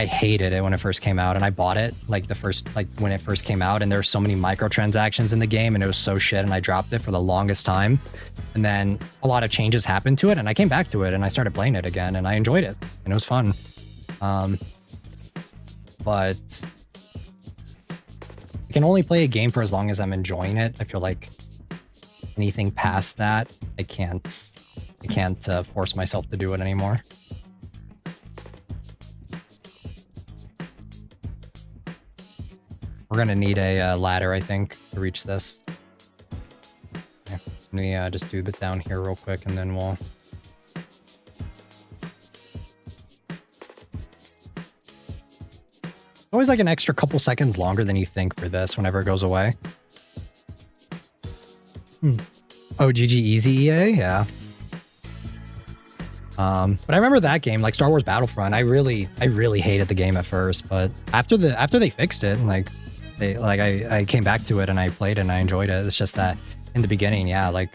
hated it when it first came out, and I bought it when it first came out, and there were so many microtransactions in the game, and it was so shit, and I dropped it for the longest time. And then a lot of changes happened to it, and I came back to it, and I started playing it again, and I enjoyed it, and it was fun. But I can only play a game for as long as I'm enjoying it. I feel like anything past that, I can't force myself to do it anymore. We're gonna need a ladder, I think, to reach this. Okay. Let me just do it down here real quick, and then we'll... Always like an extra couple seconds longer than you think for this whenever it goes away. Oh, GG Easy EA? Yeah. But I remember that game, like Star Wars Battlefront, I really hated the game at first, but after they fixed it, like, I came back to it and I played it and I enjoyed it. It's just that in the beginning, yeah, like,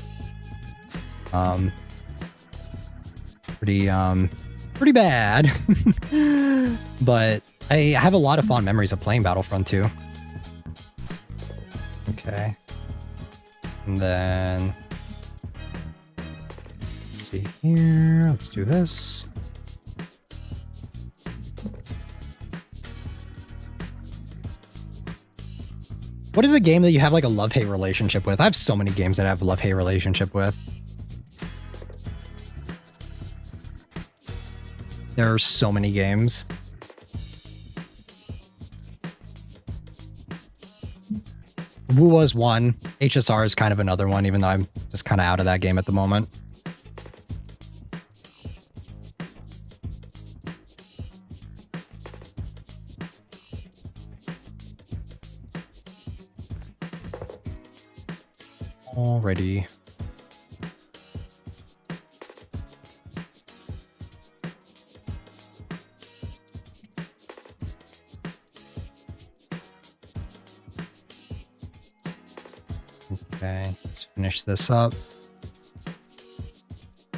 pretty bad. But I have a lot of fond memories of playing Battlefront 2. Okay. And then let's see here. Let's do this. What is a game that you have like a love-hate relationship with? I have so many games that I have a love-hate relationship with. There are so many games. Wu was one. HSR is kind of another one, even though I'm just kind of out of that game at the moment. Alrighty. Okay, let's finish this up.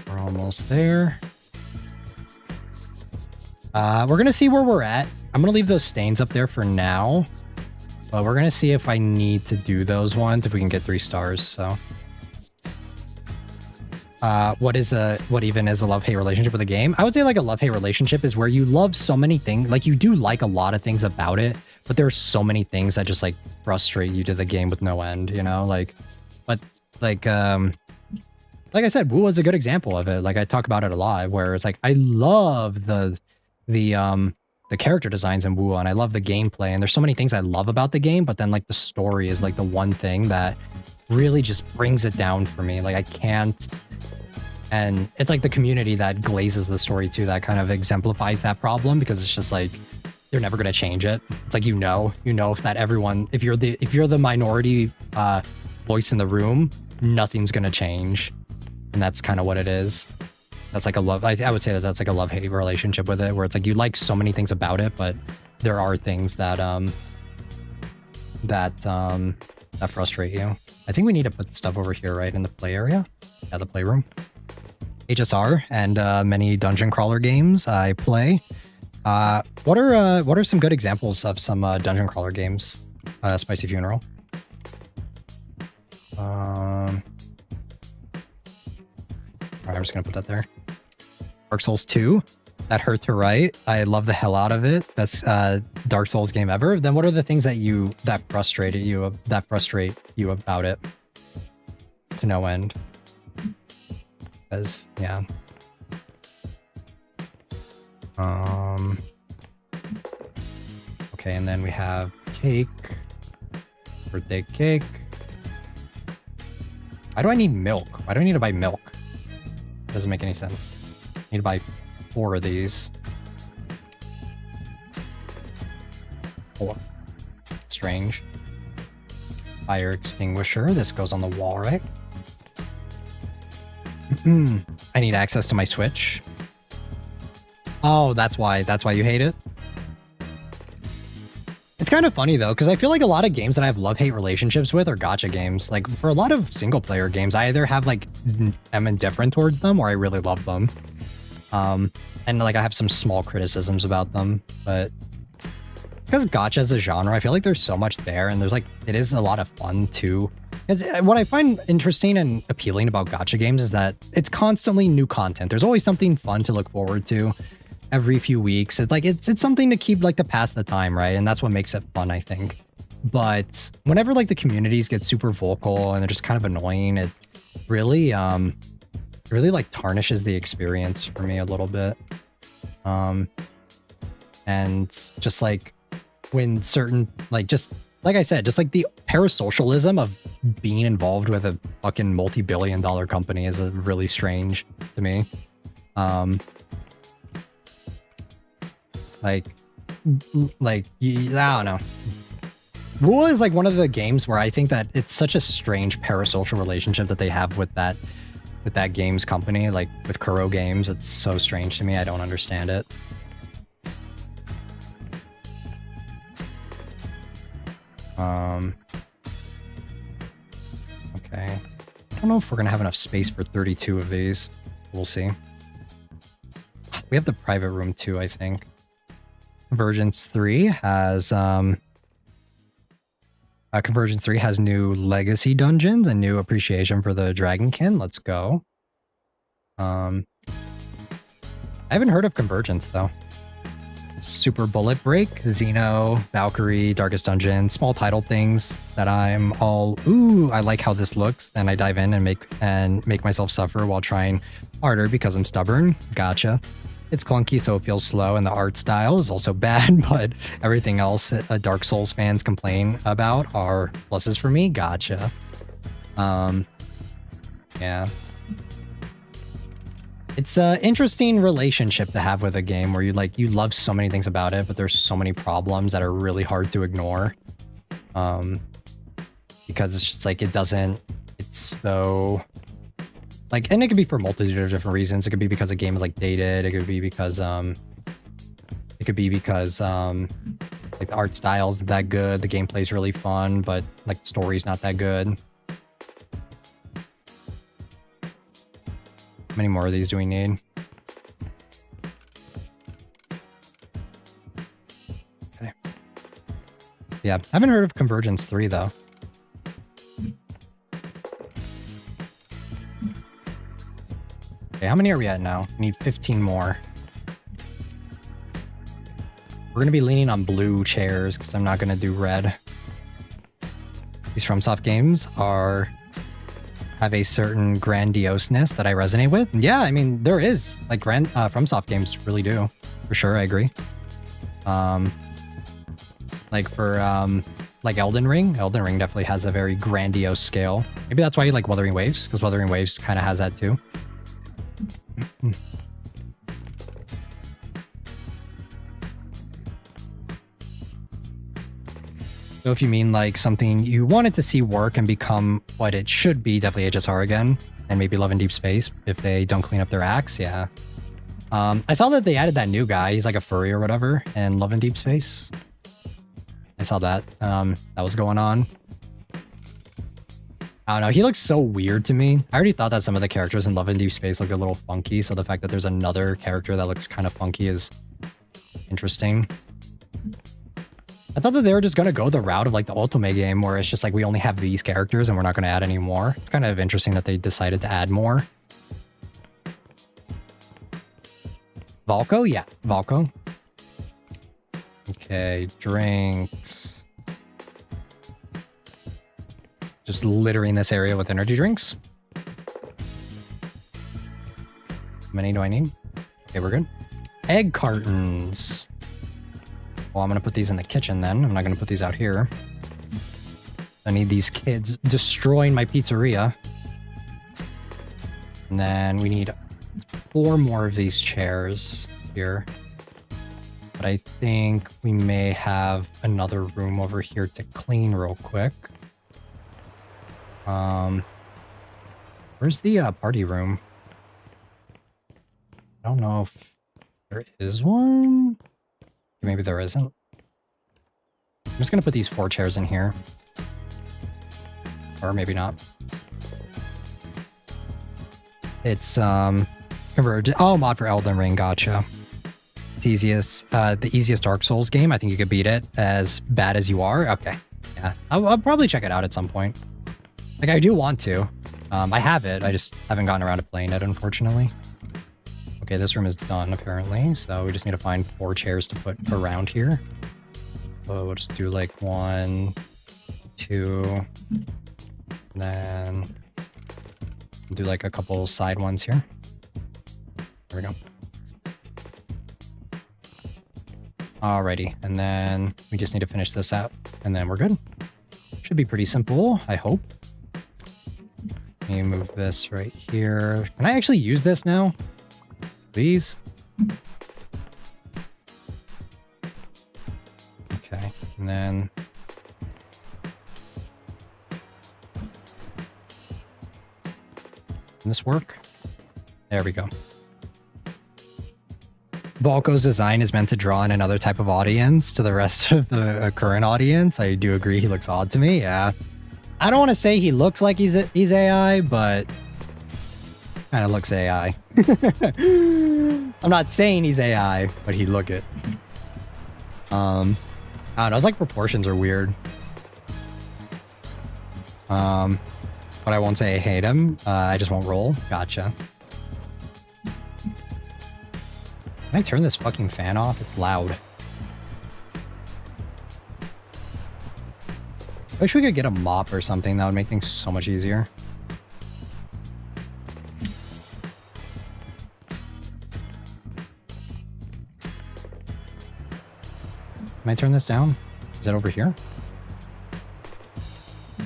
We're almost there. We're gonna see where we're at. I'm gonna leave those stains up there for now. But we're gonna see if I need to do those ones, if we can get 3 stars, so. What even is a love-hate relationship with a game? I would say like a love-hate relationship is where you love so many things, like you do like a lot of things about it, but there are so many things that just like frustrate you to the game with no end, you know? Like, but like I said, Wu is a good example of it. Like I talk about it a lot, where it's like, I love the character designs in Wu, and I love the gameplay, and there's so many things I love about the game, but then like the story is like the one thing that really just brings it down for me. Like I can't And it's like the community that glazes the story too, that kind of exemplifies that problem, because it's just like they're never gonna change it. It's like if that everyone, if you're the minority voice in the room, nothing's gonna change, and that's kind of what it is. That's like a love. I would say that that's like a love-hate relationship with it, where it's like you like so many things about it, but there are things that that frustrate you. I think we need to put stuff over here, right, in the play area. Yeah, the playroom. HSR and many dungeon crawler games I play. What are some good examples of some dungeon crawler games? Spicy Funeral. Alright, I'm just gonna put that there. Dark Souls 2. That hurt to write. I love the hell out of it. Best Dark Souls game ever. Then what are the things that frustrate you about it? To no end. Because yeah. Okay, and then we have cake. Birthday cake. Why do I need milk? Why do I need to buy milk? It doesn't make any sense. I need to buy 4 of these. 4. Strange. Fire extinguisher. This goes on the wall, right? I need access to my Switch. Oh, that's why you hate it? It's kind of funny though, because I feel like a lot of games that I have love-hate relationships with are gacha games. Like for a lot of single-player games, I either have like am indifferent towards them or I really love them. And like I have some small criticisms about them, but because gacha as a genre, I feel like there's so much there, and there's like it is a lot of fun too. Because what I find interesting and appealing about gacha games is that it's constantly new content. There's always something fun to look forward to every few weeks. It's like it's something to keep like to pass the time, right? And that's what makes it fun, I think. But whenever like the communities get super vocal and they're just kind of annoying, it really like tarnishes the experience for me a little bit. And just like when certain just like I said, just like the parasocialism of being involved with a fucking multi-billion-dollar company is really strange to me. I don't know. Rule is like one of the games where I think that it's such a strange parasocial relationship that they have with that games company, like with Kuro Games. It's so strange to me. I don't understand it. Okay. I don't know if we're gonna have enough space for 32 of these. We'll see. We have the private room too, I think. Convergence 3 has Convergence 3 has new legacy dungeons and new appreciation for the Dragonkin. Let's go. I haven't heard of Convergence though. Super Bullet Break, Xeno, Valkyrie, Darkest Dungeon, small title things that I'm all, ooh, I like how this looks. Then I dive in and make myself suffer while trying harder because I'm stubborn. Gotcha. It's clunky, so it feels slow, and the art style is also bad, but everything else Dark Souls fans complain about are pluses for me. Gotcha. Yeah. It's an interesting relationship to have with a game where you love so many things about it, but there's so many problems that are really hard to ignore. Because it's just like it's so like, and it could be for a multitude of different reasons. It could be because a game is like dated. It could be because like the art style isn't that good. The gameplay is really fun, but like the story's not that good. How many more of these do we need? Okay. Yeah, I haven't heard of Convergence 3 though. Okay, how many are we at now? We need 15 more. We're going to be leaning on blue chairs because I'm not going to do red. These FromSoft games have a certain grandioseness that I resonate with. Yeah, I mean, there is. Like, FromSoft games really do. For sure, I agree. Like Elden Ring. Elden Ring definitely has a very grandiose scale. Maybe that's why you like Wuthering Waves, because Wuthering Waves kind of has that too. So if you mean like something you wanted to see work and become what it should be, definitely HSR again, and maybe Love in Deep Space if they don't clean up their acts, yeah. I saw that they added that new guy. He's like a furry or whatever in Love in Deep Space. I saw that. That was going on. I don't know. He looks so weird to me. I already thought that some of the characters in Love in Deep Space look a little funky, so the fact that there's another character that looks kind of funky is interesting. I thought that they were just going to go the route of like the Ultimate game where it's just like we only have these characters and we're not going to add any more. It's kind of interesting that they decided to add more. Valko? Yeah, Valko. Okay, drinks. Just littering this area with energy drinks. How many do I need? Okay, we're good. Egg cartons. Well, I'm going to put these in the kitchen then. I'm not going to put these out here. I need these kids destroying my pizzeria. And then we need 4 more of these chairs here. But I think we may have another room over here to clean real quick. Where's the party room? I don't know if there is one. Maybe there isn't. I'm just gonna put these 4 chairs in here. Or maybe not. It's converged. Oh, mod for Elden Ring, gotcha. It's easiest, the easiest Dark Souls game. I think you could beat it as bad as you are. Okay. Yeah. I'll probably check it out at some point. Like, I do want to. I have it. I just haven't gotten around to playing it, unfortunately. Okay, this room is done, apparently. So we just need to find 4 chairs to put around here. So we'll just do like 1, 2, and then do like a couple side ones here. There we go. Alrighty, and then we just need to finish this out, and then we're good. Should be pretty simple, I hope. Let me move this right here. Can I actually use this now? Please? Okay, and then... Can this work? There we go. Valko's design is meant to draw in another type of audience to the rest of the current audience. I do agree he looks odd to me, yeah. I don't want to say he looks like he's AI, but kind of looks AI. I'm not saying he's AI, but he look it. I don't know, his like proportions are weird. But I won't say I hate him. I just won't roll. Gotcha. Can I turn this fucking fan off? It's loud. I wish we could get a mop or something. That would make things so much easier. Can I turn this down? Is that over here?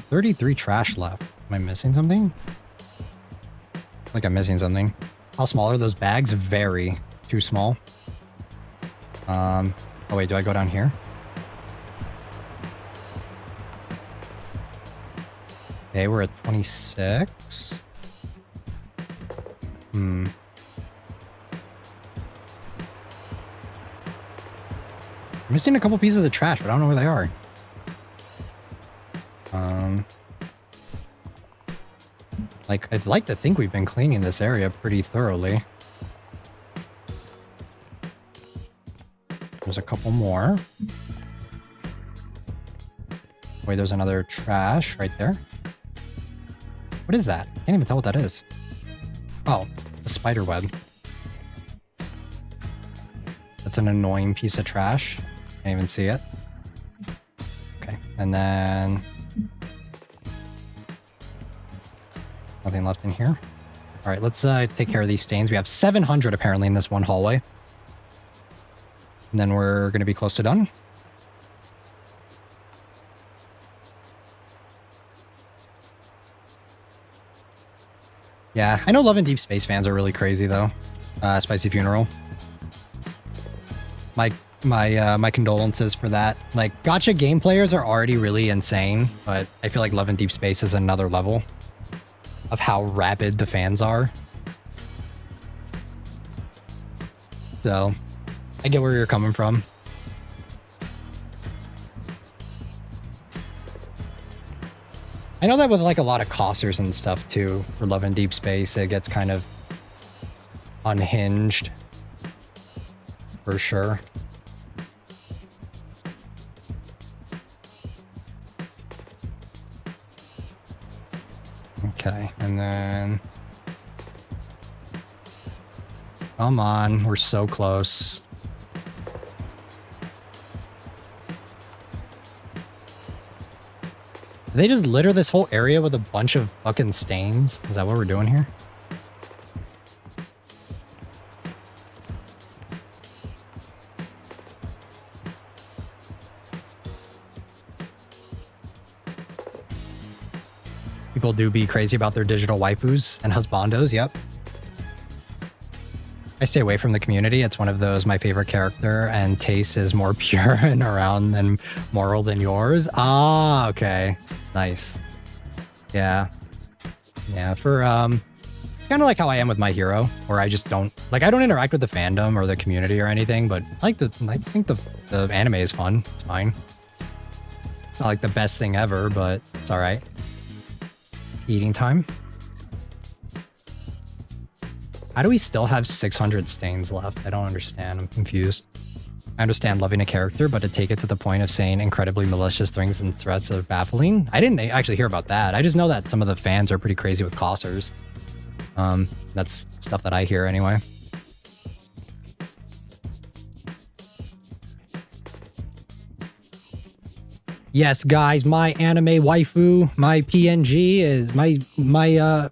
33 trash left. Am I missing something? Like I'm missing something. How small are those bags? Very. Too small. Oh wait, do I go down here? Okay, we're at 26. I'm missing a couple pieces of trash, but I don't know where they are. Like, I'd like to think we've been cleaning this area pretty thoroughly. There's a couple more. Wait, there's another trash right there. What is that? Can't even tell what that is. Oh, it's a spider web. That's an annoying piece of trash. Can't even see it. Okay, and then... nothing left in here. All right, let's take care of these stains. We have 700 apparently in this one hallway. And then we're going to be close to done. Yeah, I know Love and Deep Space fans are really crazy though. Spicy Funeral. My condolences for that. Like, gacha game players are already really insane, but I feel like Love and Deep Space is another level of how rabid the fans are. So, I get where you're coming from. I know that with like a lot of cossers and stuff too, for Love and Deep Space, it gets kind of unhinged. For sure. Okay, and then... Come on, we're so close. Did they just litter this whole area with a bunch of fucking stains? Is that what we're doing here? People do be crazy about their digital waifus and husbandos, yep. I stay away from the community. It's one of those, my favorite character and taste is more pure and around and moral than yours. Ah, okay. Nice. Yeah. Yeah, for, it's kind of like how I am with My Hero, where I just don't, like, I don't interact with the fandom or the community or anything, but I think the anime is fun. It's fine. It's not like the best thing ever, but it's all right. Eating time. How do we still have 600 stains left? I don't understand. I'm confused. I understand loving a character, but to take it to the point of saying incredibly malicious things and threats are baffling. I didn't actually hear about that. I just know that some of the fans are pretty crazy with cossers. That's stuff that I hear anyway. Yes, guys, my anime waifu, my PNG is my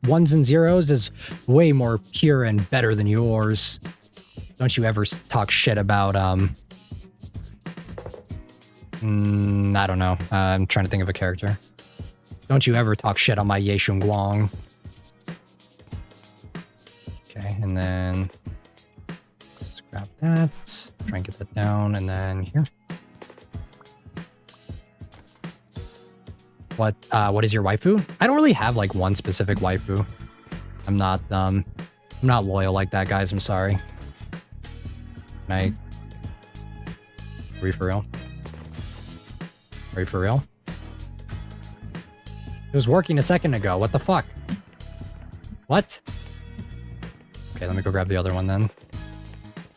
ones and zeros is way more pure and better than yours. Don't you ever talk shit about I don't know. I'm trying to think of a character. Don't you ever talk shit on my Ye Shun Guang. Okay, and then let's grab that. Try and get that down, and then here. What is your waifu? I don't really have like one specific waifu. I'm not loyal like that, guys. I'm sorry. Are we for real? Are we for real? It was working a second ago. What the fuck? What? Okay, let me go grab the other one then.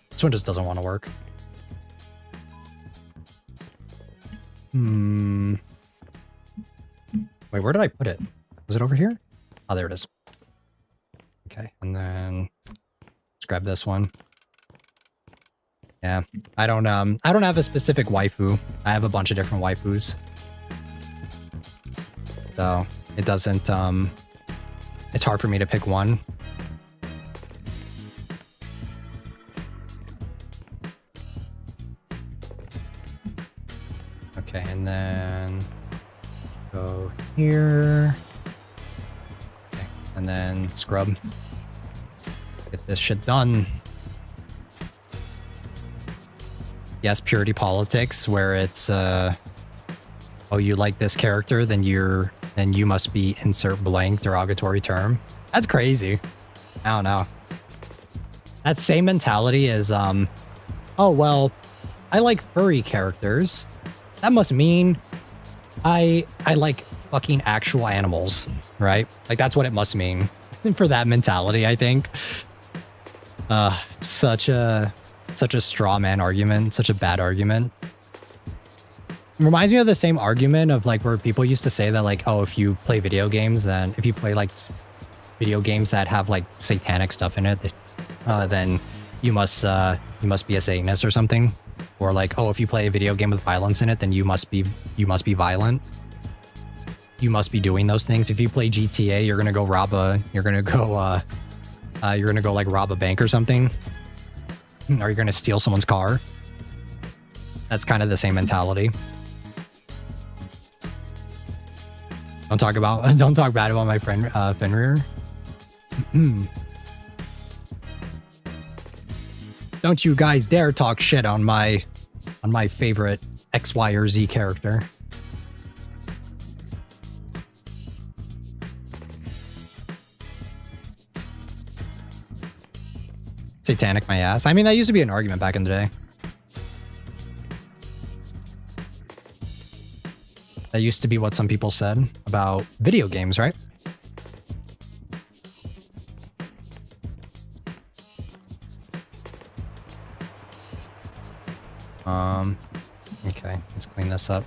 This one just doesn't want to work. Wait, where did I put it? Was it over here? Oh, there it is. Okay, and then let's grab this one. Yeah, I don't have a specific waifu. I have a bunch of different waifus. So it doesn't it's hard for me to pick one. Okay, and then go here. Okay, and then scrub. Get this shit done. Yes, purity politics, where it's oh, you like this character, then you must be insert blank derogatory term. That's crazy. I don't know. That same mentality is oh well, I like furry characters. That must mean I like fucking actual animals, right? Like that's what it must mean for that mentality, I think. Such a straw man argument, such a bad argument. It reminds me of the same argument of like where people used to say that like, oh, if you play video games, then if you play like video games that have like satanic stuff in it, then you must be a Satanist or something. Or like, oh, if you play a video game with violence in it, then you must be violent. You must be doing those things. If you play GTA, you're gonna go like rob a bank or something. Or you're gonna steal someone's car. That's kind of the same mentality. Don't talk bad about my friend Fenrir. Don't you guys dare talk shit on my favorite X, Y, or Z character. Satanic my ass. I mean, that used to be an argument back in the day. That used to be what some people said about video games, right? Okay, let's clean this up.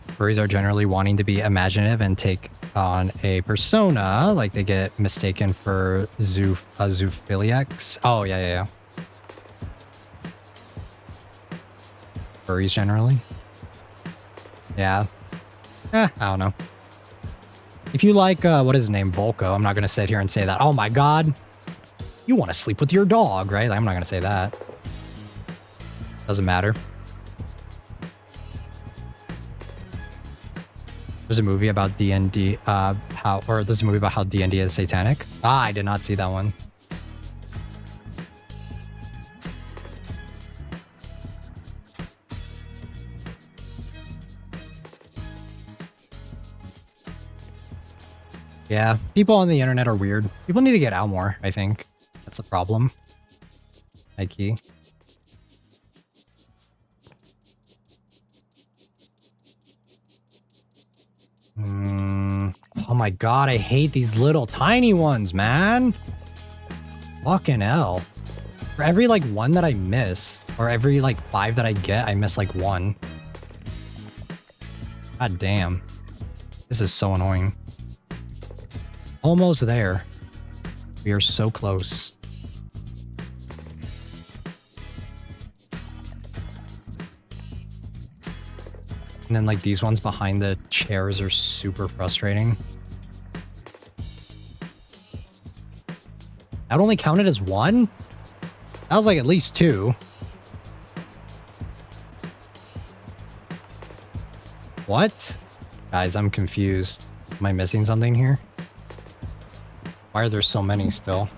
Furries are generally wanting to be imaginative and take on a persona, like they get mistaken for zoophiliacs. Oh, yeah. Furries generally. Yeah. I don't know. If you like, what is his name? Volko. I'm not going to sit here and say that. Oh my god. You want to sleep with your dog, right? I'm not going to say that. Doesn't matter. There's a movie about D&D, there's a movie about how D&D is satanic. Ah, I did not see that one. Yeah, people on the internet are weird. People need to get out more, I think. That's the problem. High key. Oh my god, I hate these little tiny ones, man. Fucking hell. For every like one that I miss, or every like 5 that I get, I miss like 1. God damn. This is so annoying. Almost there. We are so close. And then like these ones behind the chairs are super frustrating. That only counted as 1? That was like at least 2. What? Guys, I'm confused. Am I missing something here? Why are there so many still?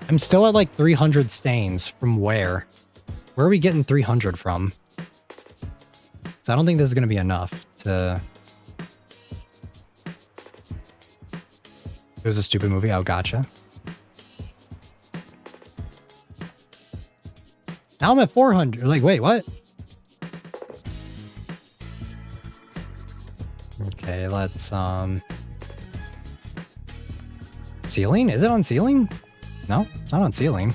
I'm still at like 300 stains. From where? Where are we getting 300 from? I don't think this is going to be enough to... It was a stupid movie. Oh, gotcha. Now I'm at 400. Like, wait, what? Okay, let's, Ceiling? Is it on ceiling? No, it's not on ceiling.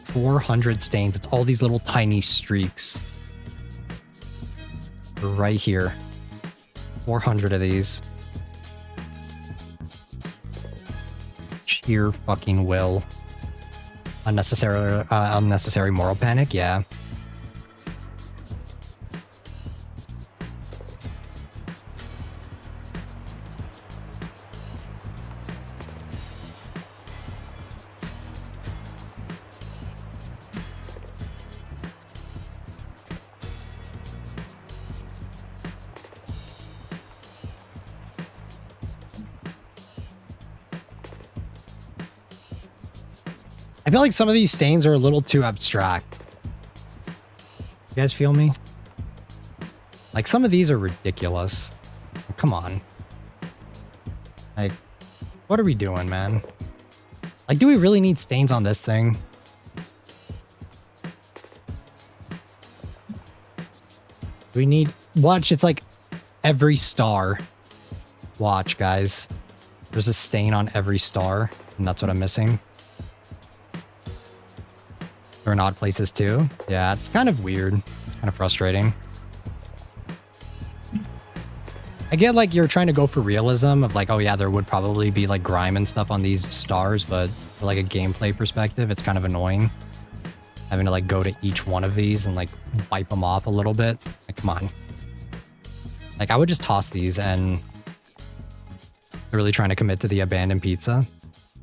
400 stains. It's all these little tiny streaks. Right here. 400 of these. Sheer fucking will. Unnecessary moral panic, yeah. I feel like some of these stains are a little too abstract. You guys feel me? Like, some of these are ridiculous. Come on. Like, what are we doing, man? Like, do we really need stains on this thing? Do we need... Watch, it's like every star. Watch, guys. There's a stain on every star, and that's what I'm missing. They're in odd places too. Yeah, it's kind of weird. It's kind of frustrating. I get like you're trying to go for realism of like, oh yeah, there would probably be like grime and stuff on these stars, but for like a gameplay perspective, it's kind of annoying. Having to like go to each one of these and like wipe them off a little bit. Like, come on. Like, I would just toss these and they're really trying to commit to the abandoned pizza.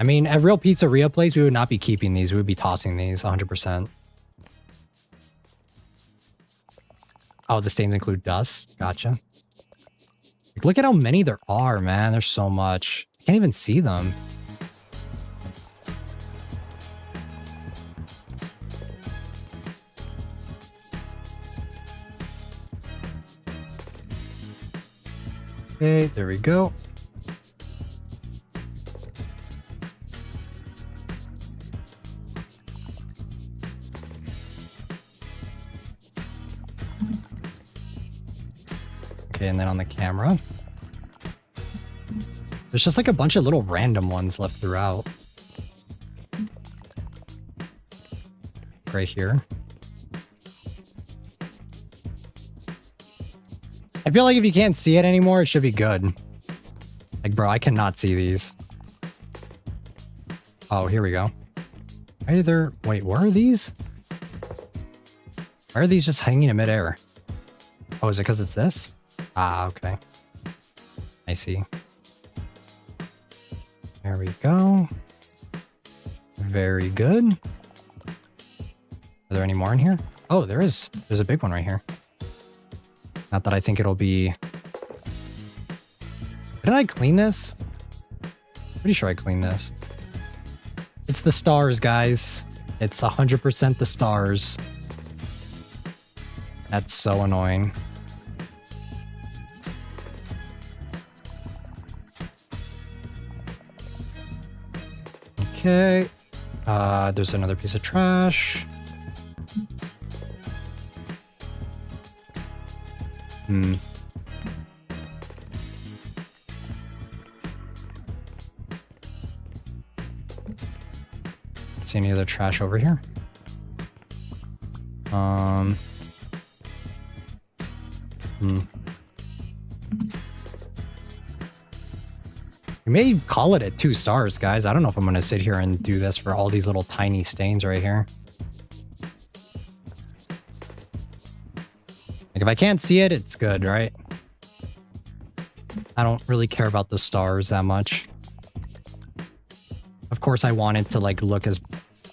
I mean, at real pizzeria place, we would not be keeping these. We would be tossing these 100%. Oh, the stains include dust. Gotcha. Like, look at how many there are, man. There's so much. I can't even see them. Okay, there we go. Okay, and then on the camera, there's just like a bunch of little random ones left throughout. Right here. I feel like if you can't see it anymore, it should be good. Like, bro, I cannot see these. Oh, here we go. Either... Wait, what are these? Why are these just hanging in midair? Oh, is it because it's this? Ah, okay. I see. There we go. Very good. Are there any more in here? Oh, there is. There's a big one right here. Not that I think it'll be... Didn't I clean this? Pretty sure I cleaned this. It's the stars, guys. It's 100% the stars. That's so annoying. Okay. There's another piece of trash. See any other trash over here? We may call it at 2 stars, guys. I don't know if I'm gonna sit here and do this for all these little tiny stains right here. Like, if I can't see it, it's good, right? I don't really care about the stars that much. Of course, I want it to like look as...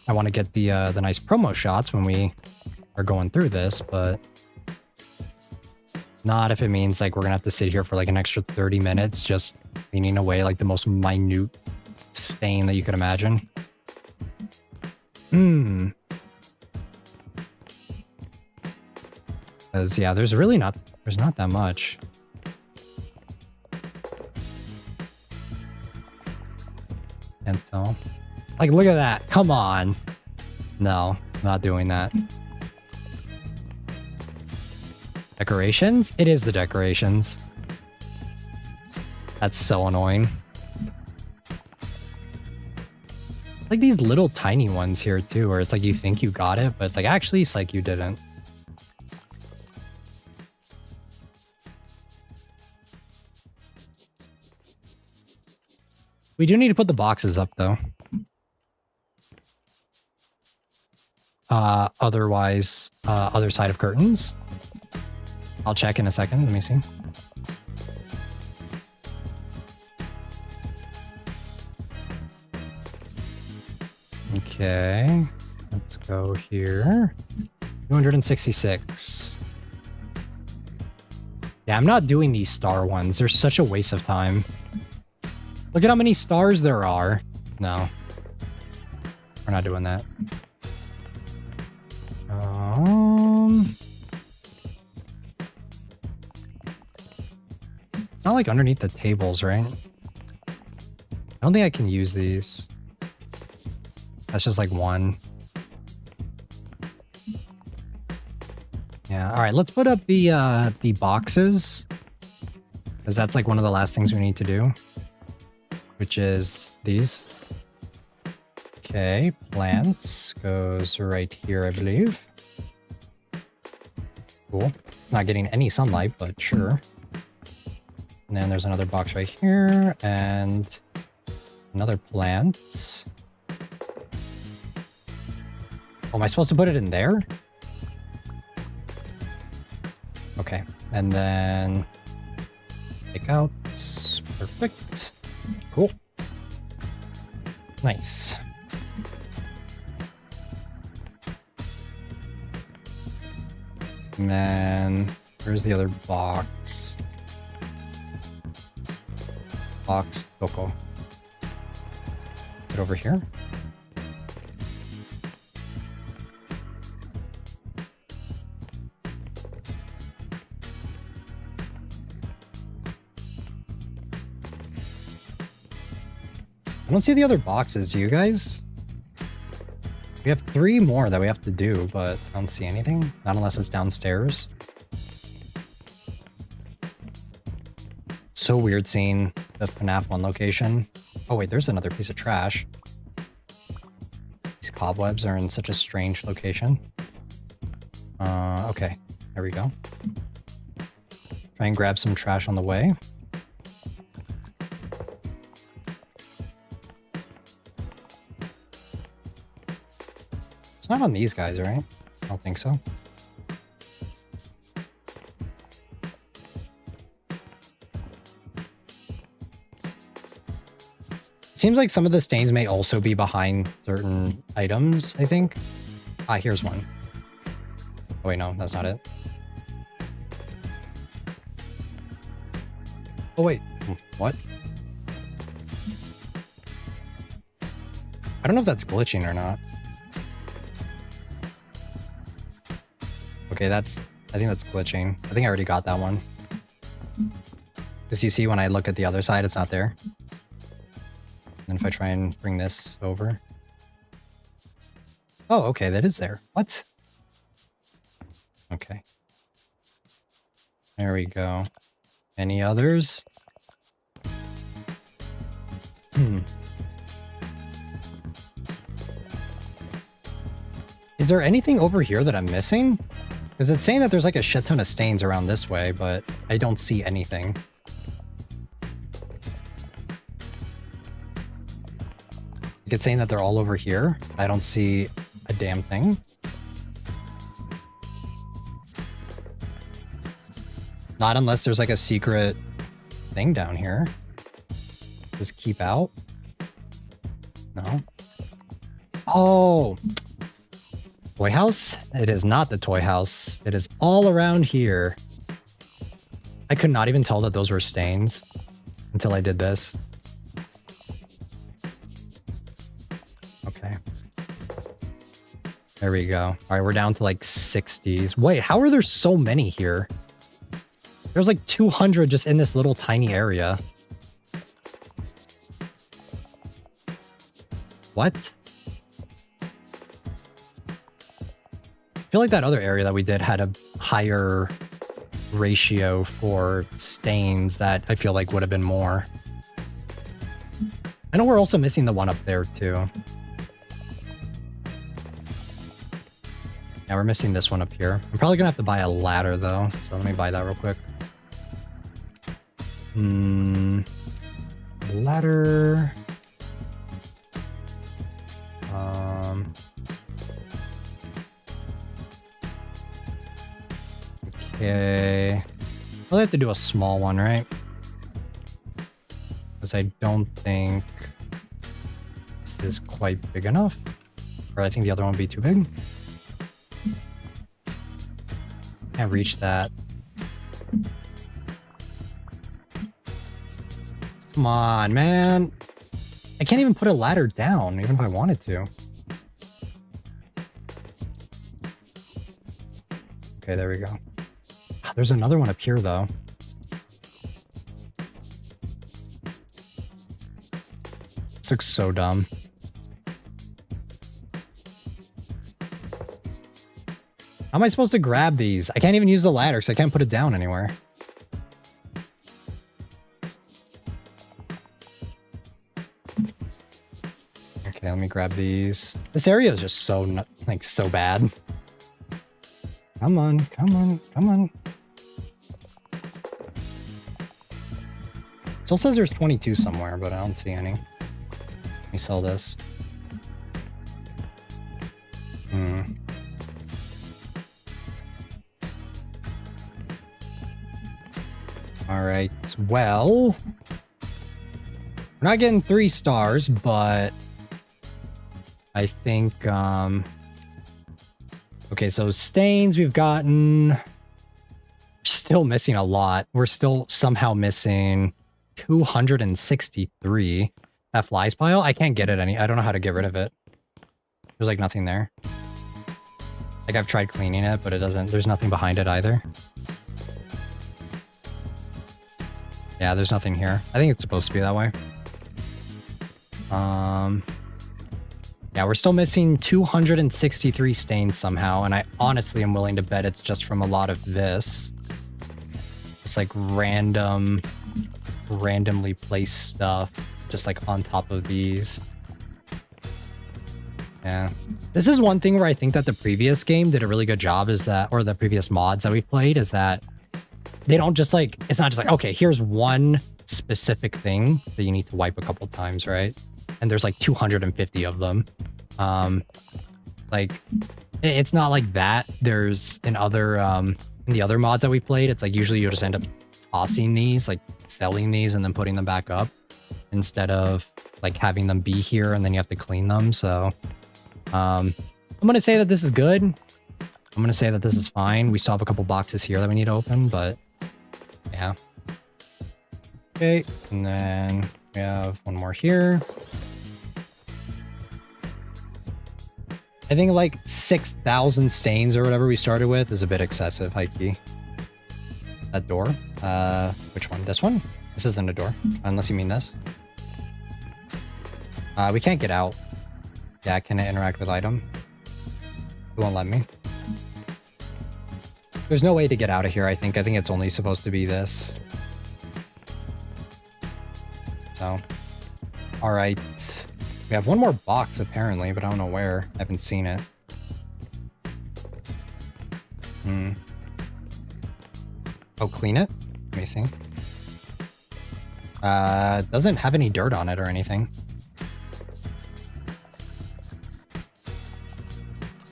I want to get the nice promo shots when we are going through this, but not if it means like we're gonna have to sit here for like an extra 30 minutes just cleaning away like the most minute stain that you could imagine. Because yeah, there's not that much. Can't tell. Like, look at that. Come on. No, not doing that. Decorations? It is the decorations. That's so annoying. Like these little tiny ones here too, where it's like you think you got it, but it's like actually it's like you didn't. We do need to put the boxes up though. Otherwise, other side of curtains. I'll check in a second. Let me see. Okay, let's go here. 266. Yeah, I'm not doing these star ones. They're such a waste of time. Look at how many stars there are. No, we're not doing that. It's not like underneath the tables, right? I don't think I can use these. That's just like one. Yeah, all right, let's put up the boxes, because that's like one of the last things we need to do, which is these. Okay, plants goes right here, I believe. Cool. Not getting any sunlight, but sure. And then there's another box right here, and another plant. Oh, am I supposed to put it in there? Okay, and then take out. Perfect. Cool. Nice. And then where's the other box? Box Doko. Get over here. I don't see the other boxes, do you guys? We have 3 more that we have to do, but I don't see anything. Not unless it's downstairs. So weird seeing the FNAF 1 location. Oh wait, there's another piece of trash. These cobwebs are in such a strange location. Okay, there we go. Try and grab some trash on the way. It's not on these guys, right? I don't think so. It seems like some of the stains may also be behind certain items, I think. Ah, here's one. Oh wait, no, that's not it. Oh wait, what? I don't know if that's glitching or not. Okay, I think that's glitching. I think I already got that one. Because you see when I look at the other side, it's not there. And if I try and bring this over. Oh, okay, that is there. What? Okay. There we go. Any others? Is there anything over here that I'm missing? Because it's saying that there's like a shit ton of stains around this way, but I don't see anything. It's saying that they're all over here. I don't see a damn thing. Not unless there's like a secret thing down here. Just keep out. No. Oh. Toy house? It is not the toy house. It is all around here. I could not even tell that those were stains until I did this. Okay. There we go. All right, we're down to like 60s. Wait, how are there so many here? There's like 200 just in this little tiny area. What? I feel like that other area that we did had a higher ratio for stains that I feel like would have been more. I know we're also missing the one up there too. Yeah, we're missing this one up here. I'm probably gonna have to buy a ladder though, so let me buy that real quick. Ladder. Okay. I'll have to do a small one, right? Because I don't think this is quite big enough. Or I think the other one would be too big. Can't reach that. Come on, man. I can't even put a ladder down, even if I wanted to. Okay, there we go. There's another one up here, though. This looks so dumb. How am I supposed to grab these? I can't even use the ladder because I can't put it down anywhere. Okay, let me grab these. This area is just so, like, so bad. Come on, come on, come on. Still says there's 22 somewhere, but I don't see any. Let me sell this. All right, well, we're not getting 3 stars, but I think, okay, so stains we've gotten, still missing a lot. We're still somehow missing 263. That flies pile? I can't get it I don't know how to get rid of it. There's like nothing there. Like I've tried cleaning it, but there's nothing behind it either. Yeah, there's nothing here. I think it's supposed to be that way. Yeah, we're still missing 263 stains somehow, and I honestly am willing to bet it's just from a lot of this. It's like randomly placed stuff, just like on top of these. Yeah. This is one thing where I think that the previous game did a really good job or the previous mods that we've played, is that they don't just like, it's not just like, okay, here's one specific thing that you need to wipe a couple times, right? And there's like 250 of them. Like, it's not like that. There's in the other mods that we played, it's like usually you just end up tossing these, like selling these and then putting them back up instead of like having them be here and then you have to clean them. So I'm gonna say that this is good. I'm gonna say that this is fine. We still have a couple boxes here that we need to open, but yeah. Okay, and then we have one more here. I think like 6,000 stains or whatever we started with is a bit excessive, high-key. That door. Which one? This one? This isn't a door, unless you mean this. We can't get out. Yeah, can it interact with item? It won't let me. There's no way to get out of here, I think. I think it's only supposed to be this. So, all right. We have one more box, apparently, but I don't know where. I haven't seen it. Oh, clean it? Let me see. Doesn't have any dirt on it or anything.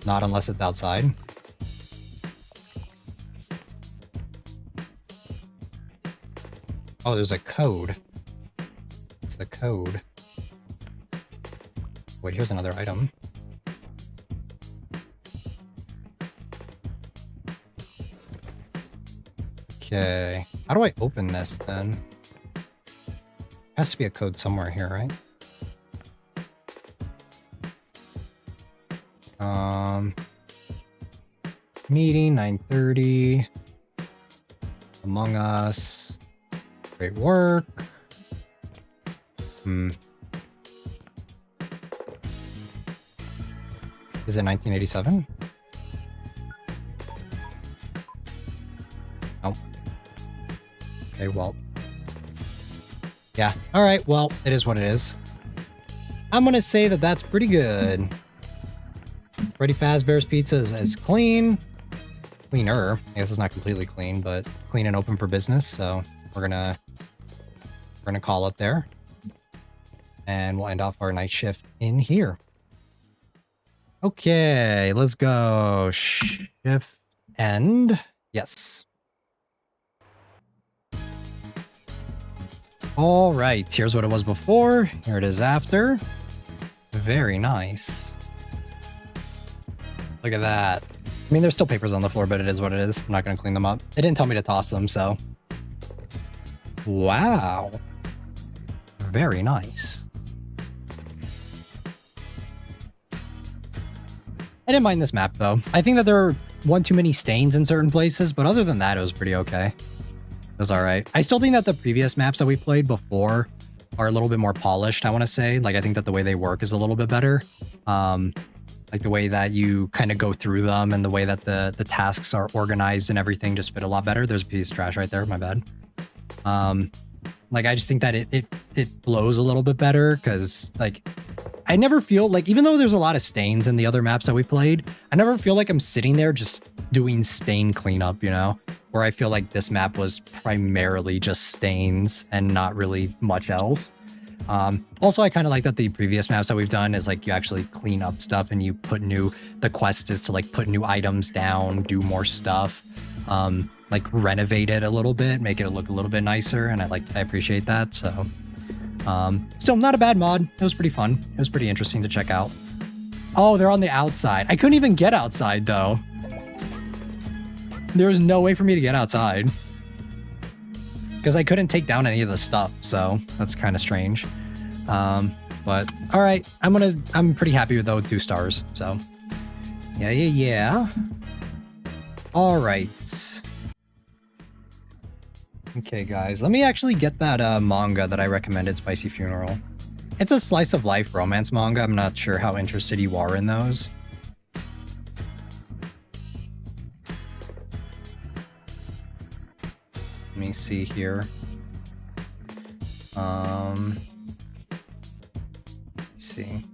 Not unless it's outside. Oh, there's a code. It's the code. Wait, here's another item. Okay. How do I open this then? Has to be a code somewhere here, right? Meeting 9:30. Among Us. Great work. Is it 1987? Oh. Okay, well. Yeah. All right, well, it is what it is. I'm going to say that that's pretty good. Freddy Fazbear's pizza is clean. Cleaner. I guess it's not completely clean, but clean and open for business. So we're gonna call it there. And we'll end off our night shift in here. Okay, let's go. Shift end. Yes. All right, here's what it was before. Here it is after. Very nice. Look at that. I mean, there's still papers on the floor, but it is what it is. I'm not going to clean them up. It didn't tell me to toss them, so. Wow. Very nice. I didn't mind this map, though. I think that there are one too many stains in certain places, but other than that, it was pretty okay. It was all right. I still think that the previous maps that we played before are a little bit more polished, I want to say. Like, I think that the way they work is a little bit better. Like, the way that you kind of go through them and the way that the tasks are organized and everything just fit a lot better. There's a piece of trash right there. My bad. Like, I just think that it flows a little bit better because, like, I never feel like, even though there's a lot of stains in the other maps that we played, I never feel like I'm sitting there just doing stain cleanup, you know? Where I feel like this map was primarily just stains and not really much else. Also, I kind of like that the previous maps that we've done is like you actually clean up stuff and you put the quest is to like put new items down, do more stuff, like renovate it a little bit, make it look a little bit nicer. And I appreciate that. So, still not a bad mod. It was pretty fun. It was pretty interesting to check out. Oh, they're on the outside. I couldn't even get outside though. There was no way for me to get outside. because I couldn't take down any of the stuff, so that's kind of strange. But all right, I'm pretty happy with those 2 stars. So yeah. All right. Okay, guys, let me actually get that manga that I recommended, Spicy Funeral. It's a slice of life romance manga. I'm not sure how interested you are in those. Let me see here. Let's see.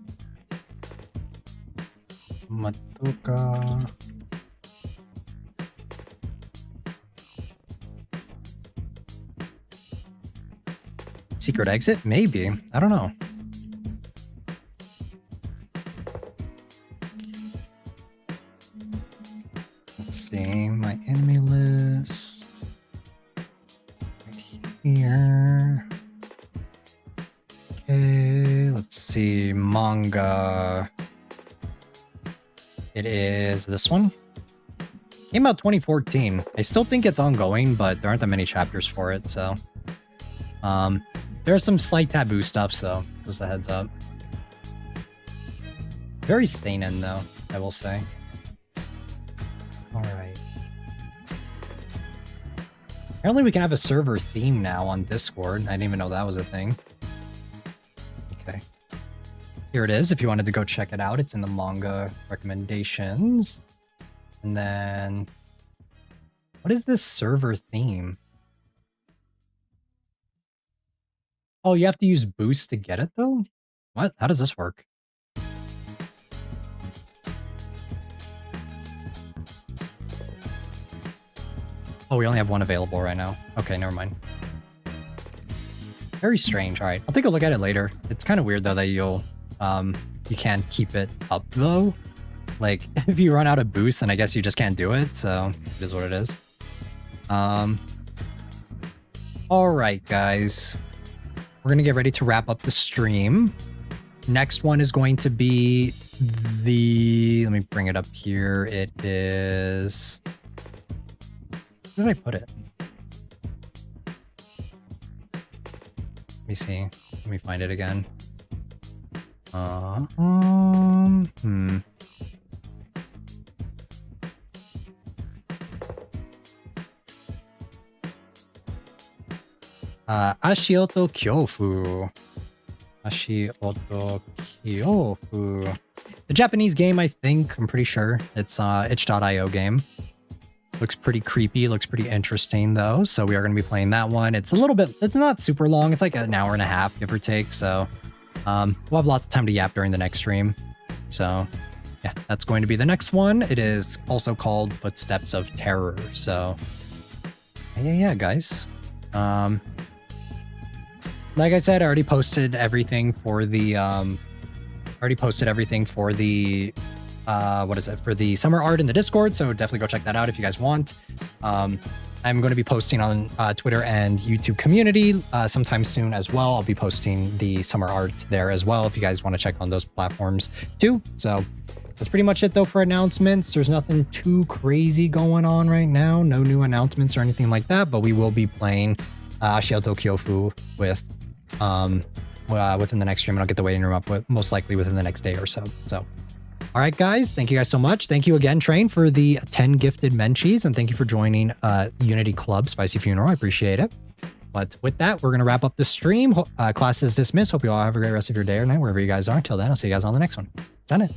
Matoka. Secret exit? Maybe. I don't know. Let's see. My enemy list. Right here. Okay. Let's see. Manga. It is this one. Came out 2014. I still think it's ongoing, but there aren't that many chapters for it, so. There's some slight taboo stuff, so just a heads up. Very seinen, though, I will say. Alright. Apparently we can have a server theme now on Discord. I didn't even know that was a thing. Okay. Here it is, if you wanted to go check it out. It's in the manga recommendations. And then... what is this server theme? Oh, you have to use boost to get it, though? What? How does this work? Oh, we only have one available right now. Okay, never mind. Very strange. All right, I'll take a look at it later. It's kind of weird, though, that you can't keep it up, though. Like, if you run out of boost, then I guess you just can't do it, so it is what it is. All right, guys. We're going to get ready to wrap up the stream. Next one is going to be the... let me bring it up here. It is... where did I put it? Let me see. Let me find it again. Ashioto Kyofu. Ashioto Kyofu. The Japanese game, I think. I'm pretty sure. It's itch.io game. Looks pretty creepy. Looks pretty interesting, though. So we are going to be playing that one. It's a little bit... it's not super long. It's like an hour and a half, give or take. So we'll have lots of time to yap during the next stream. So yeah, that's going to be the next one. It is also called Footsteps of Terror. So yeah, guys. Like I said, I already posted everything for the what is it, for the summer art in the Discord, so definitely go check that out if you guys want. I'm going to be posting on Twitter and YouTube community sometime soon as well. I'll be posting the summer art there as well if you guys want to check on those platforms too. So that's pretty much it though for announcements. There's nothing too crazy going on right now. No new announcements or anything like that, but we will be playing Ashioto Kyofu with within the next stream, and I'll get the waiting room up most likely within the next day or so. So, all right, guys, thank you guys so much. Thank you again, Train, for the 10 gifted menchies, and thank you for joining Unity Club Spicy Funeral. I appreciate it. But with that, we're going to wrap up the stream. Class is dismissed. Hope you all have a great rest of your day or night, wherever you guys are. Until then, I'll see you guys on the next one. Done it.